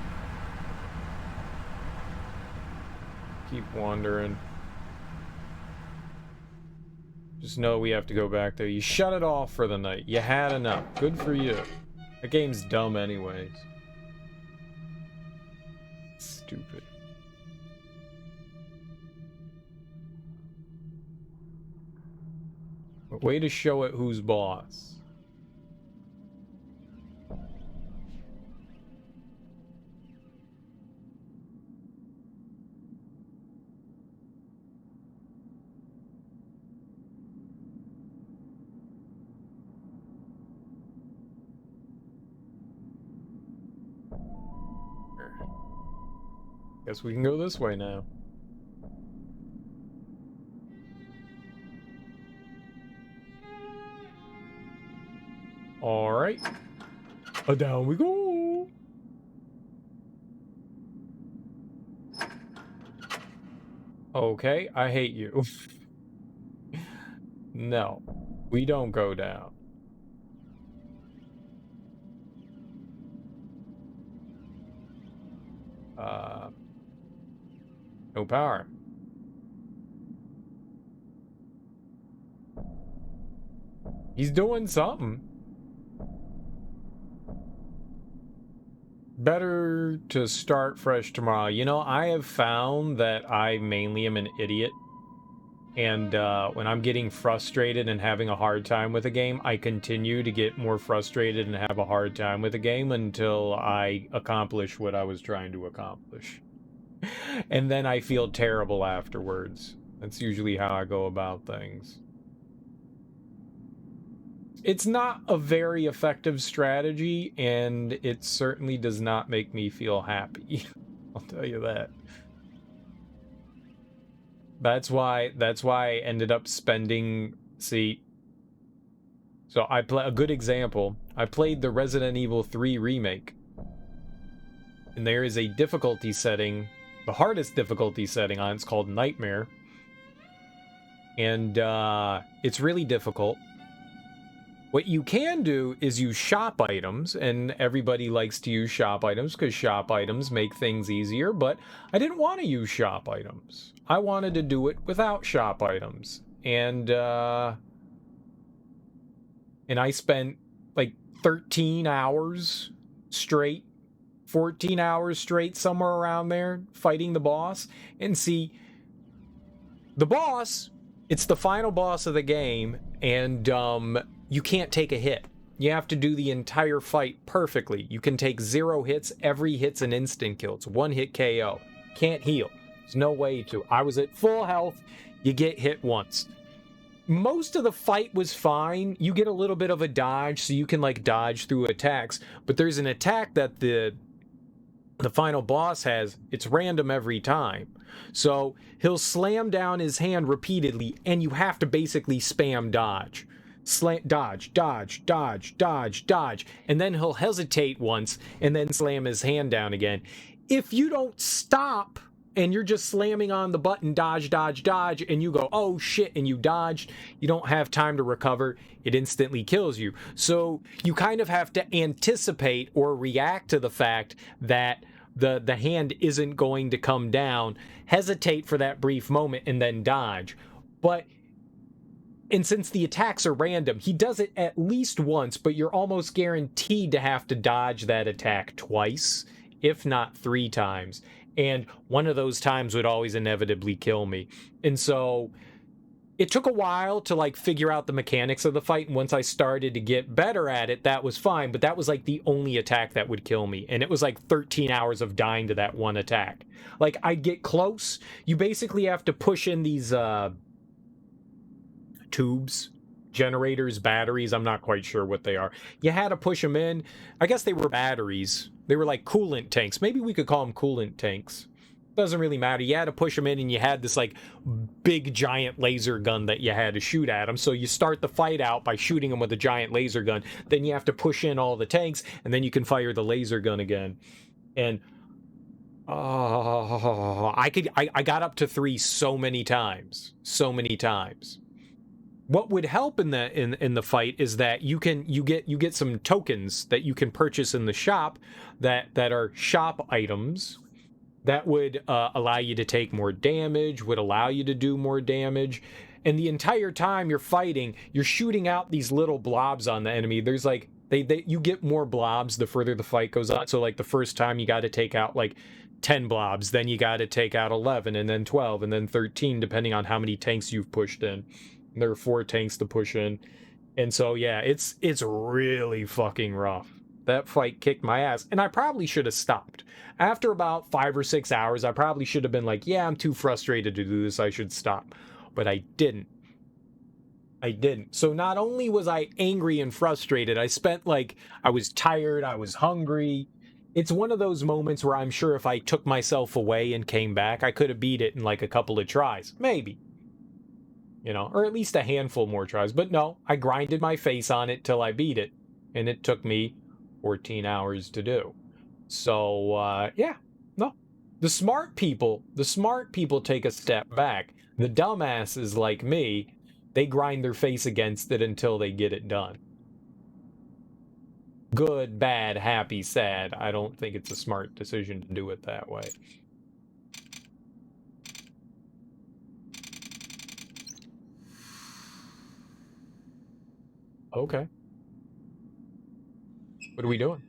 keep wandering. Just know we have to go back there. You shut it off for the night. You had enough. Good for you. That game's dumb anyways. Stupid. Way to show it who's boss. Guess we can go this way now. All right. Down we go. Okay, I hate you. No, we don't go down. No power. He's doing something. Better to start fresh tomorrow. You know, I have found that I mainly am an idiot. And when I'm getting frustrated and having a hard time with a game, I continue to get more frustrated and have a hard time with a game until I accomplish what I was trying to accomplish. and then I feel terrible afterwards. That's usually how I go about things. It's not a very effective strategy, and it certainly does not make me feel happy. I'll tell you that. That's why I ended up spending, see, so I play a good example. I played the Resident Evil 3 remake. And there is a difficulty setting, the hardest difficulty setting on it's called Nightmare. And it's really difficult. What you can do is use shop items, and everybody likes to use shop items because shop items make things easier, but I didn't want to use shop items. I wanted to do it without shop items. And I spent like 13 hours straight, 14 hours straight, somewhere around there, fighting the boss. And see, the boss, it's the final boss of the game, and you can't take a hit. You have to do the entire fight perfectly. You can take 0 hits. Every hit's an instant kill. It's 1-hit KO. Can't heal. There's no way to. I was at full health. You get hit once. Most of the fight was fine. You get a little bit of a dodge, so you can like dodge through attacks. But there's an attack that the final boss has. It's random every time. So he'll slam down his hand repeatedly, and you have to basically spam dodge. Dodge, dodge, dodge, dodge, dodge. And then he'll hesitate once and then slam his hand down again. If you don't stop and you're just slamming on the button, dodge, dodge, dodge, and you go, oh shit, and you dodged, you don't have time to recover, it instantly kills you. So you kind of have to anticipate or react to the fact that the hand isn't going to come down, hesitate for that brief moment, and then dodge. And since the attacks are random, he does it at least once, but you're almost guaranteed to have to dodge that attack twice, if not 3 times. And one of those times would always inevitably kill me. And so it took a while to like figure out the mechanics of the fight. And once I started to get better at it, that was fine. But that was like the only attack that would kill me. And it was like 13 hours of dying to that one attack. Like I'd get close. You basically have to push in these tubes, generators, batteries. I'm not quite sure what they are. You had to push them in. I guess they were batteries. They were like coolant tanks. Maybe we could call them coolant tanks. Doesn't really matter. You had to push them in, and you had this like big giant laser gun that you had to shoot at them. So you start the fight out by shooting them with a giant laser gun. Then you have to push in all the tanks, and then you can fire the laser gun again. And I got up to 3 so many times. So many times. What would help in the fight is that you get some tokens that you can purchase in the shop that are shop items that would allow you to take more damage, would allow you to do more damage. And the entire time you're fighting, you're shooting out these little blobs on the enemy. There's like you get more blobs the further the fight goes on. So like the first time you got to take out like 10 blobs, then you got to take out 11, and then 12, and then 13, depending on how many tanks you've pushed in. There are 4 tanks to push in. And so, yeah, it's really fucking rough. That fight kicked my ass. And I probably should have stopped. After about 5 or 6 hours, I probably should have been like, yeah, I'm too frustrated to do this. I should stop. But I didn't. So not only was I angry and frustrated, I was tired, I was hungry. It's one of those moments where I'm sure if I took myself away and came back, I could have beat it in like a couple of tries. Maybe. You know, or at least a handful more tries. But no, I grinded my face on it till I beat it. And it took me 14 hours to do. So, yeah, no. The smart people take a step back. The dumbasses like me, they grind their face against it until they get it done. Good, bad, happy, sad. I don't think it's a smart decision to do it that way. Okay. What are we doing?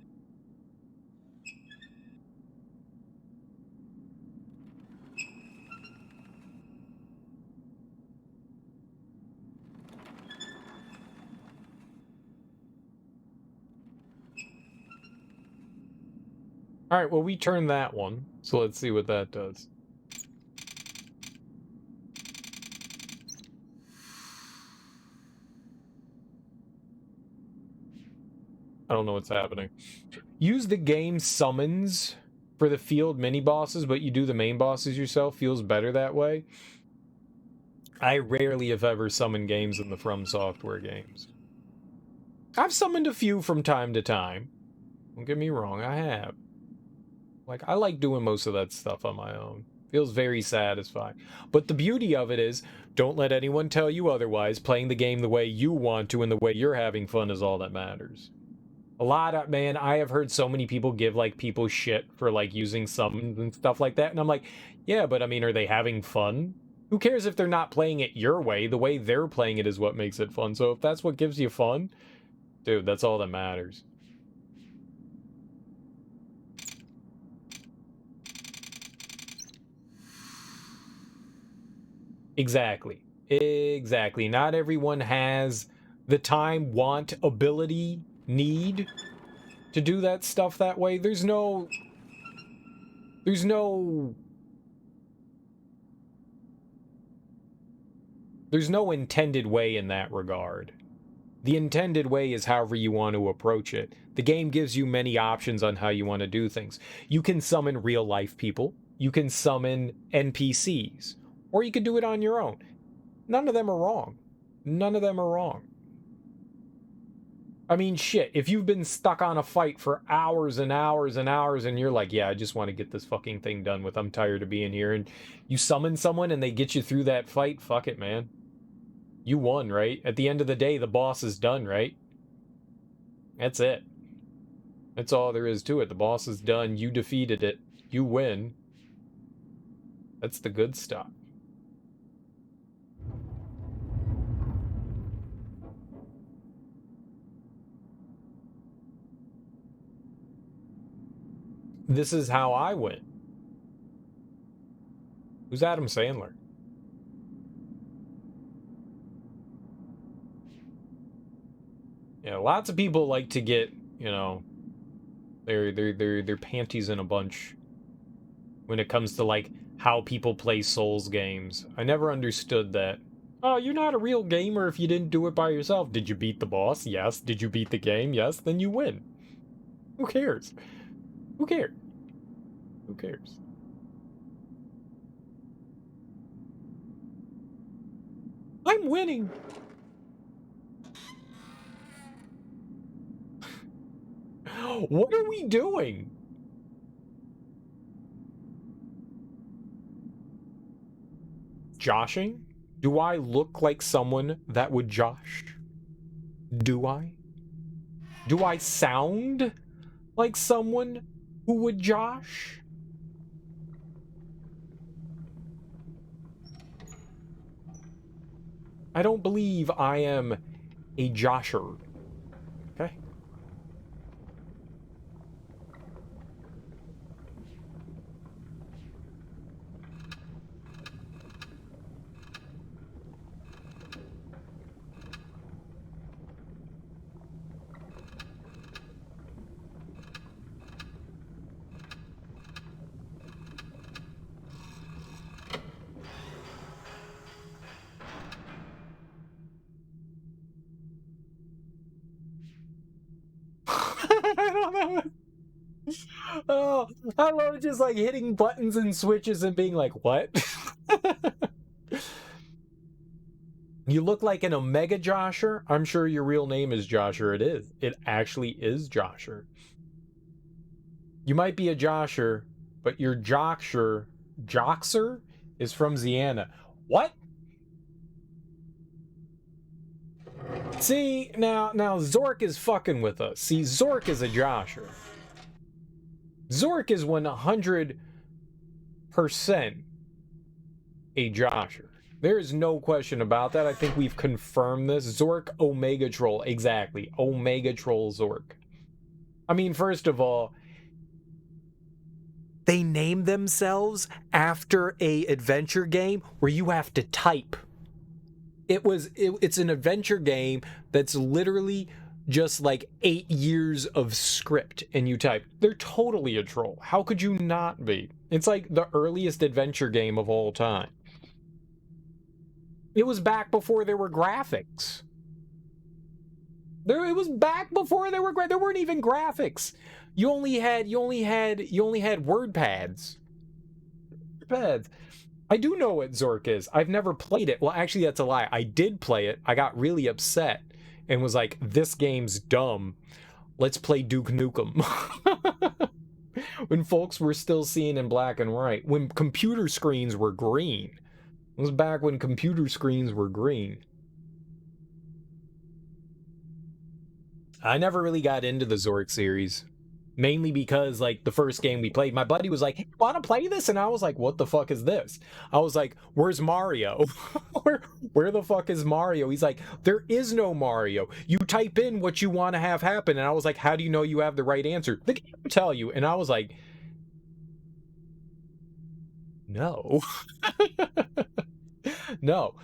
All right, well, we turned that one, so let's see what that does. I don't know what's happening. Use the game summons for the field mini bosses, but you do the main bosses yourself. Feels better that way. I rarely, if ever, summon games in the From Software games. I've summoned a few from time to time. Don't get me wrong, I have. Like, I like doing most of that stuff on my own. Feels very satisfying. But the beauty of it is, don't let anyone tell you otherwise. Playing the game the way you want to and the way you're having fun is all that matters. A lot of, man, I have heard so many people give, like, people shit for, like, using summons and stuff like that. And I'm like, yeah, but I mean, are they having fun? Who cares if they're not playing it your way? The way they're playing it is what makes it fun. So if that's what gives you fun, dude, that's all that matters. Exactly. Exactly. Not everyone has the time, want, ability, need to do that stuff that way. There's no intended way in that regard. The intended way is however you want to approach it. The game gives you many options on how you want to do things. You can summon real life people. You can summon NPCs. Or you can do it on your own. None of them are wrong. None of them are wrong. I mean, shit, if you've been stuck on a fight for hours and hours and hours and you're like, yeah, I just want to get this fucking thing done with, I'm tired of being here, and you summon someone and they get you through that fight, fuck it, man. You won, right? At the end of the day, the boss is done, right? That's it. That's all there is to it. The boss is done. You defeated it. You win. That's the good stuff. This is how I win. Who's Adam Sandler? Yeah, lots of people like to get, you know, their panties in a bunch when it comes to, like, how people play Souls games. I never understood that. Oh, you're not a real gamer if you didn't do it by yourself. Did you beat the boss? Yes. Did you beat the game? Yes. Then you win. Who cares? Who cares? Who cares? I'm winning. What are we doing? Joshing? Do I look like someone that would josh? Do I? Do I sound like someone who would josh? I don't believe I am a josher. Okay? I don't know. Oh, I love just like hitting buttons and switches and being like, what? You look like an Omega Josher? I'm sure your real name is Josher. It is. It actually is Josher. You might be a Josher, but your Joxer is from Zianna. What? See, now Zork is fucking with us. See, Zork is a Josher. Zork is 100% a Josher. There is no question about that. I think we've confirmed this. Zork Omega Troll. Exactly. Omega Troll Zork. I mean, first of all, they named themselves after a adventure game where you have to type. It's an adventure game that's literally just like 8 years of script and you type. They're totally a troll. How could you not be? It's like the earliest adventure game of all time. It was back before there were graphics. It was back before there weren't even graphics. You only had word pads. I do know what Zork is. I've never played it. Well, actually, that's a lie. I did play it. I got really upset and was like, this game's dumb. Let's play Duke Nukem. When folks were still seeing in black and white. When computer screens were green. It was back when computer screens were green. I never really got into the Zork series. Mainly because, like, the first game we played, my buddy was like, hey, want to play this? And I was like, what the fuck is this? I was like, where's Mario? where the fuck is Mario? He's like, there is no Mario. You type in what you want to have happen. And I was like, how do you know you have the right answer? The game will tell you. And I was like, no. No.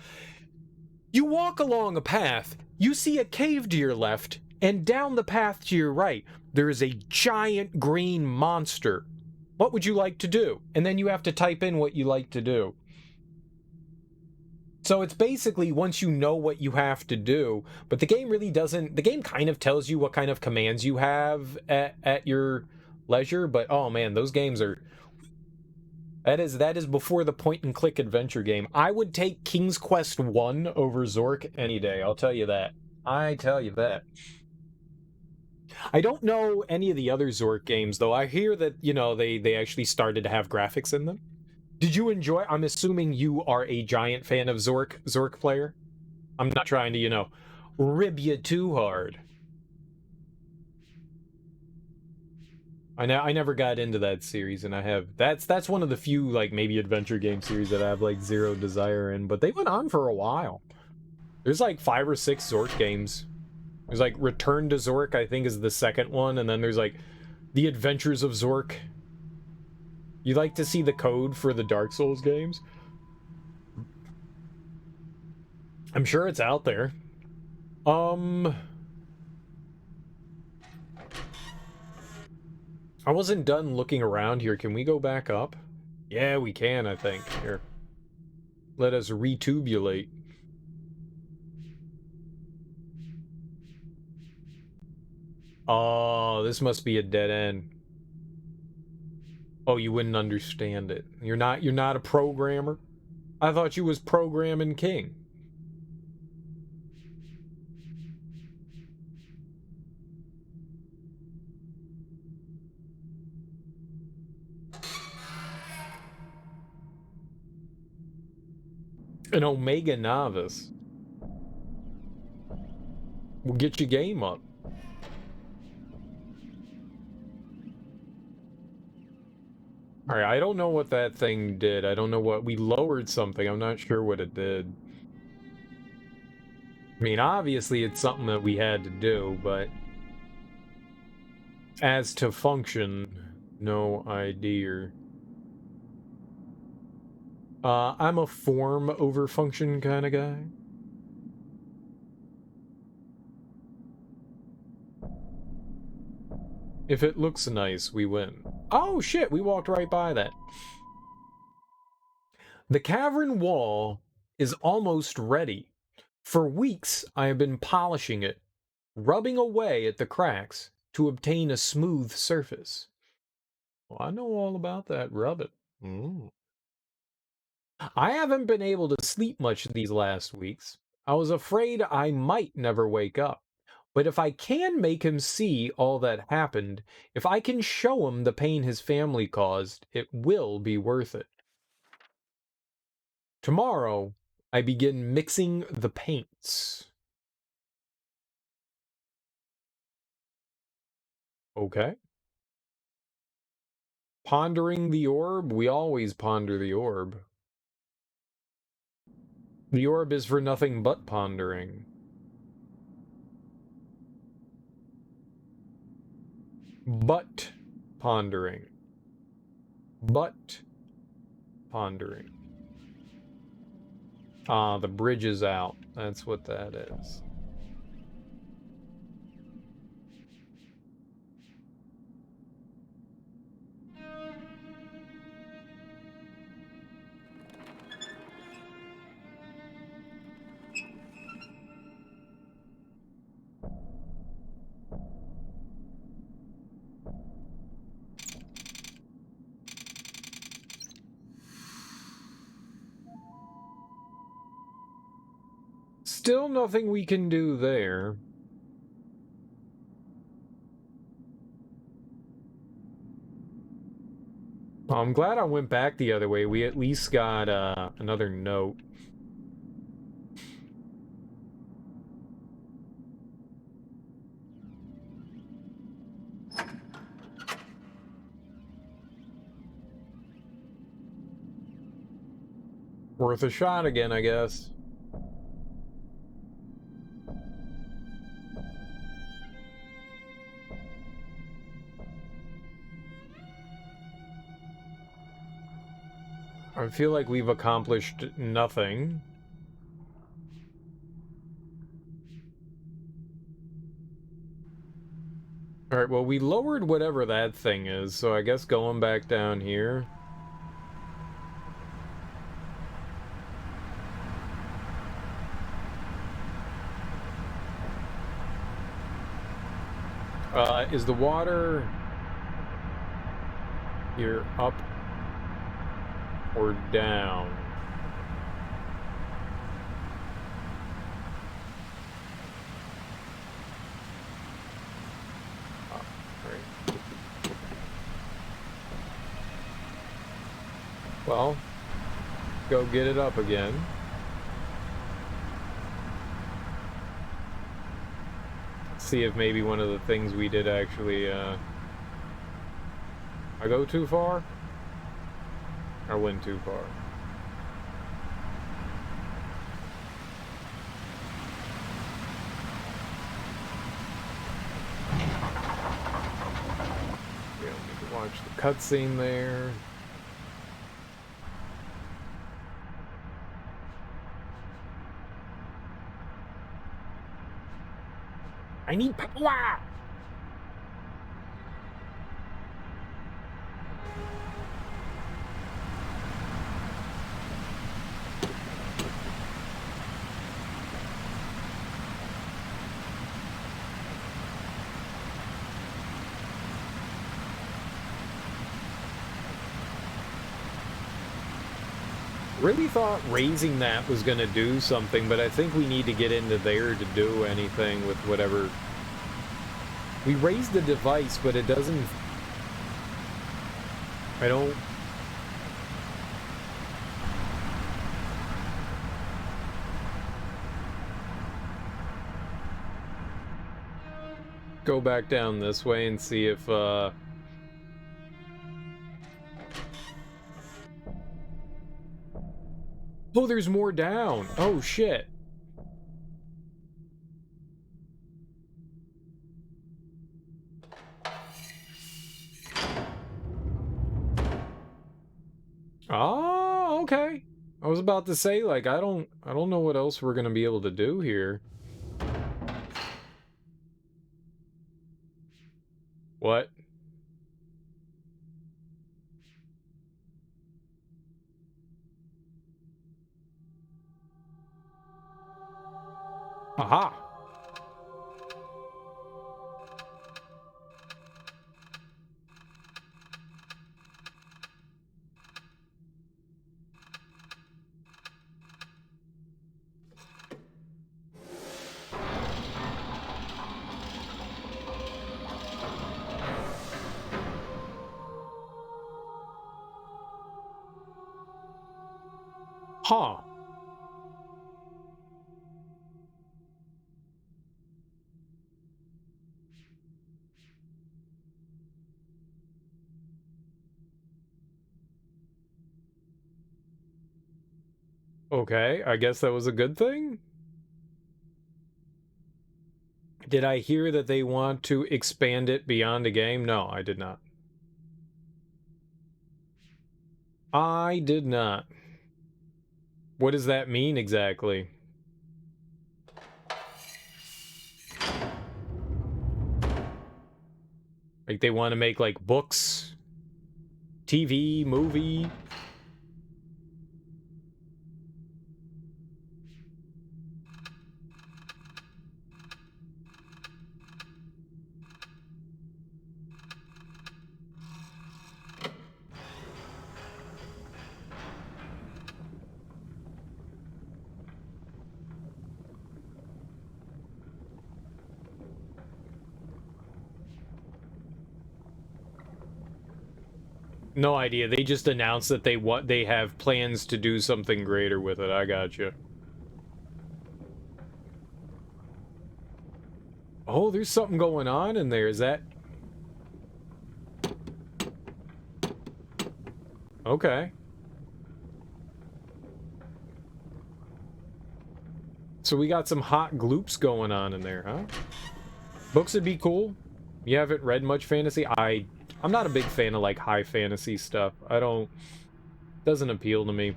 You walk along a path, you see a cave to your left, and down the path to your right, there is a giant green monster. What would you like to do? And then you have to type in what you like to do. So it's basically once you know what you have to do, but the game really doesn't, the game kind of tells you what kind of commands you have at your leisure, but oh man, those games are, that is before the point and click adventure game. I would take King's Quest 1 over Zork any day, I'll tell you that. I tell you that. I don't know any of the other Zork games, though. I hear that, you know, they actually started to have graphics in them. Did you enjoy? I'm assuming you are a giant fan of Zork player. I'm not trying to, you know, rib you too hard. I never got into that series, and I have that's one of the few like maybe adventure game series that I have like zero desire in. But they went on for a while. There's like 5 or 6 Zork games. There's like Return to Zork, I think, is the second one, and then there's like The Adventures of Zork. You like to see the code for the Dark Souls games? I'm sure it's out there. I wasn't done looking around here. Can we go back up? Yeah, we can, I think. Here. Let us retubulate. Oh, this must be a dead end. Oh, you wouldn't understand it. You're not a programmer? I thought you was programming king. An Omega novice. We'll get your game up. Alright, I don't know what that thing did. I don't know what... We lowered something. I'm not sure what it did. I mean, obviously it's something that we had to do, but... As to function, no idea. I'm a form over function kind of guy. If it looks nice, we win. Oh shit, we walked right by that. The cavern wall is almost ready. For weeks, I have been polishing it, rubbing away at the cracks to obtain a smooth surface. Well, I know all about that rubbing. I haven't been able to sleep much these last weeks. I was afraid I might never wake up. But if I can make him see all that happened, if I can show him the pain his family caused, it will be worth it. Tomorrow, I begin mixing the paints. Okay. Pondering the orb? We always ponder the orb. The orb is for nothing but pondering. But pondering. But pondering. Ah, the bridge is out. That's what that is. Still nothing we can do there. Well, I'm glad I went back the other way. We at least got another note. Worth a shot again, I guess. I feel like we've accomplished nothing. Alright, well, we lowered whatever that thing is, so I guess going back down here. Is the water here up or down? Up, right. Well, go get it up again. See if maybe one of the things we did actually, I go too far? I went too far. We don't need to watch the cutscene there. I need power! Really thought raising that was going to do something, but I think we need to get into there to do anything with whatever. We raised the device, but it doesn't. I don't. Go back down this way and see if, Oh, there's more down. Oh, shit. Oh, okay. I was about to say, like, I don't know what else we're gonna be able to do here. What? Aha! Huh. Okay, I guess that was a good thing? Did I hear that they want to expand it beyond a game? No, I did not. I did not. What does that mean exactly? Like they want to make like books, TV, movie. No idea. They just announced that they have plans to do something greater with it. I gotcha. Oh, there's something going on in there. Is that... Okay. So we got some hot gloops going on in there, huh? Books would be cool. You haven't read much fantasy? I'm not a big fan of, like, high fantasy stuff. Doesn't appeal to me.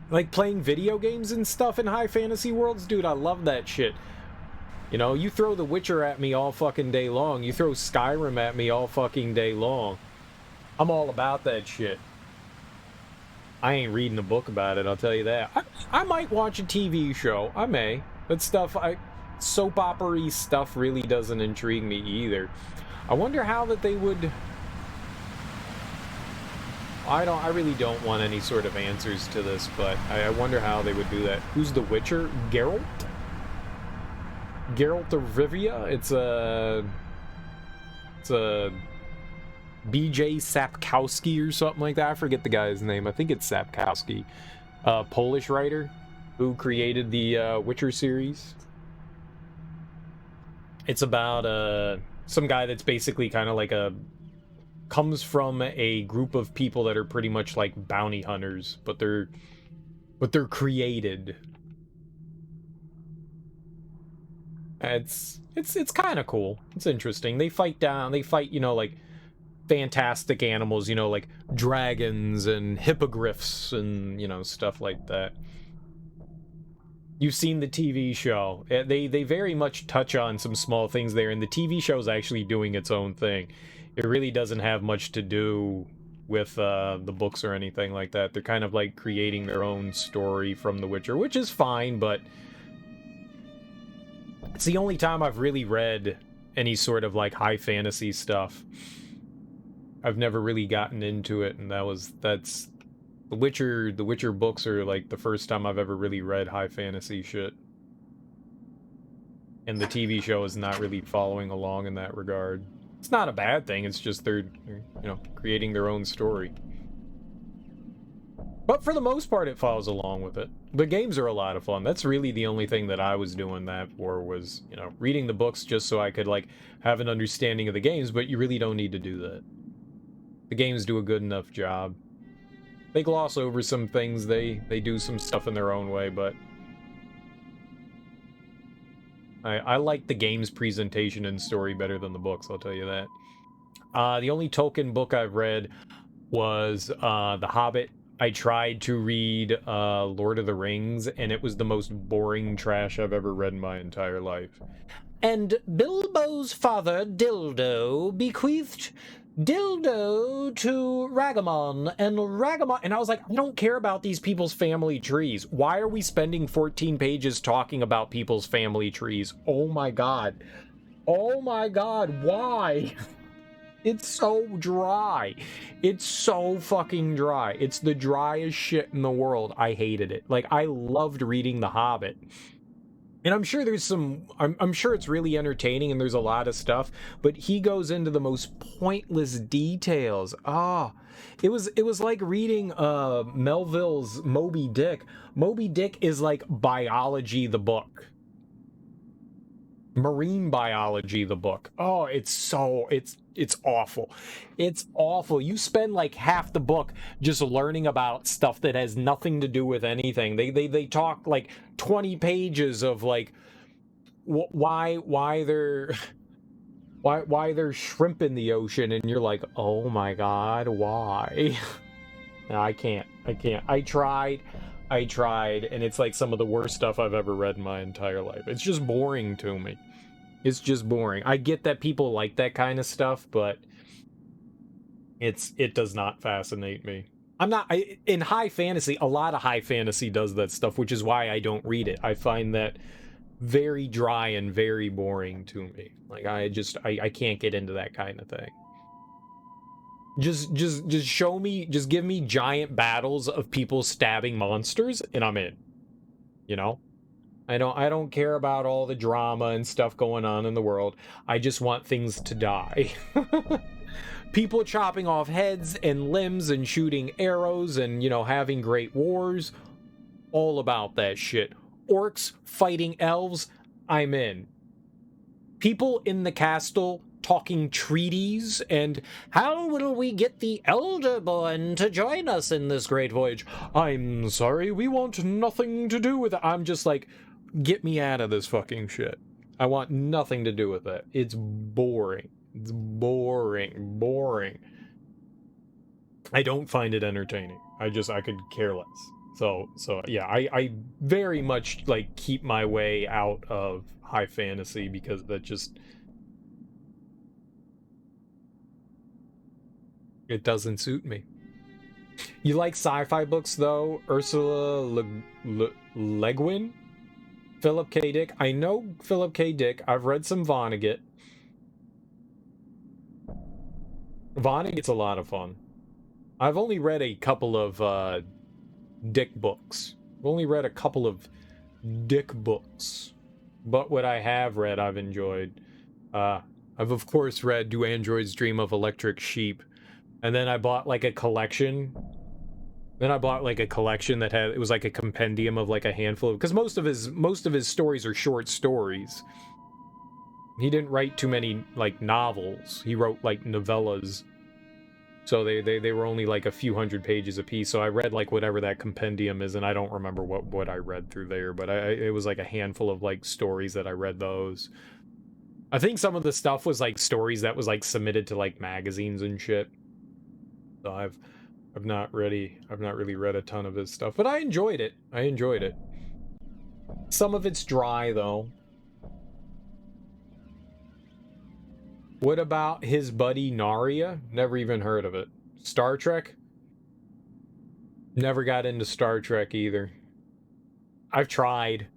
Like, playing video games and stuff in high fantasy worlds? Dude, I love that shit. You know, you throw The Witcher at me all fucking day long. You throw Skyrim at me all fucking day long. I'm all about that shit. I ain't reading a book about it, I'll tell you that. I might watch a TV show. I may. But soap opera-y stuff really doesn't intrigue me either. I wonder how that they would... I really don't want any sort of answers to this, but I wonder how they would do that. Who's the Witcher? Geralt? Geralt of Rivia? It's a BJ Sapkowski or something like that. I forget the guy's name. I think it's Sapkowski. Polish writer who created the Witcher series. It's about some guy that's basically kind of like comes from a group of people that are pretty much like bounty hunters, but they're created. It's kind of cool. It's interesting. They fight, you know, like fantastic animals, you know, like dragons and hippogriffs and, you know, stuff like that. You've seen the TV show. They very much touch on some small things there, and the TV show is actually doing its own thing. It really doesn't have much to do with the books or anything like that. They're kind of like creating their own story from The Witcher, which is fine, but it's the only time I've really read any sort of like high fantasy stuff. I've never really gotten into it, and that's The Witcher books are like the first time I've ever really read high fantasy shit. And the TV show is not really following along in that regard. It's not a bad thing, it's just they're you know, creating their own story. But for the most part, it follows along with it. The games are a lot of fun. That's really the only thing that I was doing that for, was, you know, reading the books just so I could, like, have an understanding of the games, but you really don't need to do that. The games do a good enough job. They gloss over some things, they do some stuff in their own way, but I like the game's presentation and story better than the books, I'll tell you that. The only Tolkien book I've read was The Hobbit. I tried to read Lord of the Rings, and it was the most boring trash I've ever read in my entire life. And Bilbo's father, Dildo, bequeathed Dildo to Ragamon, and I was like, I don't care about these people's family trees. Why are we spending 14 pages talking about people's family trees? Oh my god. Oh my god, why? It's so dry. It's so fucking dry. It's the driest shit in the world. I hated it. Like, I loved reading The Hobbit. And I'm sure there's I'm sure it's really entertaining and there's a lot of stuff, but he goes into the most pointless details. It was like reading Melville's Moby Dick. Moby Dick is like biology, the book. Marine biology, the book. Oh, it's awful. It's awful. You spend like half the book just learning about stuff that has nothing to do with anything. They talk like 20 pages of like why they're shrimp in the ocean, and you're like, oh my god, why? No, I can't. I tried, and it's like some of the worst stuff I've ever read in my entire life. It's just boring to me. It's just boring. I get that people like that kind of stuff, but it does not fascinate me. In high fantasy, a lot of high fantasy does that stuff, which is why I don't read it. I find that very dry and very boring to me. Like, I can't get into that kind of thing. Just show me, just give me giant battles of people stabbing monsters, and I'm in. You know? I don't care about all the drama and stuff going on in the world. I just want things to die. people chopping off heads and limbs and shooting arrows and, you know, having great wars. All about that shit. Orcs fighting elves, I'm in. People in the castle talking treaties and how will we get the Elderborn to join us in this great voyage? I'm sorry, we want nothing to do with it. I'm just like, get me out of this fucking shit. I want nothing to do with it. It's boring. It's boring. I don't find it entertaining. I could care less. So yeah, I very much like keep my way out of high fantasy because that just, it doesn't suit me. You like sci-fi books though? Ursula Le Guin? Philip K. Dick? I know Philip K. Dick. I've read some Vonnegut. Vonnegut's a lot of fun. I've only read a couple of Dick books. I've only read a couple of Dick books. But what I have read, I've enjoyed. I've of course read Do Androids Dream of Electric Sheep? And then I bought like a collection. Then I bought like a collection that had, it was like a compendium of like a handful of, because most of his stories are short stories. He didn't write too many like novels. He wrote like novellas. So they were only like a few hundred pages a piece. So I read like whatever that compendium is, and I don't remember what I read through there, but it was like a handful of like stories that I read those. I think some of the stuff was like stories that was like submitted to like magazines and shit. So I've not really read a ton of his stuff, but I enjoyed it. Some of it's dry though. What about his buddy Narya? Never even heard of it. Star Trek? Never got into Star Trek either. I've tried.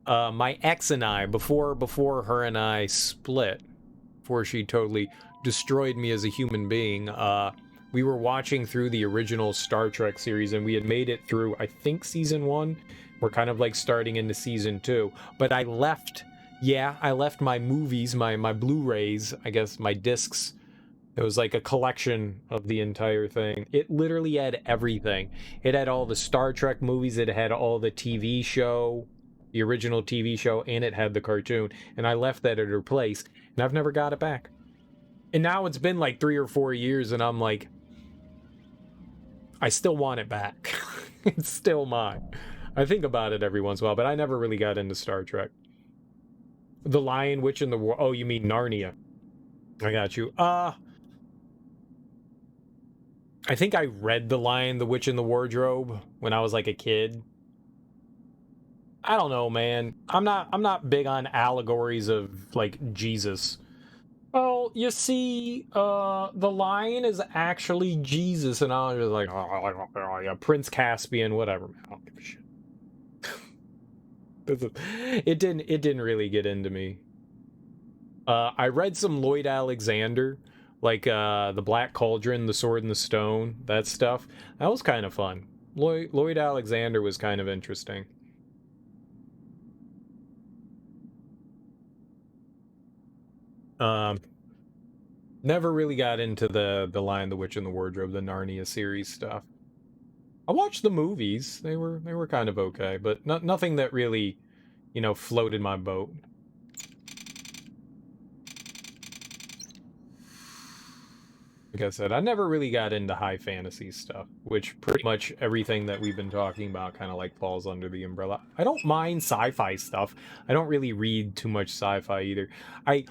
My ex and I, before her and I split, before she totally destroyed me as a human being, we were watching through the original Star Trek series, and we had made it through, I think, season 1. We're kind of like starting into season 2. But I left my movies, my Blu-rays, I guess, my discs. It was like a collection of the entire thing. It literally had everything. It had all the Star Trek movies, it had all the TV show, the original TV show, and it had the cartoon. And I left that at her place, and I've never got it back. And now it's been like 3 or 4 years, and I'm like, I still want it back. It's still mine. I think about it every once in a while, but I never really got into Star Trek. The Lion, Witch, and the War. Oh, you mean Narnia. I got you. I think I read The Lion, the Witch, and the Wardrobe when I was like a kid. I don't know, man. I'm not big on allegories of like Jesus. Well, you see, the lion is actually Jesus, and I was just like, oh, yeah, Prince Caspian, whatever, man. I don't give a shit. It didn't really get into me. I read some Lloyd Alexander, like The Black Cauldron, The Sword and the Stone, that stuff. That was kind of fun. Lloyd Alexander was kind of interesting. Never really got into the Lion, the Witch, and the Wardrobe, the Narnia series stuff. I watched the movies; they were kind of okay, but nothing that really, you know, floated my boat. Like I said, I never really got into high fantasy stuff, which pretty much everything that we've been talking about kind of like falls under the umbrella. I don't mind sci-fi stuff. I don't really read too much sci-fi either. I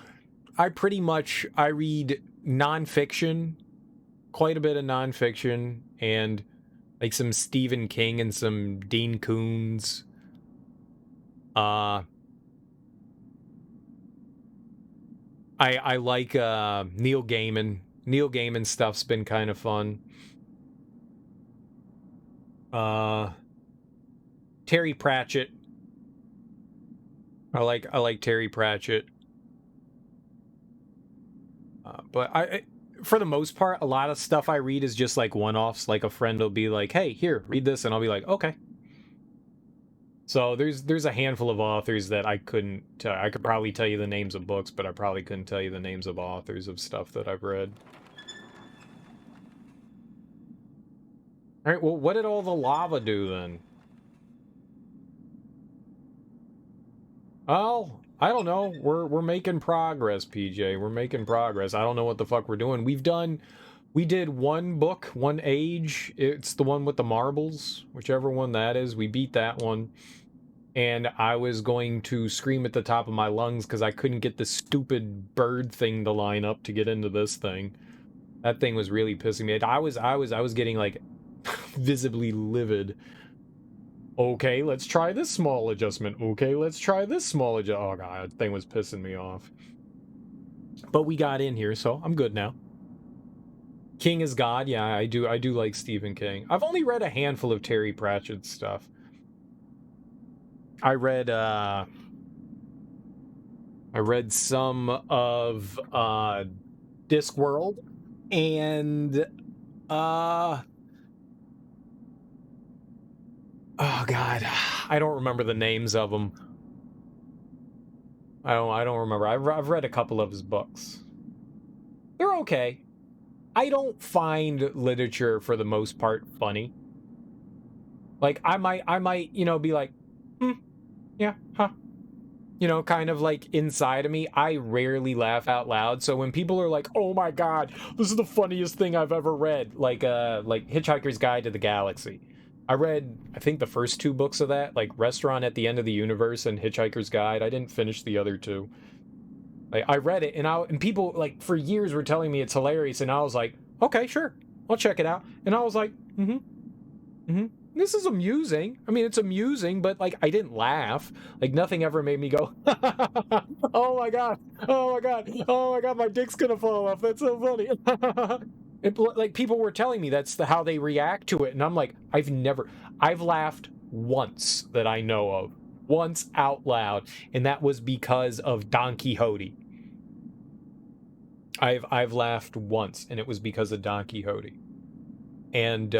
read nonfiction, quite a bit of nonfiction, and like some Stephen King and some Dean Koontz. I like Neil Gaiman. Neil Gaiman stuff's been kind of fun. Terry Pratchett. I like Terry Pratchett. But for the most part, a lot of stuff I read is just like one-offs. Like a friend will be like, "Hey, here, read this," and I'll be like, "Okay." So there's a handful of authors that I couldn't. I could probably tell you the names of books, but I probably couldn't tell you the names of authors of stuff that I've read. Alright, well, what did all the lava do then? Well, I don't know. We're making progress, PJ. We're making progress. I don't know what the fuck we're doing. We did one book, one age. It's the one with the marbles, whichever one that is. We beat that one. And I was going to scream at the top of my lungs because I couldn't get the stupid bird thing to line up to get into this thing. That thing was really pissing me. I was getting like visibly livid. Okay, let's try this small adjustment. Okay, let's try this small adjustment. Oh god, that thing was pissing me off. But we got in here, so I'm good now. King is God. Yeah, I do like Stephen King. I've only read a handful of Terry Pratchett's stuff. I read some of Discworld and oh god, I don't remember the names of them. I don't remember. I've read a couple of his books. They're okay. I don't find literature for the most part funny. Like I might, you know, be like, yeah, huh. You know, kind of like inside of me, I rarely laugh out loud. So when people are like, "Oh my god, this is the funniest thing I've ever read," like Hitchhiker's Guide to the Galaxy. I read, I think, the first 2 books of that, like Restaurant at the End of the Universe and Hitchhiker's Guide. I didn't finish the other 2. Like, I read it, and people, like, for years were telling me it's hilarious, and I was like, okay, sure, I'll check it out. And I was like, this is amusing. I mean, it's amusing, but, like, I didn't laugh. Like, nothing ever made me go, oh my god, oh my god, oh my god, my dick's gonna fall off. That's so funny. Like, people were telling me that's how they react to it, and I'm like, I've laughed once that I know of. Once out loud, and that was because of Don Quixote. I've laughed once, and it was because of Don Quixote. And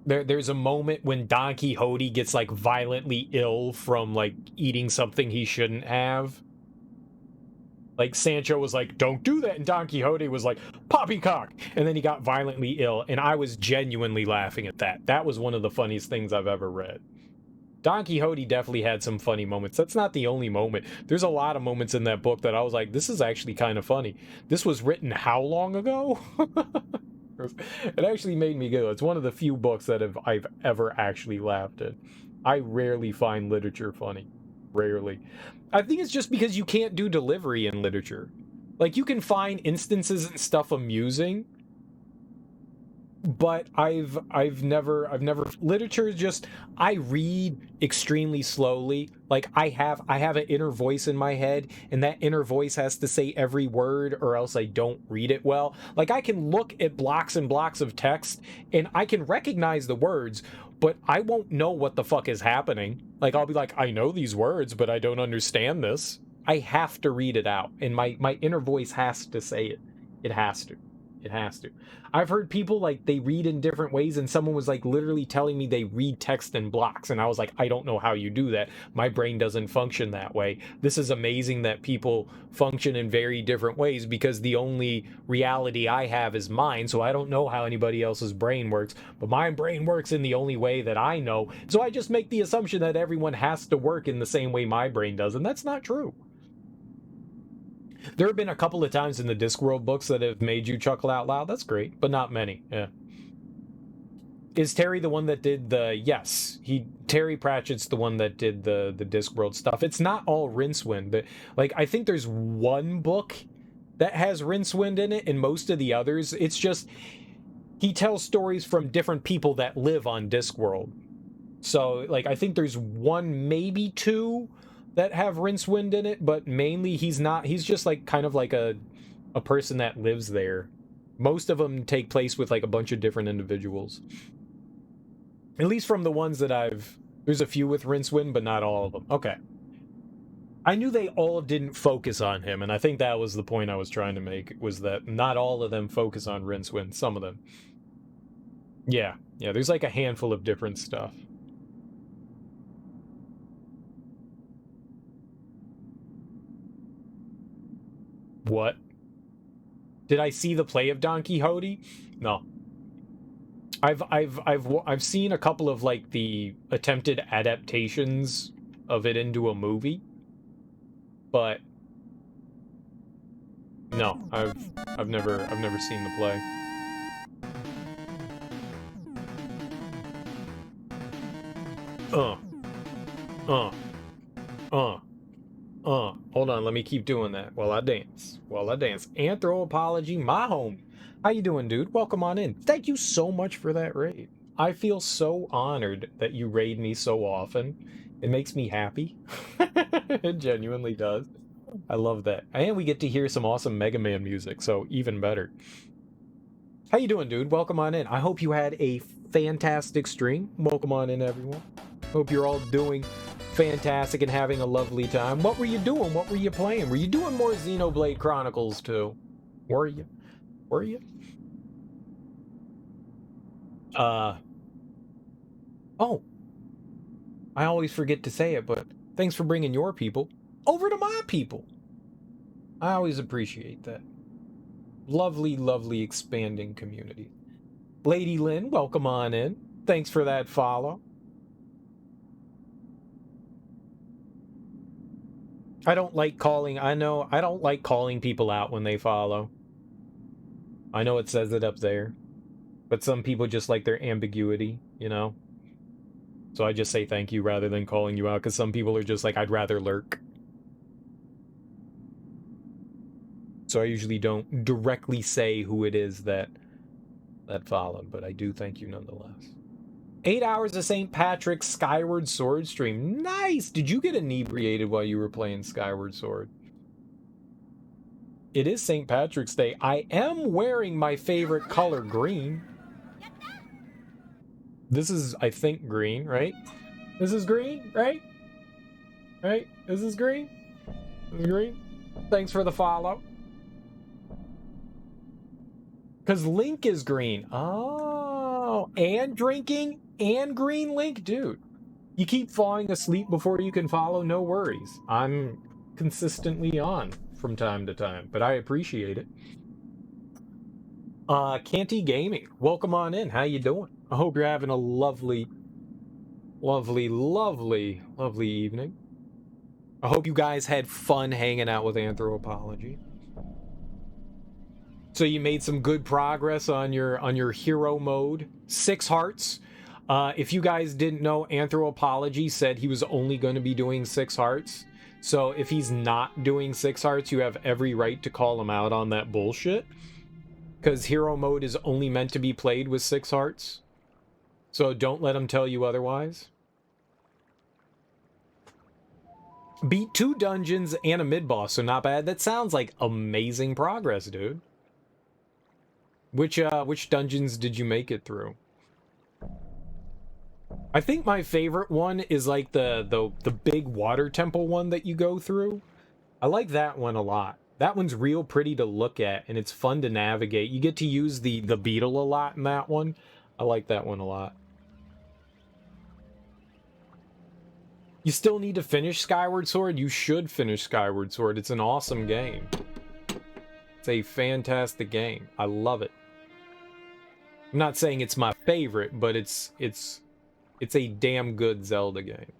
there's a moment when Don Quixote gets like violently ill from like eating something he shouldn't have. Like Sancho was like, "Don't do that," and Don Quixote was like, "Poppycock," and then he got violently ill, and I was genuinely laughing at that. That was one of the funniest things I've ever read. Don Quixote definitely had some funny moments. That's not the only moment. There's a lot of moments in that book that I was like, this is actually kind of funny. This was written how long ago? It actually made me giggle. It's one of the few books that I've ever actually laughed at. I rarely find literature funny. Rarely. I think it's just because you can't do delivery in literature. Like, you can find instances and stuff amusing, but I've never literature is just, I read extremely slowly. Like I have an inner voice in my head, and that inner voice has to say every word or else I don't read it well. Like I can look at blocks and blocks of text and I can recognize the words, but I won't know what the fuck is happening. Like I'll be like, I know these words, but I don't understand this. I have to read it out, and my inner voice has to say it. It has to. It has to. I've heard people like they read in different ways, and someone was like literally telling me they read text in blocks, and I was like, I don't know how you do that. My brain doesn't function that way. This is amazing that people function in very different ways, because the only reality I have is mine, so I don't know how anybody else's brain works, but my brain works in the only way that I know, so I just make the assumption that everyone has to work in the same way my brain does, and that's not true. There have been a couple of times in the Discworld books that have made you chuckle out loud. That's great, but not many. Yeah. Is Terry the one that did the... Yes, Terry Pratchett's the one that did the Discworld stuff. It's not all Rincewind. Like, I think there's one book that has Rincewind in it, and most of the others, it's just... He tells stories from different people that live on Discworld. So, like, I think there's one, maybe 2... that have Rincewind in it, but mainly he's just like kind of like a person that lives there. Most of them take place with like a bunch of different individuals. At least from the ones that there's a few with Rincewind, but not all of them. Okay. I knew they all didn't focus on him, and I think that was the point I was trying to make, was that not all of them focus on Rincewind, some of them. Yeah, there's like a handful of different stuff. What? Did I see the play of Don Quixote? No. I've seen a couple of like the attempted adaptations of it into a movie, but no, I've never seen the play. Hold on, let me keep doing that while I dance. Anthropology, my homie. How you doing, dude? Welcome on in. Thank you so much for that raid. I feel so honored that you raid me so often. It makes me happy. It genuinely does. I love that. And we get to hear some awesome Mega Man music, so even better. How you doing, dude? Welcome on in. I hope you had a fantastic stream. Welcome on in, everyone. Hope you're all doing fantastic and having a lovely time. What were you doing? What were you playing? Were you doing more Xenoblade Chronicles too? Were you? Oh, I always forget to say it, but thanks for bringing your people over to my people. I always appreciate that. Lovely, lovely expanding community. Lady Lynn, welcome on in. Thanks for that follow. I don't like calling people out when they follow. I know it says it up there, but some people just like their ambiguity, you know? So I just say thank you rather than calling you out, because some people are just like, I'd rather lurk. So I usually don't directly say who it is that followed, but I do thank you nonetheless. 8 hours of St. Patrick's Skyward Sword stream. Nice! Did you get inebriated while you were playing Skyward Sword? It is St. Patrick's Day. I am wearing my favorite color, green. This is, I think, green, right? This is green, right? Right? This is green? This is green? Thanks for the follow. Because Link is green. Oh, and drinking and green Link? Dude, you keep falling asleep before you can follow, no worries. I'm consistently on from time to time, but I appreciate it. Canty Gaming, welcome on in. How you doing? I hope you're having a lovely, lovely, lovely, lovely evening. I hope you guys had fun hanging out with Anthropology. So you made some good progress on your hero mode. 6 hearts. If you guys didn't know, Anthropology said he was only going to be doing 6 hearts. So if he's not doing 6 hearts, you have every right to call him out on that bullshit. Because hero mode is only meant to be played with 6 hearts. So don't let him tell you otherwise. Beat 2 dungeons and a mid-boss, so not bad. That sounds like amazing progress, dude. Which dungeons did you make it through? I think my favorite one is like the big water temple one that you go through. I like that one a lot. That one's real pretty to look at, and it's fun to navigate. You get to use the beetle a lot in that one. I like that one a lot. You still need to finish Skyward Sword? You should finish Skyward Sword. It's an awesome game. It's a fantastic game. I love it. I'm not saying it's my favorite, but it's a damn good Zelda game.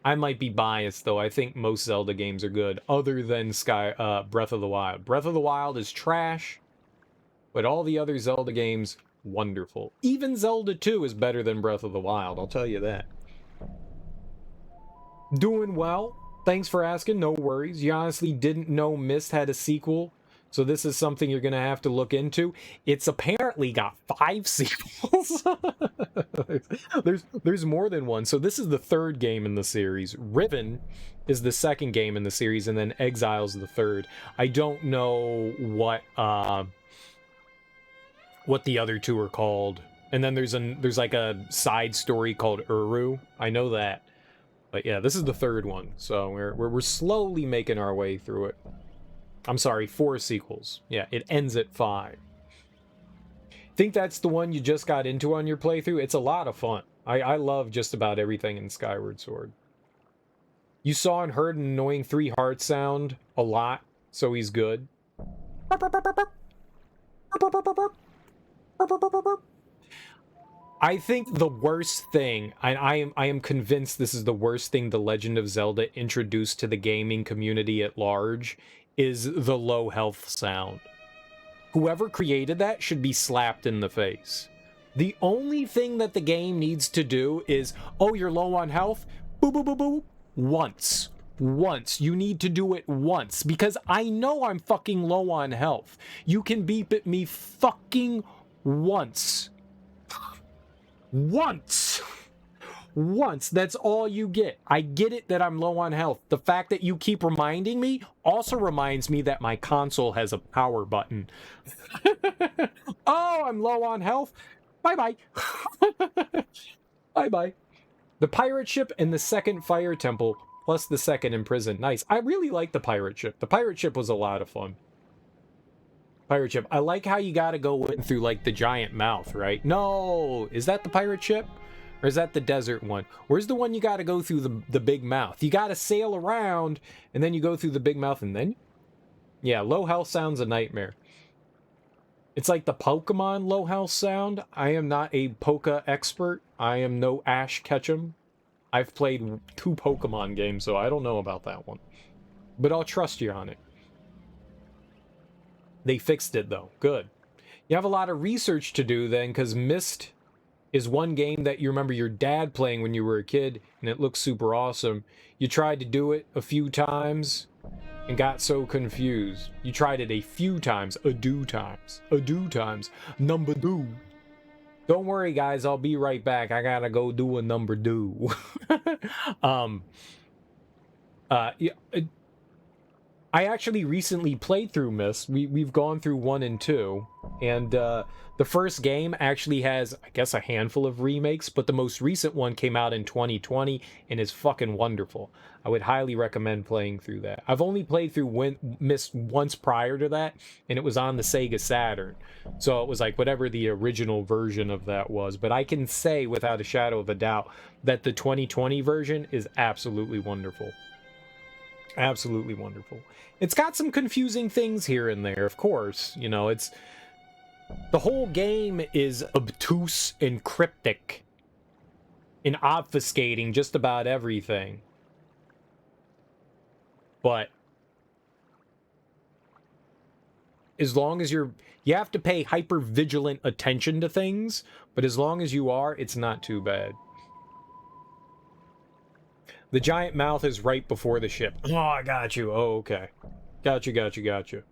I might be biased though. I think most Zelda games are good, other than Breath of the Wild. Breath of the Wild is trash, but all the other Zelda games, wonderful. Even Zelda 2 is better than Breath of the Wild, I'll tell you that. Doing well. Thanks for asking. No worries. You honestly didn't know Myst had a sequel, so this is something you're going to have to look into. It's apparently got 5 sequels. there's more than one. So this is the 3rd game in the series. Riven is the 2nd game in the series, and then Exile's the 3rd. I don't know what the other 2 are called. And then there's like a side story called Uru. I know that. But yeah, this is the 3rd one. So we're slowly making our way through it. I'm sorry, 4 sequels. Yeah, it ends at 5. Think that's the one you just got into on your playthrough? It's a lot of fun. I love just about everything in Skyward Sword. You saw and heard an annoying 3 heart sound a lot, so he's good. I think the worst thing, and I am convinced this is the worst thing The Legend of Zelda introduced to the gaming community at large, is the low health sound. Whoever created that should be slapped in the face. The only thing that the game needs to do is, oh, you're low on health? Boo, boo, boo, boo. Once. Once. You need to do it once. Because I know I'm fucking low on health. You can beep at me fucking once. Once. Once. That's all you get. I get it that I'm low on health. The fact that you keep reminding me also reminds me that my console has a power button. Oh, I'm low on health. Bye-bye. Bye-bye. The pirate ship and the second fire temple, plus the second in prison. Nice. I really like the pirate ship. The pirate ship was a lot of fun. Pirate ship. I like how you gotta go in through, like, the giant mouth, right? No! Is that the pirate ship? Or is that the desert one? Where's the one you gotta go through the big mouth? You gotta sail around, and then you go through the big mouth, and then... Yeah, low health sound's a nightmare. It's like the Pokemon low health sound. I am not a Poke expert. I am no Ash Ketchum. I've played 2 Pokemon games, so I don't know about that one. But I'll trust you on it. They fixed it, though. Good. You have a lot of research to do, then, because Myst is one game that you remember your dad playing when you were a kid, and it looks super awesome. You tried to do it a few times and got so confused. You tried it a few times, a do times, number do. Don't worry, guys, I'll be right back. I gotta go do a number do. Yeah, I actually recently played through Myst. We've gone through 1 and 2, and the first game actually has, I guess, a handful of remakes, but the most recent one came out in 2020 and is fucking wonderful. I would highly recommend playing through that. I've only played through Myst once prior to that, and it was on the Sega Saturn, so it was like whatever the original version of that was. But I can say without a shadow of a doubt that the 2020 version is absolutely wonderful. Absolutely wonderful. It's got some confusing things here and there, of course. You know, it's... The whole game is obtuse and cryptic and obfuscating just about everything. But as long as you have to pay hyper vigilant attention to things, but as long as you are, it's not too bad. The giant mouth is right before the ship. Oh, I got you. Oh, okay. Got you.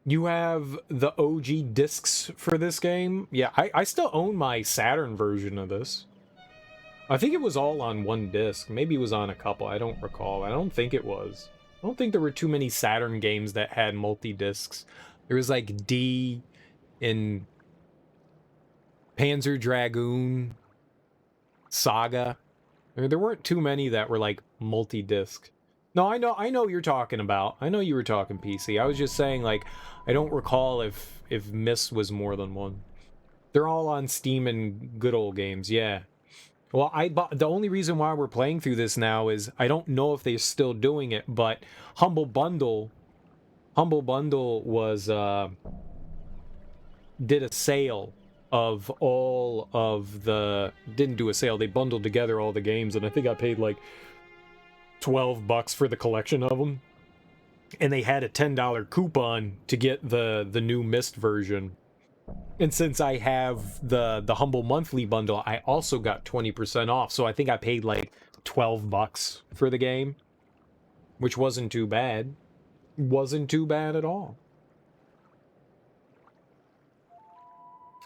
You have the OG discs for this game? Yeah, I still own my Saturn version of this. I think it was all on one disc. Maybe it was on a couple. I don't recall. I don't think it was. I don't think there were too many Saturn games that had multi-discs. There was like D and Panzer Dragoon, Saga. I mean, there weren't too many that were like multi-disc. No, I know you're talking about. I know you were talking PC. I was just saying, like, I don't recall if Myst was more than one. They're all on Steam and good old games, yeah. Well, I bought, the only reason why we're playing through this now is I don't know if they're still doing it, but Humble Bundle was did a sale of all of the, didn't do a sale, they bundled together all the games, and I think I paid like $12 for the collection of them, and they had a $10 coupon to get the new Myst version. And since I have the Humble Monthly bundle, I also got 20% off. So I think I paid like $12 for the game, which wasn't too bad. Wasn't too bad at all.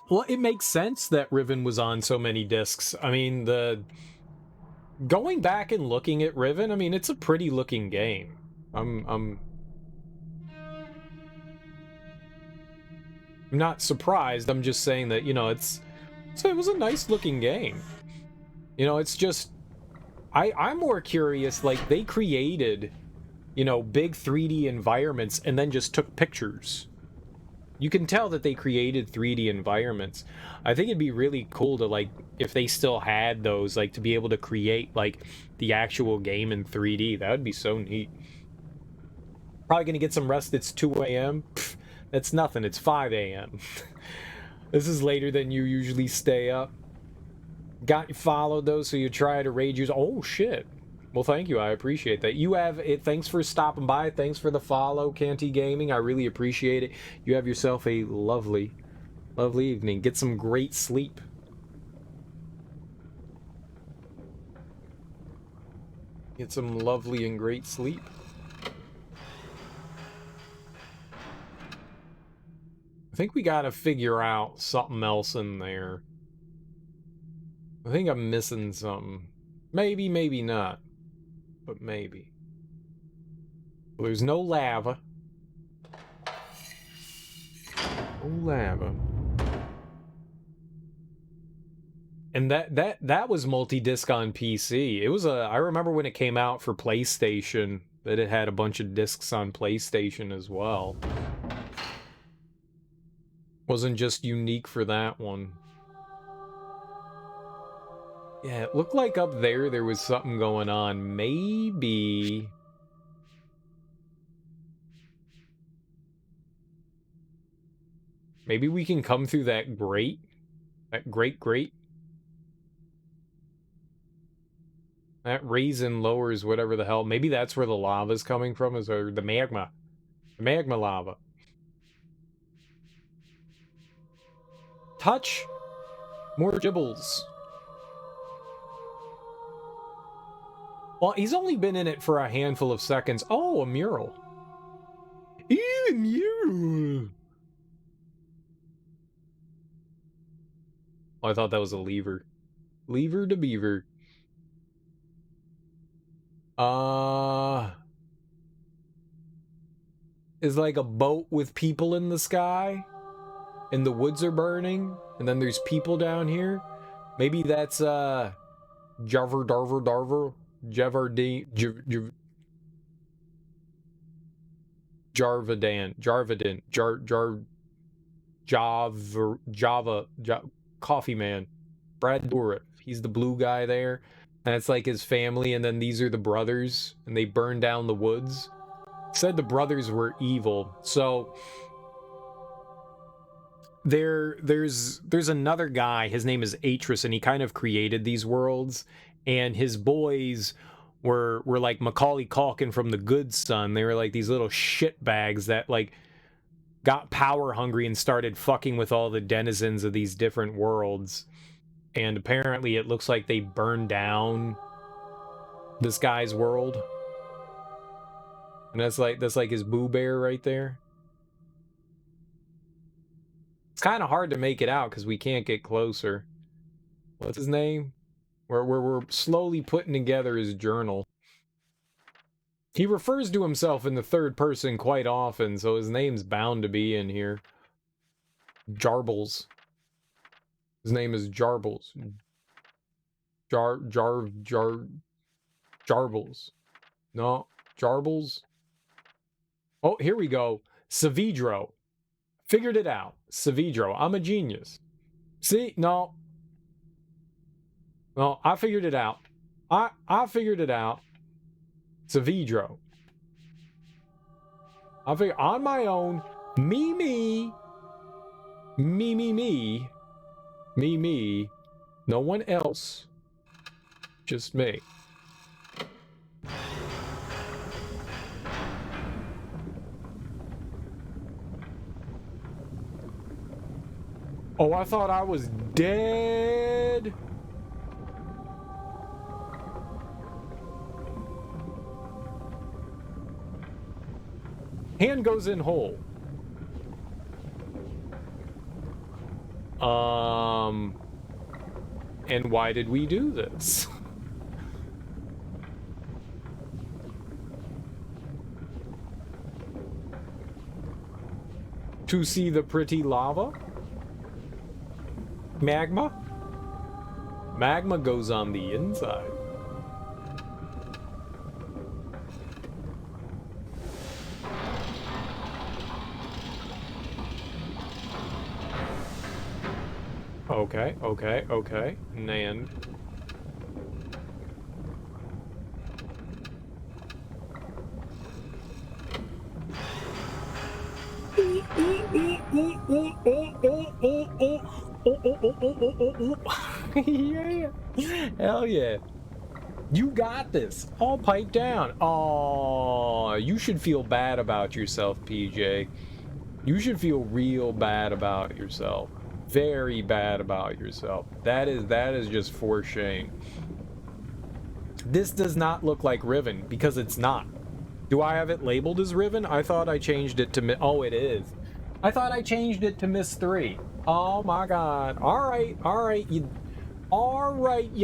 Well, it makes sense that Riven was on so many discs. I mean, going back and looking at Riven, I mean, it's a pretty looking game. I'm not surprised. I'm just saying that, you know, it was a nice looking game. You know, it's just, I'm more curious, like, they created, you know, big 3D environments and then just took pictures. You can tell that they created 3D environments. I think it'd be really cool to, like, if they still had those, like, to be able to create, like, the actual game in 3D. That would be so neat. Probably gonna get some rest. It's 2 a.m. It's nothing. It's 5 a.m. This is later than you usually stay up. Got you followed, though, so you try to raid use. Oh, shit. Well, thank you. I appreciate that. You have it. Thanks for stopping by. Thanks for the follow, Canty Gaming. I really appreciate it. You have yourself a lovely, lovely evening. Get some great sleep. Get some lovely and great sleep. I think we gotta figure out something else in there. I think I'm missing something. Maybe, maybe not. But maybe. Well, there's no lava. No lava. And that was multi-disc on PC. It was I remember when it came out for PlayStation that it had a bunch of discs on PlayStation as well. Wasn't just unique for that one. Yeah, it looked like up there was something going on. Maybe... Maybe we can come through that grate? That grate? That raisin lowers whatever the hell. Maybe that's where the lava's coming from, is the magma. The magma lava. Touch! More gibbles. Well, he's only been in it for a handful of seconds. Oh, a mural. Ew, a mural! Oh, I thought that was a lever. Lever to beaver. Is like a boat with people in the sky, and the woods are burning, and then there's people down here. Maybe that's Jarver Darver Javardine Jarvadan Java Coffee Man, Brad Dourif. He's the blue guy there. And it's like his family, and then these are the brothers, and they burn down the woods. Said the brothers were evil. So there's another guy, his name is Atris, and he kind of created these worlds, and his boys were like Macaulay Culkin from The Good Son. They were like these little shit bags that like got power hungry and started fucking with all the denizens of these different worlds. And apparently it looks like they burned down this guy's world. And that's like his Boo Bear right there. It's kind of hard to make it out because we can't get closer. What's his name? We're slowly putting together his journal. He refers to himself in the third person quite often, so his name's bound to be in here. Jarbles. His name is Jarbles. Jarbles. No, Jarbles. Oh, here we go. Savidro. Figured it out. Savidro. I'm a genius. See? No. No, I figured it out. I figured it out. Savidro. I figured on my own. Me. No one else. Just me. Oh, I thought I was dead. Hand goes in hole. And why did we do this? To see the pretty lava? Magma? Magma goes on the inside. Okay. And Yeah. Hell yeah. You got this. All pipe down. Oh, you should feel bad about yourself, PJ. You should feel real bad about yourself. Very bad about yourself. That is just for shame. This does not look like Riven because it's not. Do I have it labeled as Riven? I thought I changed it to oh, it is. I thought I changed it to Myst 3. Oh my god. All right, you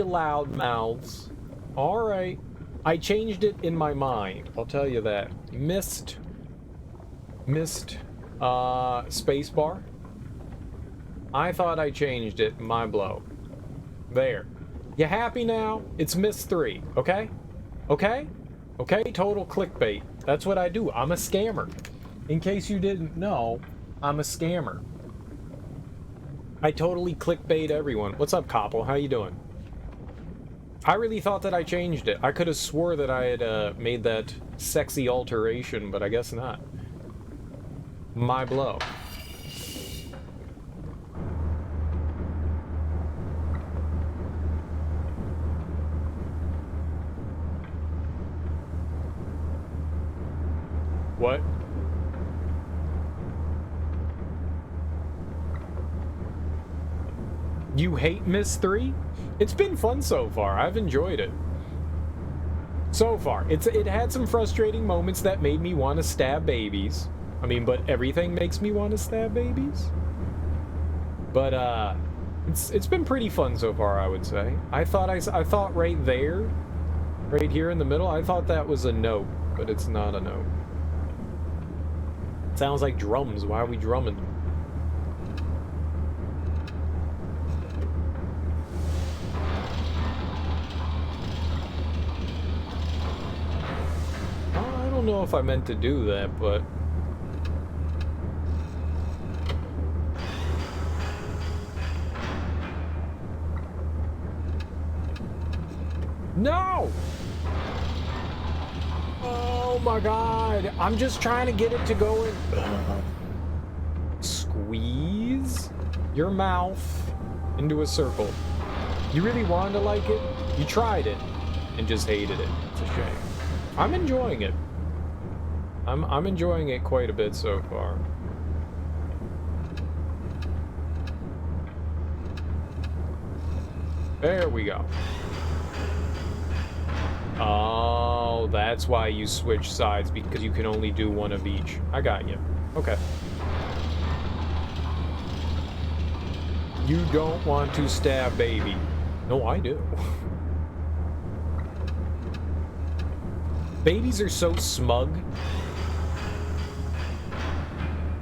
loud mouths. All right. I changed it in my mind. I'll tell you that. Myst spacebar. I thought I changed it. My blow. There. You happy now? It's Myst 3, okay? Okay? Okay? Total clickbait. That's what I do. I'm a scammer. In case you didn't know, I'm a scammer. I totally clickbait everyone. What's up, Koppel? How you doing? I really thought that I changed it. I could have swore that I had made that sexy alteration, but I guess not. My blow. What? You hate Myst 3? It's been fun so far. I've enjoyed it. So far. It had some frustrating moments that made me want to stab babies. I mean, but everything makes me want to stab babies. But it's been pretty fun so far, I would say. I thought right there, right here in the middle, I thought that was a note, but it's not a note. It sounds like drums. Why are we drumming? I don't know if I meant to do that, but no! Oh my god! I'm just trying to get it to go in. Squeeze your mouth into a circle. You really wanted to like it? You tried it and just hated it. It's a shame. I'm enjoying it. I'm enjoying it quite a bit so far. There we go. Oh, that's why you switch sides, because you can only do one of each. I got you. Okay. You don't want to stab baby. No, I do. Babies are so smug.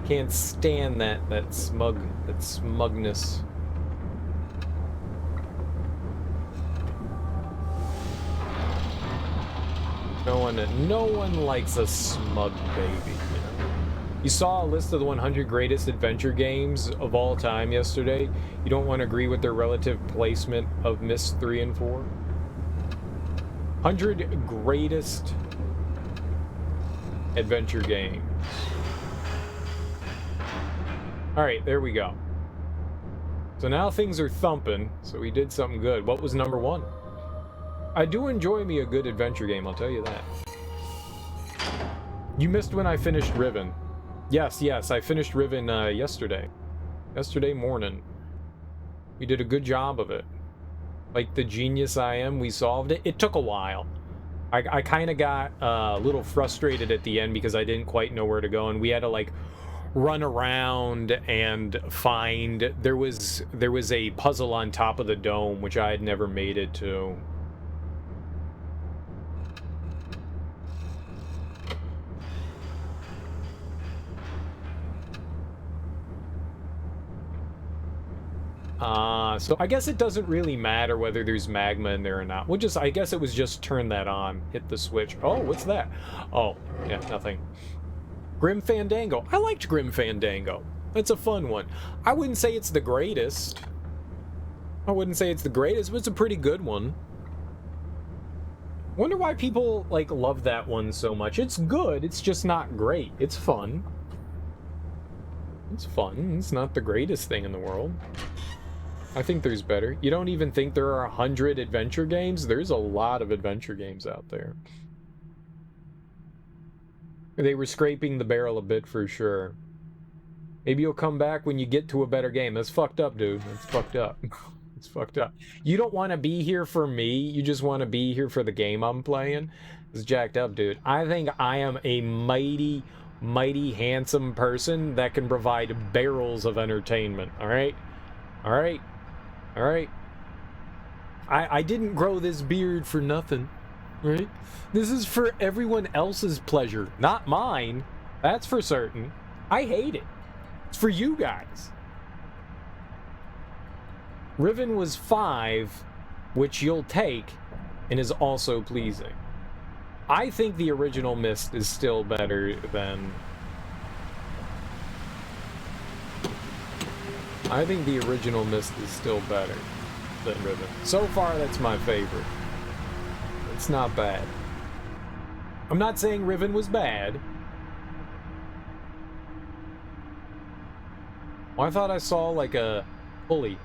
Can't stand that smugness. No one likes a smug baby, you know? You saw a list of the 100 greatest adventure games of all time yesterday. You don't want to agree with their relative placement of Myst 3 and 4? 100 greatest adventure games. Alright, there we go. So now things are thumping, so we did something good. What was number 1? I do enjoy me a good adventure game, I'll tell you that. You missed when I finished Riven. Yes, I finished Riven yesterday. Yesterday morning. We did a good job of it. Like the genius I am, we solved it. It took a while. I kind of got a little frustrated at the end because I didn't quite know where to go, and we had to like run around and find... There was a puzzle on top of the dome, which I had never made it to. So I guess it doesn't really matter whether there's magma in there or not. We'll just, I guess it was just turn that on, hit the switch. Oh, what's that? Oh, yeah, nothing. Grim Fandango. I liked Grim Fandango. That's a fun one. I wouldn't say it's the greatest. But it's a pretty good one. Wonder why people, like, love that one so much. It's good, it's just not great. It's fun. It's fun. It's not the greatest thing in the world. I think there's better. You don't even think there are 100 adventure games? There's a lot of adventure games out there. They were scraping the barrel a bit for sure. Maybe you'll come back when you get to a better game. That's fucked up, dude. That's fucked up. It's fucked up. You don't want to be here for me. You just want to be here for the game I'm playing. It's jacked up, dude. I think I am a mighty, mighty handsome person that can provide barrels of entertainment. All right? All right? All right? I didn't grow this beard for nothing. Right? This is for everyone else's pleasure, not mine. That's for certain. I hate it. It's for you guys. Riven was 5, which you'll take, and is also pleasing. I think the original Myst is still better than... I think the original Myst is still better than Riven. So far, that's my favorite. It's not bad. I'm not saying Riven was bad. Oh, I thought I saw like a pulley.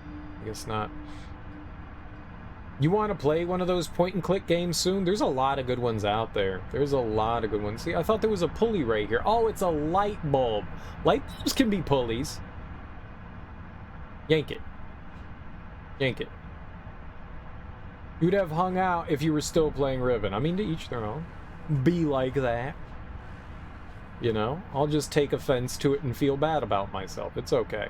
I guess not. You want to play one of those point-and-click games soon? There's a lot of good ones out there. There's a lot of good ones. See, I thought there was a pulley right here. Oh, it's a light bulb. Light bulbs can be pulleys. Yank it. Yank it. You'd have hung out if you were still playing Riven. I mean, to each their own. Be like that. You know? I'll just take offense to it and feel bad about myself. It's okay.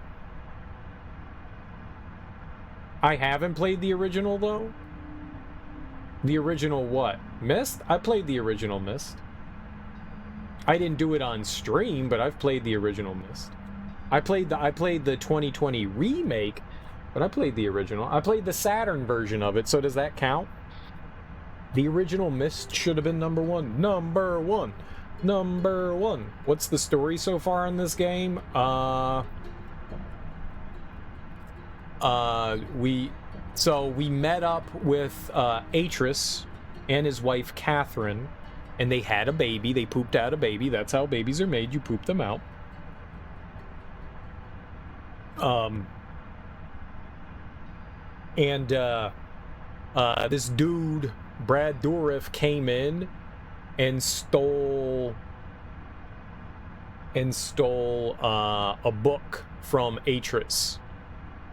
I haven't played the original, though. The original what? Myst? I played the original Myst. I didn't do it on stream, but I've played the original Myst. I played the 2020 remake, but I played the original. I played the Saturn version of it, so does that count? The original Myst should have been number 1. Number 1. Number 1. What's the story so far in this game? We met up with Atris and his wife Catherine, and they had a baby. They pooped out a baby. That's how babies are made. You poop them out. This dude, Brad Dourif, came in and stole a book from Atris.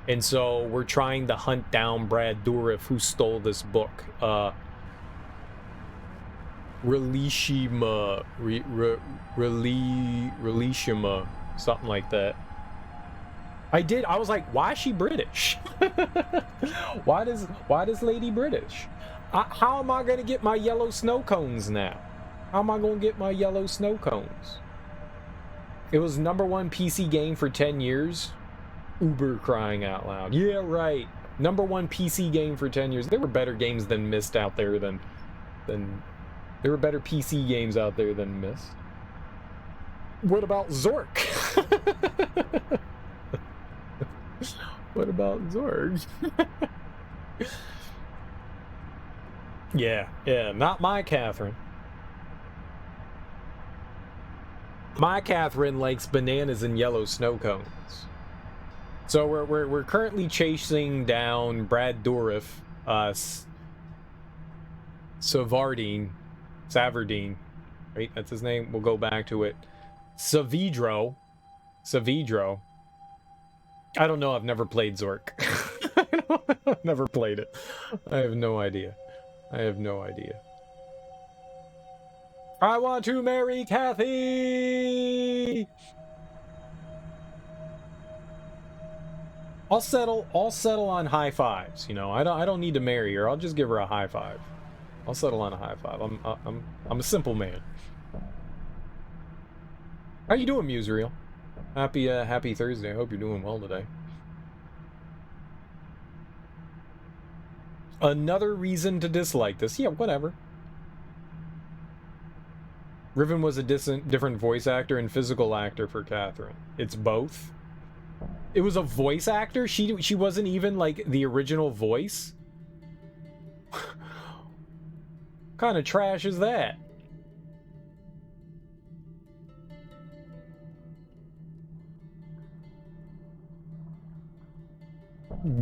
And so we're trying to hunt down Brad Dourif, who stole this book. Relishima, something like that. I was like, why is she British? Why does lady British? How am I gonna get my yellow snow cones now? How am I gonna get my yellow snow cones? It was #1 PC game for 10 years. Uber, crying out loud. Yeah, right. #1 PC game for 10 years. There were better games than Myst out there than there were better PC games out there than Myst. What about Zork? What about Zork? Yeah, not my Catherine. My Catherine likes bananas and yellow snow cones. So we're currently chasing down Brad Dourif, Savardine, right? That's his name. We'll go back to it. Savidro. I don't know. I've never played Zork. I've never played it. I have no idea. I want to marry Kathy. I'll settle on high fives. You know, I don't need to marry her. I'll just give her a high five. I'll settle on a high five. I'm a simple man. How you doing, Muserial? Happy Thursday. I hope you're doing well today. Another reason to dislike this. Yeah, whatever. Riven was a different voice actor and physical actor for Catherine. It's both. It was a voice actor? She wasn't even like the original voice? What kind of trash is that?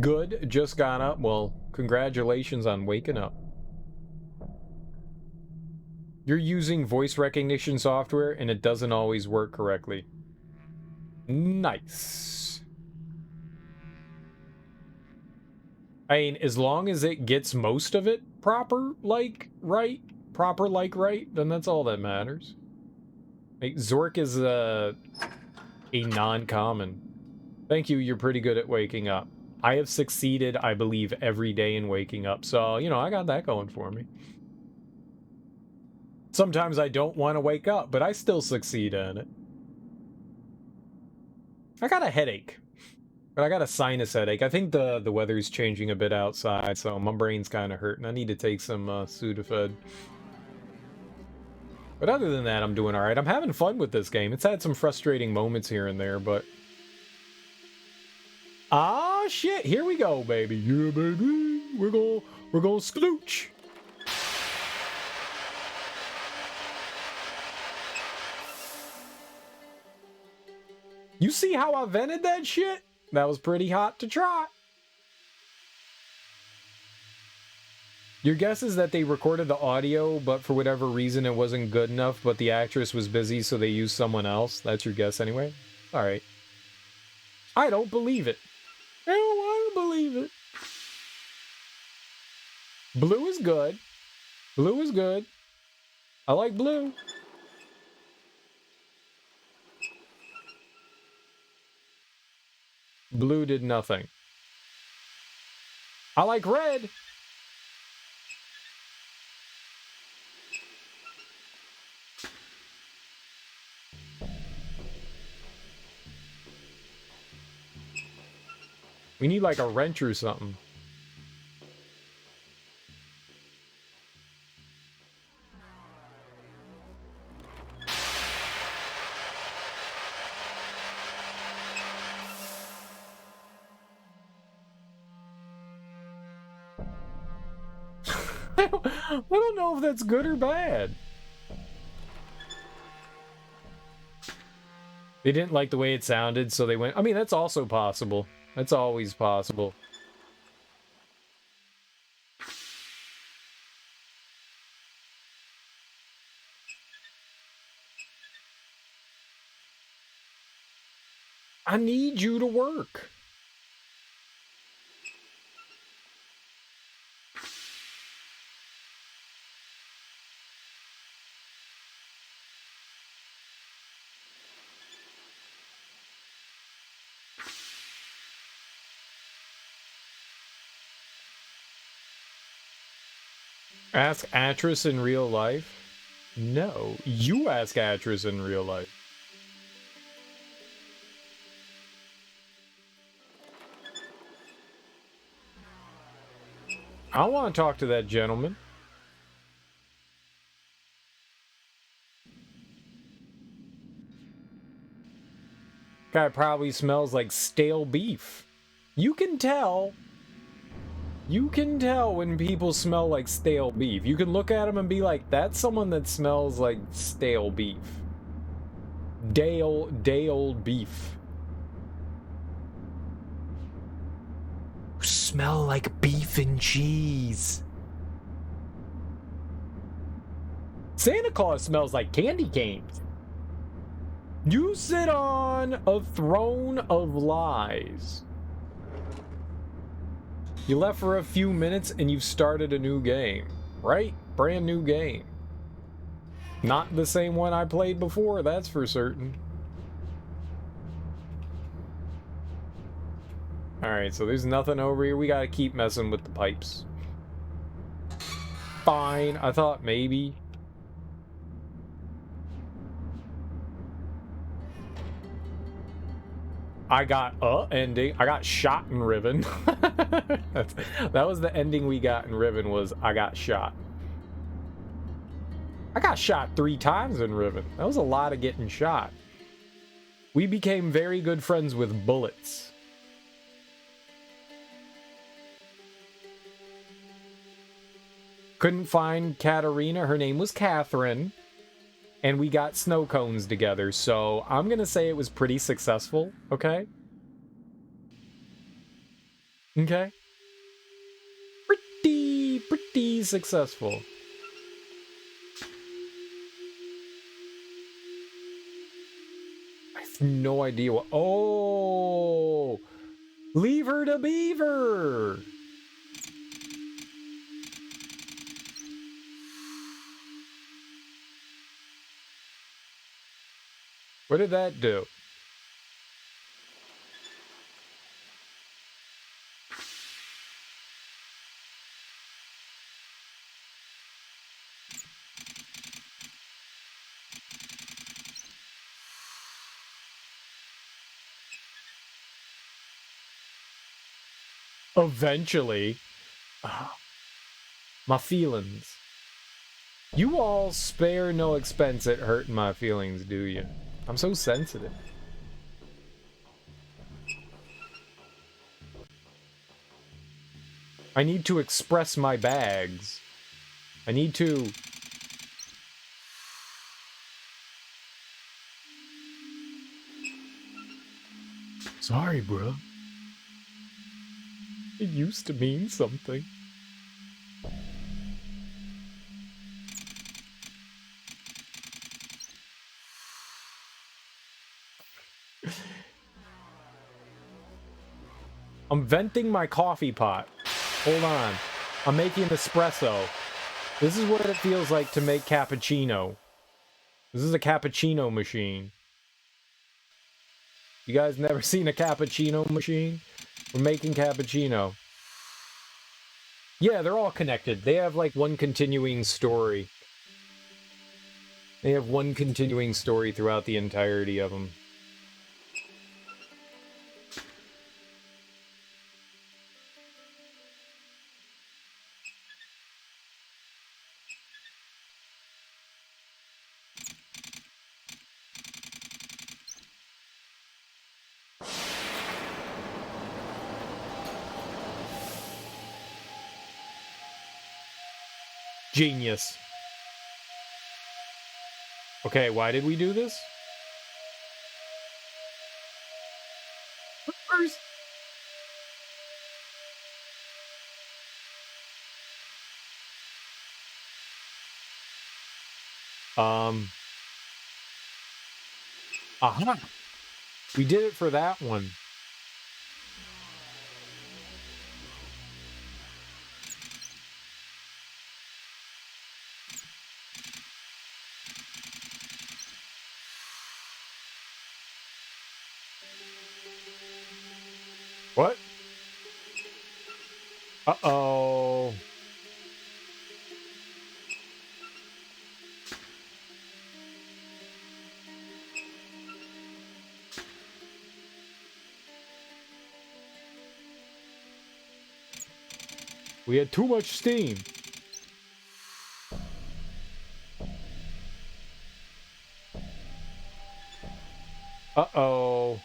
Good, just got up. Well, congratulations on waking up. You're using voice recognition software and it doesn't always work correctly. Nice. I mean, as long as it gets most of it proper, like, right, then that's all that matters. Like, Zork is a non-common. Thank you, you're pretty good at waking up. I have succeeded, I believe, every day in waking up, so, you know, I got that going for me. Sometimes I don't want to wake up, but I still succeed in it. I got a headache. But I got a sinus headache. I think the weather's changing a bit outside, so my brain's kind of hurting. I need to take some Sudafed. But other than that, I'm doing alright. I'm having fun with this game. It's had some frustrating moments here and there, but... Ah, shit! Here we go, baby! Yeah, baby! We're gonna sklooch! You see how I vented that shit? That was pretty hot to try. Your guess is that they recorded the audio, but for whatever reason it wasn't good enough, but the actress was busy, so they used someone else. That's your guess anyway? Alright. I don't believe it. I don't believe it. Blue is good. Blue is good. I like blue. Blue did nothing. I like red. We need like a wrench or something. I don't know if that's good or bad. They didn't like the way it sounded, so they went... I mean, that's also possible. That's always possible. I need you to work. Ask Atris in real life? No, you ask Atris in real life. I want to talk to that gentleman. Guy probably smells like stale beef. You can tell. You can tell when people smell like stale beef. You can look at them and be like, that's someone that smells like stale beef. Day old beef. Smell like beef and cheese. Santa Claus smells like candy canes. You sit on a throne of lies. You left for a few minutes and you've started a new game, right? Brand new game. Not the same one I played before, that's for certain. Alright, so there's nothing over here. We gotta keep messing with the pipes. Fine, I thought maybe. I got ending. I got shot in Riven. That was the ending we got in Riven, was I got shot. I got shot 3 times in Riven. That was a lot of getting shot. We became very good friends with bullets. Couldn't find Katarina. Her name was Catherine. And we got snow cones together, so I'm gonna say it was pretty successful, okay? Okay. Pretty successful. I have no idea what... Oh! Leave her to Beaver! What did that do? Eventually. My feelings. You all spare no expense at hurting my feelings, do you? I'm so sensitive. I need to express my bags. I need to... Sorry, bro. It used to mean something. I'm venting my coffee pot. Hold on. I'm making espresso. This is what it feels like to make cappuccino. This is a cappuccino machine. You guys never seen a cappuccino machine? We're making cappuccino. Yeah, they're all connected. They have like one continuing story. They have one continuing story throughout the entirety of them. Genius. Okay, why did we do this? Where's... Aha! We did it for that one. What? Uh-oh. We had too much steam. Uh-oh.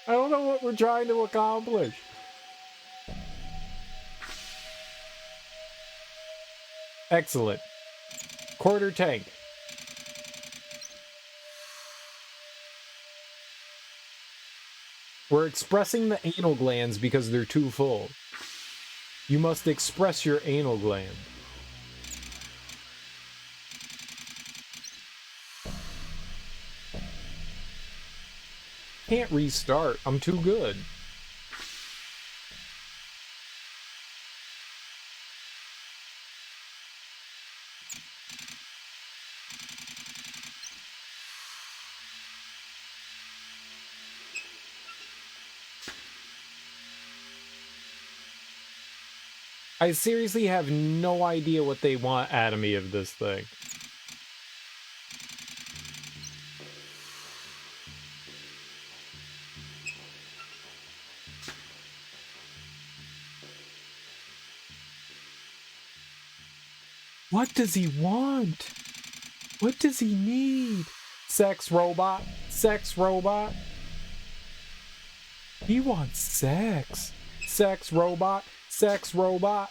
I don't know what we're trying to accomplish. Excellent. Quarter tank. We're expressing the anal glands because they're too full. You must express your anal gland. Can't restart. I'm too good. I seriously have no idea what they want out of me of this thing. What does he want? What does he need? Sex robot? Sex robot? He wants sex. Sex robot? Sex robot?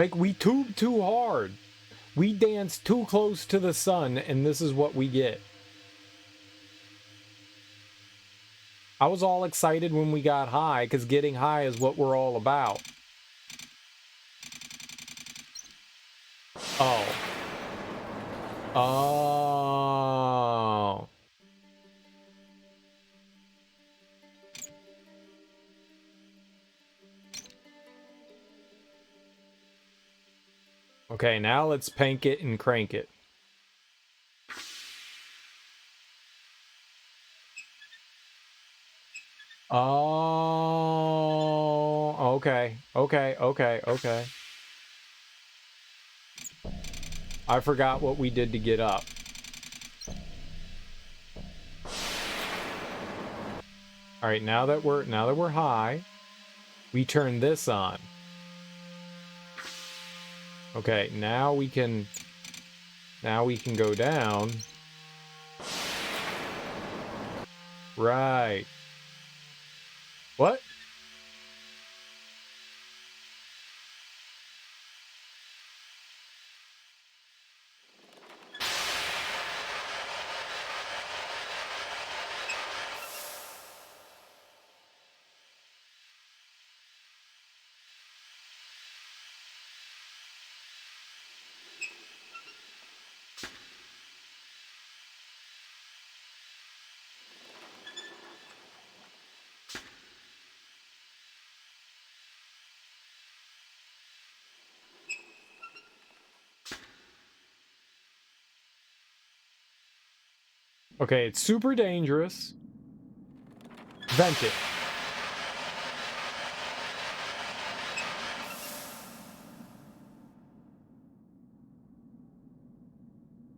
Like, we tube too hard. We dance too close to the sun, and this is what we get. I was all excited when we got high, because getting high is what we're all about. Oh. Oh. Okay, now let's pank it and crank it. Oh, okay, okay, okay, okay. I forgot what we did to get up. All right, now that we're high, we turn this on. Okay, now we can go down. Right. What? Okay, it's super dangerous. Vent it.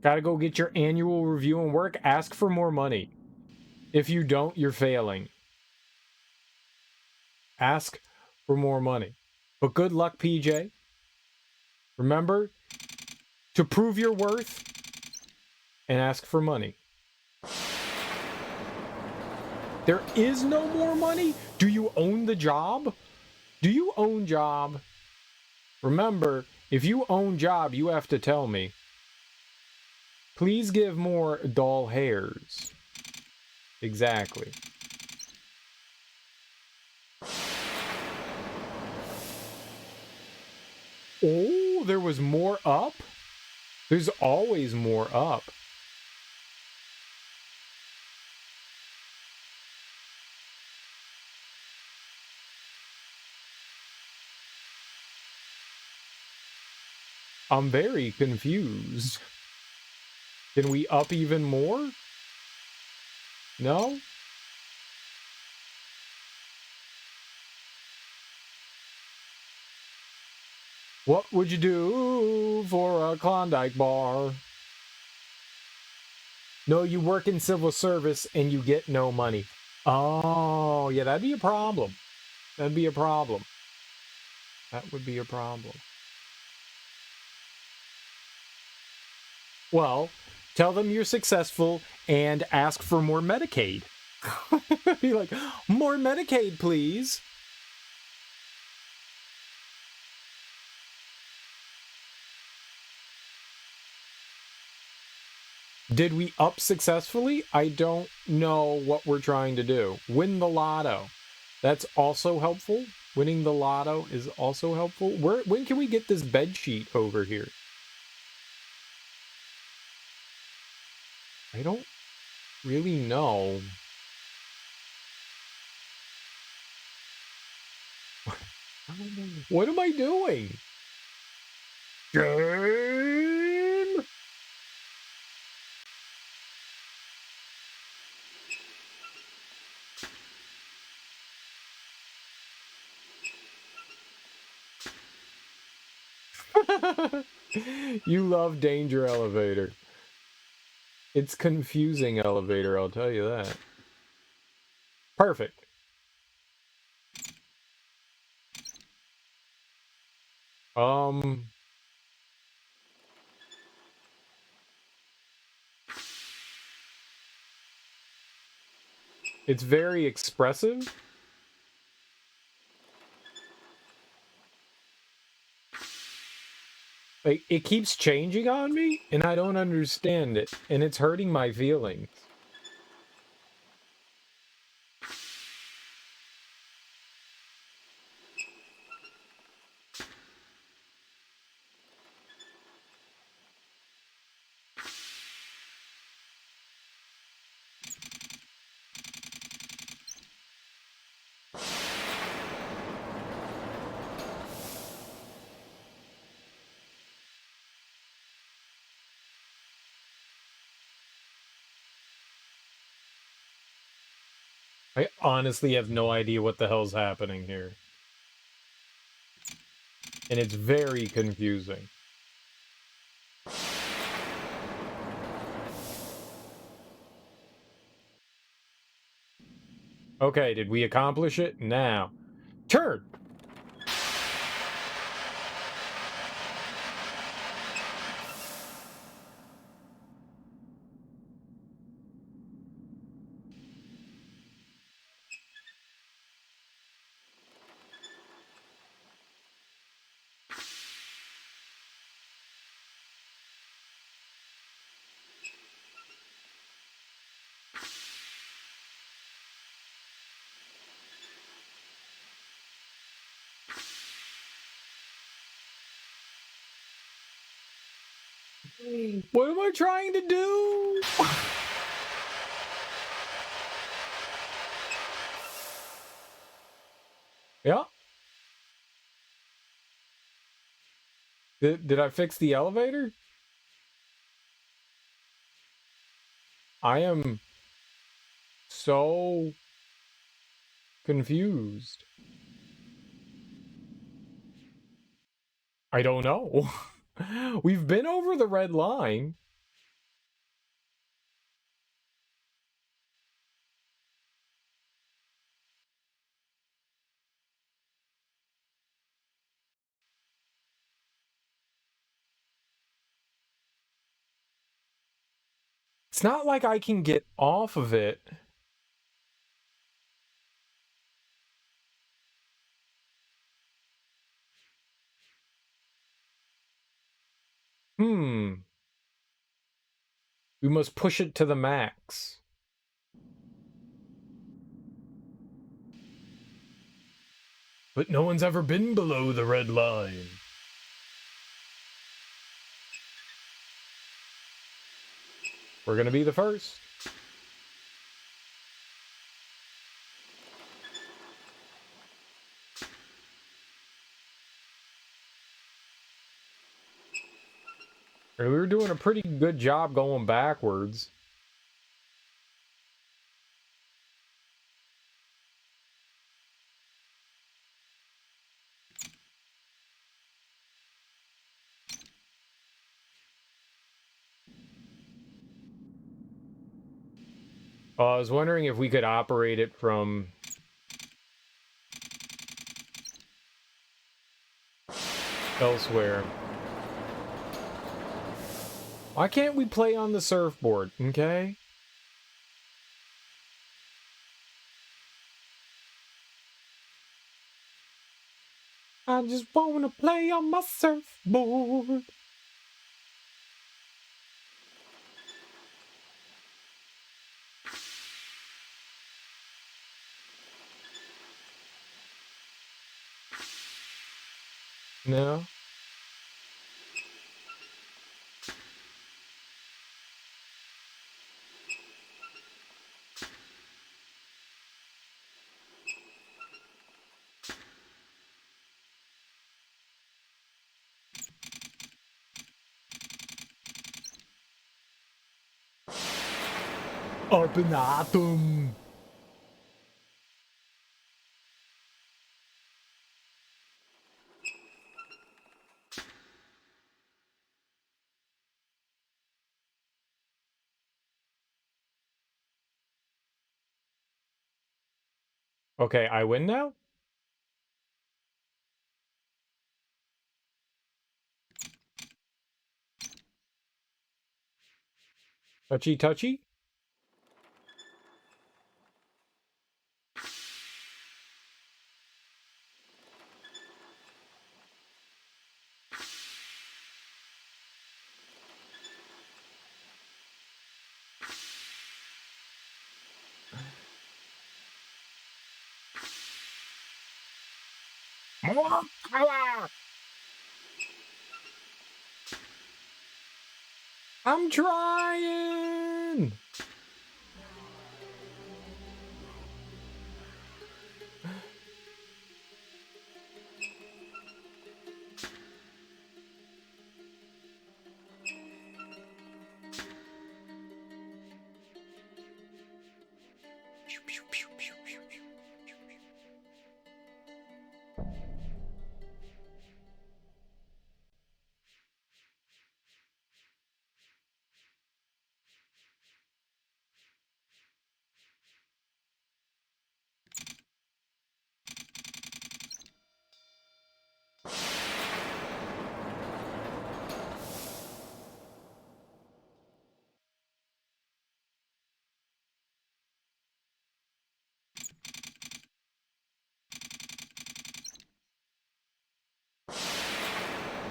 Gotta go get your annual review and work. Ask for more money. If you don't, you're failing. Ask for more money. But good luck, PJ. Remember to prove your worth and ask for money. There is no more money? Do you own the job? Do you own job? Remember, if you own job, you have to tell me. Please give more doll hairs. Exactly. Oh, there was more up? There's always more up. I'm very confused. Can we up even more? No? What would you do for a Klondike bar? No, you work in civil service and you get no money. Oh, yeah, that'd be a problem. That'd be a problem. That would be a problem. Well, tell them you're successful and ask for more Medicaid. Be like, more Medicaid, please. Did we up successfully? I don't know what we're trying to do. Win the lotto. That's also helpful. Winning the lotto is also helpful. When can we get this bed sheet over here? I don't really know. What am I doing? Game? You love Danger Elevator. It's confusing elevator, I'll tell you that. Perfect. It's very expressive. Like, it keeps changing on me, and I don't understand it, and it's hurting my feelings. I honestly have no idea what the hell's happening here. And it's very confusing. Okay, did we accomplish it? Now. Turn! What am I trying to do? Yeah. Did I fix the elevator? I am so confused. I don't know. We've been over the red line. It's not like I can get off of it. We must push it to the max. But no one's ever been below the red line. We're gonna be the first. We were doing a pretty good job going backwards. I was wondering if we could operate it from elsewhere. Why can't we play on the surfboard, okay? I just wanna play on my surfboard. No? Up and atom. Okay, I win now? Touchy touchy? I'm trying.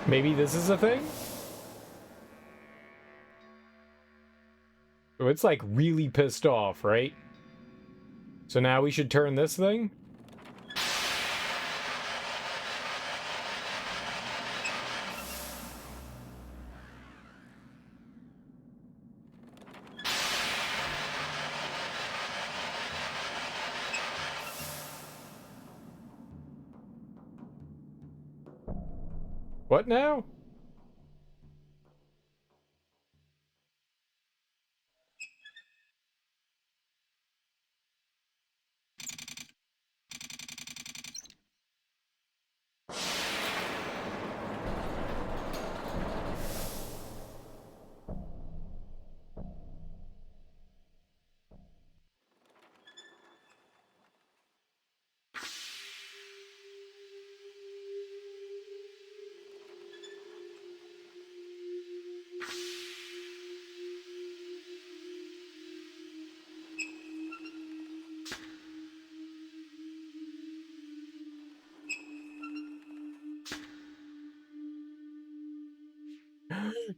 Maybe this is a thing? So it's like really pissed off, right? So now we should turn this thing? What now?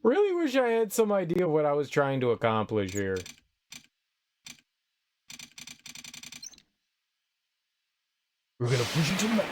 Really wish I had some idea of what I was trying to accomplish here. We're gonna push it to the max.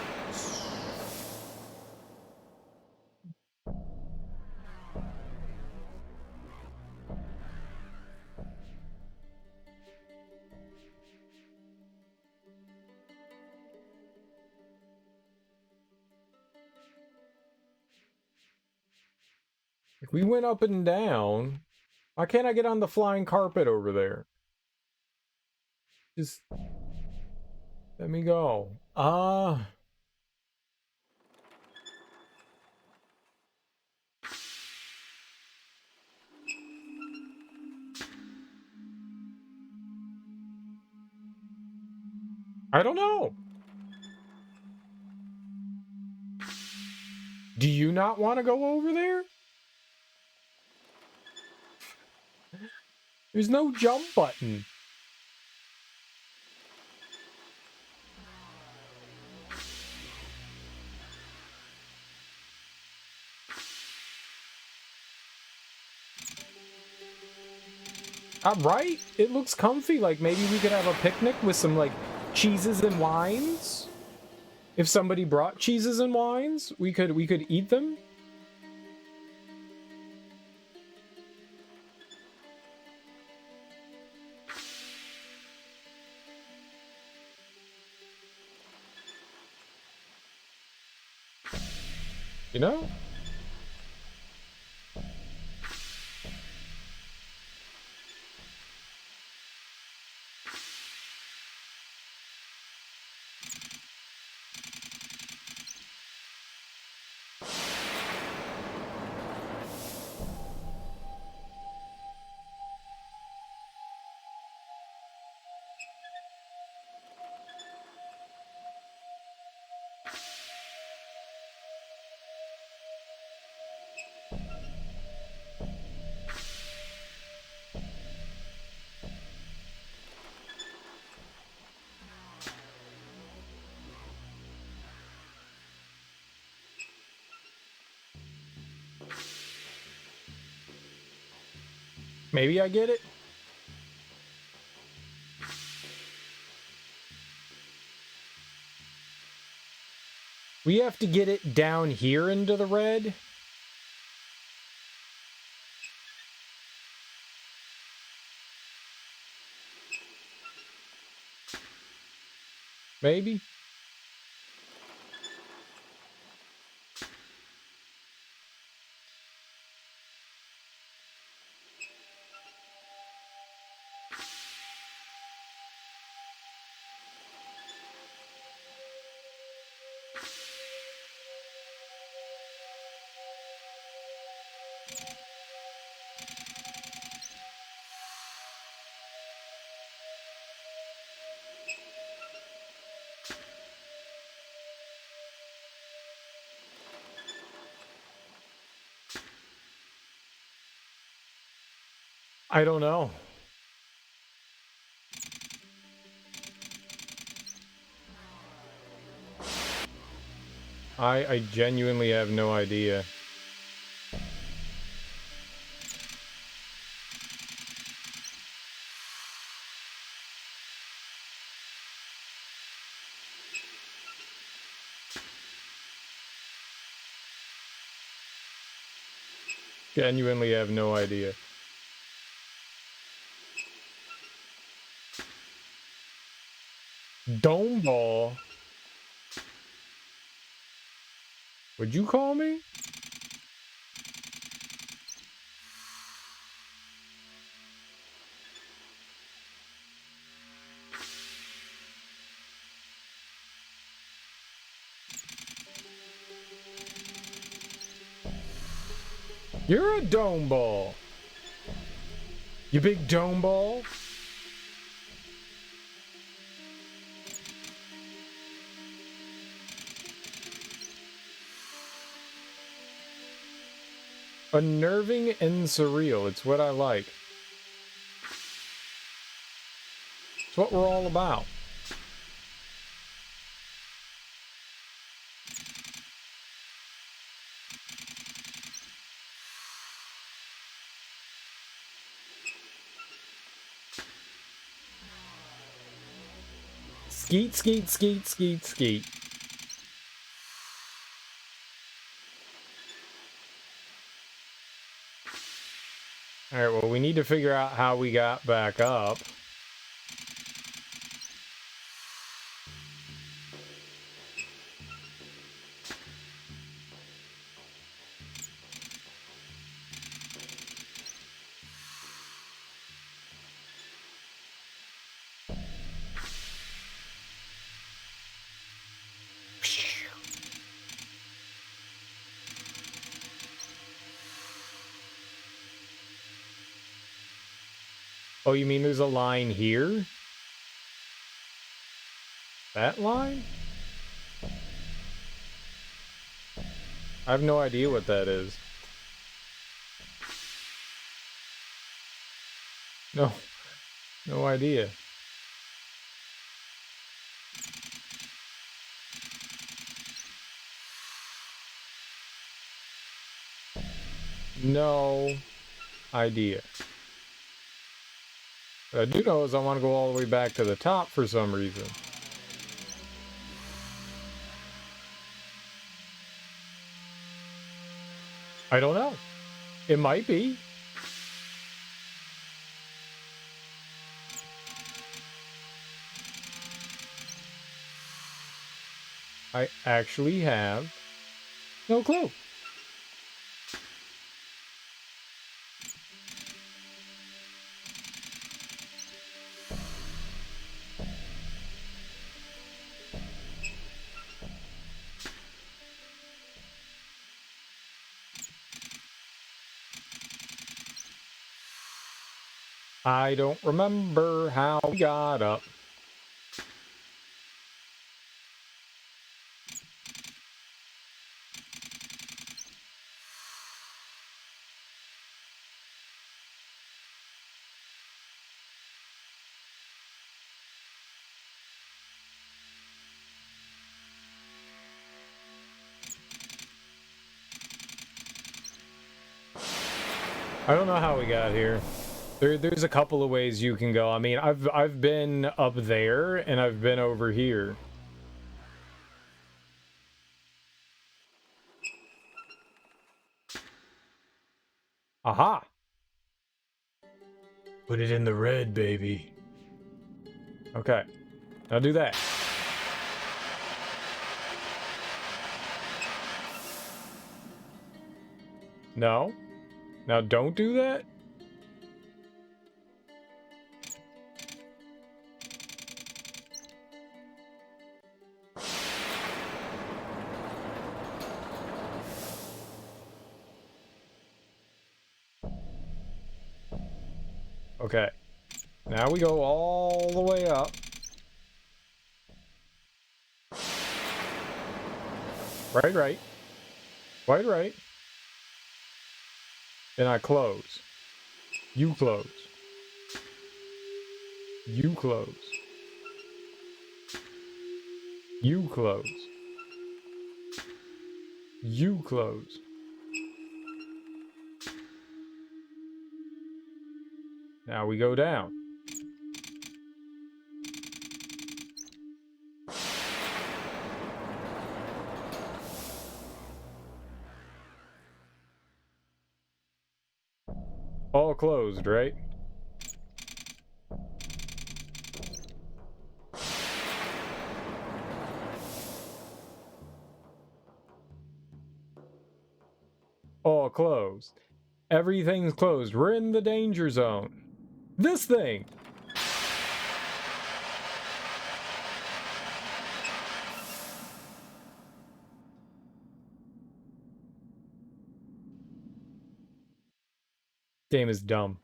If we went up and down, why can't I get on the flying carpet over there? Just let me go. I don't know. Do you not want to go over there? There's no jump button. Right? It looks comfy. Like maybe we could have a picnic with some like cheeses and wines. If somebody brought cheeses and wines, we could eat them. You know? Maybe I get it. We have to get it down here into the red. Maybe. I don't know. I genuinely have no idea. Genuinely have no idea. Dome ball? Would you call me? You're a dome ball. You big dome ball. Unnerving and surreal. It's what I like. It's what we're all about. Skeet, skeet, skeet, skeet, skeet. Alright, well, we need to figure out how we got back up. Oh, you mean there's a line here? That line? I have no idea what that is. No idea. No idea. What I do know is I want to go all the way back to the top for some reason. I don't know. It might be. I actually have no clue. I don't remember how we got up. I don't know how we got here. There's a couple of ways you can go. I mean, I've been up there and I've been over here. Aha! Put it in the red, baby. Okay. Now do that. No. Now don't do that. Okay. Now we go all the way up. Right, right. Quite right. Then I close. You close. You close. You close. You close. Now we go down. All closed, right? All closed. Everything's closed. We're in the danger zone. This thing! Game is dumb.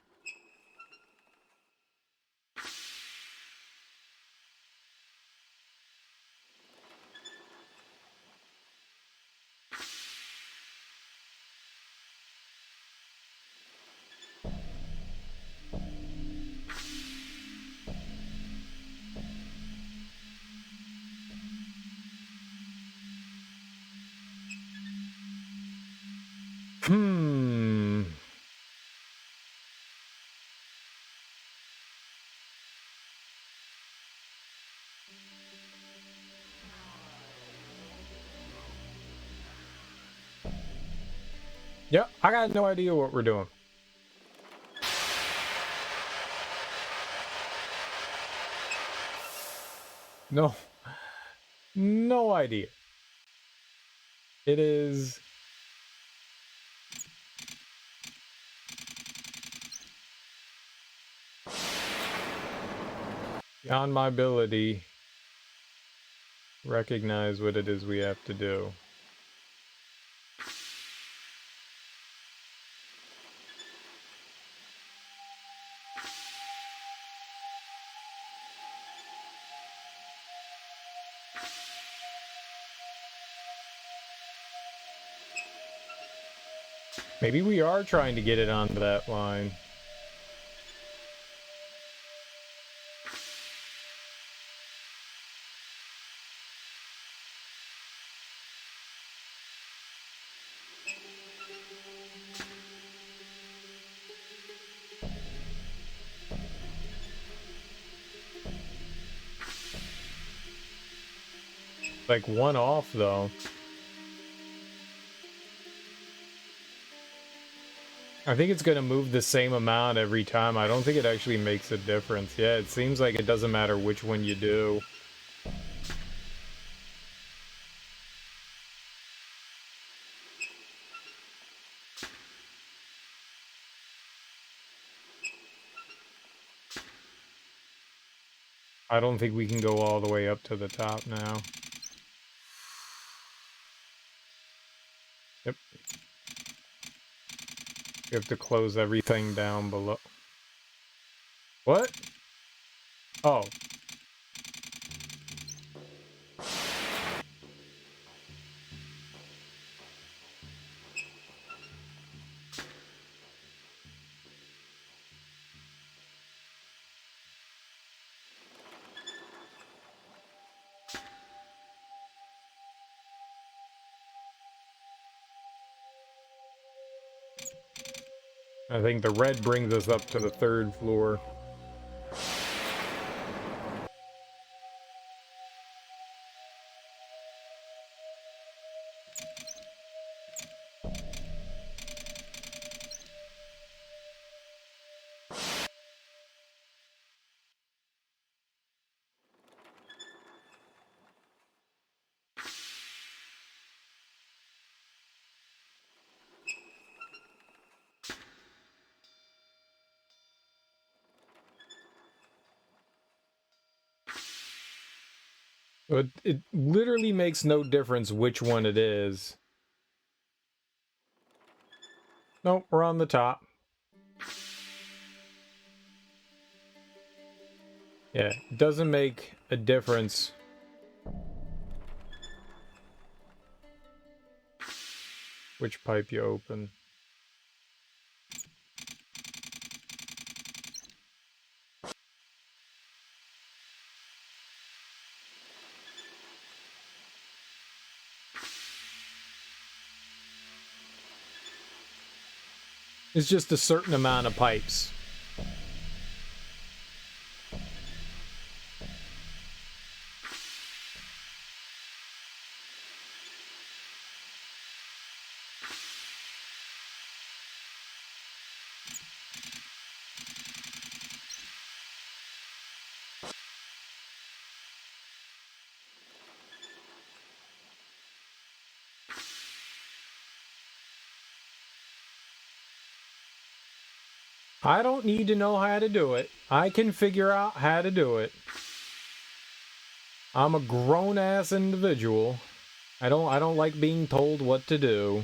Hmm. Yep, I got no idea what we're doing. No. No idea. It is... beyond my ability recognize what it is we have to do. Maybe we are trying to get it onto that line. Like one off though. I think it's going to move the same amount every time. I don't think it actually makes a difference. Yeah, it seems like it doesn't matter which one you do. I don't think we can go all the way up to the top now. Yep. You have to close everything down below. What? Oh. I think the red brings us up to the 3rd floor. It literally makes no difference which one it is. Nope, we're on the top. Yeah, it doesn't make a difference. Which pipe you open. It's just a certain amount of pipes. I don't need to know how to do it. I can figure out how to do it. I'm a grown-ass individual. I don't like being told what to do.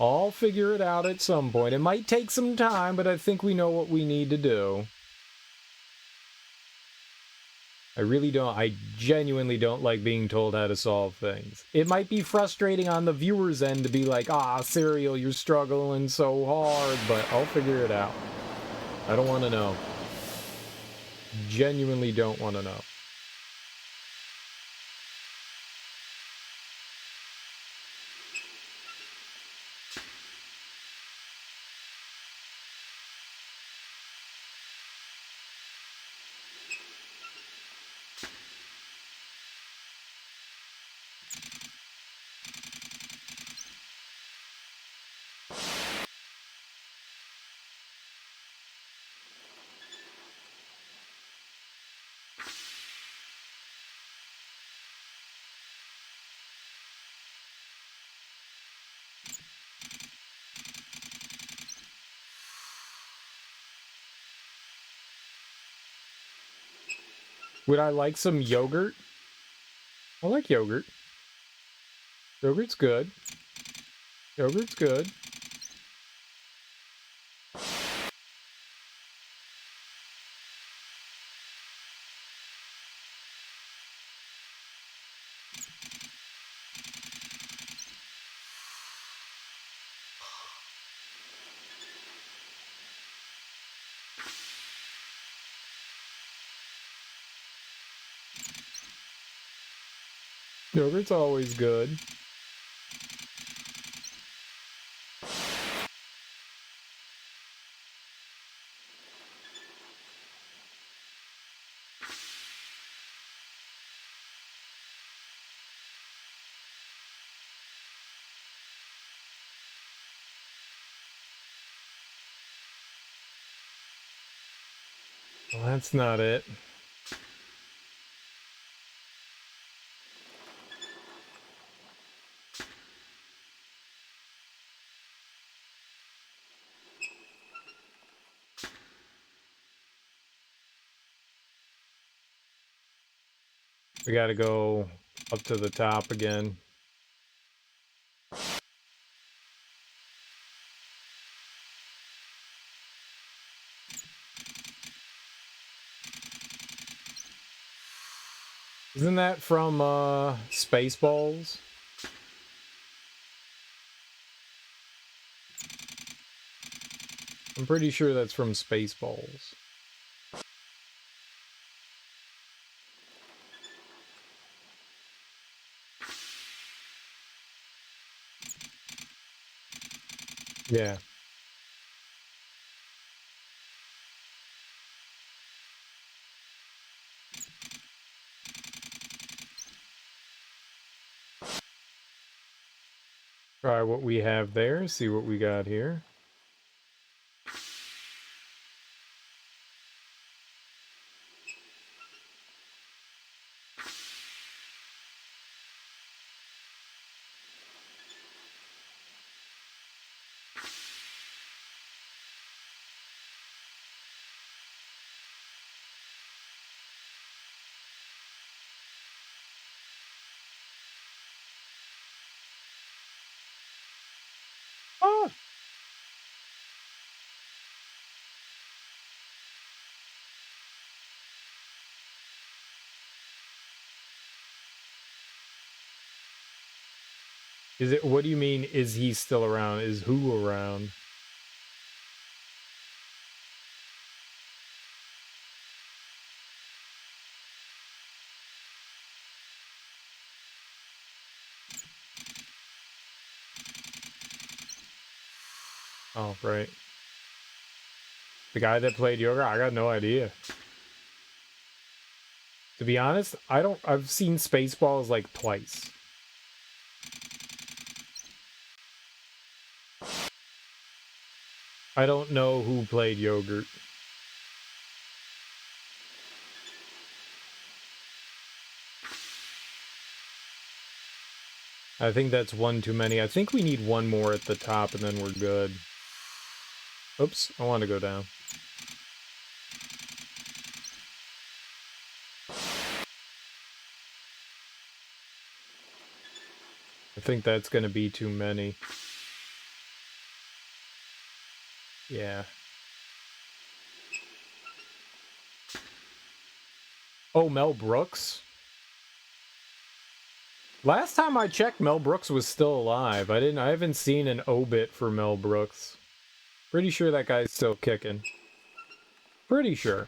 I'll figure it out at some point. It might take some time, but I think we know what we need to do. I genuinely don't like being told how to solve things. It might be frustrating on the viewer's end to be like, ah, Serial, you're struggling so hard, but I'll figure it out. I don't want to know. Genuinely don't want to know. Would I like some yogurt? I like yogurt. Yogurt's good. Yogurt's good. Yogurt's always good. Well, that's not it. We gotta go up to the top again. Isn't that from Spaceballs? I'm pretty sure that's from Spaceballs. Yeah. Try what we have there, see what we got here. Is it, what do you mean, is he still around? Is who around? Oh, right. The guy that played yoga? I got no idea. To be honest, I've seen Spaceballs like twice. I don't know who played Yogurt. I think that's one too many. I think we need one more at the top and then we're good. Oops, I want to go down. I think that's going to be too many. Yeah. Oh, Mel Brooks? Last time I checked, Mel Brooks was still alive. I haven't seen an obit for Mel Brooks. Pretty sure that guy's still kicking. Pretty sure.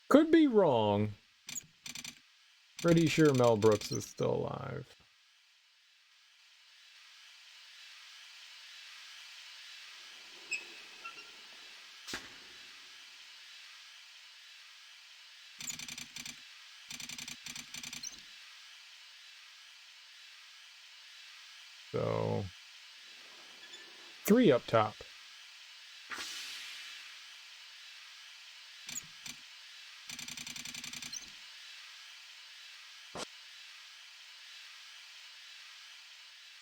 Could be wrong. Pretty sure Mel Brooks is still alive. So, 3 up top.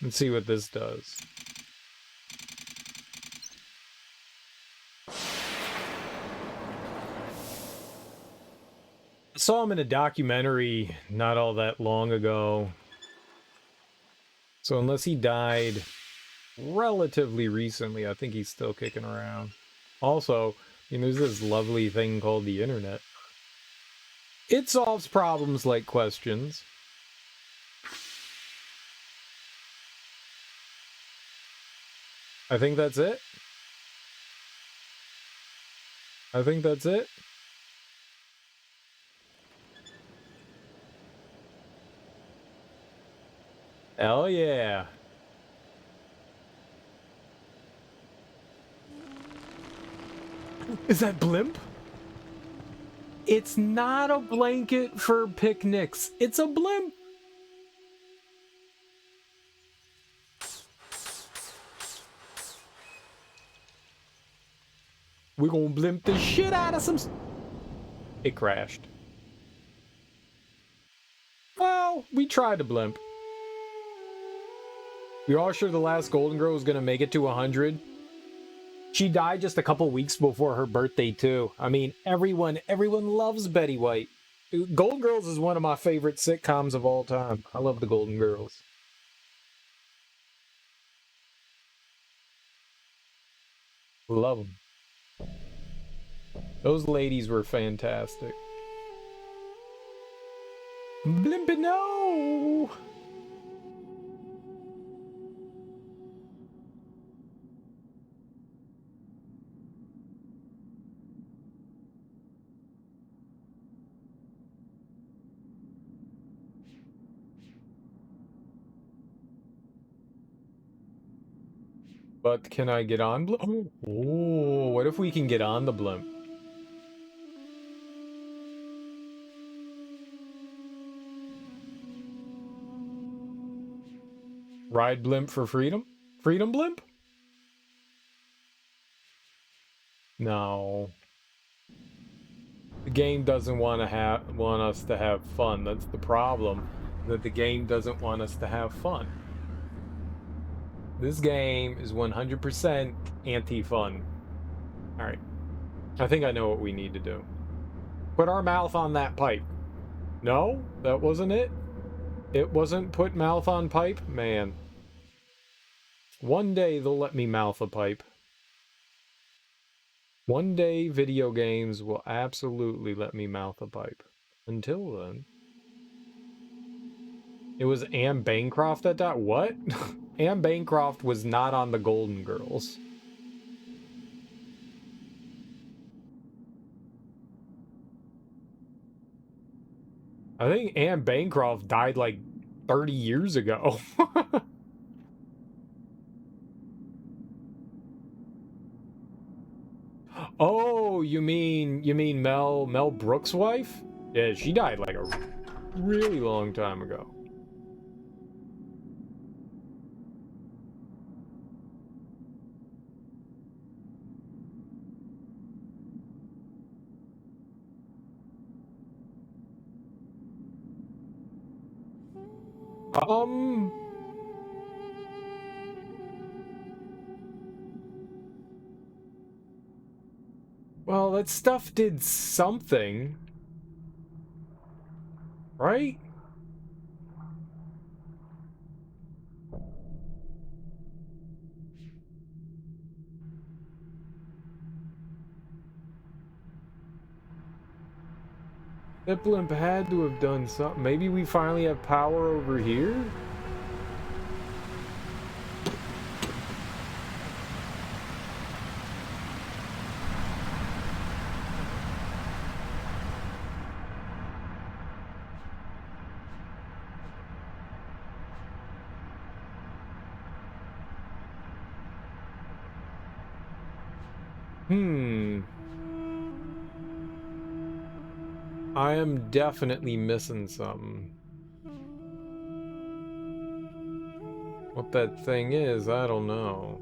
Let's see what this does. I saw him in a documentary not all that long ago. So unless he died relatively recently, I think he's still kicking around. Also, you know, there's this lovely thing called the internet. It solves problems like questions. I think that's it. I think that's it. Hell yeah. Is that blimp? It's not a blanket for picnics. It's a blimp. We're gonna blimp the shit out of some... It crashed. Well, we tried to blimp. You're all sure the last Golden Girl was gonna make it to 100? She died just a couple weeks before her birthday, too. I mean, everyone loves Betty White. Dude, Golden Girls is one of my favorite sitcoms of all time. I love the Golden Girls. Love them. Those ladies were fantastic. Blimpy, no! But can I get on blimp? Oh, what if we can get on the blimp? Ride blimp for freedom? Freedom blimp? No. The game doesn't want us to have fun. That's the problem. That the game doesn't want us to have fun. This game is 100% anti-fun. Alright. I think I know what we need to do. Put our mouth on that pipe. No? That wasn't it? It wasn't put mouth on pipe? Man. One day they'll let me mouth a pipe. One day video games will absolutely let me mouth a pipe. Until then... It was Anne Bancroft that died? What? Anne Bancroft was not on the Golden Girls. I think Anne Bancroft died like 30 years ago. Oh, you mean Mel Brooks' wife? Yeah, she died like a really long time ago. Well, that stuff did something, right? That blimp had to have done something. Maybe we finally have power over here? I am definitely missing something. What that thing is, I don't know.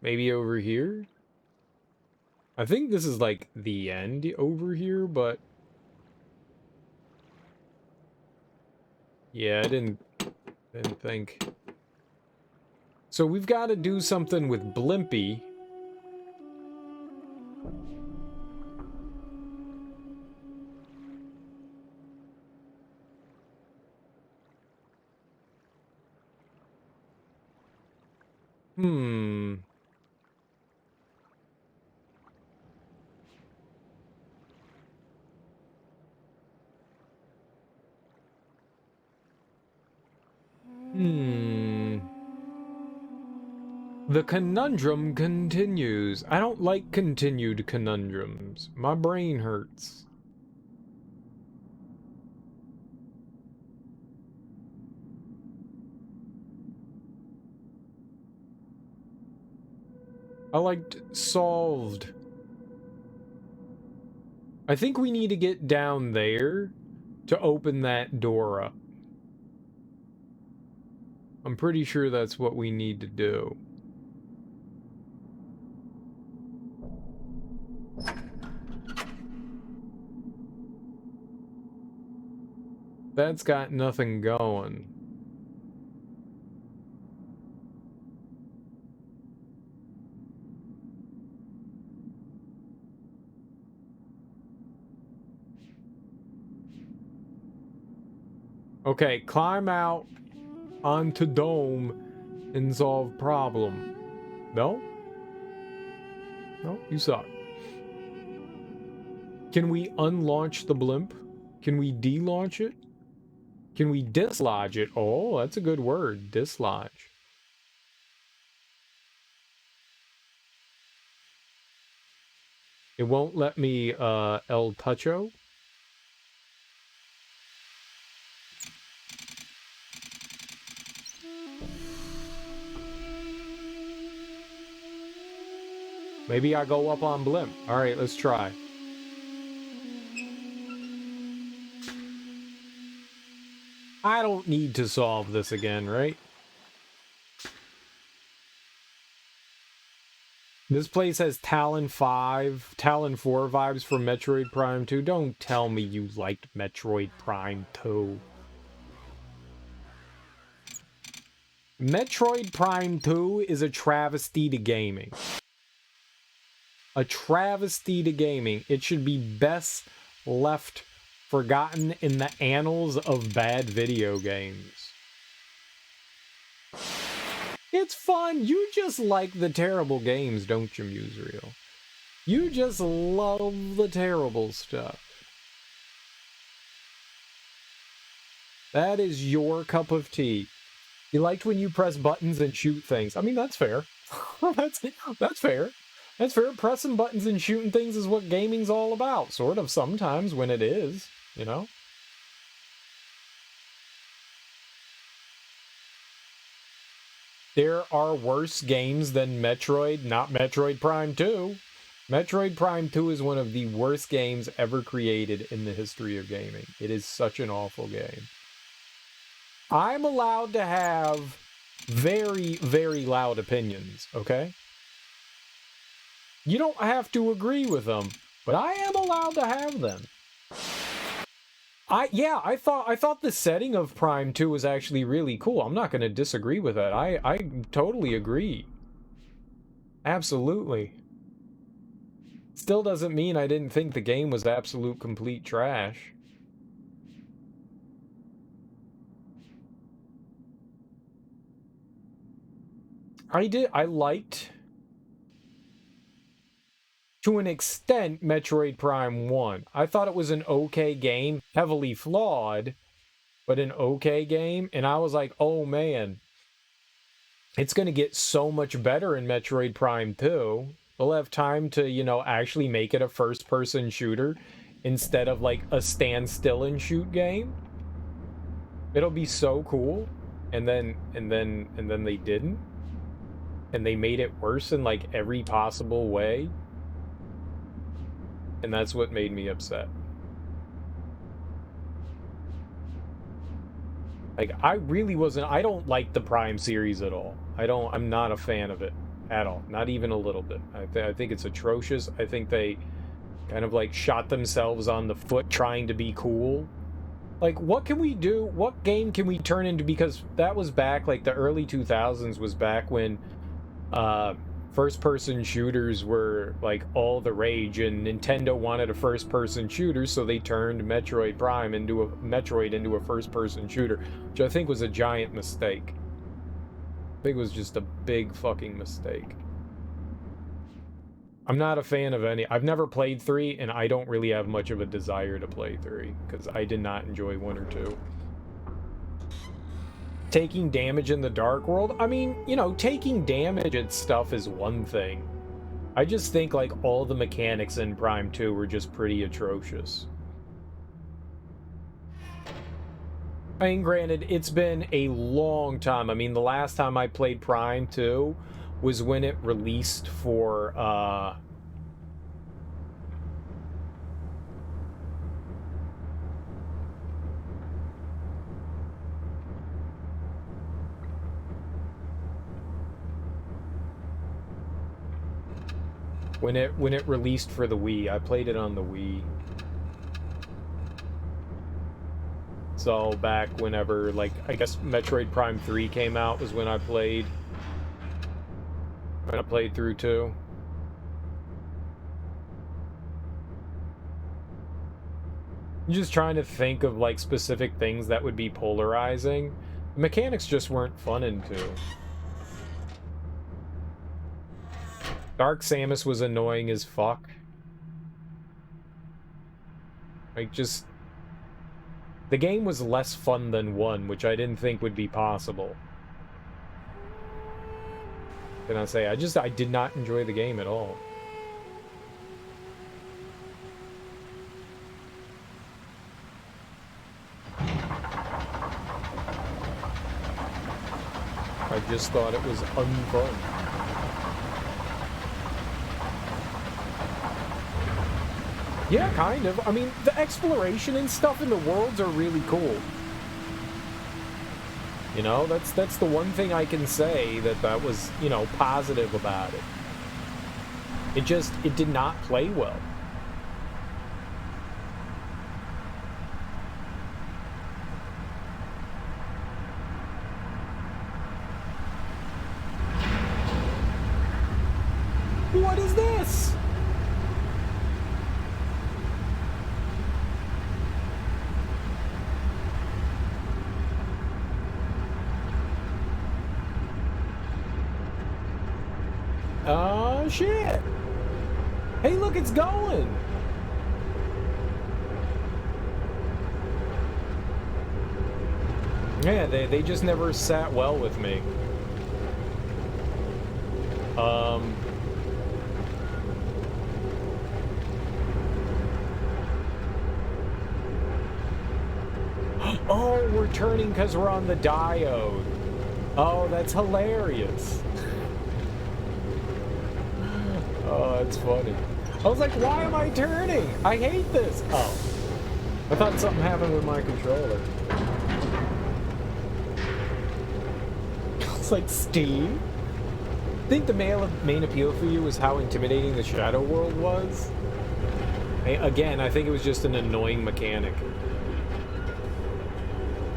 Maybe over here? I think this is like the end over here, but... Yeah, I didn't think. So we've got to do something with Blimpy. The conundrum continues. I don't like continued conundrums. My brain hurts. I liked solved. I think we need to get down there to open that door up. I'm pretty sure that's what we need to do. That's got nothing going. Okay, climb out onto dome and solve problem. No? No, you suck. Can we unlaunch the blimp? Can we delaunch it? Can we dislodge it? Oh, that's a good word. Dislodge. It won't let me El Toucho. Maybe I go up on blimp. Alright, let's try. I don't need to solve this again, right? This place has Talon 4 vibes from Metroid Prime 2. Don't tell me you liked Metroid Prime 2. Metroid Prime 2 is a travesty to gaming. A travesty to gaming. It should be best left forgotten in the annals of bad video games. It's fun. You just like the terrible games, don't you, Musreal? You just love the terrible stuff. That is your cup of tea. You liked when you press buttons and shoot things. I mean, that's fair. that's fair. That's fair. Pressing buttons and shooting things is what gaming's all about. Sort of sometimes when it is, you know? There are worse games than Metroid, not Metroid Prime 2. Metroid Prime 2 is one of the worst games ever created in the history of gaming. It is such an awful game. I'm allowed to have very, very loud opinions, okay? You don't have to agree with them, but I am allowed to have them. I thought the setting of Prime 2 was actually really cool. I'm not going to disagree with that. I totally agree. Absolutely. Still doesn't mean I didn't think the game was absolute complete trash. I liked, to an extent, Metroid Prime 1. I thought it was an okay game, heavily flawed, but an okay game. And I was like, oh man, it's going to get so much better in Metroid Prime 2. They'll have time to, you know, actually make it a first-person shooter instead of like a stand still and shoot game. It'll be so cool. And then they didn't. And they made it worse in like every possible way. And that's what made me upset. Like, I really wasn't, I don't like the Prime series at all. I'm not a fan of it at all. Not even a little bit. I think it's atrocious. I think they kind of like shot themselves on the foot trying to be cool. Like, what can we do? What game can we turn into? Because that was back, like the early 2000s was back when first-person shooters were like all the rage, and Nintendo wanted a first-person shooter, so they turned Metroid Prime into a first-person shooter, which I think was a giant mistake. I think it was just a big fucking mistake. I'm not a fan of any. I've never played 3, and I don't really have much of a desire to play 3 because I did not enjoy 1 or 2. Taking damage in the Dark World, I mean, you know, taking damage at stuff is one thing. I just think like all the mechanics in Prime 2 were just pretty atrocious. I mean, granted, it's been a long time. I mean, the last time I played Prime 2 was when it released for when it released for the Wii. I played it on the Wii. So back whenever, like, I guess Metroid Prime 3 came out was when I played. When I played through 2. I'm just trying to think of, like, specific things that would be polarizing. The mechanics just weren't fun in 2. Dark Samus was annoying as fuck. Like, just... the game was less fun than 1, which I didn't think would be possible. Can I say? I did not enjoy the game at all. I just thought it was unfun. Yeah, kind of. I mean, the exploration and stuff in the worlds are really cool. You know, that's the one thing I can say that was, you know, positive about it. It did not play well. What is this? Oh, shit. Hey, look, it's going. Yeah, they just never sat well with me. Oh, we're turning because we're on the diode. Oh, that's hilarious. Oh, that's funny. I was like, why am I turning? I hate this. Oh, I thought something happened with my controller. It's like Steam. I think the main appeal for you was how intimidating the Shadow World was. Again, I think it was just an annoying mechanic.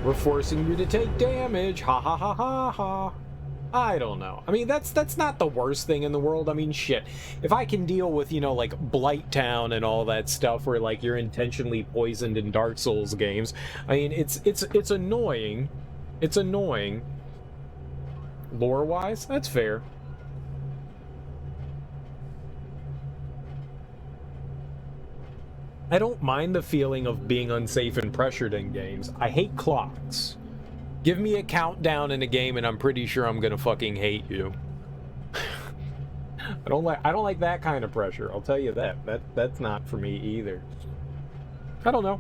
We're forcing you to take damage. Ha ha ha ha ha. I don't know. I mean, that's not the worst thing in the world. I mean, shit. If I can deal with, you know, like Blight Town and all that stuff where like you're intentionally poisoned in Dark Souls games. I mean, it's annoying. It's annoying. Lore-wise, that's fair. I don't mind the feeling of being unsafe and pressured in games. I hate clocks. Give me a countdown in a game and I'm pretty sure I'm gonna fucking hate you. I don't like that kind of pressure, I'll tell you that. That's not for me either. I don't know.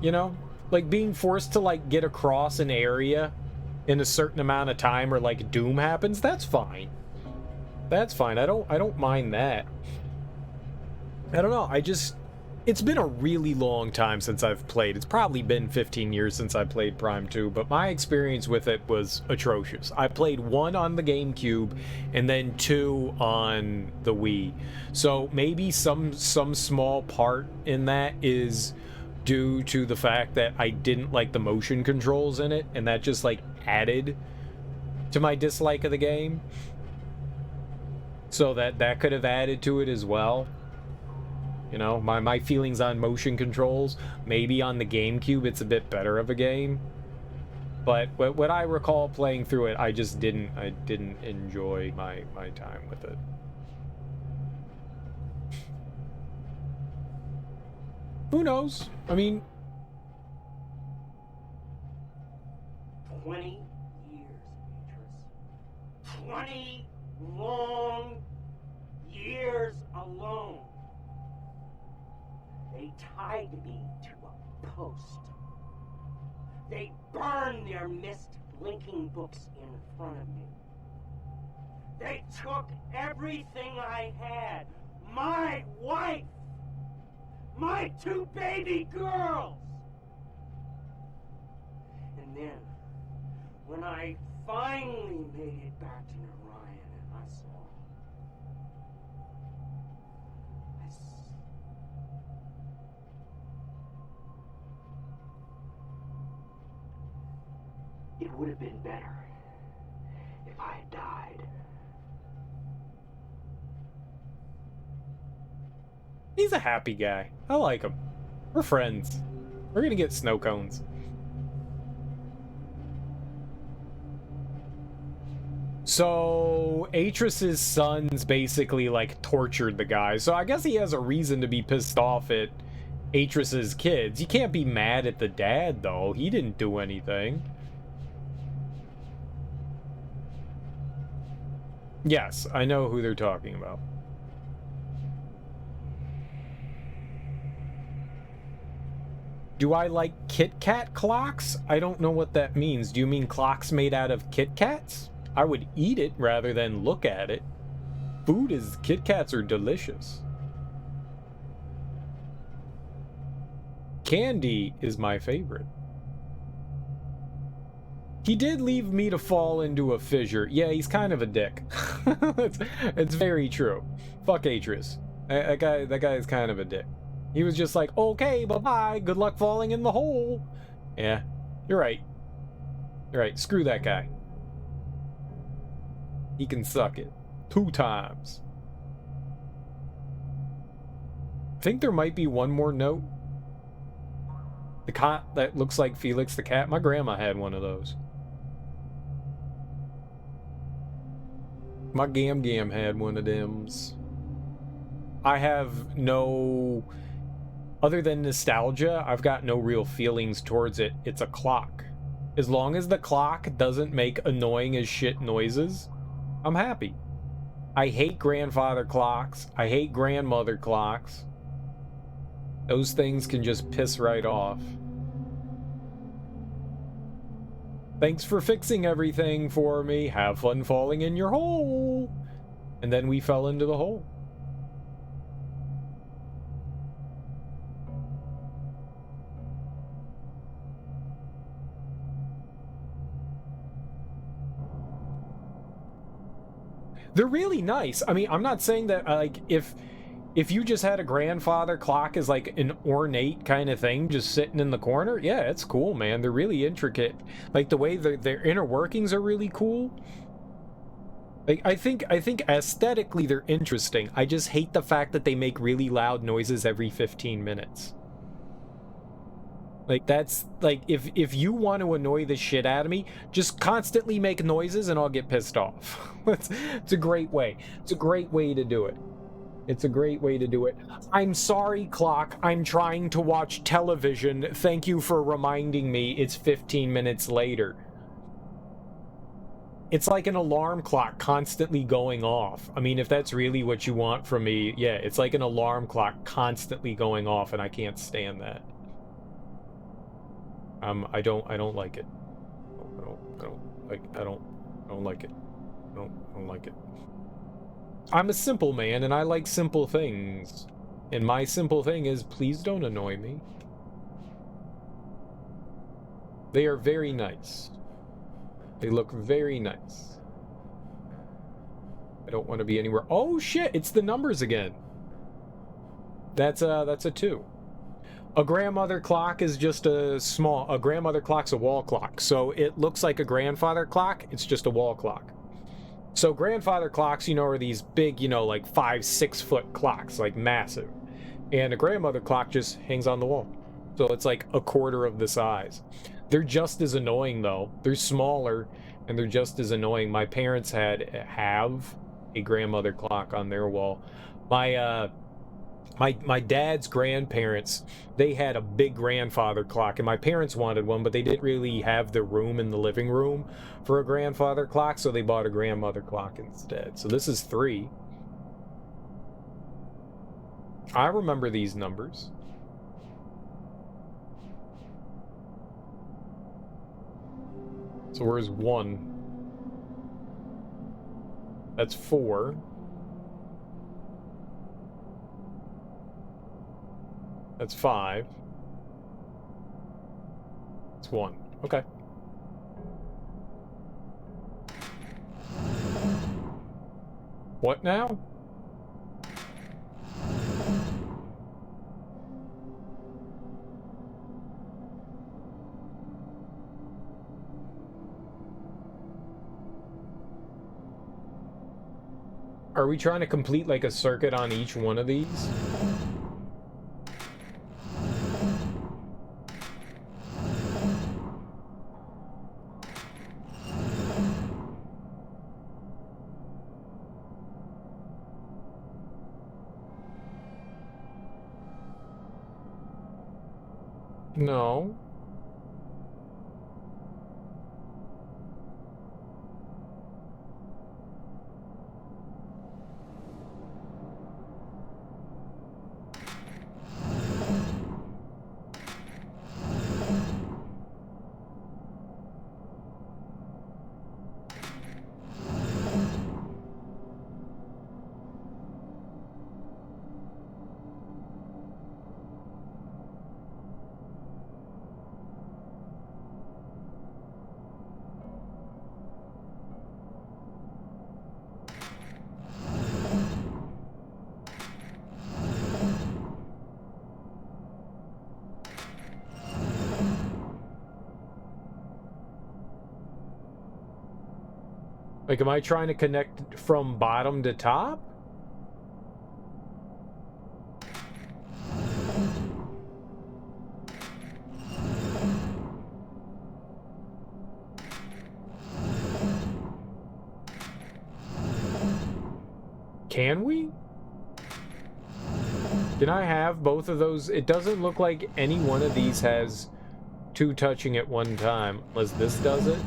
You know? Like being forced to like get across an area in a certain amount of time or like doom happens, that's fine. That's fine. I don't mind that. I don't know, it's been a really long time since I've played. It's probably been 15 years since I played Prime 2, but my experience with it was atrocious. I played 1 on the GameCube and then 2 on the Wii. So maybe some small part in that is due to the fact that I didn't like the motion controls in it, and that just like added to my dislike of the game. So that could have added to it as well. You know, my feelings on motion controls, maybe on the GameCube it's a bit better of a game. But what I recall playing through it, I didn't enjoy my time with it. Who knows? I mean, 20 years, Beatrice. 20 long years alone. They tied me to a post. They burned their Myst blinking books in front of me. They took everything I had. My wife. My 2 baby girls. And then, when I finally made it back to Narayan and I saw it would have been better if I had died. he's a happy guy. I like him. We're friends. We're gonna get snow cones. So, Atris's sons basically, like, tortured the guy. So I guess he has a reason to be pissed off at Atris's kids. You can't be mad at the dad, though. He didn't do anything. Yes, I know who they're talking about. Do I like Kit Kat clocks? I don't know what that means. Do you mean clocks made out of Kit Kats? I would eat it rather than look at it. Kit Kats are delicious. Candy is my favorite. He did leave me to fall into a fissure. Yeah, he's kind of a dick. it's very true. Fuck Atris. That guy is kind of a dick. He was just like, okay, bye-bye, good luck falling in the hole. Yeah, you're right. You're right, screw that guy. He can suck it. 2 times. I think there might be one more note. The cat that looks like Felix the cat. My grandma had one of those. My Gam had one of them's. I have no other than nostalgia, I've got no real feelings towards it. It's a clock. As long as the clock doesn't make annoying as shit noises, I'm happy. I hate grandfather clocks. I hate grandmother clocks. Those things can just piss right off. Thanks for fixing everything for me. Have fun falling in your hole. And then we fell into the hole. They're really nice. I mean, I'm not saying that, like, if you just had a grandfather clock as, like, an ornate kind of thing just sitting in the corner, yeah, it's cool, man. They're really intricate. Like, the way their inner workings are really cool. Like, I think aesthetically they're interesting. I just hate the fact that they make really loud noises every 15 minutes. Like, that's, like, if you want to annoy the shit out of me, just constantly make noises and I'll get pissed off. It's a great way. It's a great way to do it. It's a great way to do it. I'm sorry, clock. I'm trying to watch television. Thank you for reminding me it's 15 minutes later. It's like an alarm clock constantly going off. I mean, if that's really what you want from me, yeah, it's like an alarm clock constantly going off, and I can't stand that. I don't like it. I don't like it. I don't like it. I'm a simple man, and I like simple things. And my simple thing is, please don't annoy me. They are very nice. They look very nice. I don't want to be anywhere. Oh shit, it's the numbers again. That's a 2. A grandmother clock is just a grandmother clock's a wall clock. So it looks like a grandfather clock, it's just a wall clock. So grandfather clocks, you know, are these big, you know, like 5-6 foot clocks, like massive. And a grandmother clock just hangs on the wall. So it's like a quarter of the size. They're just as annoying though. They're smaller and they're just as annoying. My parents have a grandmother clock on their wall. My dad's grandparents, they had a big grandfather clock, and my parents wanted one, but they didn't really have the room in the living room for a grandfather clock, so they bought a grandmother clock instead. So this is 3. I remember these numbers. So where's 1? That's 4. That's 5. It's 1. Okay. What now? Are we trying to complete like a circuit on each one of these? No. Like, am I trying to connect from bottom to top? Can we? Can I have both of those? It doesn't look like any one of these has 2 touching at one time, unless this does it.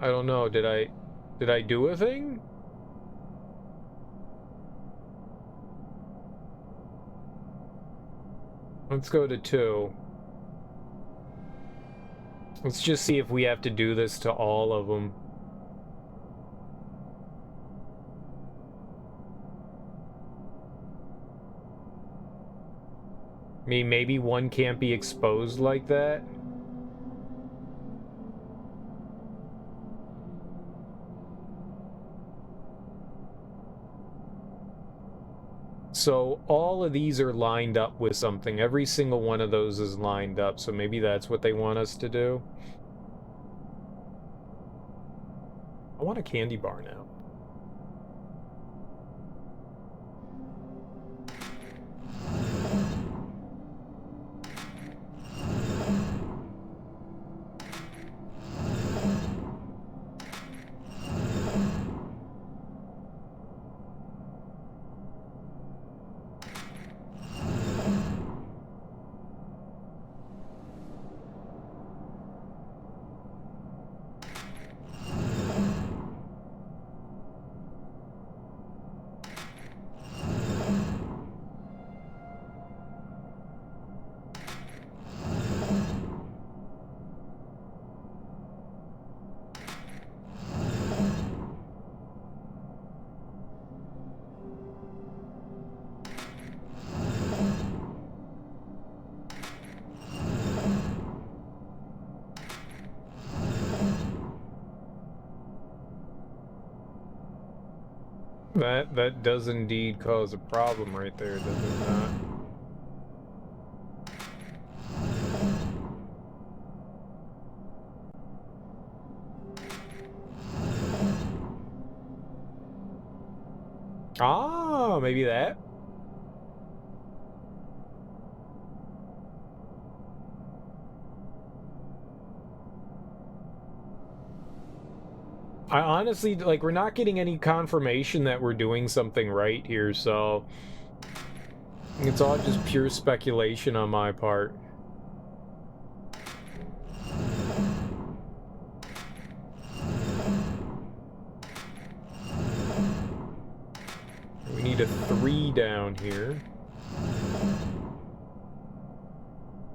I don't know. Did I do a thing? Let's go to 2. Let's just see if we have to do this to all of them. I mean, maybe one can't be exposed like that. So all of these are lined up with something. Every single one of those is lined up, so maybe that's what they want us to do. I want a candy bar now. That does indeed cause a problem right there, does it not? Ah, maybe that. I honestly, like, we're not getting any confirmation that we're doing something right here, so it's all just pure speculation on my part. We need a 3 down here.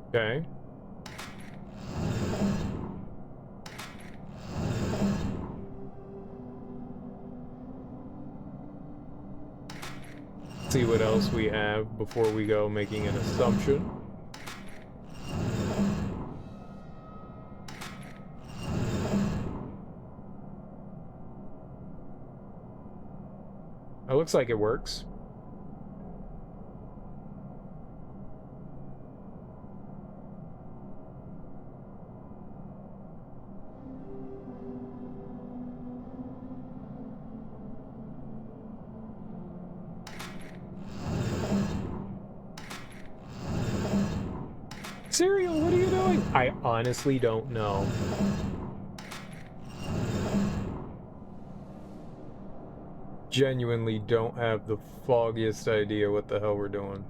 Okay. See what else we have before we go making an assumption. It looks like it works. Cereal, what are you doing? I honestly don't know. Genuinely don't have the foggiest idea what the hell we're doing.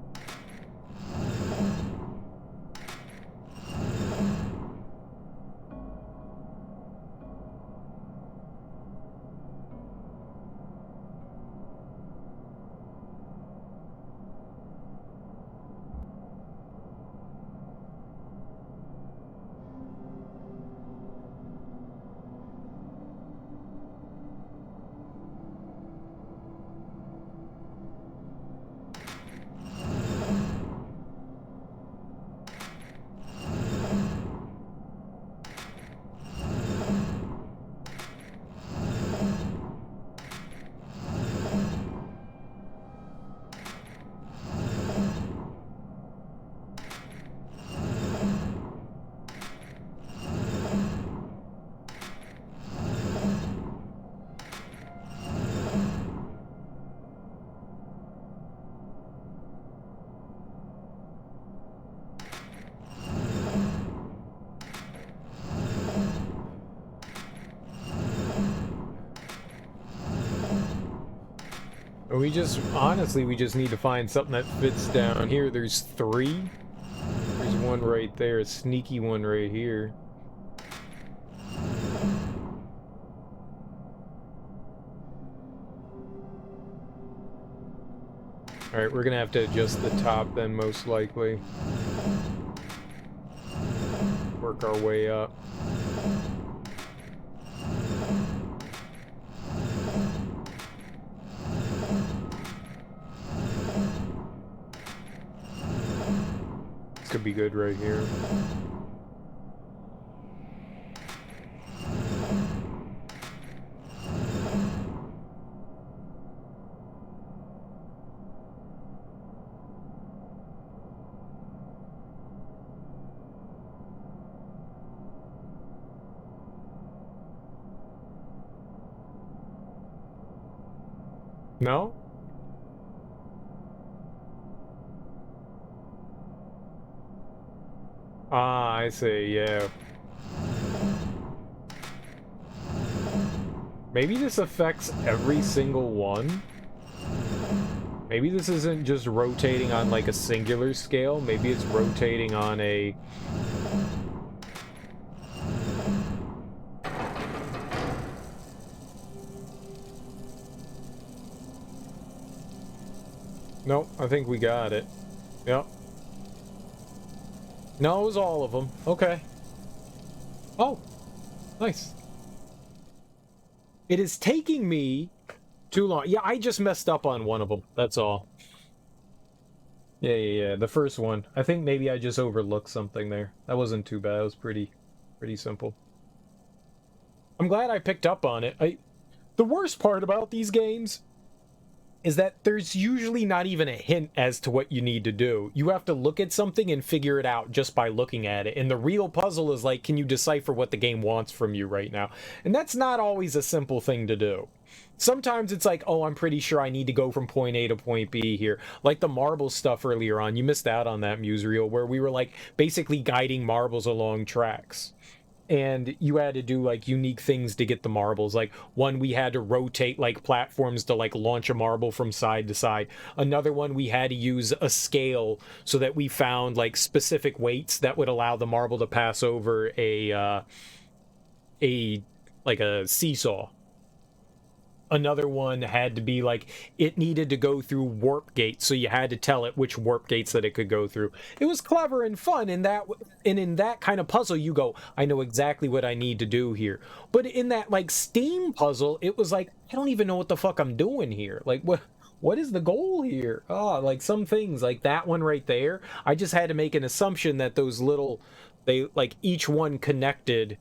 And we just, honestly, we just need to find something that fits down here. There's 3. There's one right there, a sneaky one right here. Alright, we're gonna have to adjust the top then, most likely. Work our way up. This could be good right here. No? Ah, I see, yeah. Maybe this affects every single one? Maybe this isn't just rotating on like a singular scale, maybe it's rotating on a... Nope, I think we got it. Yep. No, it was all of them. Okay. Oh, nice. It is taking me too long. Yeah, I just messed up on one of them. That's all. Yeah. The first one. I think maybe I just overlooked something there. That wasn't too bad. It was pretty simple. I'm glad I picked up on it. The worst part about these games is that there's usually not even a hint as to what you need to do. You have to look at something and figure it out just by looking at it. And the real puzzle is like, can you decipher what the game wants from you right now? And that's not always a simple thing to do. Sometimes it's like, oh, I'm pretty sure I need to go from point A to point B here. Like the marble stuff earlier on, you missed out on that, Musreal, where we were like basically guiding marbles along tracks. And you had to do like unique things to get the marbles. Like one, we had to rotate like platforms to like launch a marble from side to side. Another one, we had to use a scale so that we found like specific weights that would allow the marble to pass over a seesaw. Another one had to be like, it needed to go through warp gates, so you had to tell it which warp gates that it could go through. It was clever and fun, and in that kind of puzzle, you go, I know exactly what I need to do here. But in that like Steam puzzle, it was like, I don't even know what the fuck I'm doing here. Like, what is the goal here? Oh, like some things, like that one right there, I just had to make an assumption that those little, they like each one connected.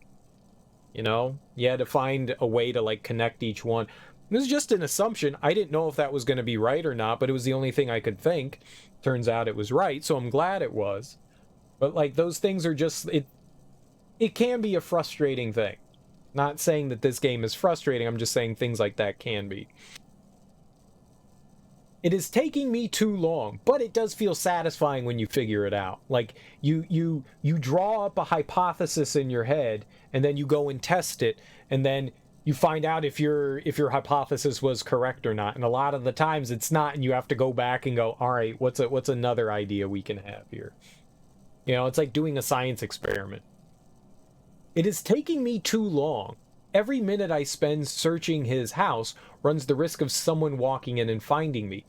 You know, you had to find a way to like connect each one. It was just an assumption. I didn't know if that was going to be right or not, but it was the only thing I could think. Turns out it was right, so I'm glad it was. But like those things are just, it can be a frustrating thing. Not saying that this game is frustrating, I'm just saying things like that can be. It is taking me too long, but it does feel satisfying when you figure it out. Like you draw up a hypothesis in your head, and then you go and test it, and then you find out if your hypothesis was correct or not. And a lot of the times it's not, and you have to go back and go, all right, what's another idea we can have here? You know, it's like doing a science experiment. It is taking me too long. Every minute I spend searching his house runs the risk of someone walking in and finding me.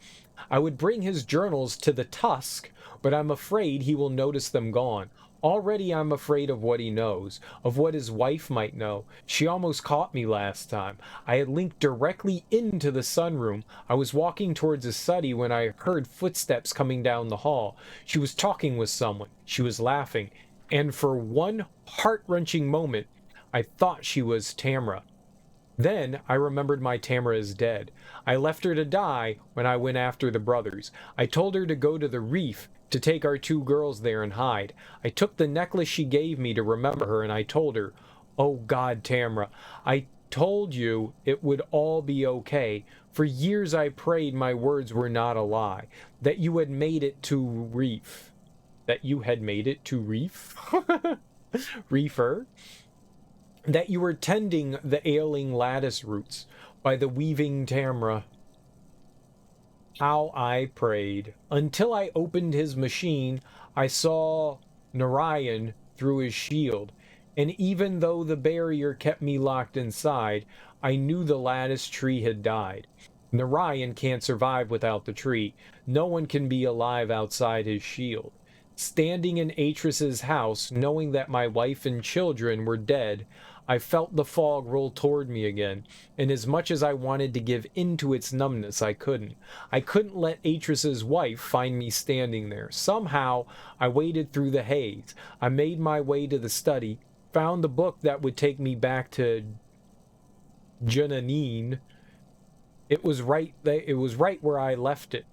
I would bring his journals to the Tusk, but I'm afraid he will notice them gone. Already I'm afraid of what he knows, of what his wife might know. She almost caught me last time. I had linked directly into the sunroom. I was walking towards his study when I heard footsteps coming down the hall. She was talking with someone. She was laughing. And for one heart-wrenching moment, I thought she was Tamra. Then I remembered my Tamra is dead. I left her to die when I went after the brothers. I told her to go to the reef, to take our 2 girls there and hide. I took the necklace she gave me to remember her, and I told her, oh God, Tamra, I told you it would all be okay. For years I prayed my words were not a lie, that you had made it to reef. That you had made it to reef? Reefer? That you were tending the ailing lattice roots by the weaving Tamra. How I prayed. Until I opened his machine, I saw Narayan through his shield. And even though the barrier kept me locked inside, I knew the lattice tree had died. Narayan can't survive without the tree. No one can be alive outside his shield. Standing in Atris's house, knowing that my wife and children were dead, I felt the fog roll toward me again, and as much as I wanted to give in to its numbness, I couldn't. I couldn't let Atris's wife find me standing there. Somehow, I waded through the haze. I made my way to the study, found the book that would take me back to Jananine. It was right where I left it,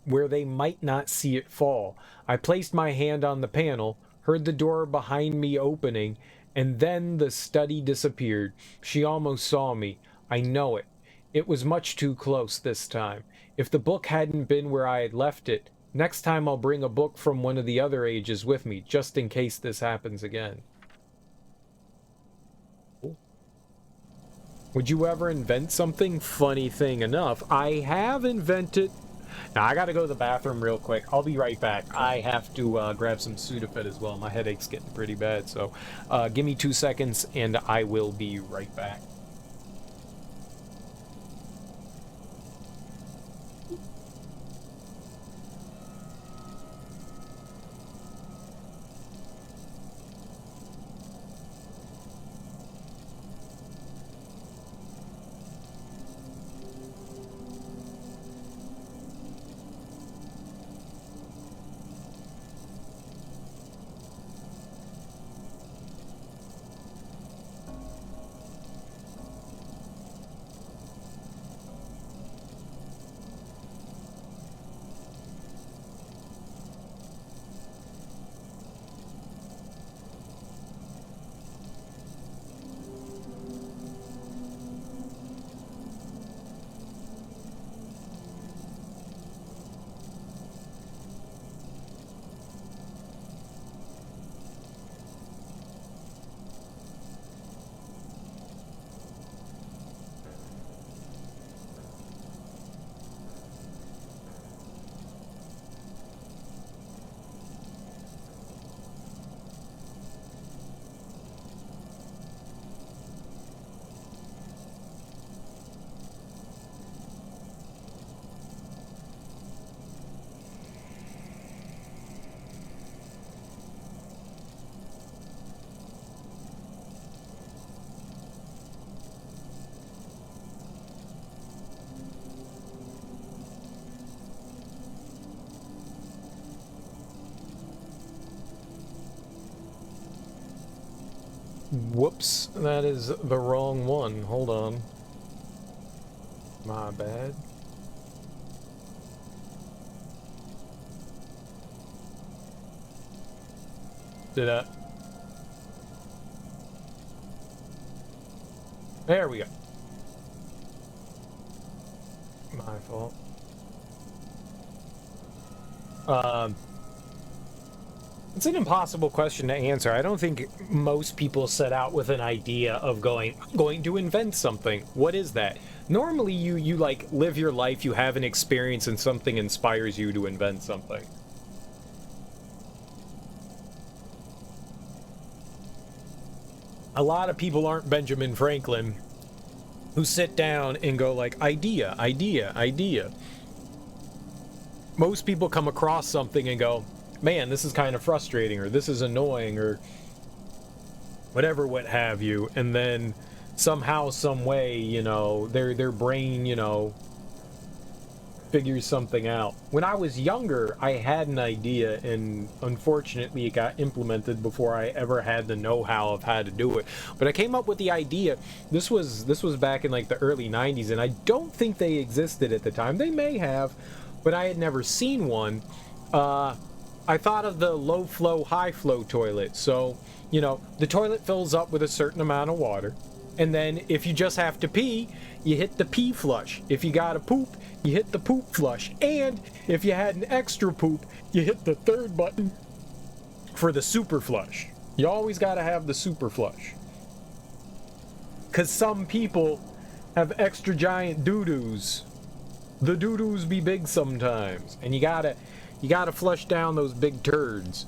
where they might not see it fall. I placed my hand on the panel, heard the door behind me opening, and then the study disappeared. She almost saw me. I know it. It was much too close this time. If the book hadn't been where I had left it, next time I'll bring a book from one of the other ages with me, just in case this happens again. Would you ever invent something? Funny thing enough, I have invented... Now, I gotta go to the bathroom real quick. I'll be right back. I have to grab some Sudafed as well. My headache's getting pretty bad, so give me 2 seconds, and I will be right back. Whoops, that is the wrong one. Hold on. My bad. Did that? There we go. My fault. It's an impossible question to answer. I don't think most people set out with an idea of going to invent something. What is that? Normally you like live your life, you have an experience, and something inspires you to invent something. A lot of people aren't Benjamin Franklin, who sit down and go like, idea, idea, idea. Most people come across something and go, man, this is kind of frustrating, or this is annoying, or whatever, what have you, and then somehow, some way, you know, their brain, you know, figures something out. When I was younger, I had an idea, and unfortunately it got implemented before I ever had the know-how of how to do it. But I came up with the idea. This was back in like the early 90s, and I don't think they existed at the time. They may have, but I had never seen one. I thought of the low flow, high flow toilet. So, you know, the toilet fills up with a certain amount of water. And then if you just have to pee, you hit the pee flush. If you gotta poop, you hit the poop flush. And if you had an extra poop, you hit the third button for the super flush. You always gotta have the super flush. Cause some people have extra giant doo-doos. The doo-doos be big sometimes, and you gotta flush down those big turds.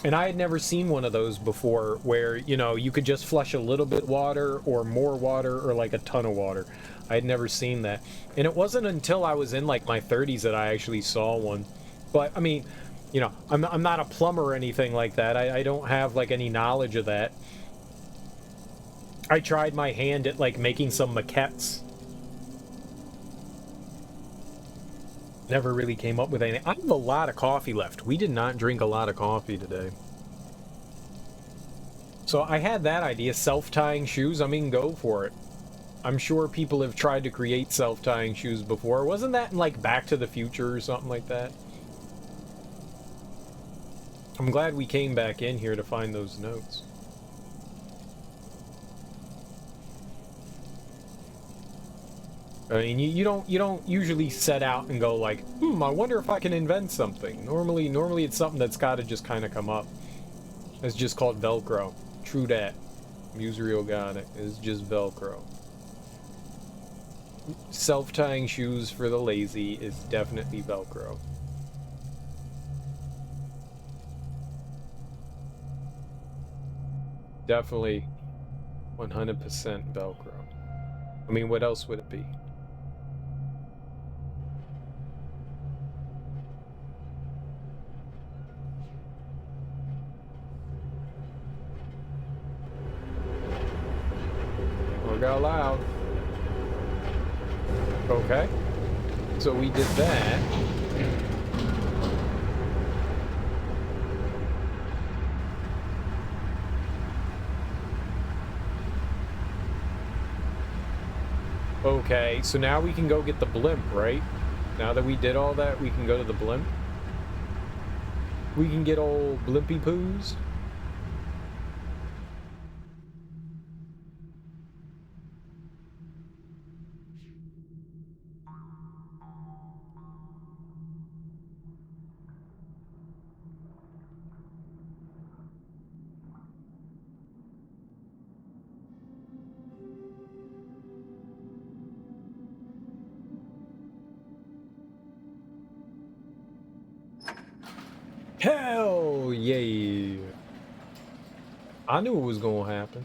And I had never seen one of those before where, you know, you could just flush a little bit water or more water or like a ton of water. I had never seen that. And it wasn't until I was in like my 30s that I actually saw one. But I mean, you know, I'm not a plumber or anything like that. I don't have like any knowledge of that. I tried my hand at like making some maquettes. Never really came up with anything. I have a lot of coffee left. We did not drink a lot of coffee today. So I had that idea, self-tying shoes. I mean, go for it. I'm sure people have tried to create self-tying shoes before. Wasn't that in like Back to the Future or something like that? I'm glad we came back in here to find those notes. I mean, you don't usually set out and go like, I wonder if I can invent something. Normally it's something that's got to just kind of come up. It's just called Velcro. True that. Musrio got it. It's just Velcro. Self-tying shoes for the lazy is definitely Velcro. Definitely 100% Velcro. I mean, what else would it be? Or got loud. Okay. So we did that. Okay, so now we can go get the blimp, right? Now that we did all that, we can go to the blimp. We can get old blimpy poos. Hell yeah! I knew it was gonna happen.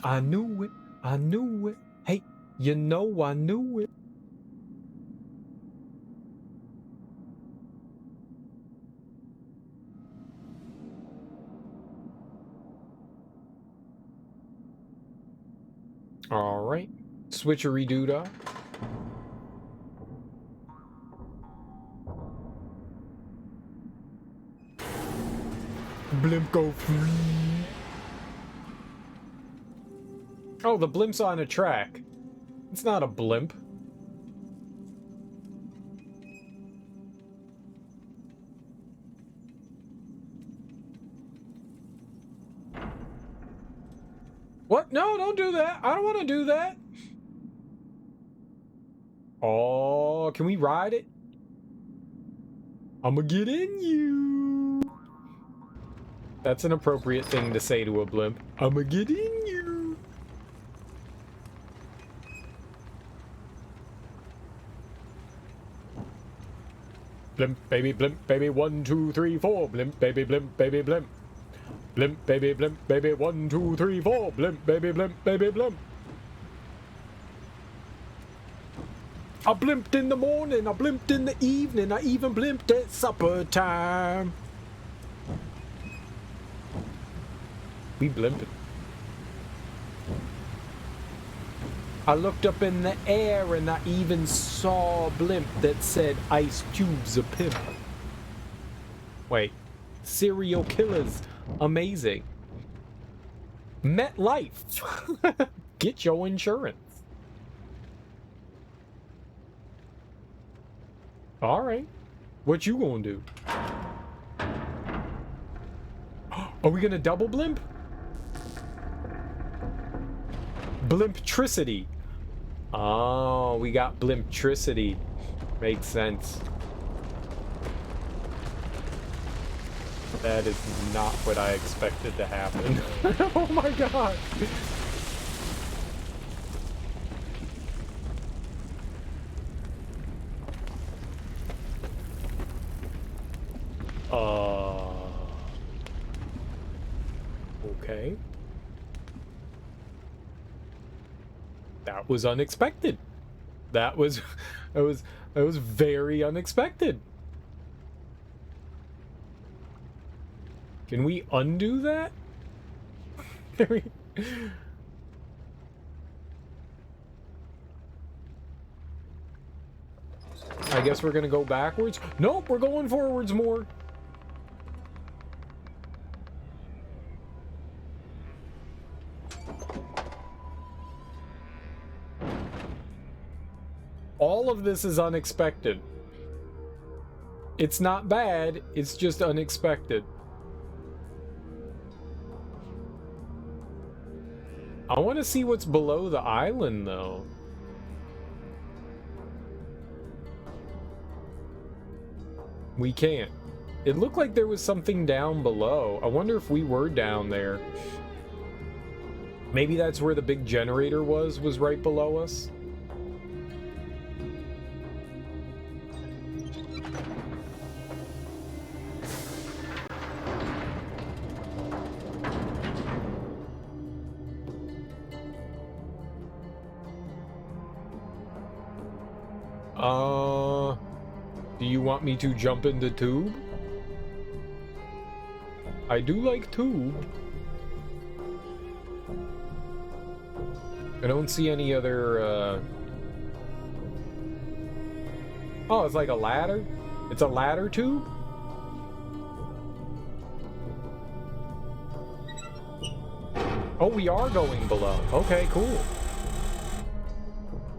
I knew it. I knew it. Hey, you know I knew it. All right, switchery-doo-dah. Blimp go free. Oh, the blimp's on a track. It's not a blimp. What? No, don't do that. I don't want to do that. Oh, can we ride it? I'ma get in you. That's an appropriate thing to say to a blimp. I'ma get in you. Blimp, baby, 1, 2, 3, 4. Blimp, baby, blimp. Blimp, baby, 1, 2, 3, 4. Blimp, baby, blimp. I blimped in the morning, I blimped in the evening, I even blimped at supper time. We blimping. I looked up in the air and I even saw a blimp that said Ice Cube's a pimp. Wait. Serial killers. Amazing. MetLife. Get your insurance. Alright. What you gonna do? Are we gonna double blimp? Blimptricity. Oh, we got blimptricity. Makes sense. That is not what I expected to happen. Oh my god. Okay. That was unexpected. That was that was very unexpected. Can we undo that? I guess we're gonna go backwards. Nope, we're going forwards more. All of this is unexpected. It's not bad, it's just unexpected. I want to see what's below the island, though. We can't. It looked like there was something down below. I wonder if we were down there. Maybe that's where the big generator was right below us. Do you want me to jump into tube? I do like tube. I don't see any other, Oh, it's like a ladder? It's a ladder tube? Oh, we are going below. Okay, cool.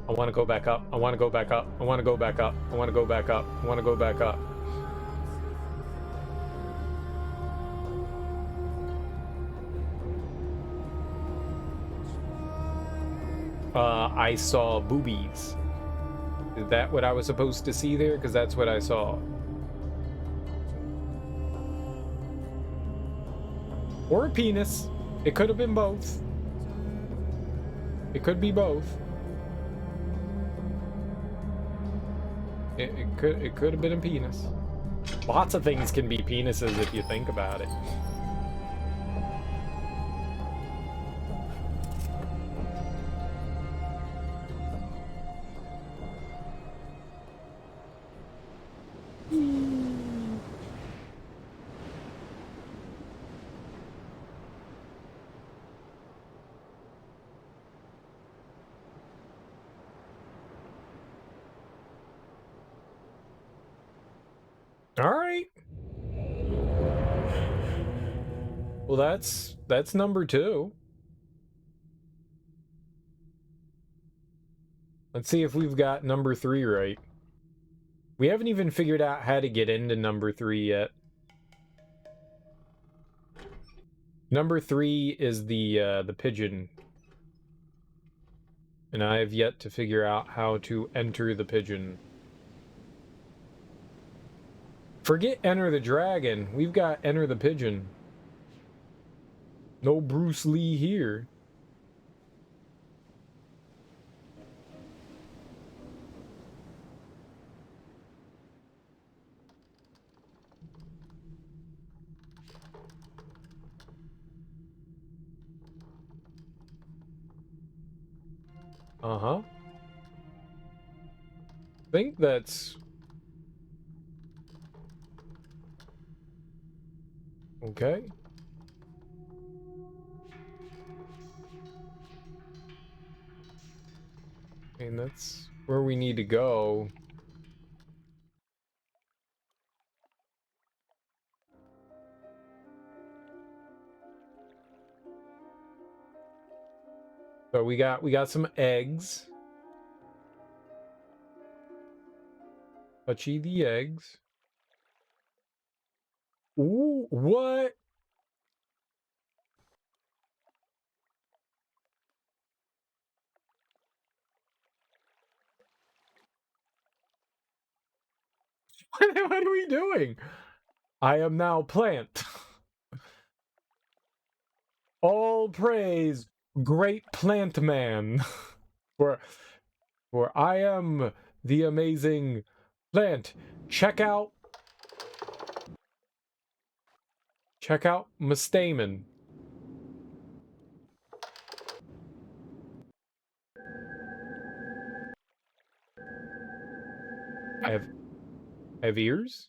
I want to go back up. I want to go back up. I want to go back up. I want to go back up. I want to go back up. I saw boobies. Is that what I was supposed to see there? Because that's what I saw. Or a penis. It could have been both. It could be both. It could have been a penis. Lots of things can be penises if you think about it. All right. Well, that's number 2. Let's see if we've got number 3 right. We haven't even figured out how to get into number 3 yet. Number 3 is the pigeon. And I have yet to figure out how to enter the pigeon. Forget enter the dragon. We've got enter the pigeon. No Bruce Lee here. Uh-huh. I think that's... Okay. And that's where we need to go. So we got some eggs. Touchy the eggs. Ooh, what? What are we doing? I am now plant. All praise, great plant man. for I am the amazing plant. Check out Check out Mustamen. I have ears?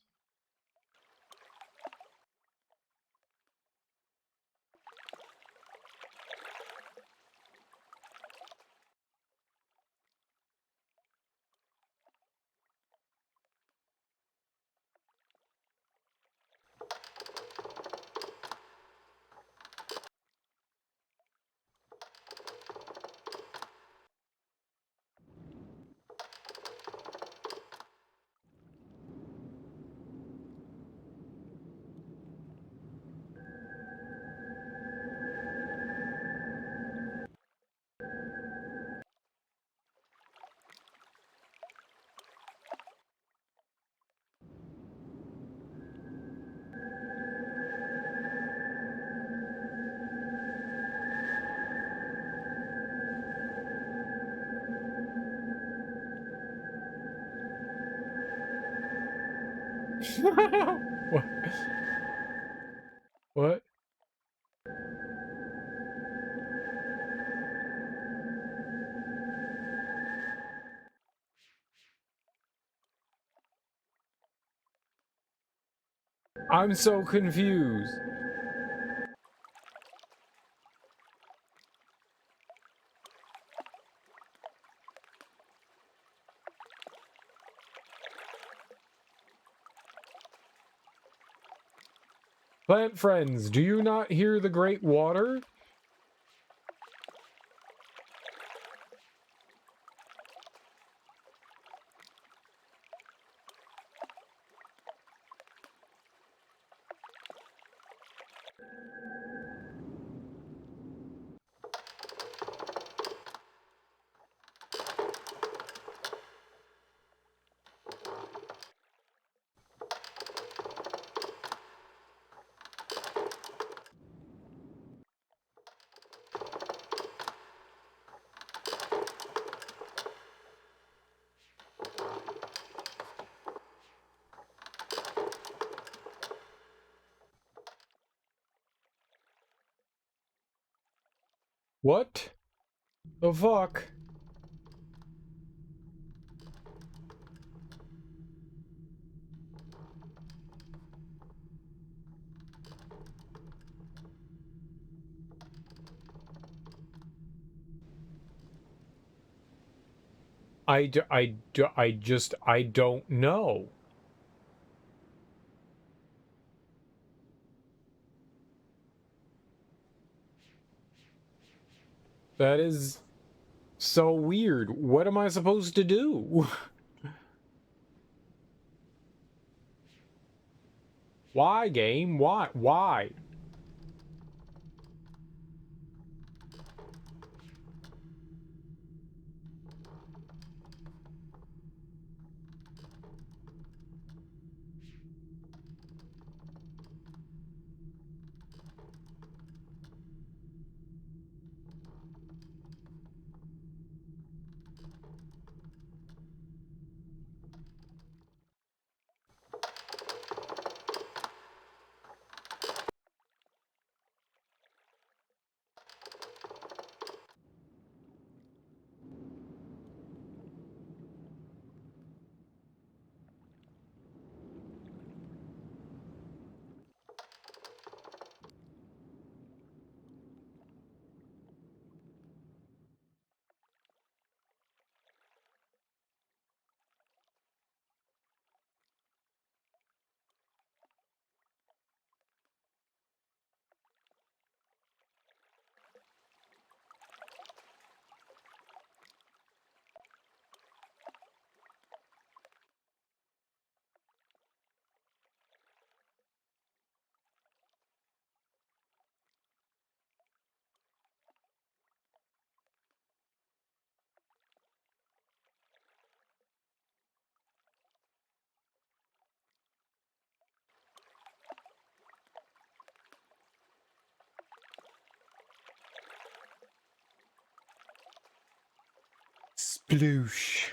What? What? I'm so confused. Plant friends, do you not hear the great water? What the fuck? I don't know. That is so weird. What am I supposed to do? Why, game? Why? Why? Sploosh.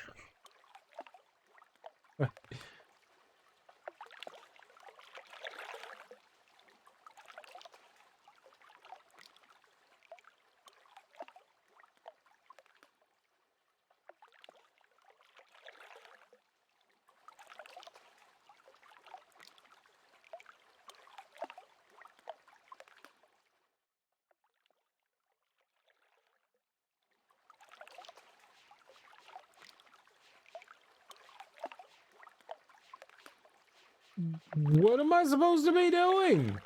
What am I supposed to be doing?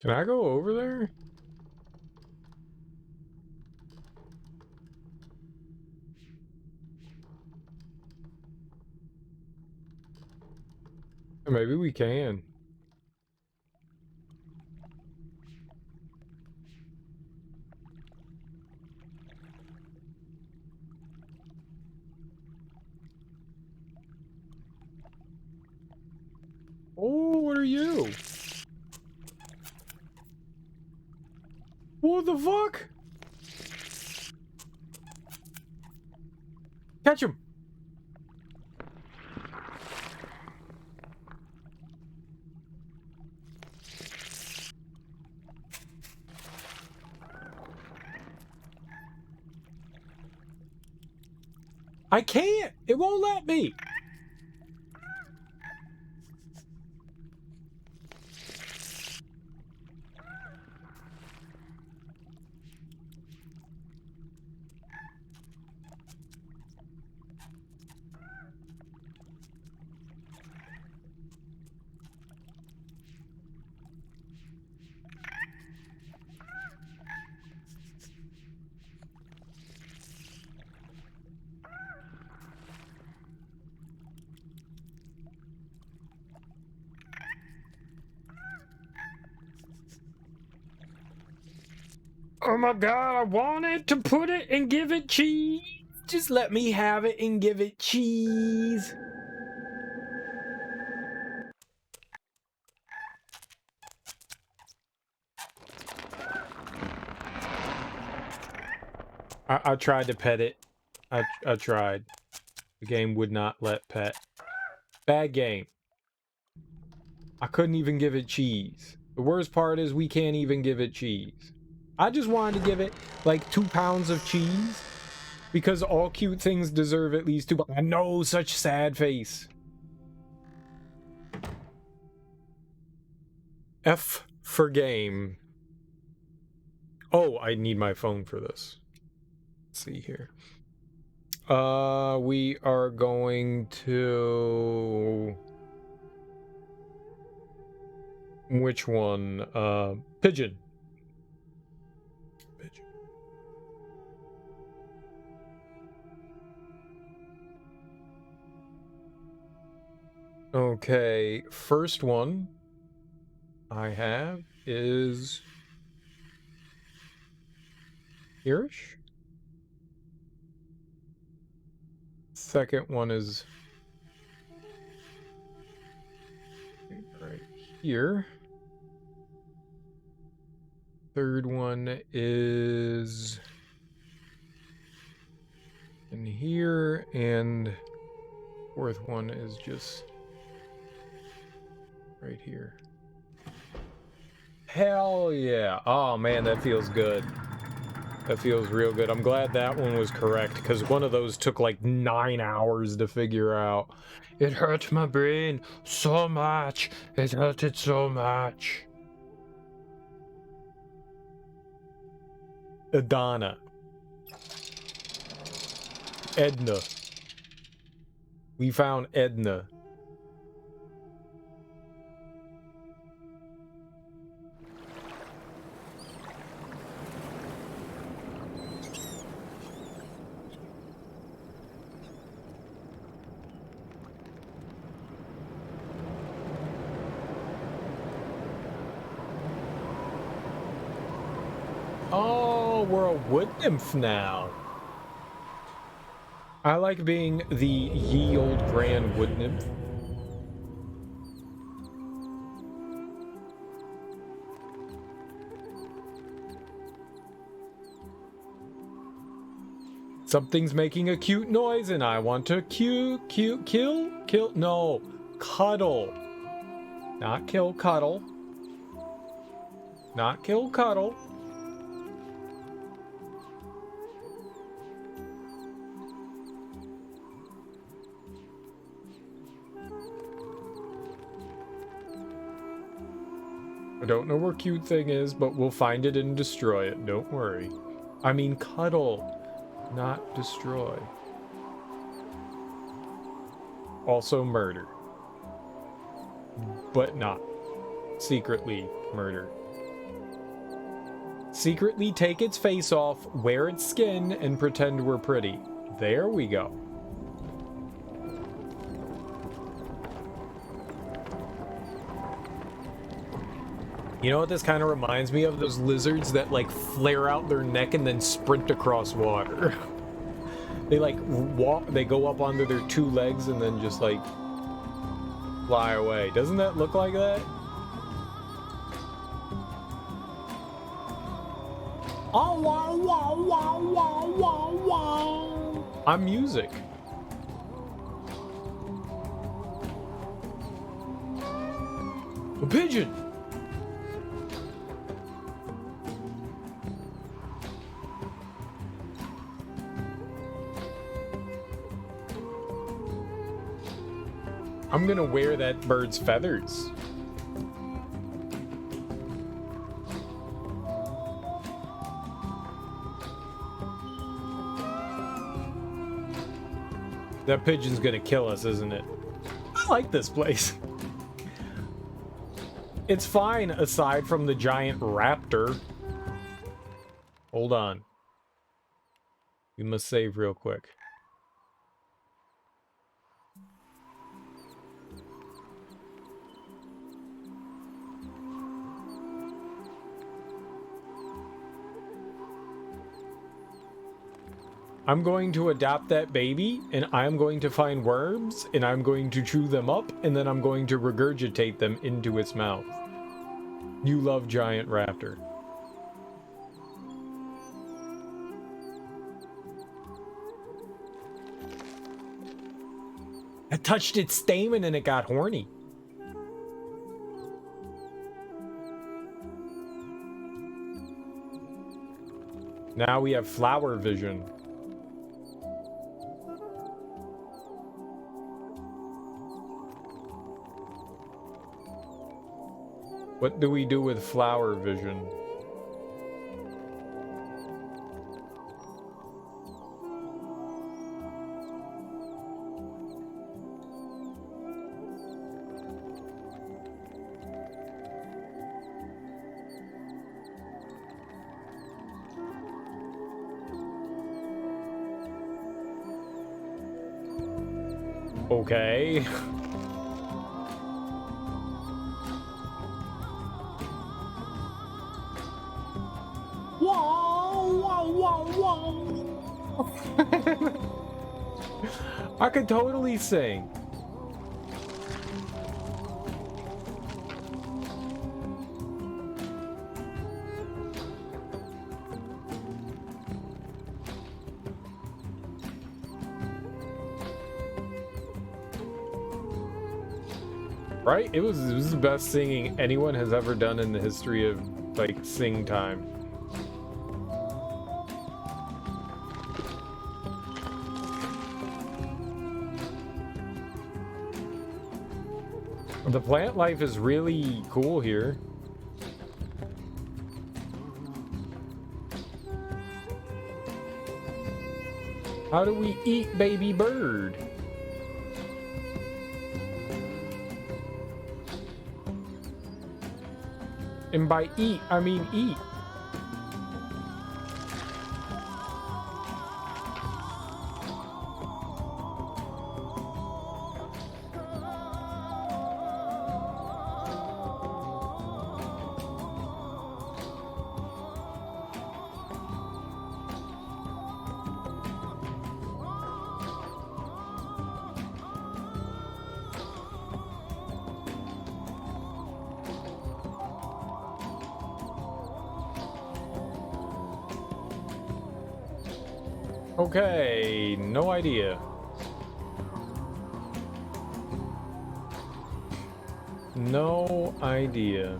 Can I go over there? Maybe we can. Oh, what are you? What the fuck? Catch him! I can't! It won't let me! Oh my god, I wanted to put it and give it cheese. Just let me have it and give it cheese. I tried to pet it. I tried. The game would not let pet. Bad game. I couldn't even give it cheese. The worst part is we can't even give it cheese. I just wanted to give it like 2 pounds of cheese because all cute things deserve at least 2. I know, such sad face. F for game. Oh, I need my phone for this. Let's see here. We are going to... Which one? Pigeon. Pigeon. Okay, first one I have is here-ish. Second one is right here. Third one is in here, and fourth one is just right here. Hell yeah. Oh man, that feels good. That feels real good. I'm glad that one was correct, because one of those took like 9 hours to figure out. It hurt my brain so much. It hurted so much. Edanna. Edna. We found Edna. Oh, we're a wood nymph now. I like being the ye old grand wood nymph. Something's making a cute noise and I want to kill, no, cuddle. Not kill, cuddle. Not kill, cuddle. I don't know where cute thing is, but we'll find it and destroy it. Don't worry. I mean cuddle, not destroy. Also murder. But not secretly murder. Secretly take its face off, wear its skin, and pretend we're pretty. There we go. You know what this kind of reminds me of? Those lizards that like flare out their neck and then sprint across water. They like walk, they go up onto their 2 legs and then just like fly away. Doesn't that look like that? Oh, wow, wow, wow, wow, wow, wow. I'm music. A pigeon. I'm gonna wear that bird's feathers. That pigeon's gonna kill us, isn't it? I like this place. It's fine aside from the giant raptor. Hold on. We must save real quick. I'm going to adopt that baby, and I'm going to find worms, and I'm going to chew them up, and then I'm going to regurgitate them into its mouth. You love giant raptor. I touched its stamen and it got horny. Now we have flower vision. What do we do with flower vision? Okay. I could totally sing. Right? It was the best singing anyone has ever done in the history of like sing time. The plant life is really cool here. How do we eat baby bird? And by eat, I mean eat. Okay, no idea. No idea.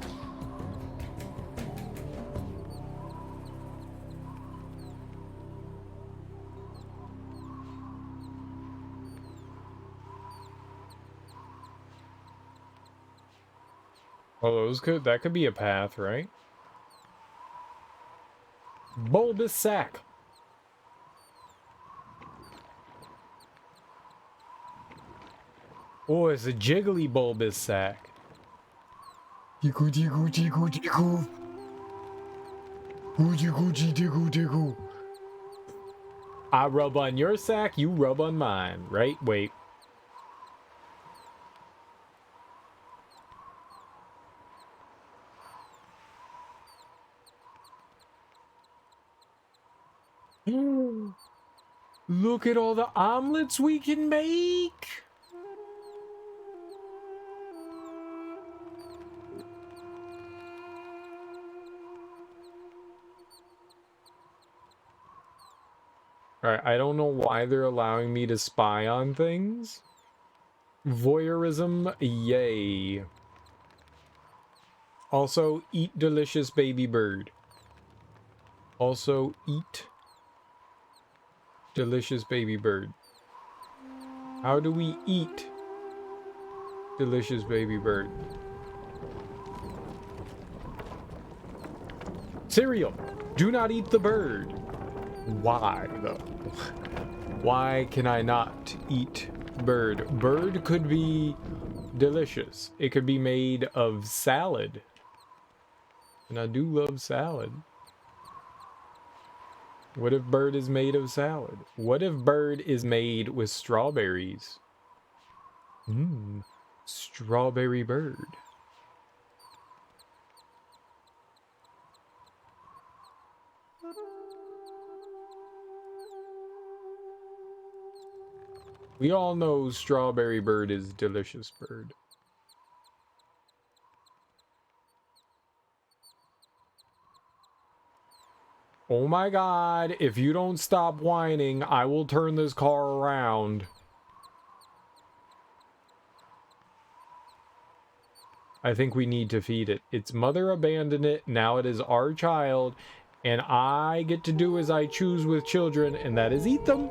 Oh, that could be a path, right? Bulbous sack. Oh, it's a jiggly bulbous sack. Tickle, tickle, tickle, tickle. Oochie, oochie, tickle, tickle. I rub on your sack, you rub on mine, right? Wait. Look at all the omelets we can make. Alright, I don't know why they're allowing me to spy on things. Voyeurism, yay. Also, eat delicious baby bird. Also, eat delicious baby bird. How do we eat delicious baby bird? Cereal! Do not eat the bird! Why, though? Why can I not eat bird? Bird could be delicious. It could be made of salad. And I do love salad. What if bird is made of salad? What if bird is made with strawberries? Strawberry bird. We all know strawberry bird is delicious bird. Oh my god, if you don't stop whining, I will turn this car around. I think we need to feed it. Its mother abandoned it, now it is our child, and I get to do as I choose with children, and that is eat them.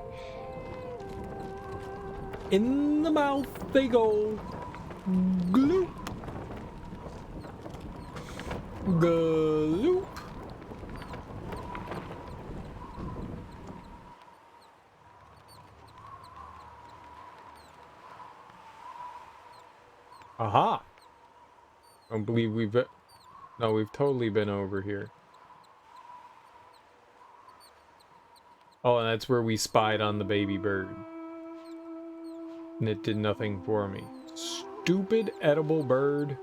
In the mouth they go. Gloop. Gloop. Aha! I don't believe we've... No, we've totally been over here. Oh, and that's where we spied on the baby bird. And it did nothing for me. Stupid edible bird.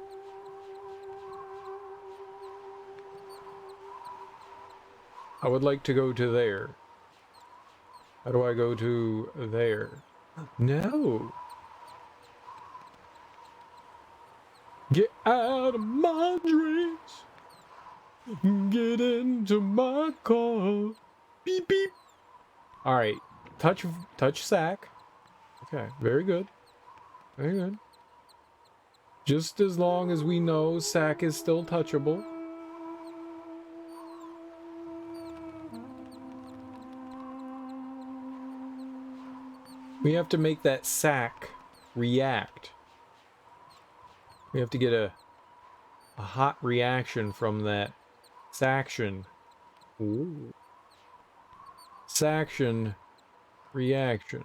I would like to go to there. How do I go to there? No! Get out of my dreams. Get into my car. Beep beep. Alright. Touch sack. Okay, very good. Very good. Just as long as we know sack is still touchable. We have to make that sack react. We have to get a hot reaction from that Saction. Ooh. Saction reaction.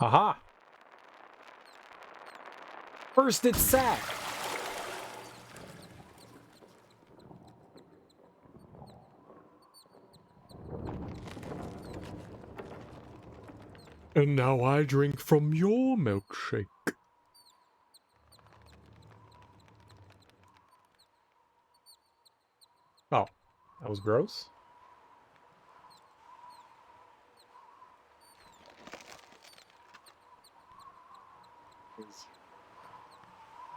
Aha! First it's sack. And now I drink from your milkshake. Oh, that was gross.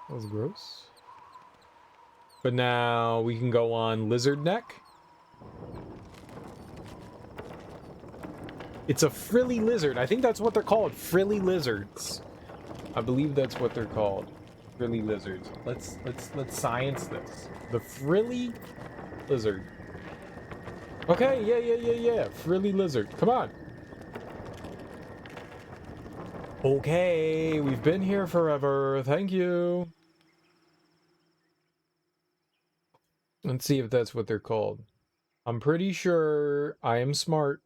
That was gross. But now we can go on lizard neck. It's a frilly lizard. I think that's what they're called. Frilly lizards. I believe that's what they're called. Frilly lizards. Let's science this. The frilly lizard. Okay, yeah. Frilly lizard. Come on. Okay, we've been here forever. Thank you. Let's see if that's what they're called. I'm pretty sure I am smart.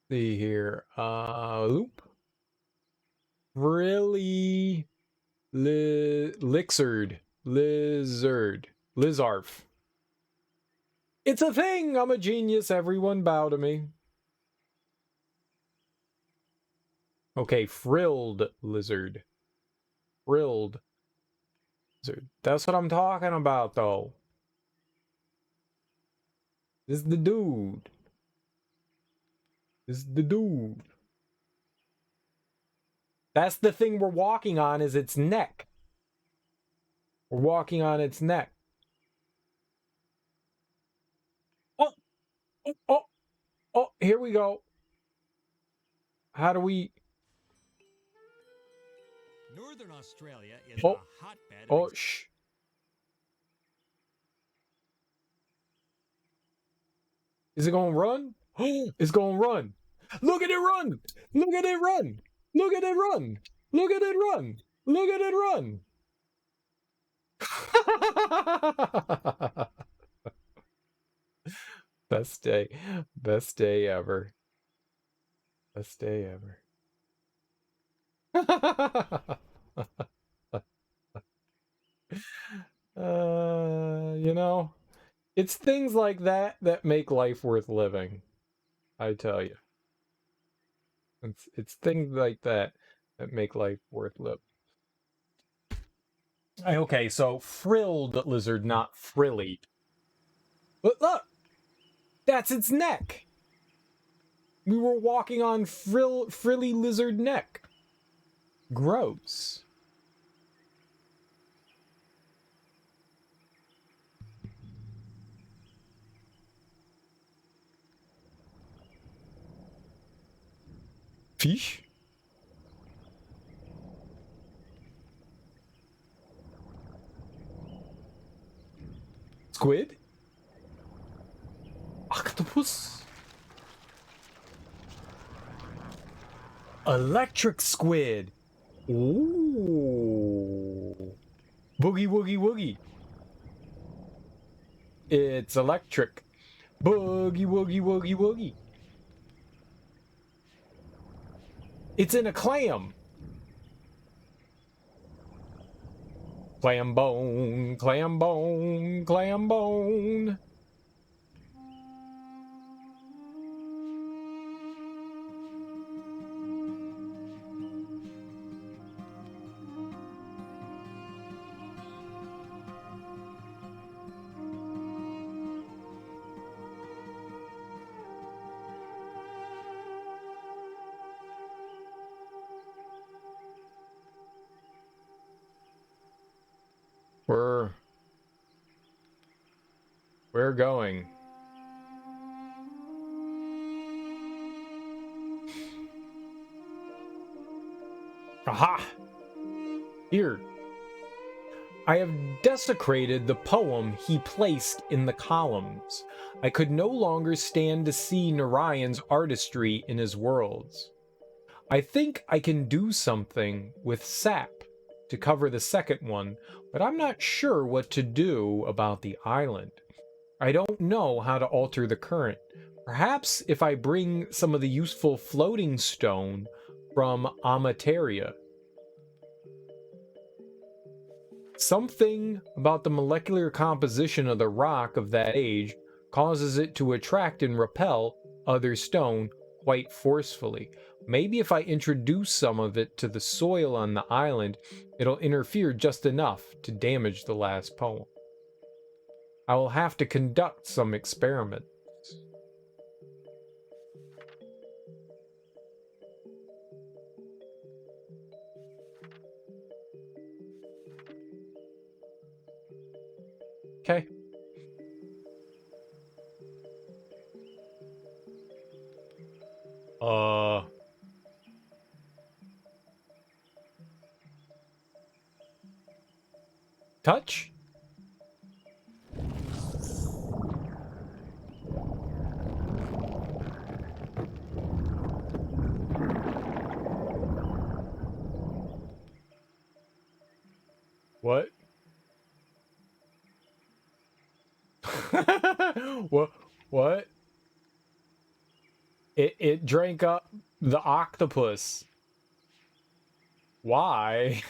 See here. Loop. Really lizard. Lizarf. It's a thing! I'm a genius. Everyone bow to me. Okay, frilled lizard. Frilled lizard. That's what I'm talking about, though. This is the dude. This is the dude. That's the thing we're walking on, is its neck. We're walking on its neck. Oh! Oh, here we go. How do we... Northern Australia is Oh. a hotbed of Oh, shh. Is it gonna run? It's gonna run. Look at it run! Look at it run! Look at it run! Look at it run! Look at it run! Best day. Best day ever. Best day ever. You know, it's things like that that make life worth living. I tell you. It's things like that that make life worth living. Okay, so frilled lizard, not frilly. But look! That's its neck! We were walking on frilly lizard neck. Gross. Fish? Squid? Octopus? Electric squid! Ooh. Boogie woogie woogie. It's electric. Boogie woogie woogie woogie. It's in a clam. Clam bone, clam bone, clam bone. We're going. Aha! Here. I have desecrated the poem he placed in the columns. I could no longer stand to see Narayan's artistry in his worlds. I think I can do something with sap to cover the second one, but I'm not sure what to do about the island. I don't know how to alter the current. Perhaps if I bring some of the useful floating stone from Amateria. Something about the molecular composition of the rock of that age causes it to attract and repel other stone quite forcefully. Maybe if I introduce some of it to the soil on the island, it'll interfere just enough to damage the last poem. I will have to conduct some experiments. Okay. Touch? What? What? It drank up the octopus. Why?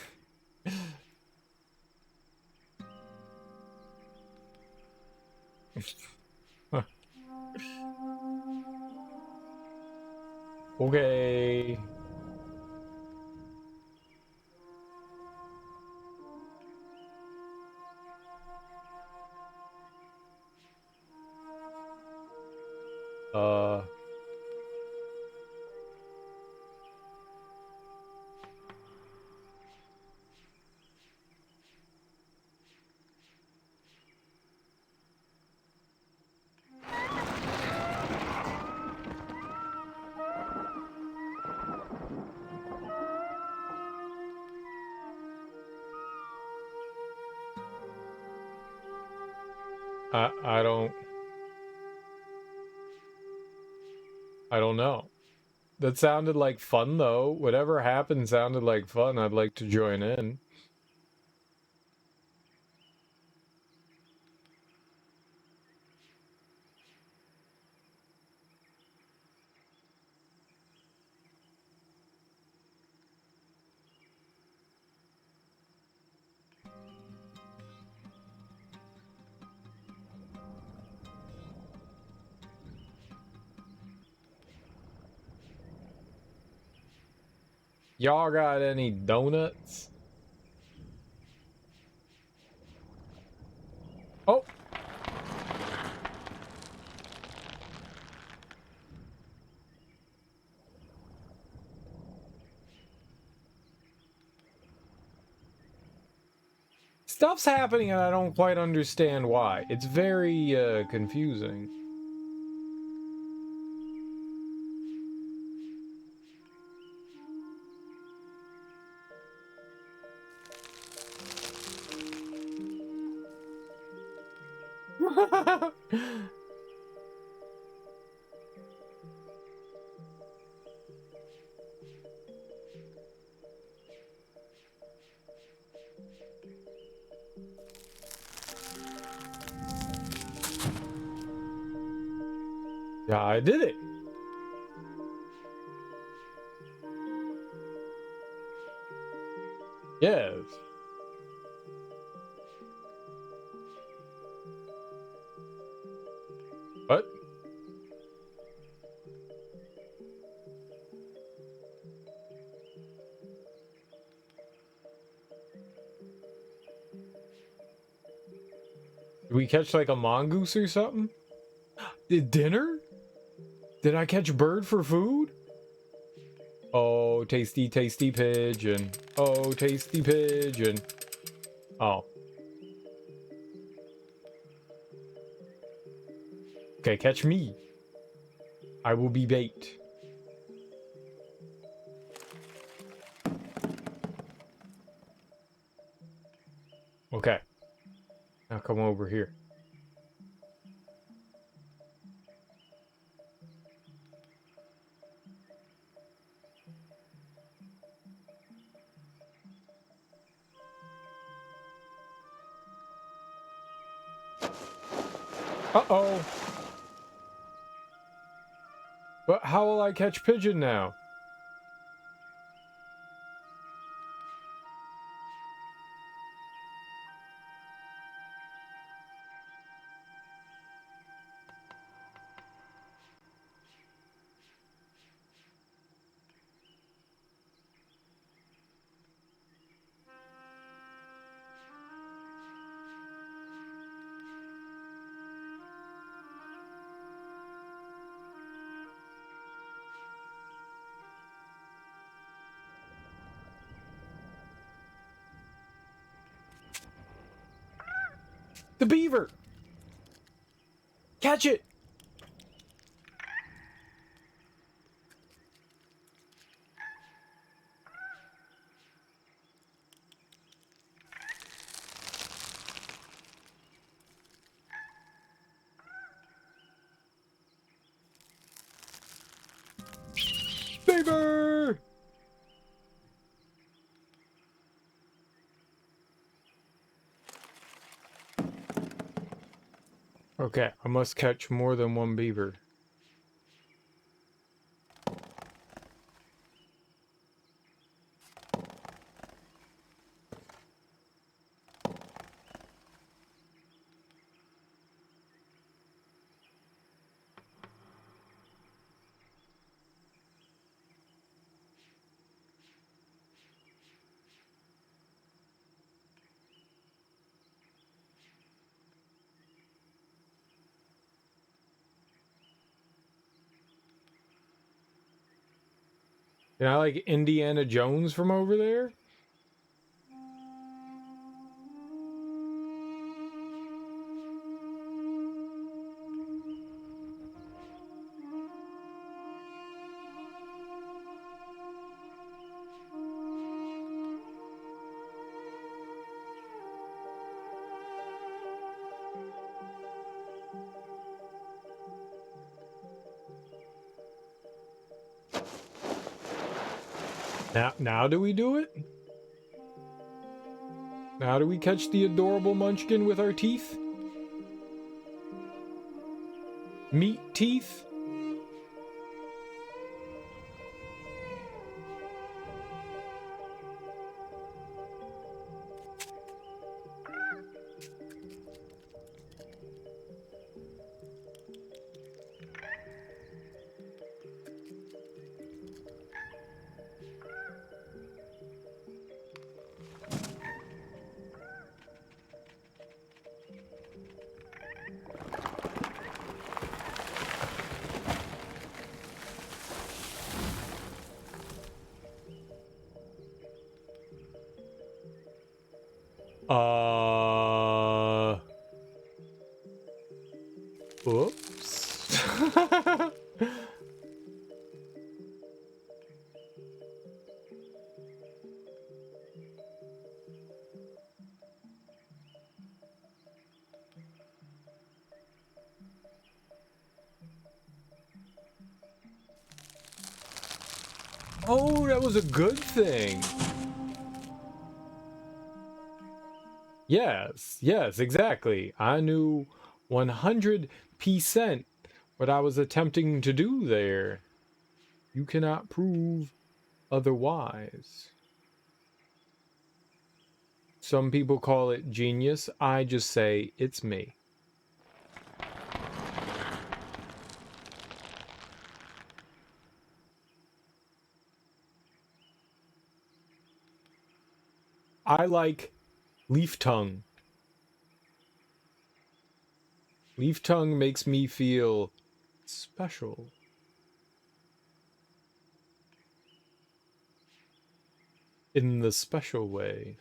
Okay. Uh. I don't know. That sounded like fun though. Whatever happened sounded like fun. I'd like to join in. Y'all got any donuts? Oh. Stuff's happening and I don't quite understand why. It's very confusing. Yeah, I did it. Yes. What? Did we catch like a mongoose or something? Dinner? Did I catch bird for food? Oh, tasty, tasty pigeon. Oh, tasty pigeon. Oh. Okay, catch me. I will be bait. Okay. Now come over here. Uh-oh. But how will I catch pigeon now? The beaver! Catch it! Beaver! Okay, I must catch more than one beaver. Can I like Indiana Jones from over there? Now do we do it? Now do we catch the adorable munchkin with our teeth? Meat teeth? Oops. Oh, that was a good thing. Yes, exactly. I knew 100% what I was attempting to do there. You cannot prove otherwise. Some people call it genius. I just say it's me. I like leaf tongue. Leaf tongue makes me feel special. In the special way.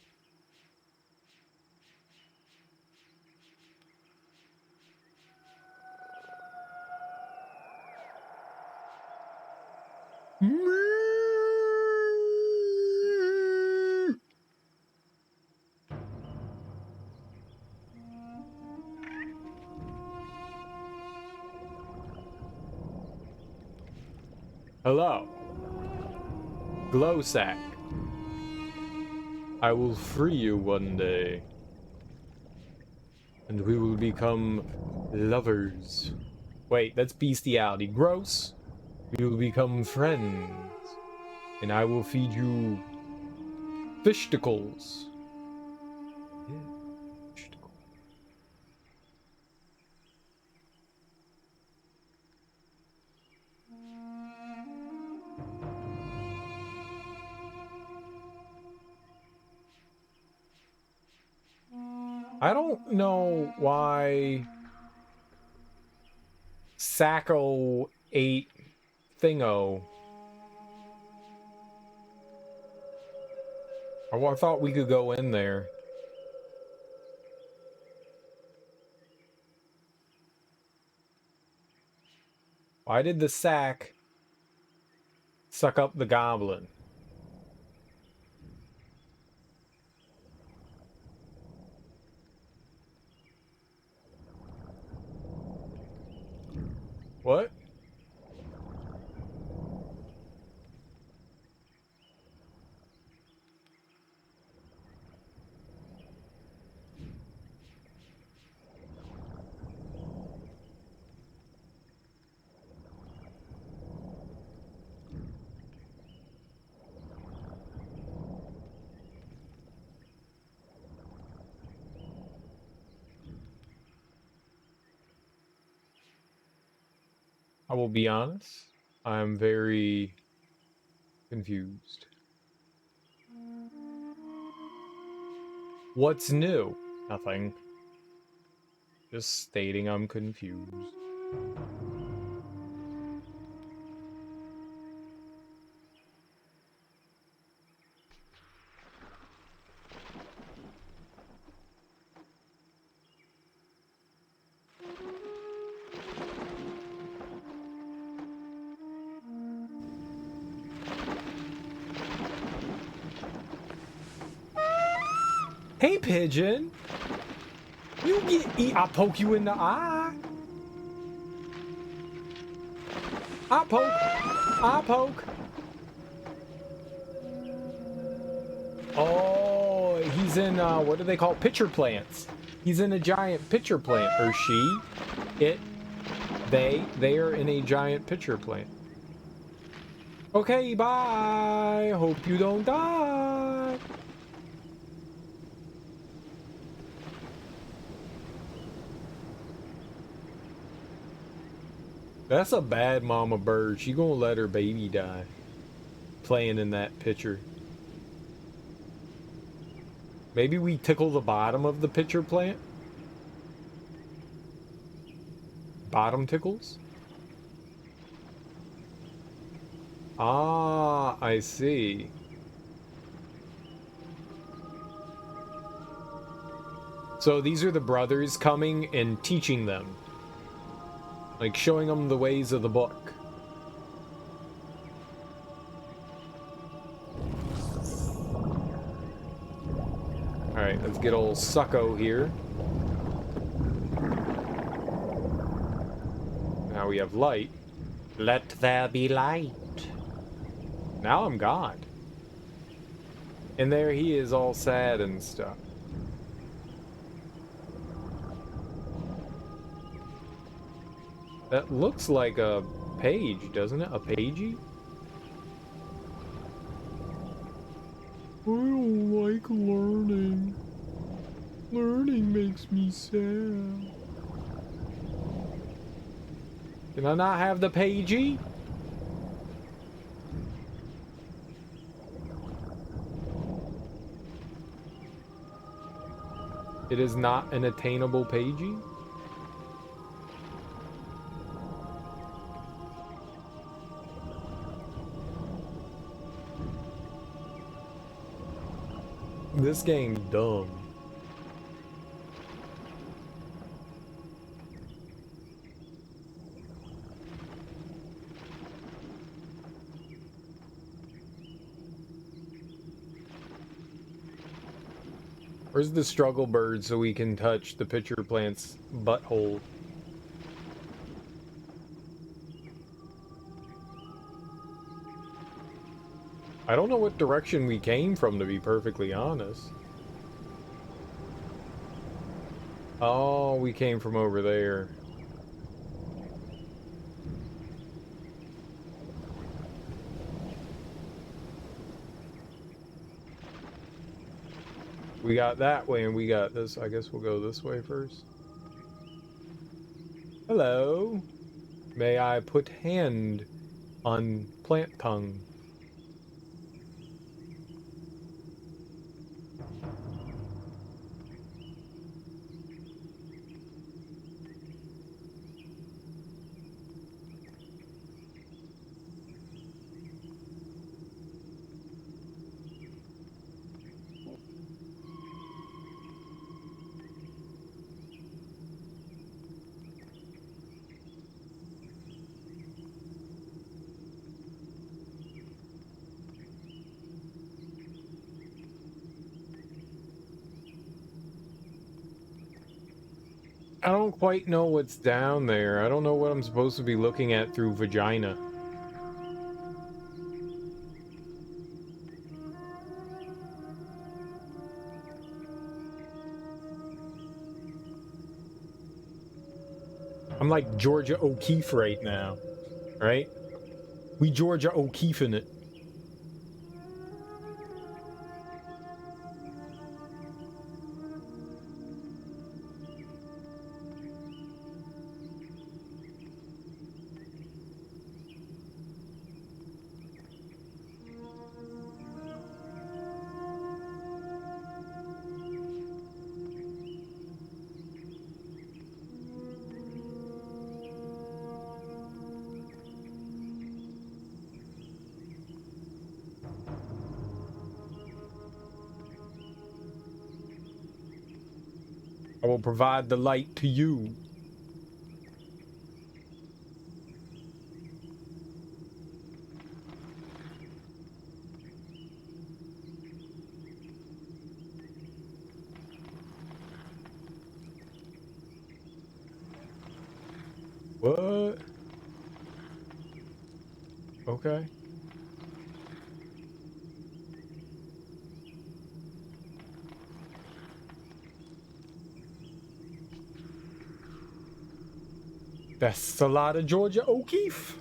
Hello. Glow sack. I will free you one day. And we will become lovers. Wait, that's bestiality. Gross. We will become friends. And I will feed you fishticles. Yeah, fishticles. I don't know why Sacco ate Thingo. I thought we could go in there. Why did the sack suck up the goblin? What? I will be honest, I'm very confused. What's new? Nothing. Just stating I'm confused. Hey, pigeon! You get eat. I'll poke you in the eye. I poke. I poke. Oh, he's in, what do they call pitcher plants? He's in a giant pitcher plant. Or she. It. They are in a giant pitcher plant. Okay, bye. Hope you don't die. That's a bad mama bird. She gonna let her baby die. Playing in that pitcher. Maybe we tickle the bottom of the pitcher plant? Bottom tickles? Ah, I see. So these are the brothers coming and teaching them. Like showing them the ways of the book. Alright, let's get old Succo here. Now we have light. Let there be light. Now I'm God. And there he is all sad and stuff. That looks like a page, doesn't it? A pagey? I don't like learning. Learning makes me sad. Can I not have the pagey? It is not an attainable pagey? This game's dumb. Where's the struggle bird so we can touch the pitcher plant's butthole? I don't know what direction we came from, to be perfectly honest. Oh, we came from over there. We got that way and we got this. I guess we'll go this way first. Hello. May I put hand on plant tongue? I don't quite know what's down there. I don't know what I'm supposed to be looking at through vagina. I'm like Georgia O'Keeffe right now, right? We Georgia O'Keeffe in it. I will provide the light to you. What? Okay. That's a lot of Georgia O'Keeffe.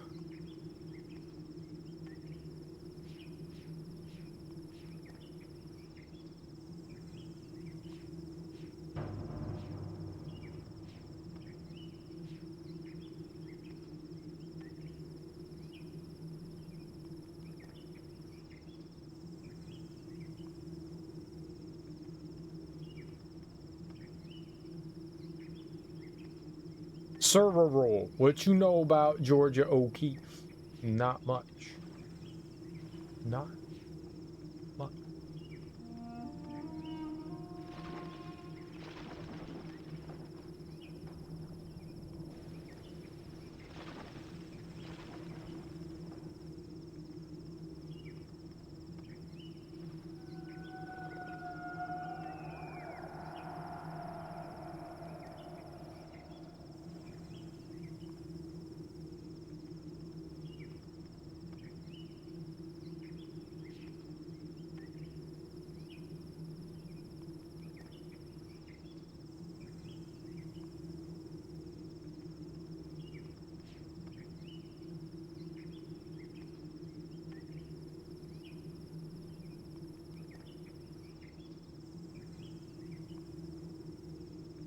Server roll. What you know about Georgia O'Keeffe? Not much. Not much.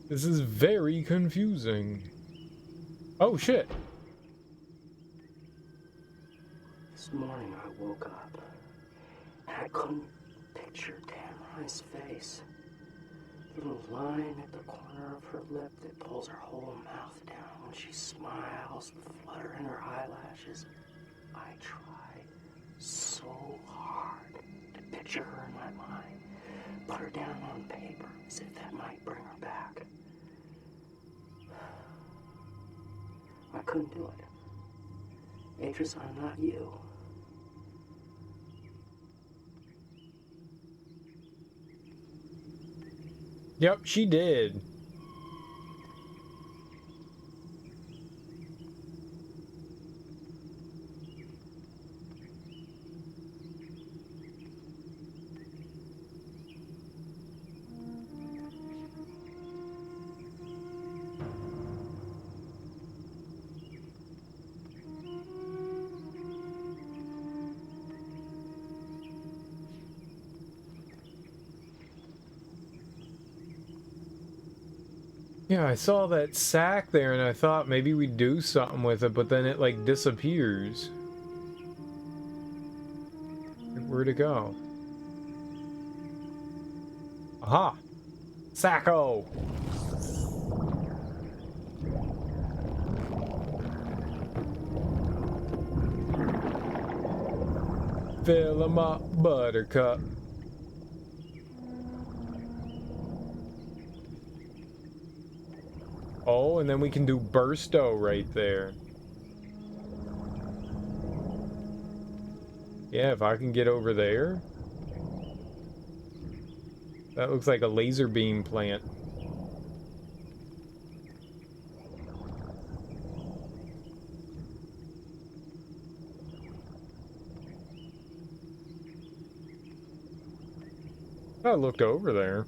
This is very confusing. Oh shit. This morning I woke up and I couldn't picture Tamara's face. The little line at the corner of her lip that pulls her whole mouth down when she smiles, the flutter in her eyelashes. I tried so hard to picture her in my mind, put her down on paper as if that might bring her back. I couldn't do it. Atris, I'm not you. Yep, she did. Yeah, I saw that sack there and I thought maybe we'd do something with it, but then it like disappears. Where'd it go? Aha! Sacco! Fill 'em up, buttercup. Oh, and then we can do bursto right there. Yeah, if I can get over there. That looks like a laser beam plant. I looked over there.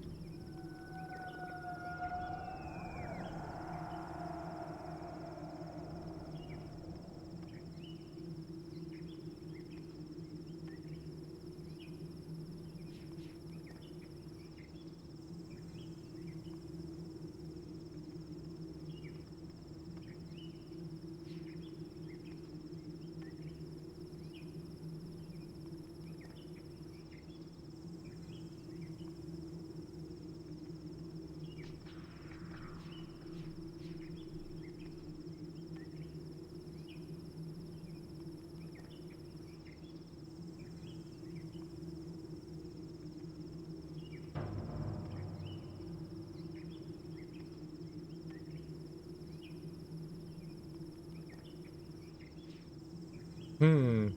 Hmm.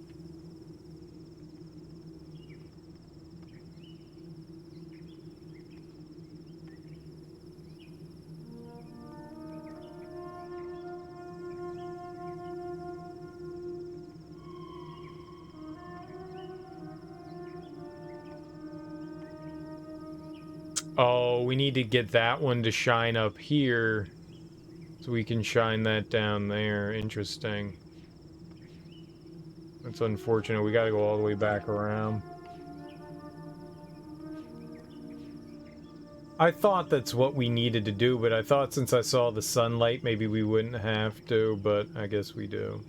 Oh, we need to get that one to shine up here so we can shine that down there. Interesting. That's unfortunate. We gotta go all the way back around. I thought that's what we needed to do, but I thought since I saw the sunlight, maybe we wouldn't have to, but I guess we do.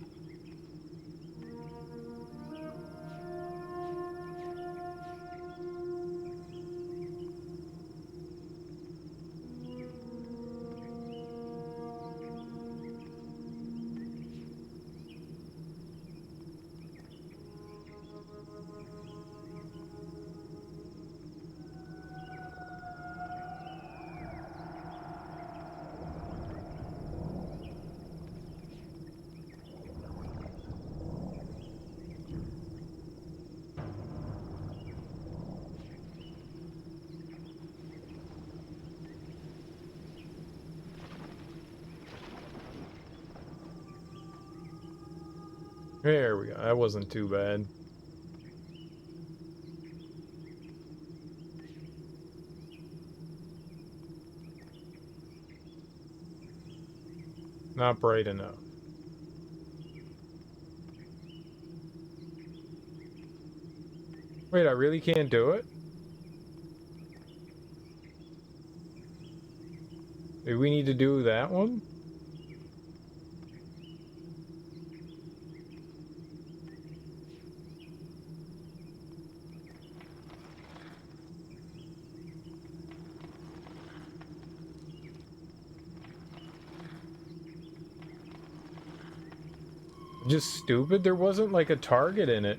There we go. That wasn't too bad. Not bright enough. Wait, I really can't do it? Do we need to do that one? Just stupid? There wasn't like a target in it.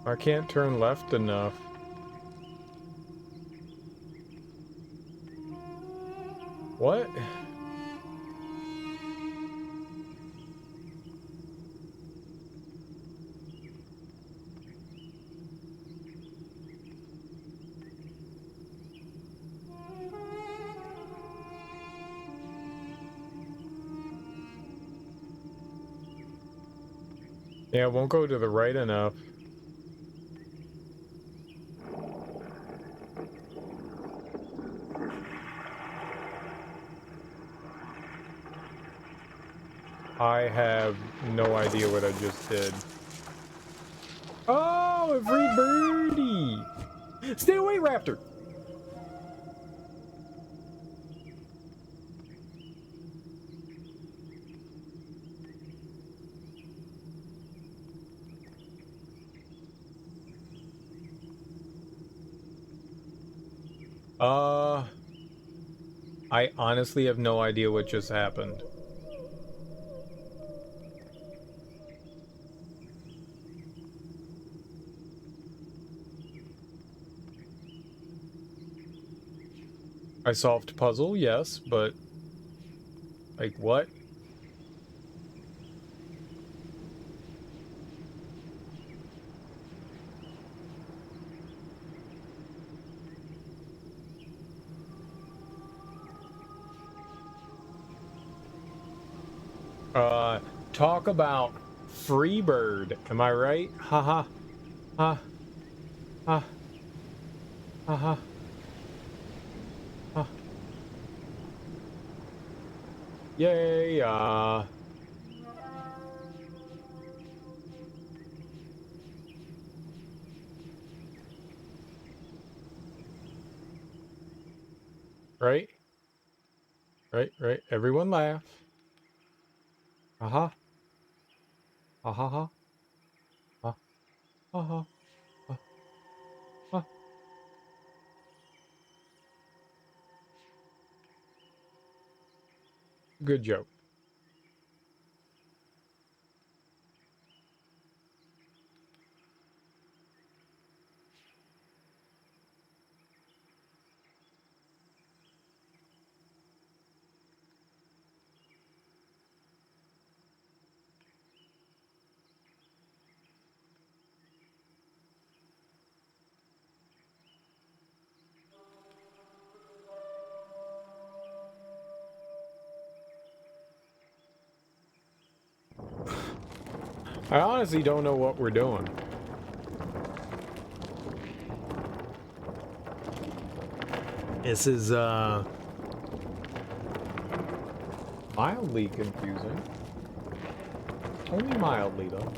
I can't turn left enough. What? Yeah, it won't go to the right enough. I have no idea what I just did. Oh, a free birdie! Stay away, raptor! I honestly have no idea what just happened. I solved puzzle, yes, but like what? Talk about Freebird. Am I right? Haha. Ha. Ha. Ha ha. Ha. Yay, right? Right. Everyone laugh. Ha. Ha ha ha. Ha ha ha. Ha ha. Good joke. I honestly don't know what we're doing. This is, mildly confusing. Only mildly, though.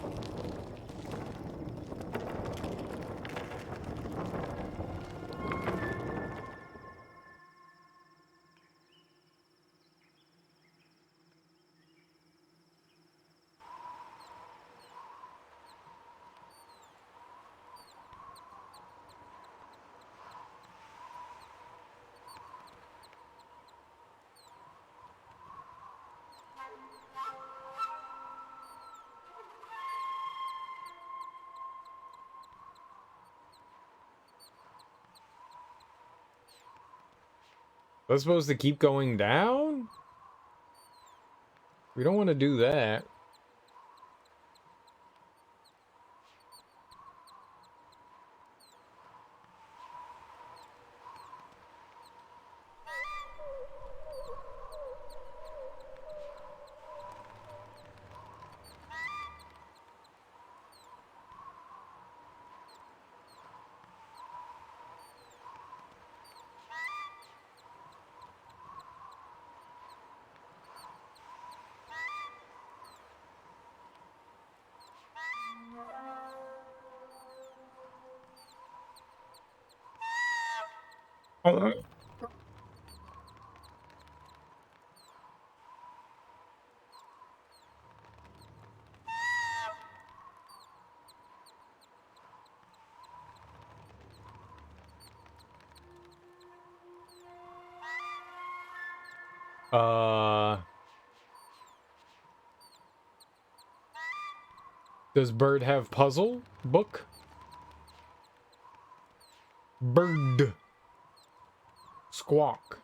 We're supposed to keep going down? We don't want to do that. Does Bird have puzzle book? Bird. Squawk.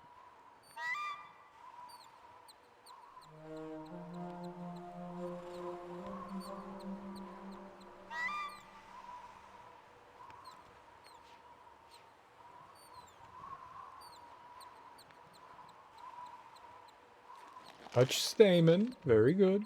Touch stamen. Very good.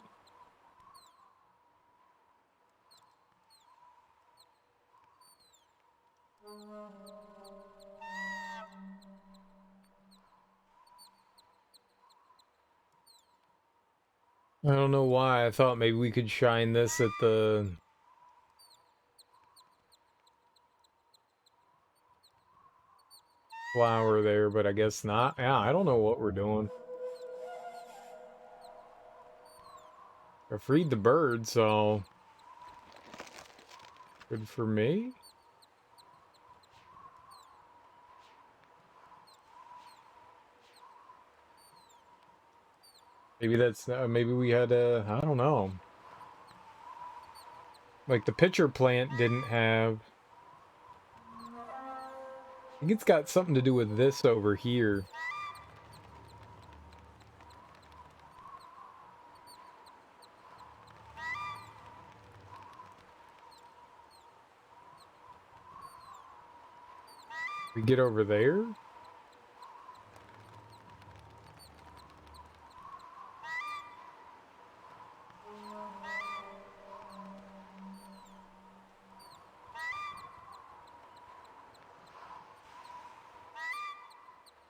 I don't know why. I thought maybe we could shine this at the... flower there, but I guess not. Yeah, I don't know what we're doing. I freed the bird, so... good for me? Maybe that's... maybe we had a... I don't know. Like, the pitcher plant didn't have... I think it's got something to do with this over here. We get over there?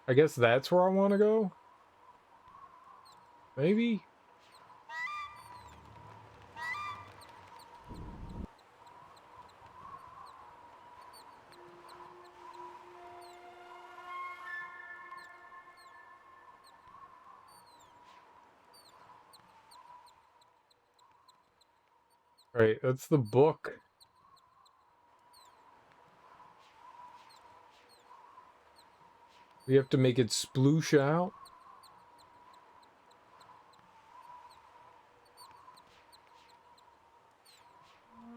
I guess that's where I want to go? Maybe? Right, that's the book. We have to make it sploosh out.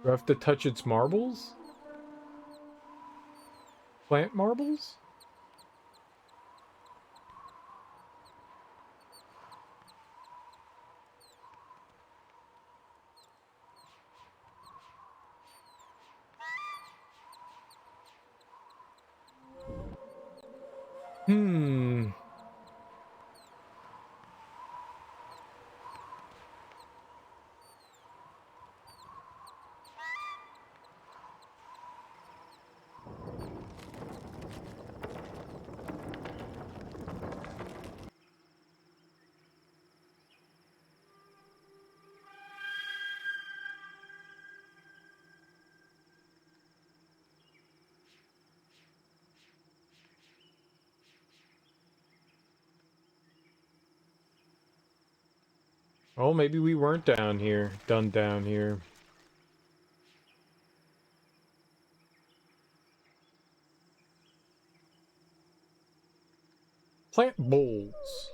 Do I have to touch its marbles? Plant marbles? Hmm. Oh, maybe we weren't down here. Done down here. Plant bowls.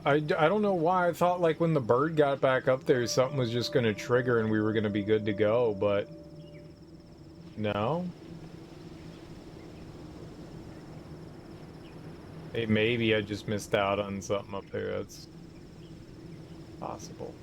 I don't know why I thought like when the bird got back up there something was just gonna trigger and we were gonna be good to go, but no. Hey, maybe I just missed out on something up there. That's possible.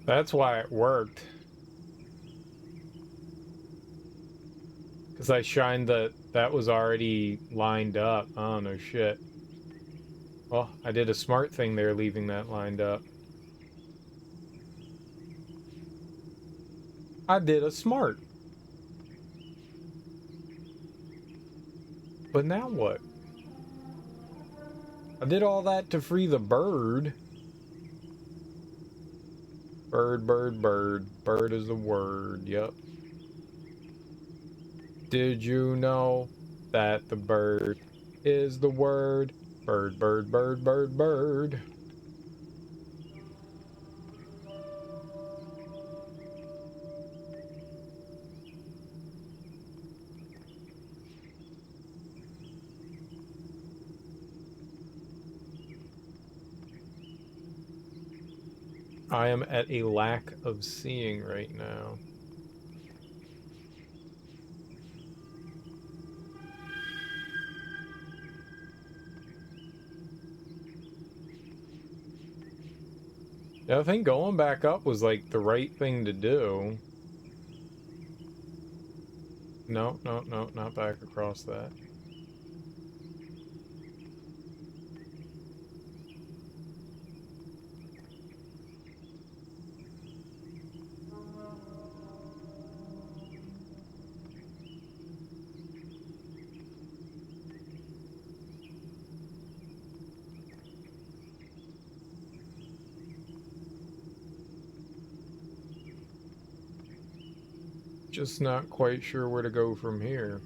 That's why it worked. As I shined that was already lined up. Oh, no shit. Well, I did a smart thing there, leaving that lined up. I did a smart. But now what? I did all that to free the bird. Bird, bird, bird. Bird is the word. Yep. Did you know that the bird is the word? Bird, bird, bird, bird, bird. I am at a lack of seeing right now. Yeah, I think going back up was like the right thing to do. No, no, no, not back across that. Just not quite sure where to go from here.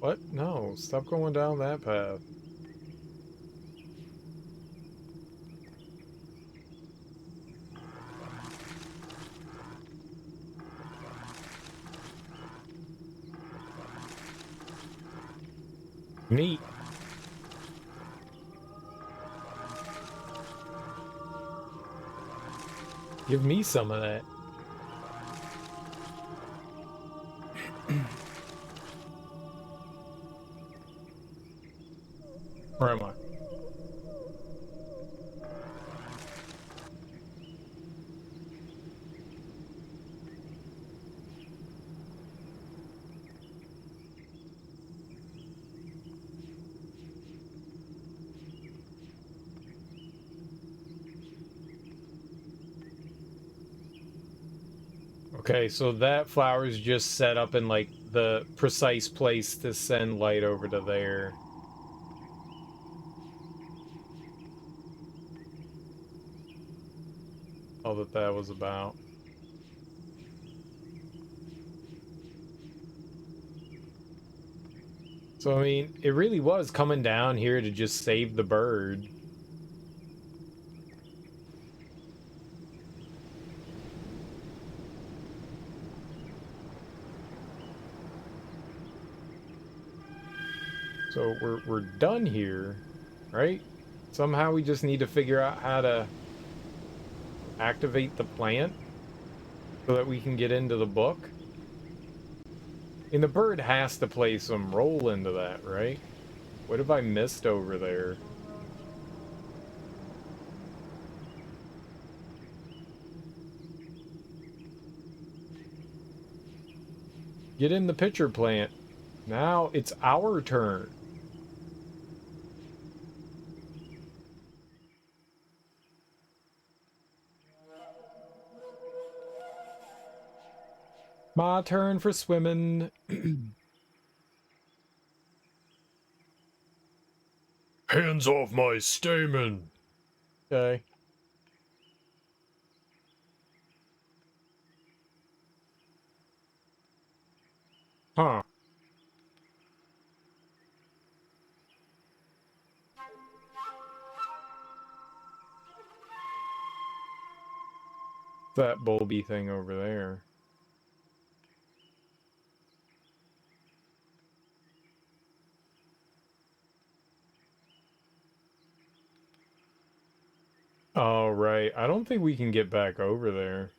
What? No, stop going down that path. Neat. Give me some of that. Where am I? Okay, so that flower's just set up in like the precise place to send light over to there. All that was about. So, I mean, it really was coming down here to just save the bird. So we're done here, right? Somehow we just need to figure out how to activate the plant so that we can get into the book. And the bird has to play some role into that, right? What have I missed over there? Get in the pitcher plant. Now it's our turn. My turn for swimming. Hands off my stamen. Okay. Huh. That bulby thing over there. All right. I don't think we can get back over there.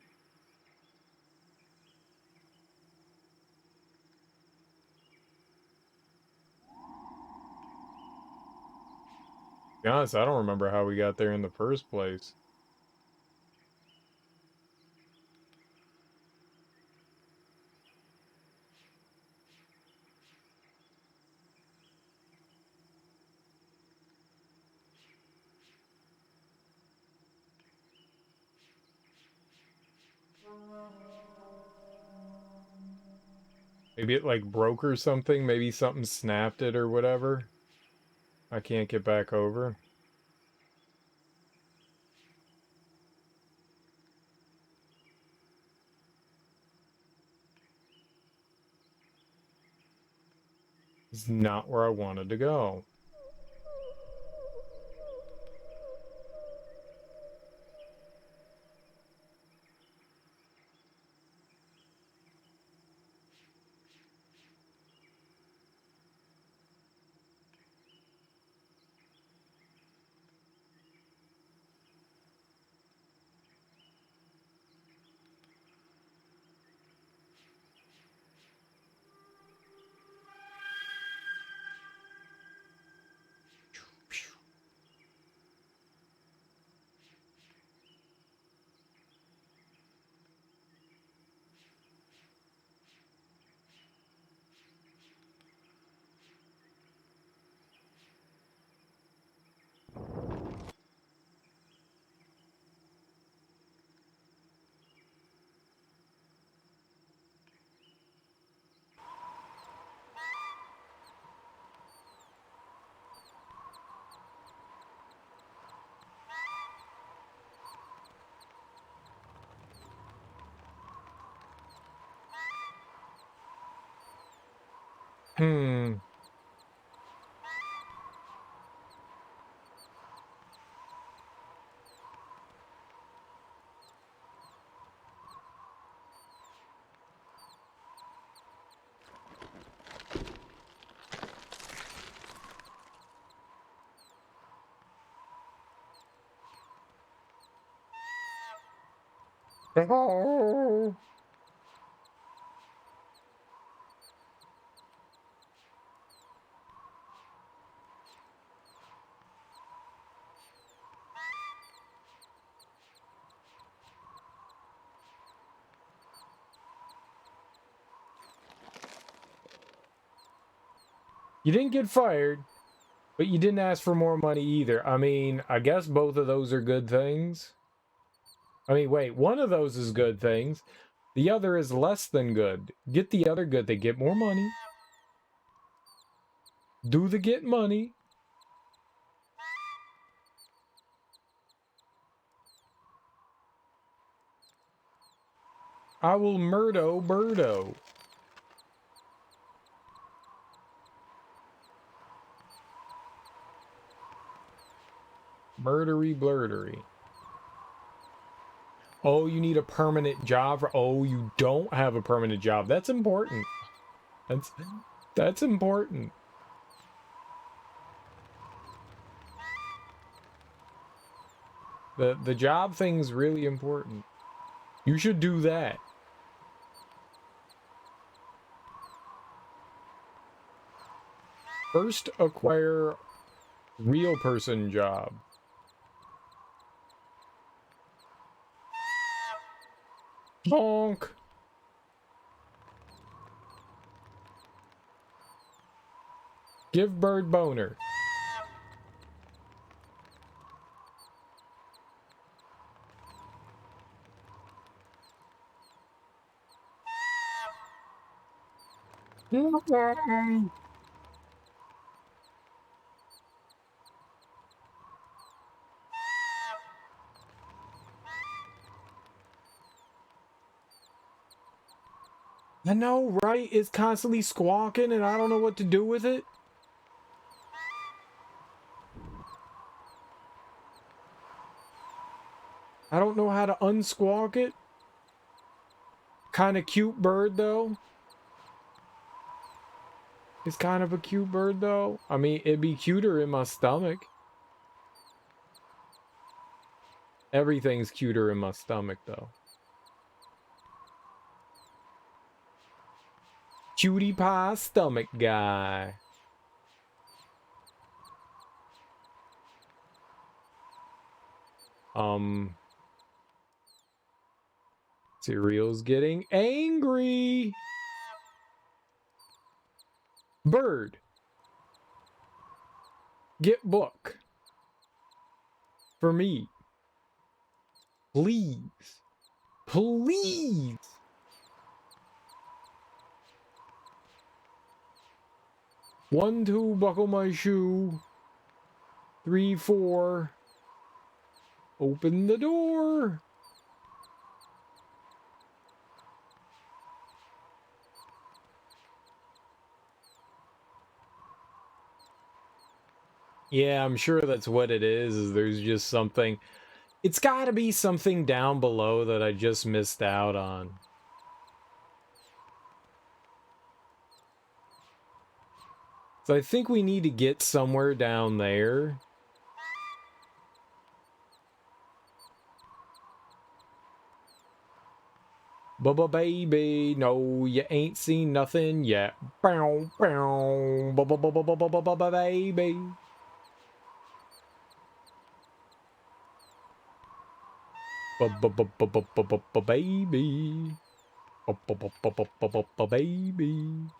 be honest, I don't remember how we got there in the first place. Maybe it like broke or something. Maybe something snapped it or whatever. I can't get back over. It's not where I wanted to go. Hmm. Oh. You didn't get fired, but you didn't ask for more money either. I mean, I guess both of those are good things. I mean, wait, one of those is good things. The other is less than good. Get the other good. They get more money. Do the get money. I will murdo birdo. Murdery blurdery. Oh, you need a permanent job for, oh, you don't have a permanent job. That's important. That's important. The job thing's really important. You should do that. First, acquire real person job. Honk. Give bird boner. I know, right? It's constantly squawking and I don't know what to do with it. I don't know how to unsquawk it. Kind of cute bird, though. It's kind of a cute bird, though. I mean, it'd be cuter in my stomach. Everything's cuter in my stomach, though. Cutie pie stomach guy. Cereal's getting angry. Bird. Get book. For me. Please. Please. One, two, buckle my shoe. 3, 4. Open the door. Yeah, I'm sure that's what it is there's just something. It's got to be something down below that I just missed out on. So I think we need to get somewhere down there. Bubba baby, no, you ain't seen nothing yet. Bow, bow, bubba bubba bubba bubba baby. Bubba bubba bubba bubba baby. Bubba bubba bubba bubba baby.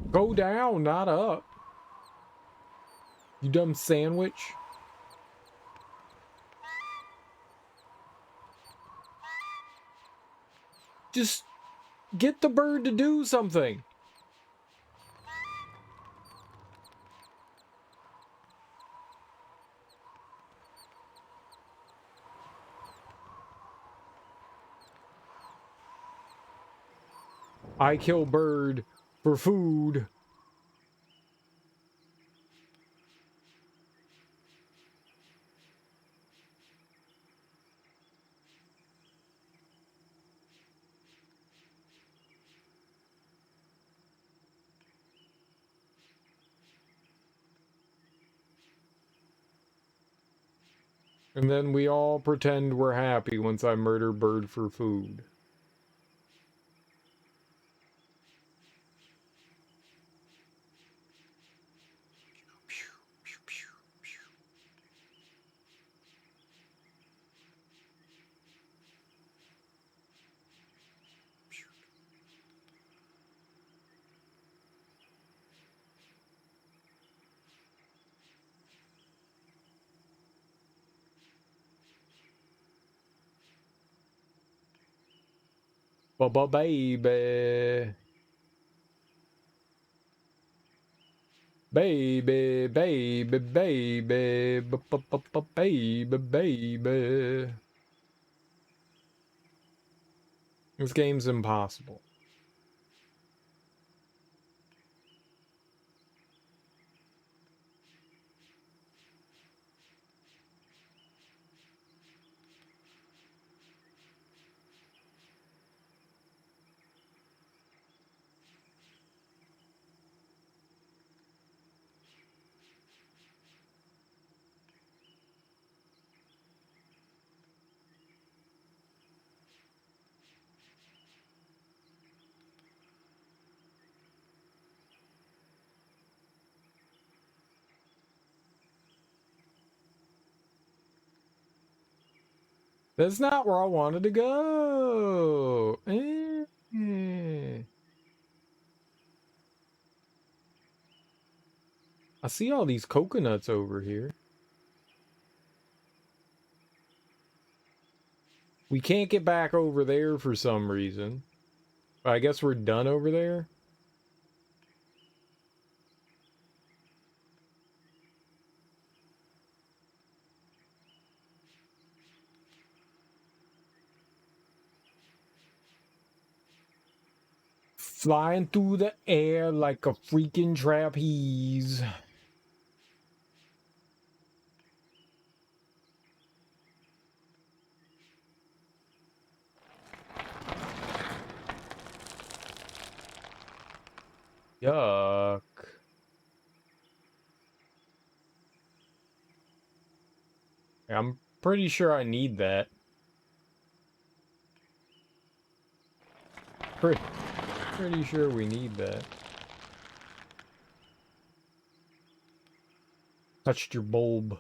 Go down, not up. You dumb sandwich. Just get the bird to do something. I kill bird for food. And then we all pretend we're happy once I murder bird for food. Bubba baby. Baby, baby, baby, baby, baby. This game's impossible. That's not where I wanted to go. I see all these coconuts over here. We can't get back over there for some reason. I guess we're done over there. Flying through the air like a freaking trapeze. Yuck. I'm pretty sure I need that. Pretty sure we need that. Touched your bulb.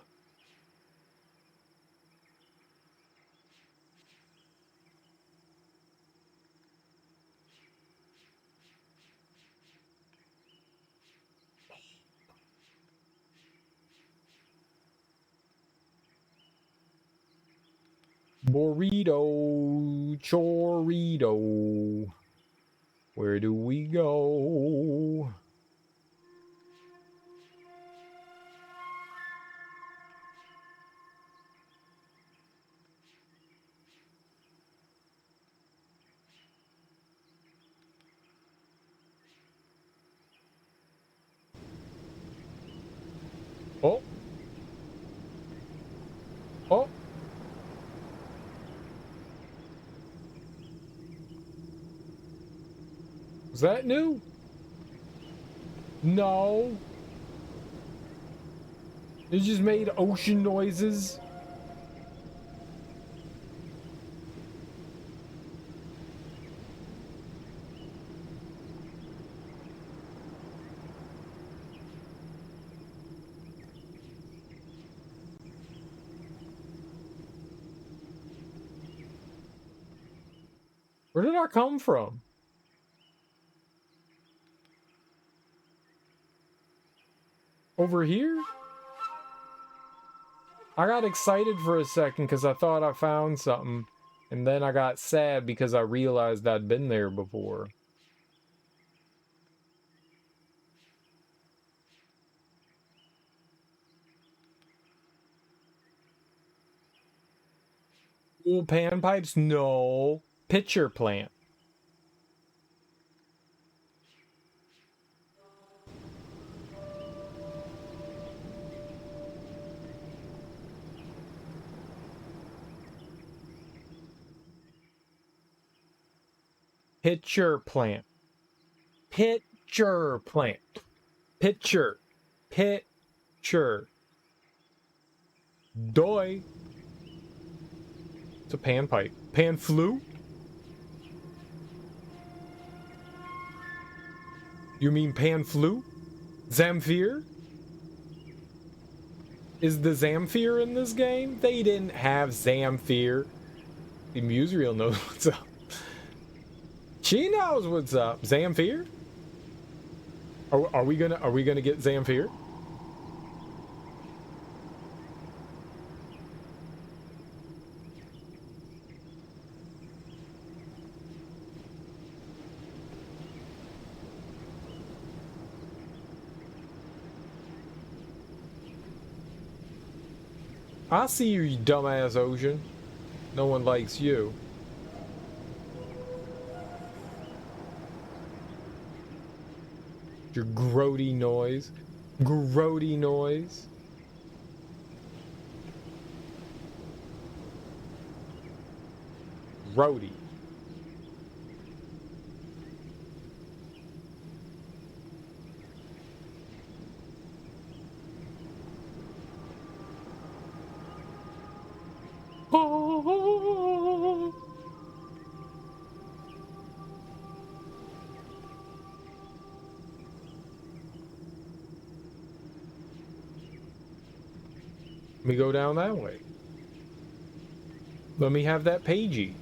Burrito, chorito. Where do we go? Oh. Oh. Was that new? No. It just made ocean noises. Where did I come from? Over here? I got excited for a second because I thought I found something. And then I got sad because I realized I'd been there before. Ooh, panpipes? No. Pitcher plant. Pitcher plant. Pitcher plant. Pitcher. Pitcher. Doy. It's a panpipe. Pan flute? You mean pan flute? Zamfir? Is the Zamfir in this game? They didn't have Zamfir. The Musreal knows what's up. She knows what's up. Zamfir? Are we gonna get Zamfir? I see you, you dumbass ocean. No one likes you. Your grody noise. Grody noise. Grody. Oh. Let me go down that way. Let me have that pagey.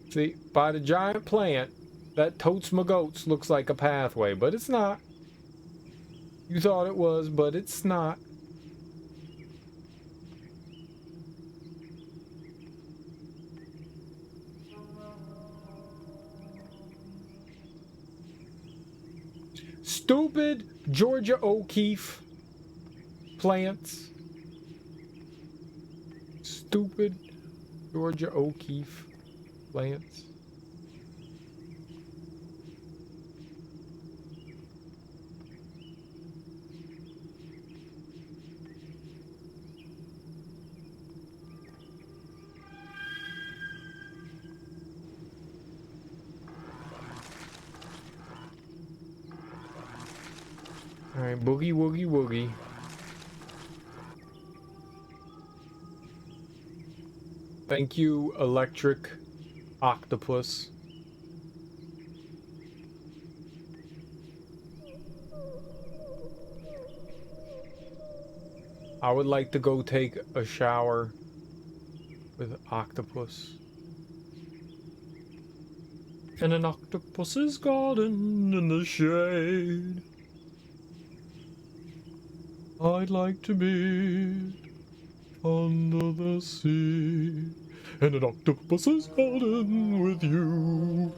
See, by the giant plant, that totes my goats looks like a pathway, but it's not. You thought it was, but it's not. Stupid Georgia O'Keeffe plants. Stupid Georgia O'Keeffe plants. Okay, boogie woogie woogie. Thank you, electric octopus. I would like to go take a shower with octopus. In an octopus's garden in the shade. I'd like to be under the sea. In an octopus's garden with you.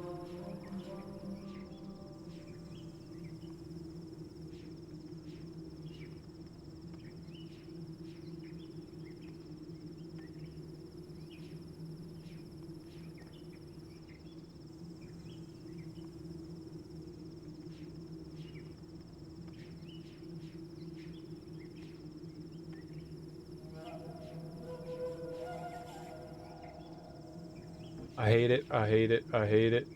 I hate it, I hate it, I hate it.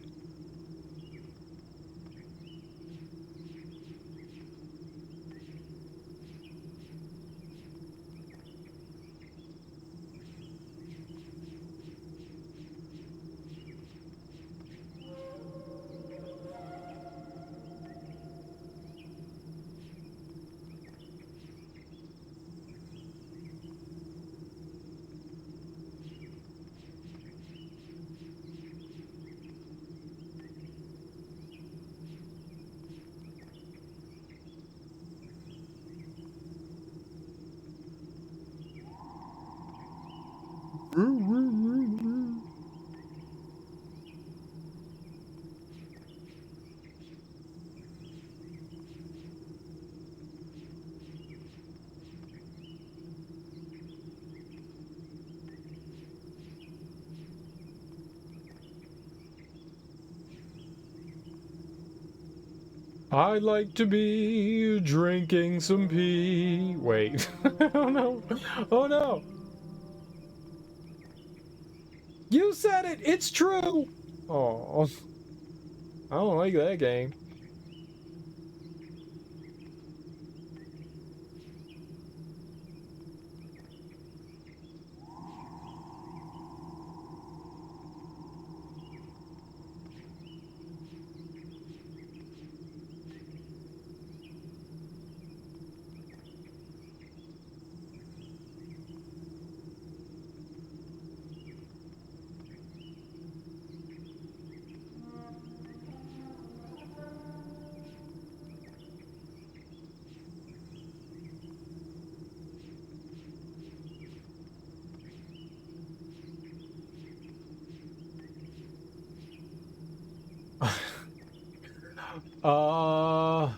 I'd like to be drinking some pee. Wait. Oh no. Oh no. You said it. It's true. Oh. I don't like that game. Uh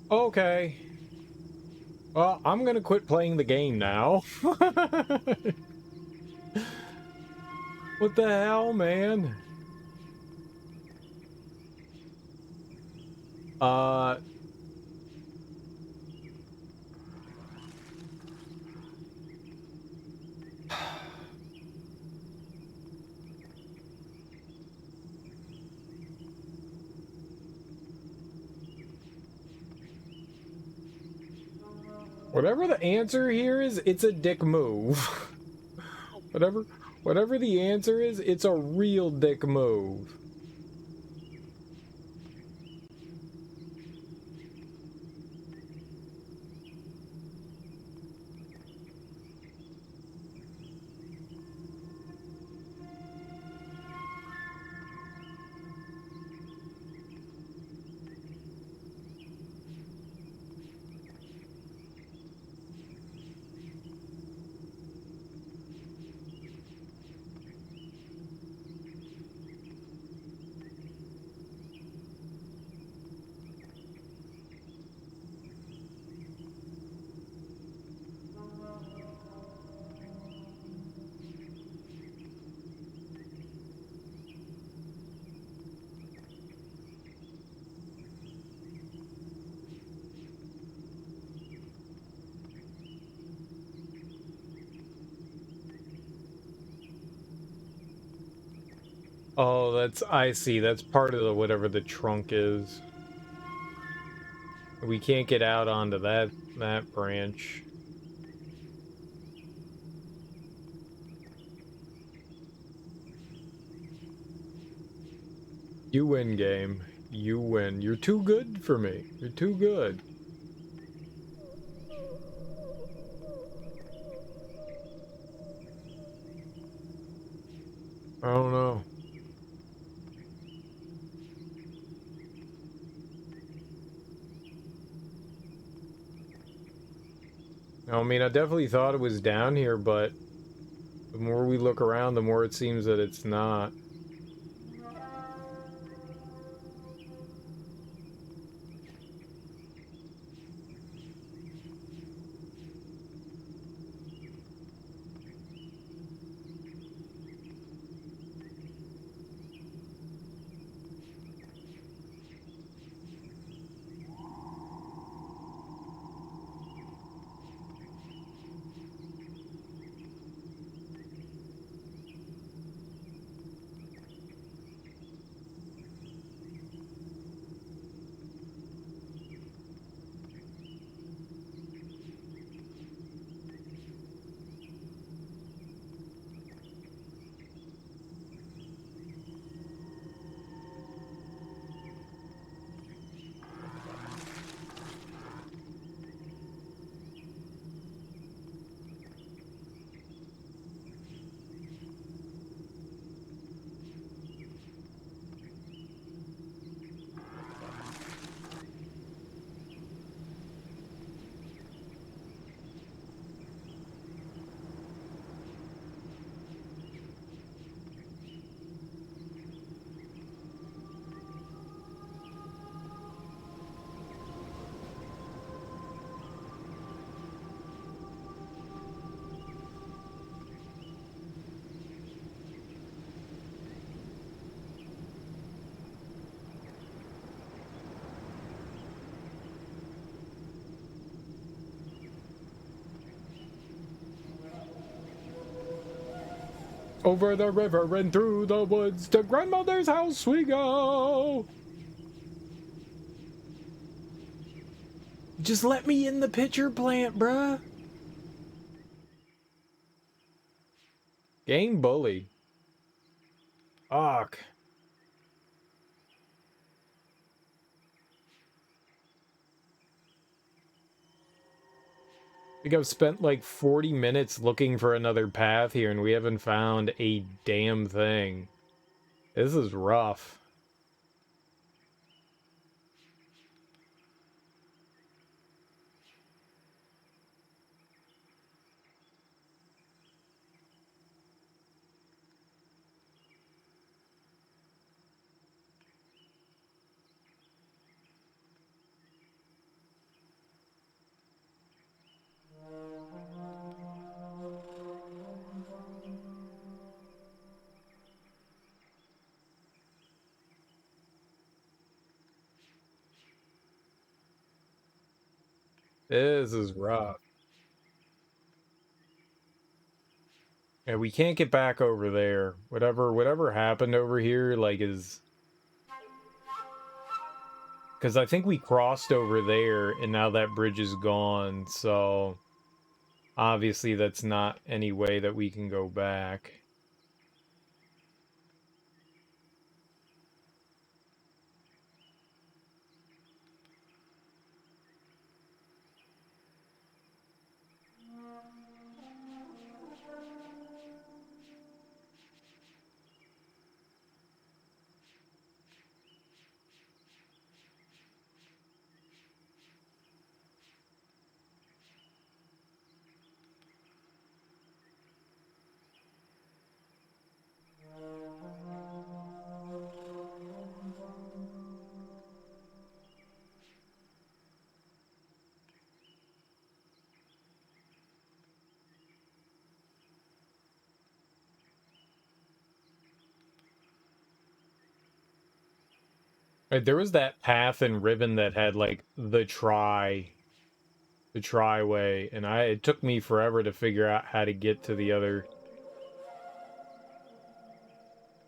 Okay. Well, I'm gonna quit playing the game now. What the hell, man? Uh... Whatever the answer here is, it's a dick move. Whatever the answer is, it's a real dick move. Oh, that's, I see. That's part of the whatever the trunk is. We can't get out onto that branch. You win, game. You win. You're too good for me. You're too good. I don't know. I mean, I definitely thought it was down here, but the more we look around, the more it seems that it's not. Over the river and through the woods to grandmother's house we go. Just let me in the pitcher plant, bruh. Game bully. Fuck. I think I've spent like 40 minutes looking for another path here and we haven't found a damn thing. This is rough. This is rough. Yeah, we can't get back over there. Whatever happened over here, like, is... Because I think we crossed over there, and now that bridge is gone, so... Obviously, that's not any way that we can go back. Right, there was that path in Riven that had, like, the try way, and it took me forever to figure out how to get to the other...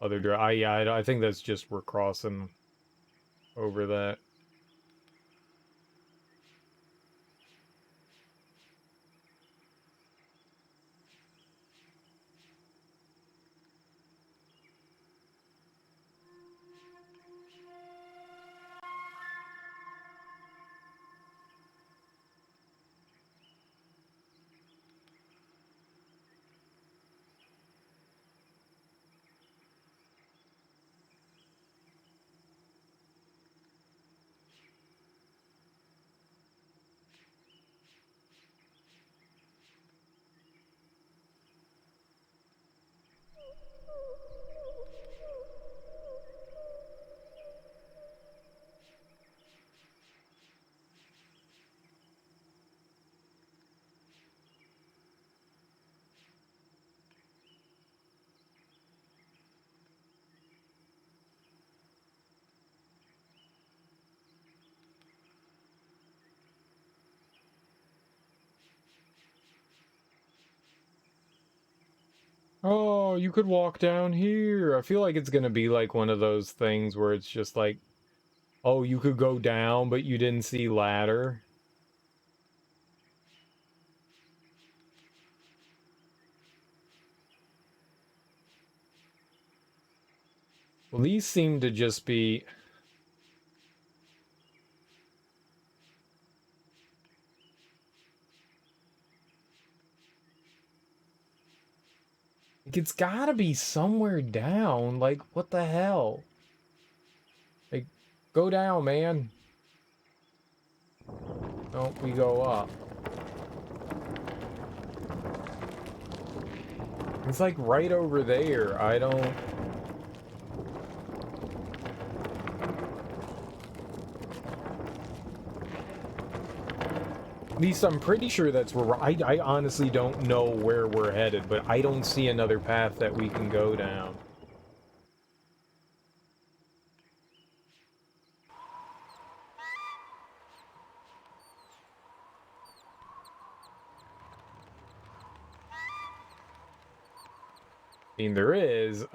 other I think that's just we're crossing over that. Oh, you could walk down here. I feel like it's gonna be like one of those things where it's just like, oh, you could go down, but you didn't see ladder. Well, these seem to just be... Like, it's gotta be somewhere down. Like, what the hell? Like, go down, man. No, we go up. It's like right over there. I don't... At least I'm pretty sure that's where I honestly don't know where we're headed, but I don't see another path that we can go down. I mean, there is.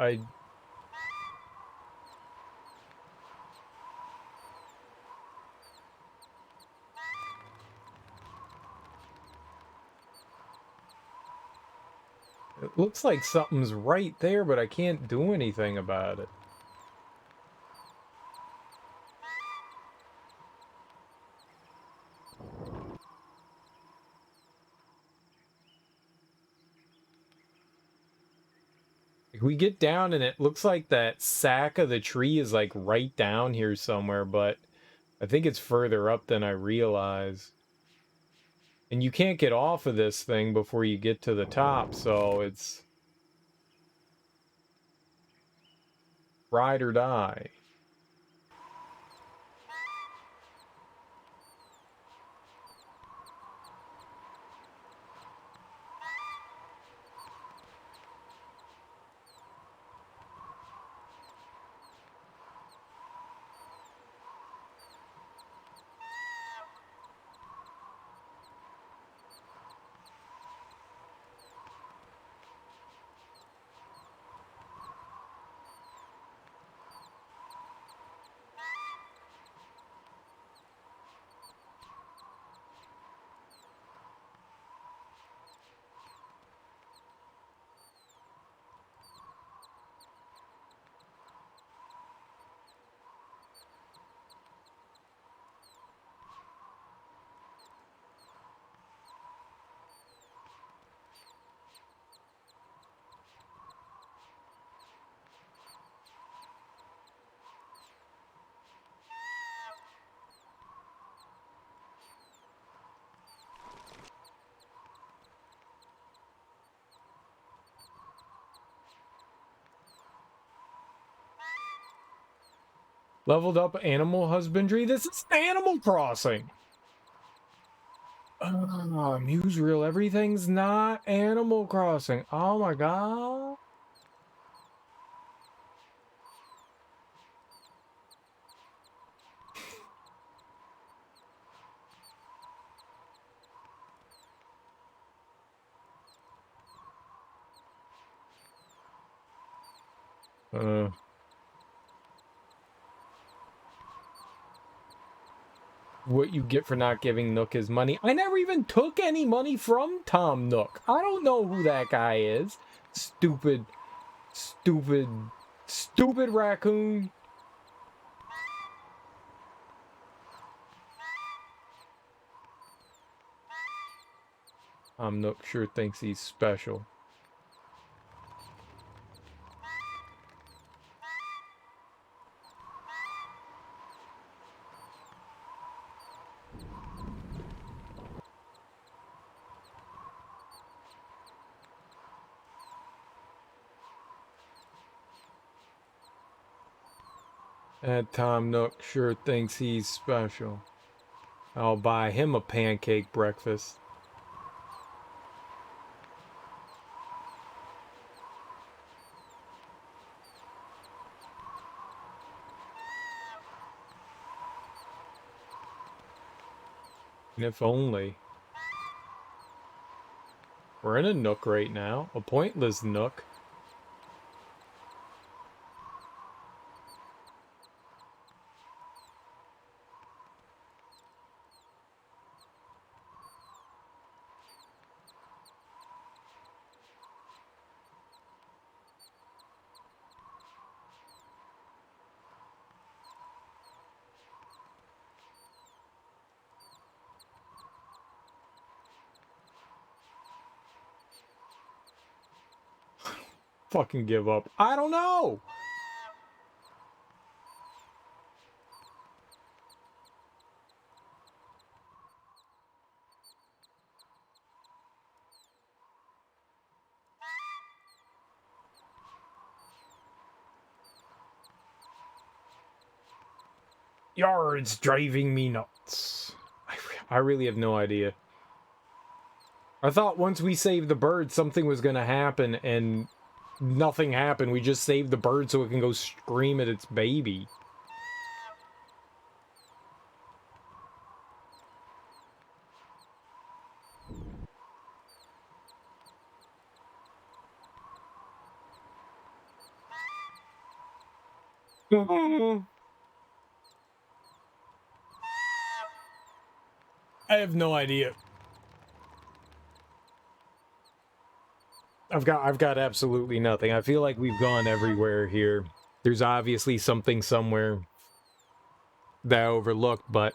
It looks like something's right there, but I can't do anything about it. Like, we get down and it looks like that sack of the tree is like right down here somewhere, but I think it's further up than I realize. And you can't get off of this thing before you get to the top, so it's ride or die. Leveled up animal husbandry? This is Animal Crossing! Newsreel, everything's not Animal Crossing. Oh my god. What you get for not giving Nook his money. I never even took any money from Tom Nook. I don't know who that guy is. Stupid, stupid, stupid raccoon. Tom Nook sure thinks he's special. That Tom Nook sure thinks he's special. I'll buy him a pancake breakfast. And if only. We're in a nook right now. A pointless nook. Fucking give up. I don't know. Yar, it's driving me nuts. I really have no idea. I thought once we saved the bird, something was gonna happen, and nothing happened. We just saved the bird so it can go scream at its baby. I have no idea. I've got absolutely nothing. I feel like we've gone everywhere here. There's obviously something somewhere that I overlooked, but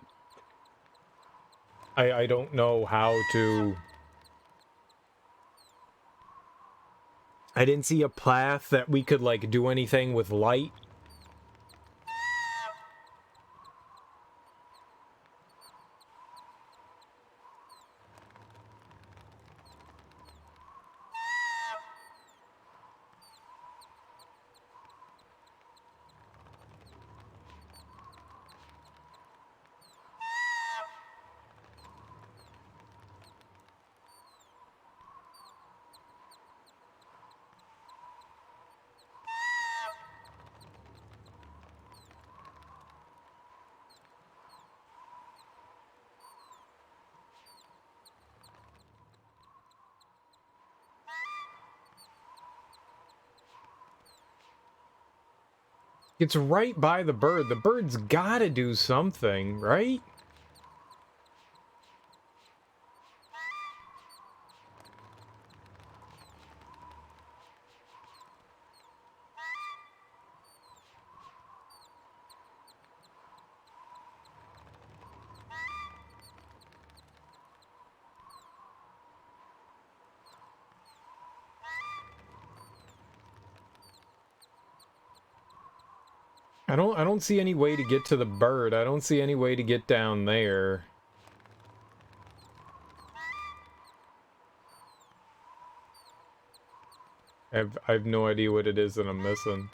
I don't know how to... I didn't see a path that we could, like, do anything with light. It's right by the bird. The bird's gotta do something, right? I don't see any way to get to the bird. I don't see any way to get down there. I have no idea what it is that I'm missing.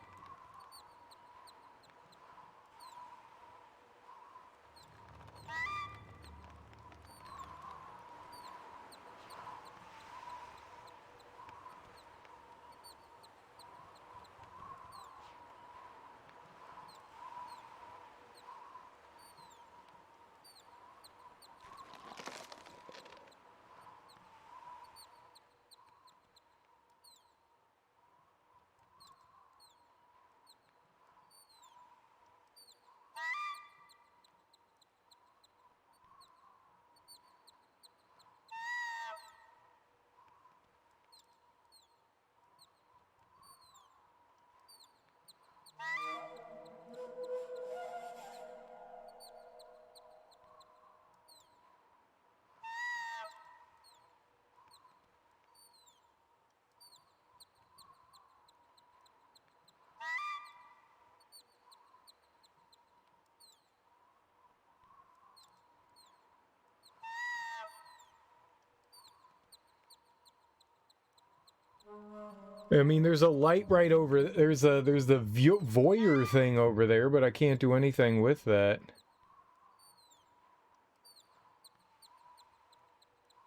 I mean, there's a light right over. There's the voyeur thing over there, but I can't do anything with that.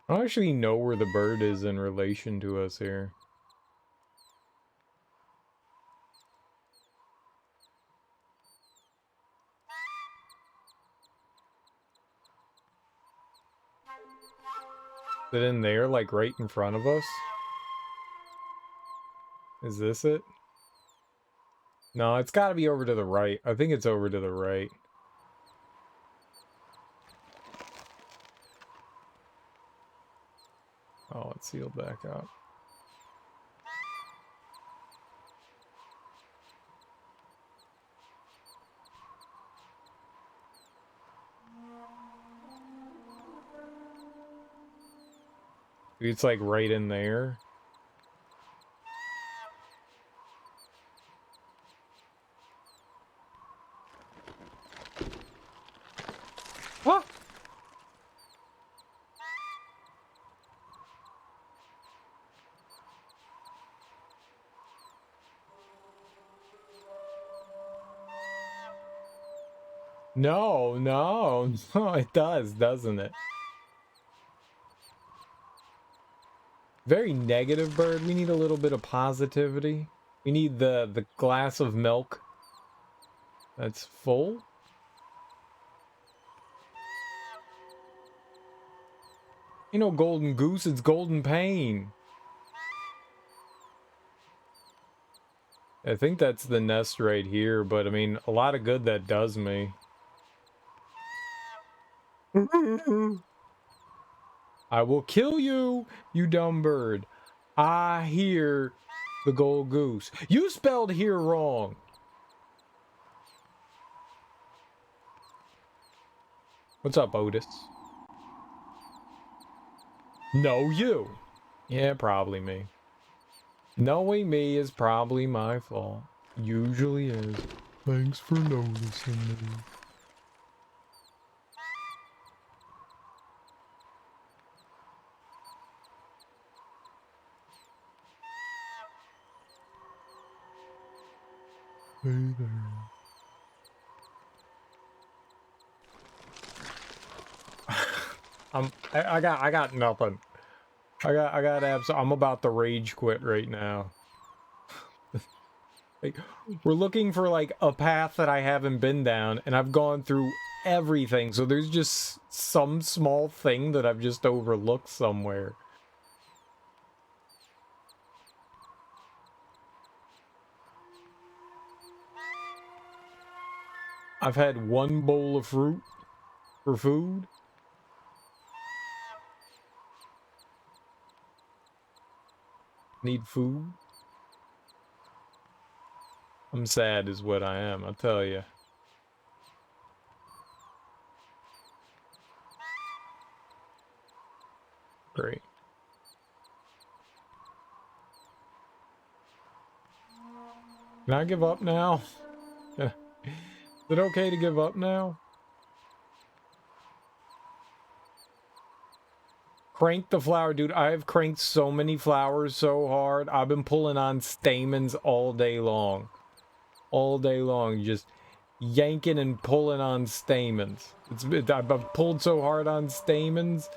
I don't actually know where the bird is in relation to us here. Is it in there, like right in front of us? Is this it? No, it's got to be over to the right. I think it's over to the right. Oh, it's sealed back up. It's like right in there. Ah! No, no, no, it does, doesn't it? Very negative bird. We need a little bit of positivity. We need the glass of milk that's full. Ain't no golden goose, it's golden pain. I think that's the nest right here, but I mean, a lot of good that does me. I will kill you, you dumb bird. I hear the gold goose. You spelled here wrong. What's up, Otis? No, you. Yeah, probably me. Knowing me is probably my fault. Usually is. Thanks for noticing me. Hey there. I got nothing. I got abs. I'm about to rage quit right now. Like, we're looking for like a path that I haven't been down, and I've gone through everything. So there's just some small thing that I've just overlooked somewhere. I've had one bowl of fruit for food. Need food. I'm sad is what I am, I'll tell you. Great. Can I give up now? Is it okay to give up now? Crank the flower, dude. I've cranked so many flowers so hard. I've been pulling on stamens all day long. All day long. Just yanking and pulling on stamens. I've pulled so hard on stamens,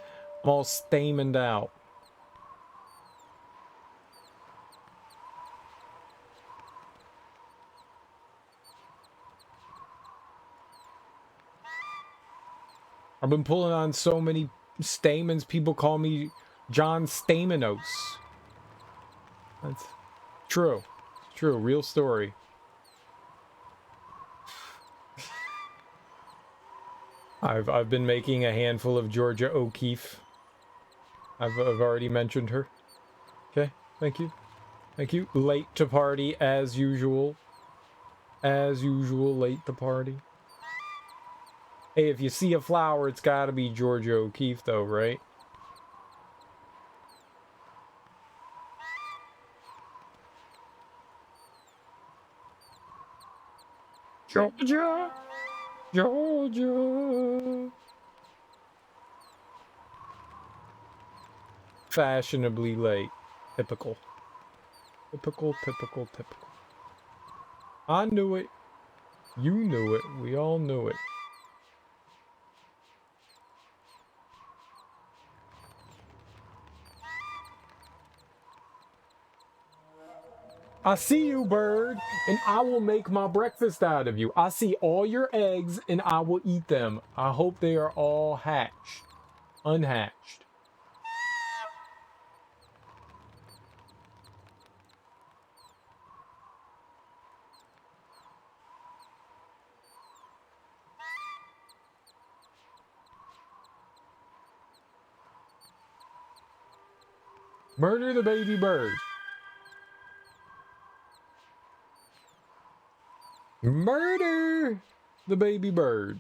I'm all stamened out. I've been pulling on so many stamens, people call me John Stamenos. That's true. It's true. Real story. I've been making a handful of Georgia O'Keeffe. I've already mentioned her. Okay, thank you. Thank you. Late to party as usual. As usual, late to party. Hey, if you see a flower, it's gotta be Georgia O'Keeffe though, right? Georgia! Georgia! Fashionably late. Typical. Typical, typical, typical. I knew it. You knew it. We all knew it. I see you, bird, and I will make my breakfast out of you. I see all your eggs, and I will eat them. I hope they are all hatched. Unhatched. Murder the baby bird. Murder the baby bird.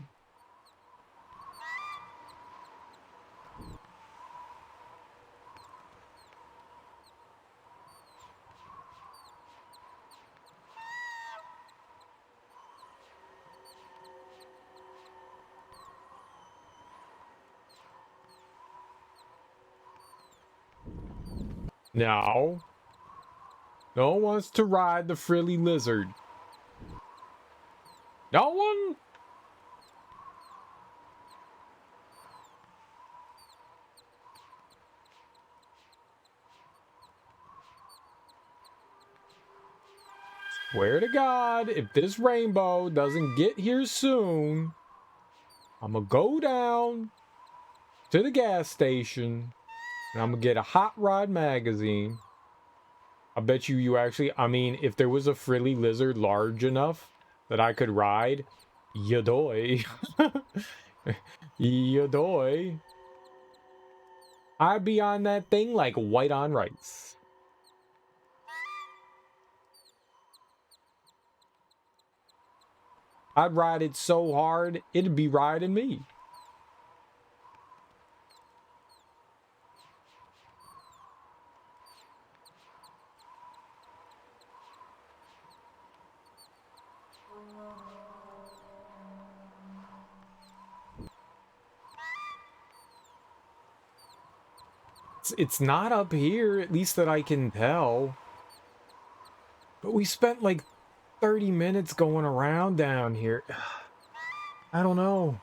Now, no one wants to ride the frilly lizard. No one? Swear to God, if this rainbow doesn't get here soon, I'm gonna go down to the gas station and I'm gonna get a Hot Rod magazine. I bet you actually, I mean, if there was a frilly lizard large enough that I could ride, yadoy. Yadoy. I'd be on that thing like white on rice. I'd ride it so hard, it'd be riding me. It's not up here, at least that I can tell. But we spent like 30 minutes going around down here. I don't know.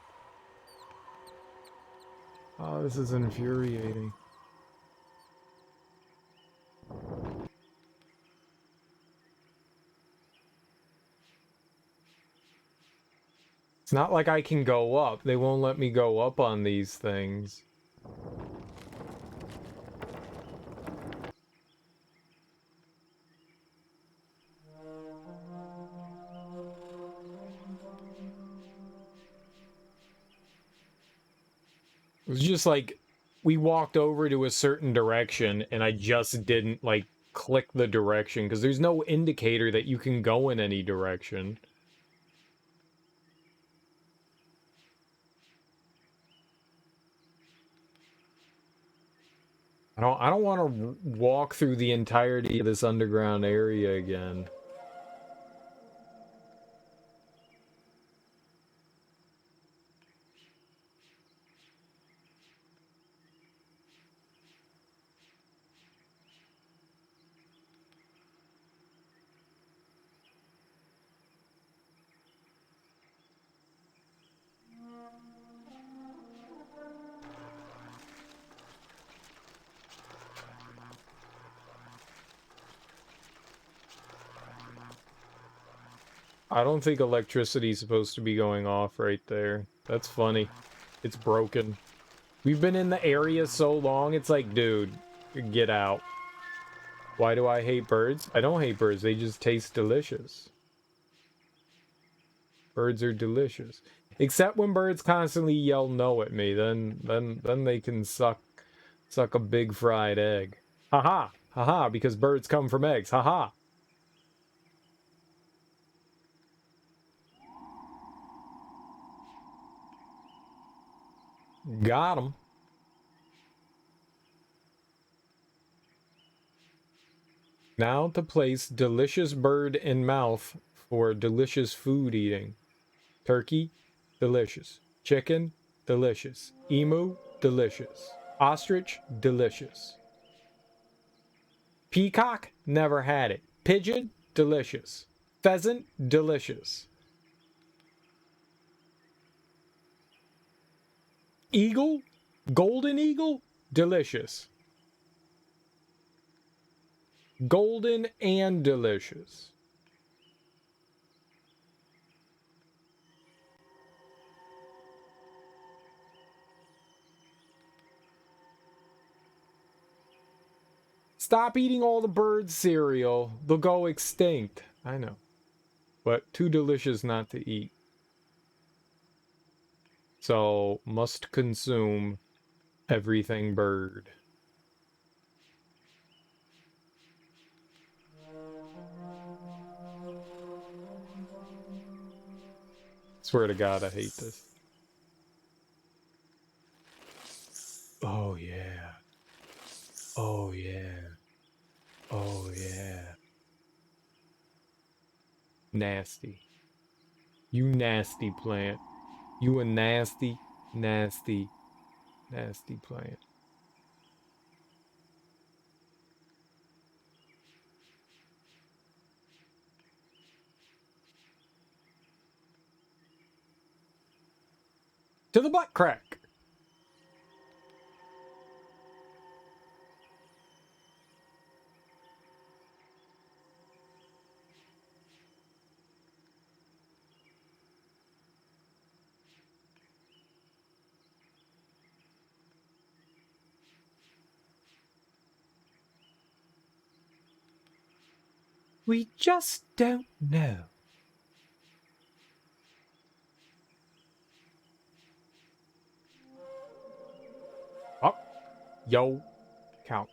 Oh, this is infuriating. It's not like I can go up. They won't let me go up on these things. It was just like, we walked over to a certain direction and I just didn't like click the direction because there's no indicator that you can go in any direction. I don't want to walk through the entirety of this underground area again. I don't think electricity's supposed to be going off right there. That's funny. It's broken. We've been in the area so long, it's like, dude, get out. Why do I hate birds? I don't hate birds, they just taste delicious. Birds are delicious. Except when birds constantly yell no at me, then they can suck a big fried egg. Haha, haha, because birds come from eggs. Haha. Got him. Now to place delicious bird in mouth for delicious food eating. Turkey, delicious. Chicken, delicious. Emu, delicious. Ostrich, delicious. Peacock, never had it. Pigeon, delicious. Pheasant, delicious. Eagle, golden eagle, delicious. Golden and delicious. Stop eating all the bird cereal. They'll go extinct. I know. But too delicious not to eat. So, must consume everything bird. Swear to God, I hate this. Oh, yeah. Oh, yeah. Oh, yeah. Nasty. You nasty plant. You a nasty, nasty, nasty plant. To the butt crack. We just don't know. Oh, yo, couch.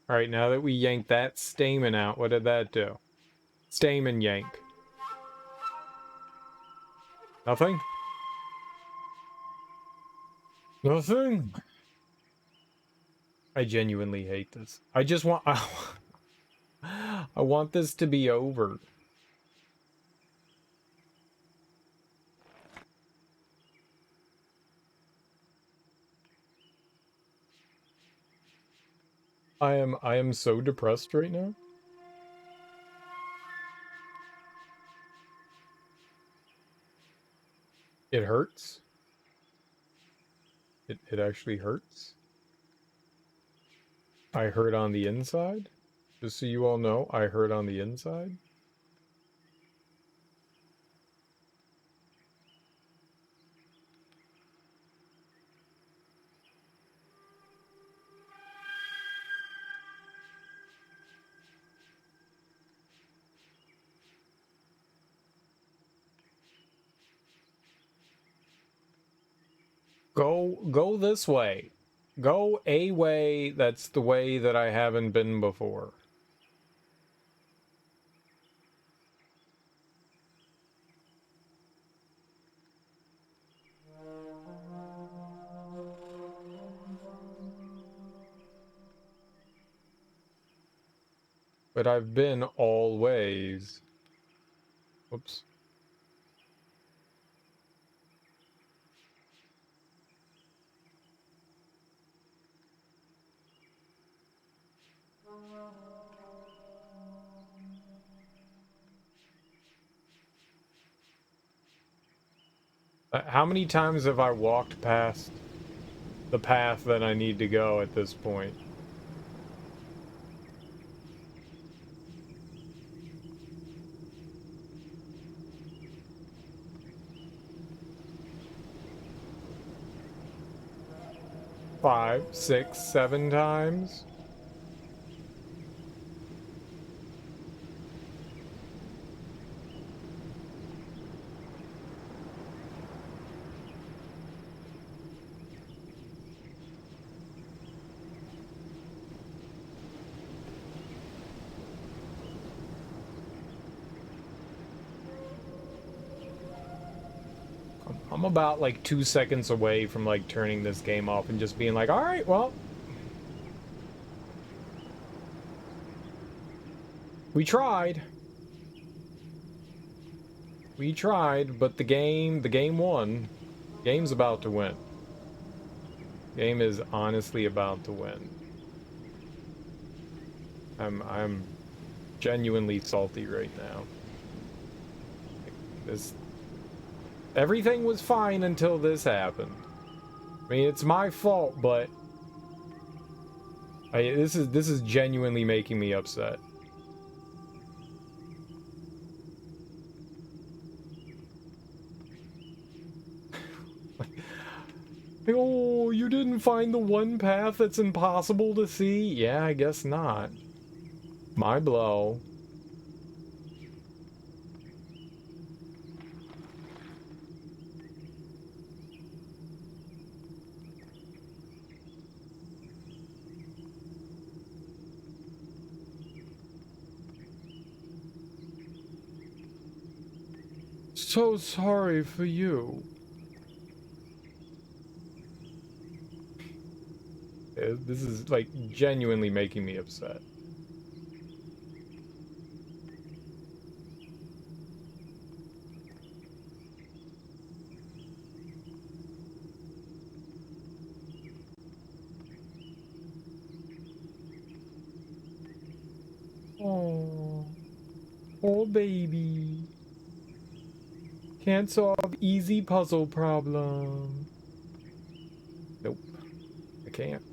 All right, now that we yanked that stamen out, what did that do? Stamen yank. Nothing? Nothing? I genuinely hate this. I just want... I want this to be over. I am so depressed right now. It hurts. It actually hurts. I hurt on the inside. Just so you all know, I hurt on the inside. Go this way. Go a way that's the way that I haven't been before. But I've been all ways. Whoops. How many times have I walked past the path that I need to go at this point? Five, six, 7 times? I'm about like 2 seconds away from like turning this game off and just being like, all right, well, we tried. We tried, but the game won. Game's about to win. Game is honestly about to win. I'm genuinely salty right now. This everything was fine until this happened. I mean, it's my fault, but this is genuinely making me upset. Oh, you didn't find the one path that's impossible to see? Yeah, I guess not. My blow. So sorry for you. This is like genuinely making me upset. Oh, oh baby. Can't solve easy puzzle problem. Nope, I can't.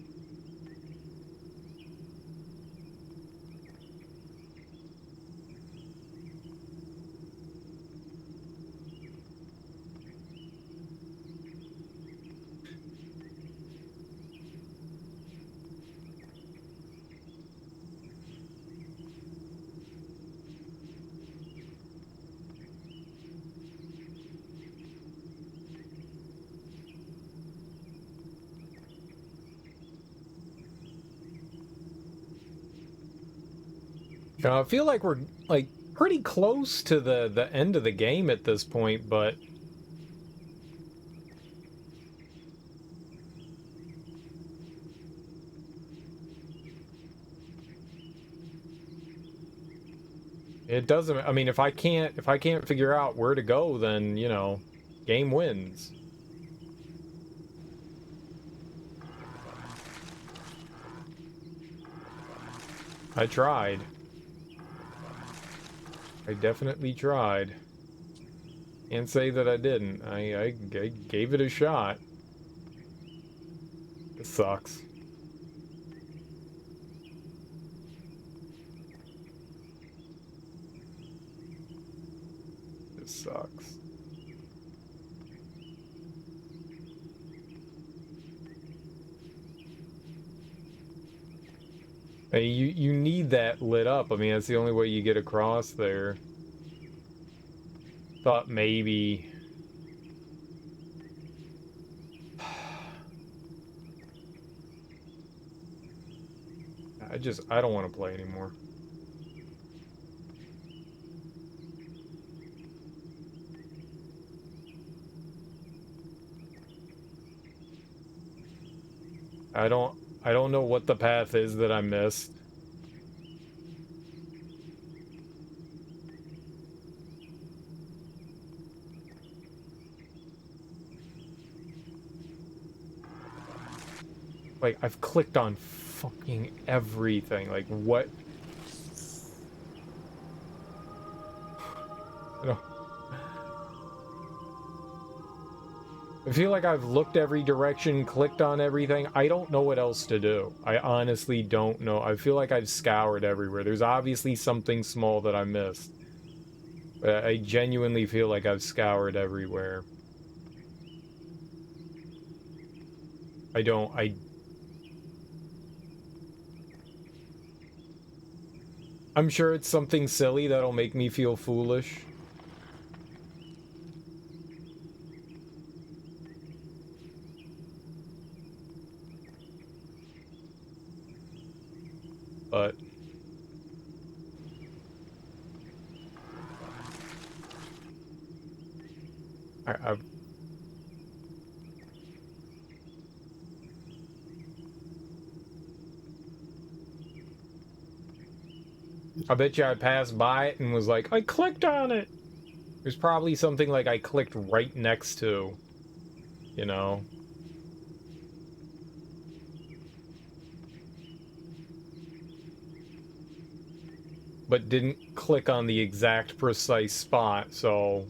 I feel like we're like pretty close to the end of the game at this point, but it doesn't. I mean, if I can't figure out where to go, then you know, game wins. I tried. I definitely tried. Can't say that I didn't. I gave it a shot. It sucks. It sucks. Hey, you need that lit up. I mean, that's the only way you get across there. Thought maybe. I don't want to play anymore. I don't know what the path is that I missed. Like, I've clicked on fucking everything. Like, what? I don't... I feel like I've looked every direction, clicked on everything. I don't know what else to do. I honestly don't know. I feel like I've scoured everywhere. There's obviously something small that I missed. But I genuinely feel like I've scoured everywhere. I'm sure it's something silly that'll make me feel foolish. But I bet you I passed by it and was like, I clicked on it. There's probably something like I clicked right next to, you know. But didn't click on the exact precise spot, so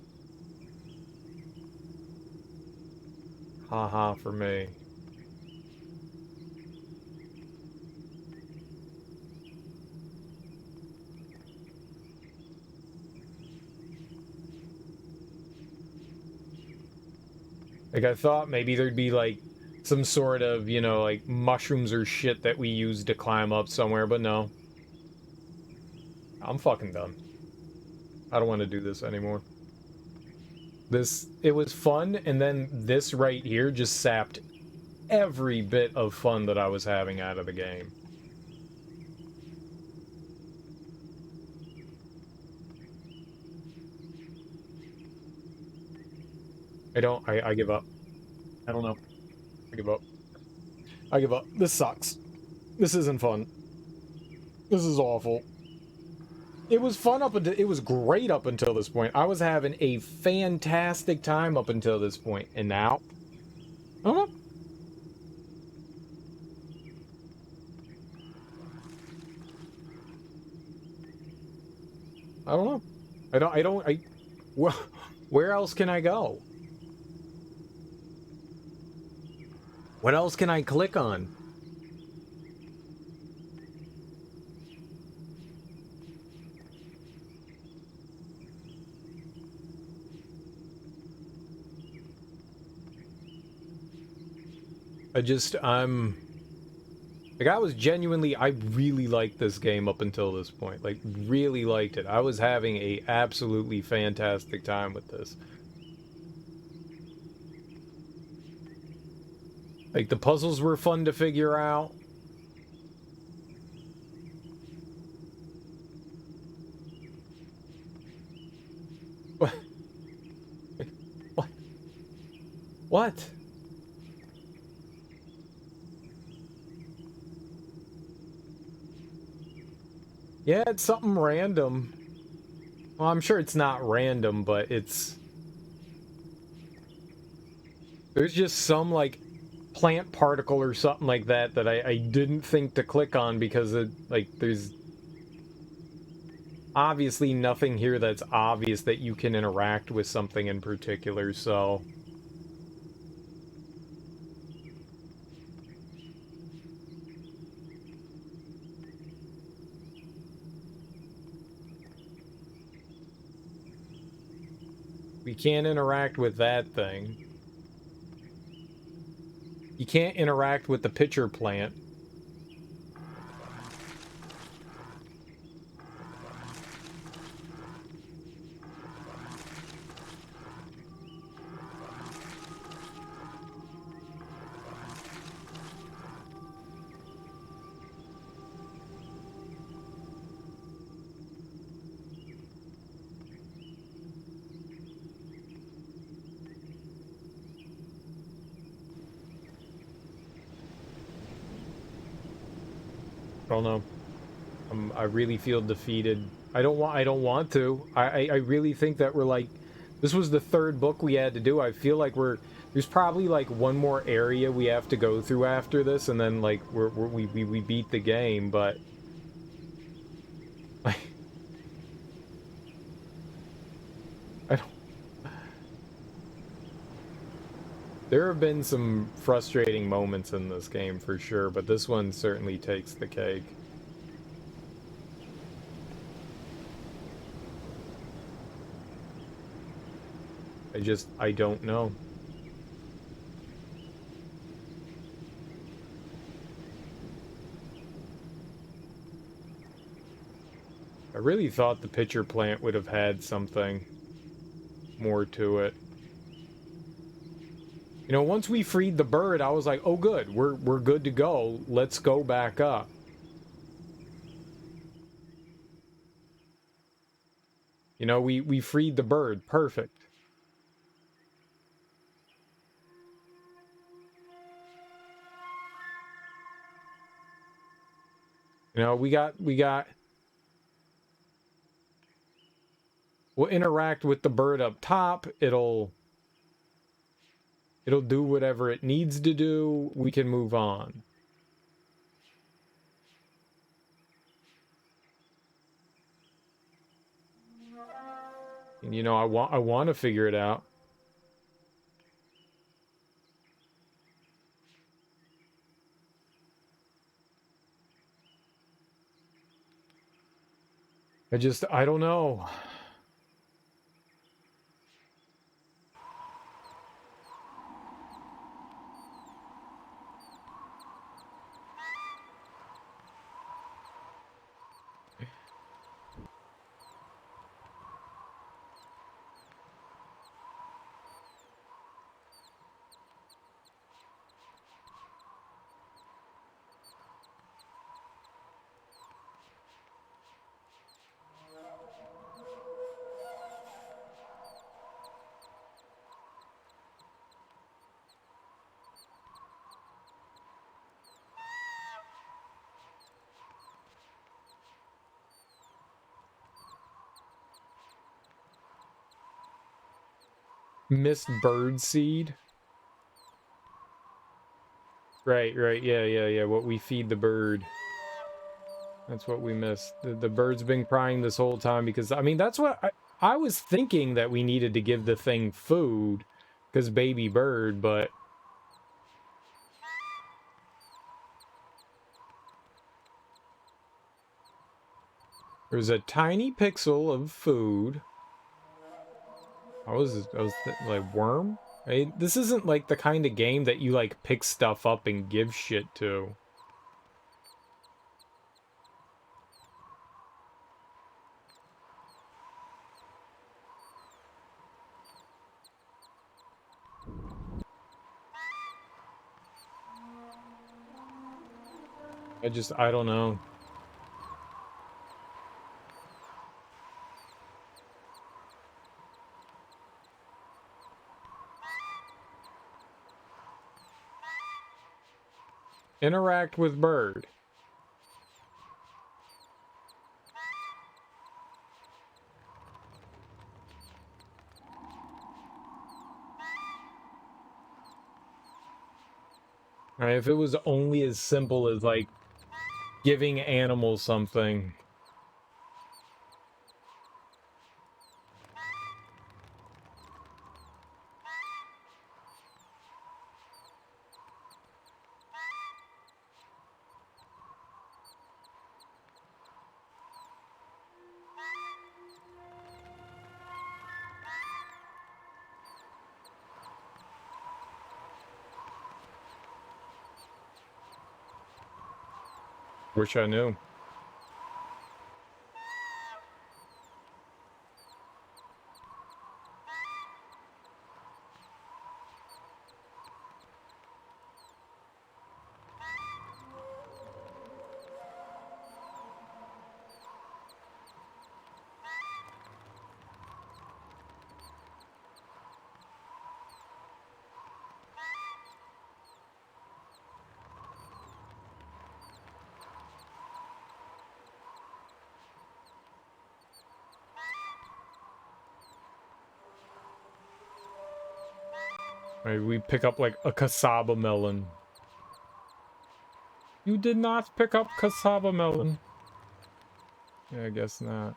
haha for me. Like, I thought maybe there'd be, like, some sort of, you know, like, mushrooms or shit that we use to climb up somewhere, but no. I'm fucking done. I don't want to do this anymore. It was fun, and then this right here just sapped every bit of fun that I was having out of the game. I give up. I don't know. I give up. I give up. This sucks. This isn't fun. This is awful. It was fun it was great up until this point. I was having a fantastic time up until this point, and now, I don't know. I don't know. Where else can I go? What else can I click on? Like, I really liked this game up until this point. Like, really liked it. I was having a absolutely fantastic time with this. Like, the puzzles were fun to figure out. What? What? What? Yeah, it's something random. Well, I'm sure it's not random, but there's just some, like, plant particle or something like that that I didn't think to click on because there's obviously nothing here that's obvious that you can interact with something in particular, so... We can't interact with that thing. You can't interact with the pitcher plant. I don't know. I really feel defeated. I don't want to. I really think that we're like, this was the third book we had to do. I feel like there's probably like one more area we have to go through after this, and then like we beat the game. But I don't. There have been some frustrating moments in this game for sure, but this one certainly takes the cake. I don't know. I really thought the pitcher plant would have had something more to it. You know, once we freed the bird, I was like, oh good, we're good to go. Let's go back up. You know, we freed the bird. Perfect. You know, we got We'll interact with the bird up top. It'll do whatever it needs to do. We can move on. And, you know, I want to figure it out. I don't know. Myst bird seed. Right, yeah. What we feed the bird. That's what we missed. The bird's been crying this whole time because, I mean, that's what I was thinking, that we needed to give the thing food because baby bird, but there's a tiny pixel of food. I was like, worm? This isn't like the kind of game that you like pick stuff up and give shit to. I don't know. Interact with bird. Alright, if it was only as simple as, like, giving animals something. Wish I knew. Maybe we pick up, like, a cassava melon. You did not pick up cassava melon. Yeah, I guess not.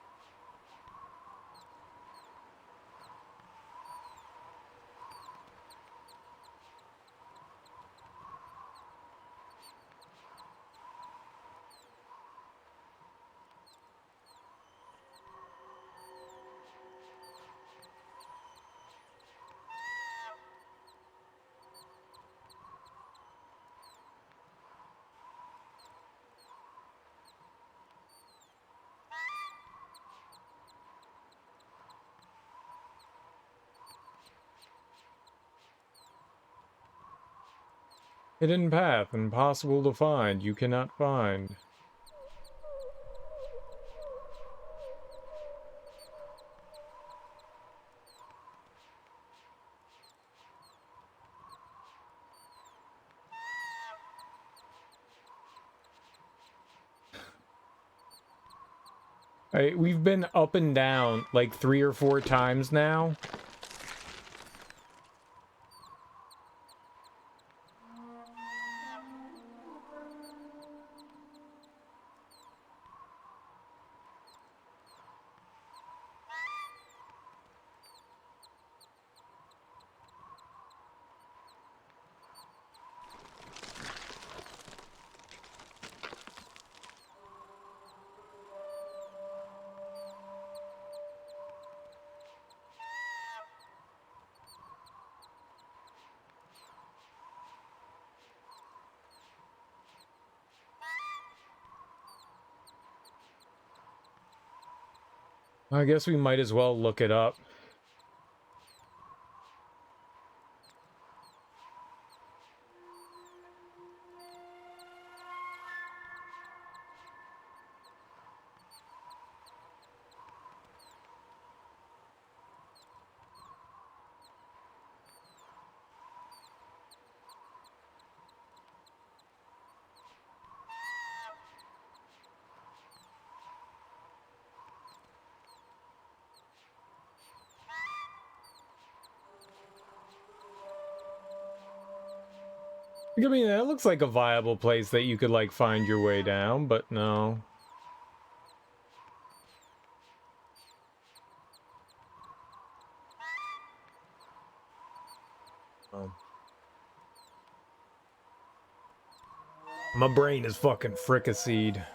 Hidden path, impossible to find. You cannot find. We've been up and down like 3 or 4 times now. I guess we might as well look it up. I mean, that looks like a viable place that you could, like, find your way down, but no. Oh. My brain is fucking fricasseed.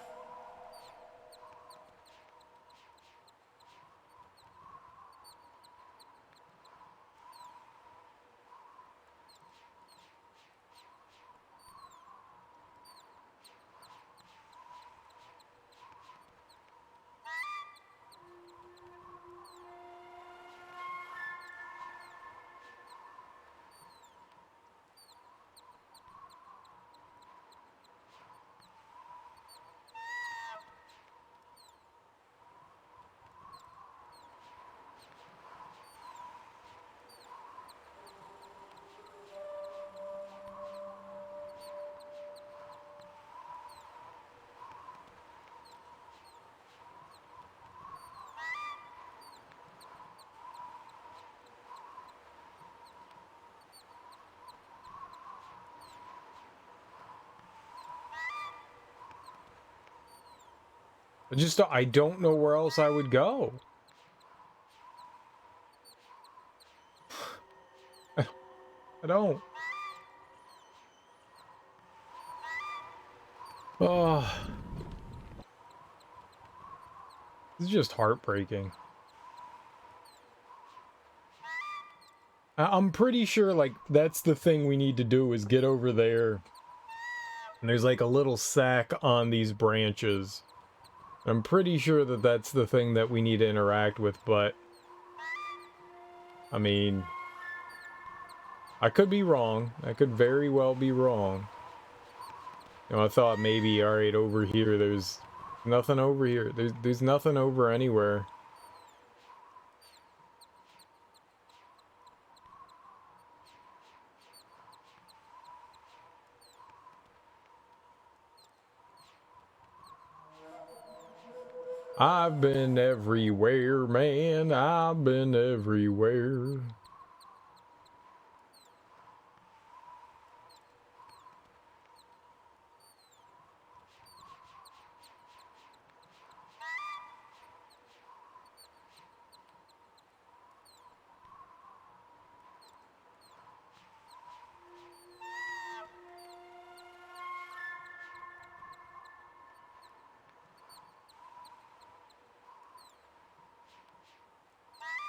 I don't know where else I would go. I don't. Oh. This is just heartbreaking. I'm pretty sure, like, that's the thing we need to do is get over there. And there's, like, a little sack on these branches. I'm pretty sure that that's the thing that we need to interact with, but... I mean... I could be wrong. I could very well be wrong. You know, I thought maybe, alright, over here, there's nothing over here. There's nothing over anywhere. I've been everywhere, man. I've been everywhere.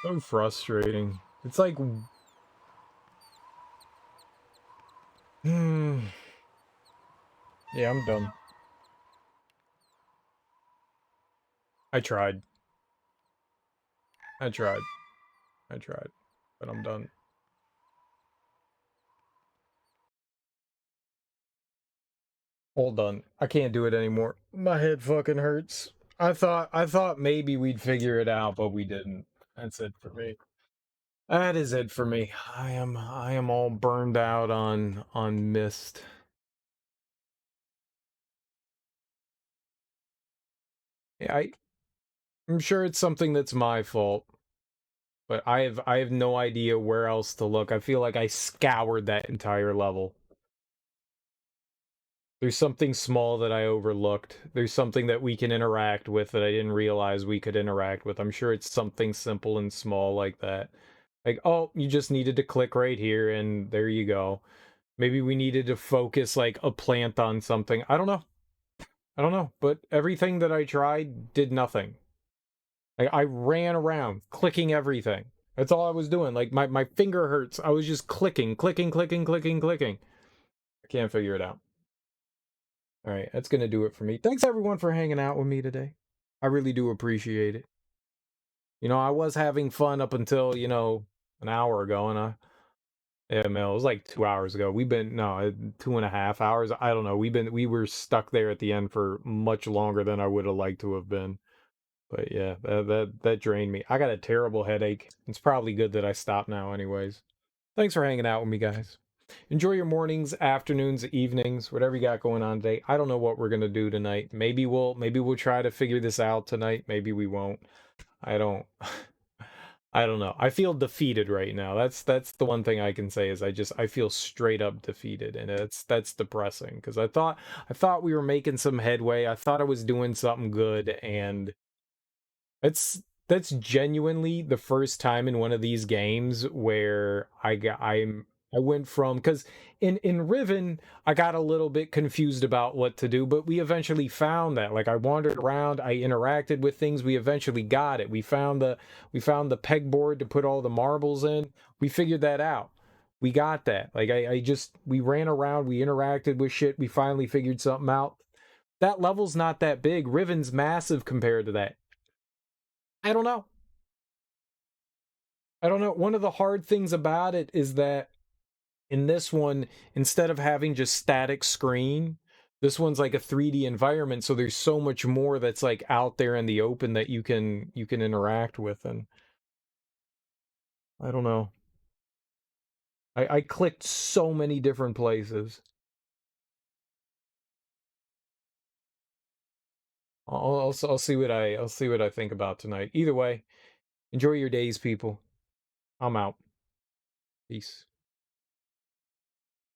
So frustrating. It's like... Yeah, I'm done. I tried. I tried. But I'm done. All done. I can't do it anymore. My head fucking hurts. I thought maybe we'd figure it out, but we didn't. That's it for me. That is it for me. I am all burned out on Myst. Yeah, I'm sure it's something that's my fault. But I have no idea where else to look. I feel like I scoured that entire level. There's something small that I overlooked. There's something that we can interact with that I didn't realize we could interact with. I'm sure it's something simple and small like that. Like, oh, you just needed to click right here and there you go. Maybe we needed to focus like a plant on something. I don't know. I don't know. But everything that I tried did nothing. Like, I ran around clicking everything. That's all I was doing. Like, my finger hurts. I was just clicking. I can't figure it out. All right, that's going to do it for me. Thanks, everyone, for hanging out with me today. I really do appreciate it. You know, I was having fun up until, you know, an hour ago, and yeah, man, it was like 2 hours ago. We've been, no, 2.5 hours. I don't know. We were stuck there at the end for much longer than I would have liked to have been. But yeah, that drained me. I got a terrible headache. It's probably good that I stopped now anyways. Thanks for hanging out with me, guys. Enjoy your mornings, afternoons, evenings, whatever you got going on today. I don't know what we're gonna do tonight. Maybe we'll try to figure this out tonight. Maybe we won't. I don't I don't know. I feel defeated right now. That's the one thing I can say is I feel straight up defeated, and that's depressing because I thought we were making some headway. I thought I was doing something good, and that's genuinely the first time in one of these games where I went from, because in Riven I got a little bit confused about what to do, but we eventually found that. Like, I wandered around, I interacted with things, we eventually got it. We found the pegboard to put all the marbles in. We figured that out. We got that. Like, we ran around, we interacted with shit, we finally figured something out. That level's not that big. Riven's massive compared to that. I don't know. I don't know. One of the hard things about it is that in this one, instead of having just static screen, this one's like a 3D environment, so there's so much more that's like out there in the open that you can interact with. And I don't know. I clicked so many different places. I'll see what I think about tonight. Either way, enjoy your days, people. I'm out. Peace.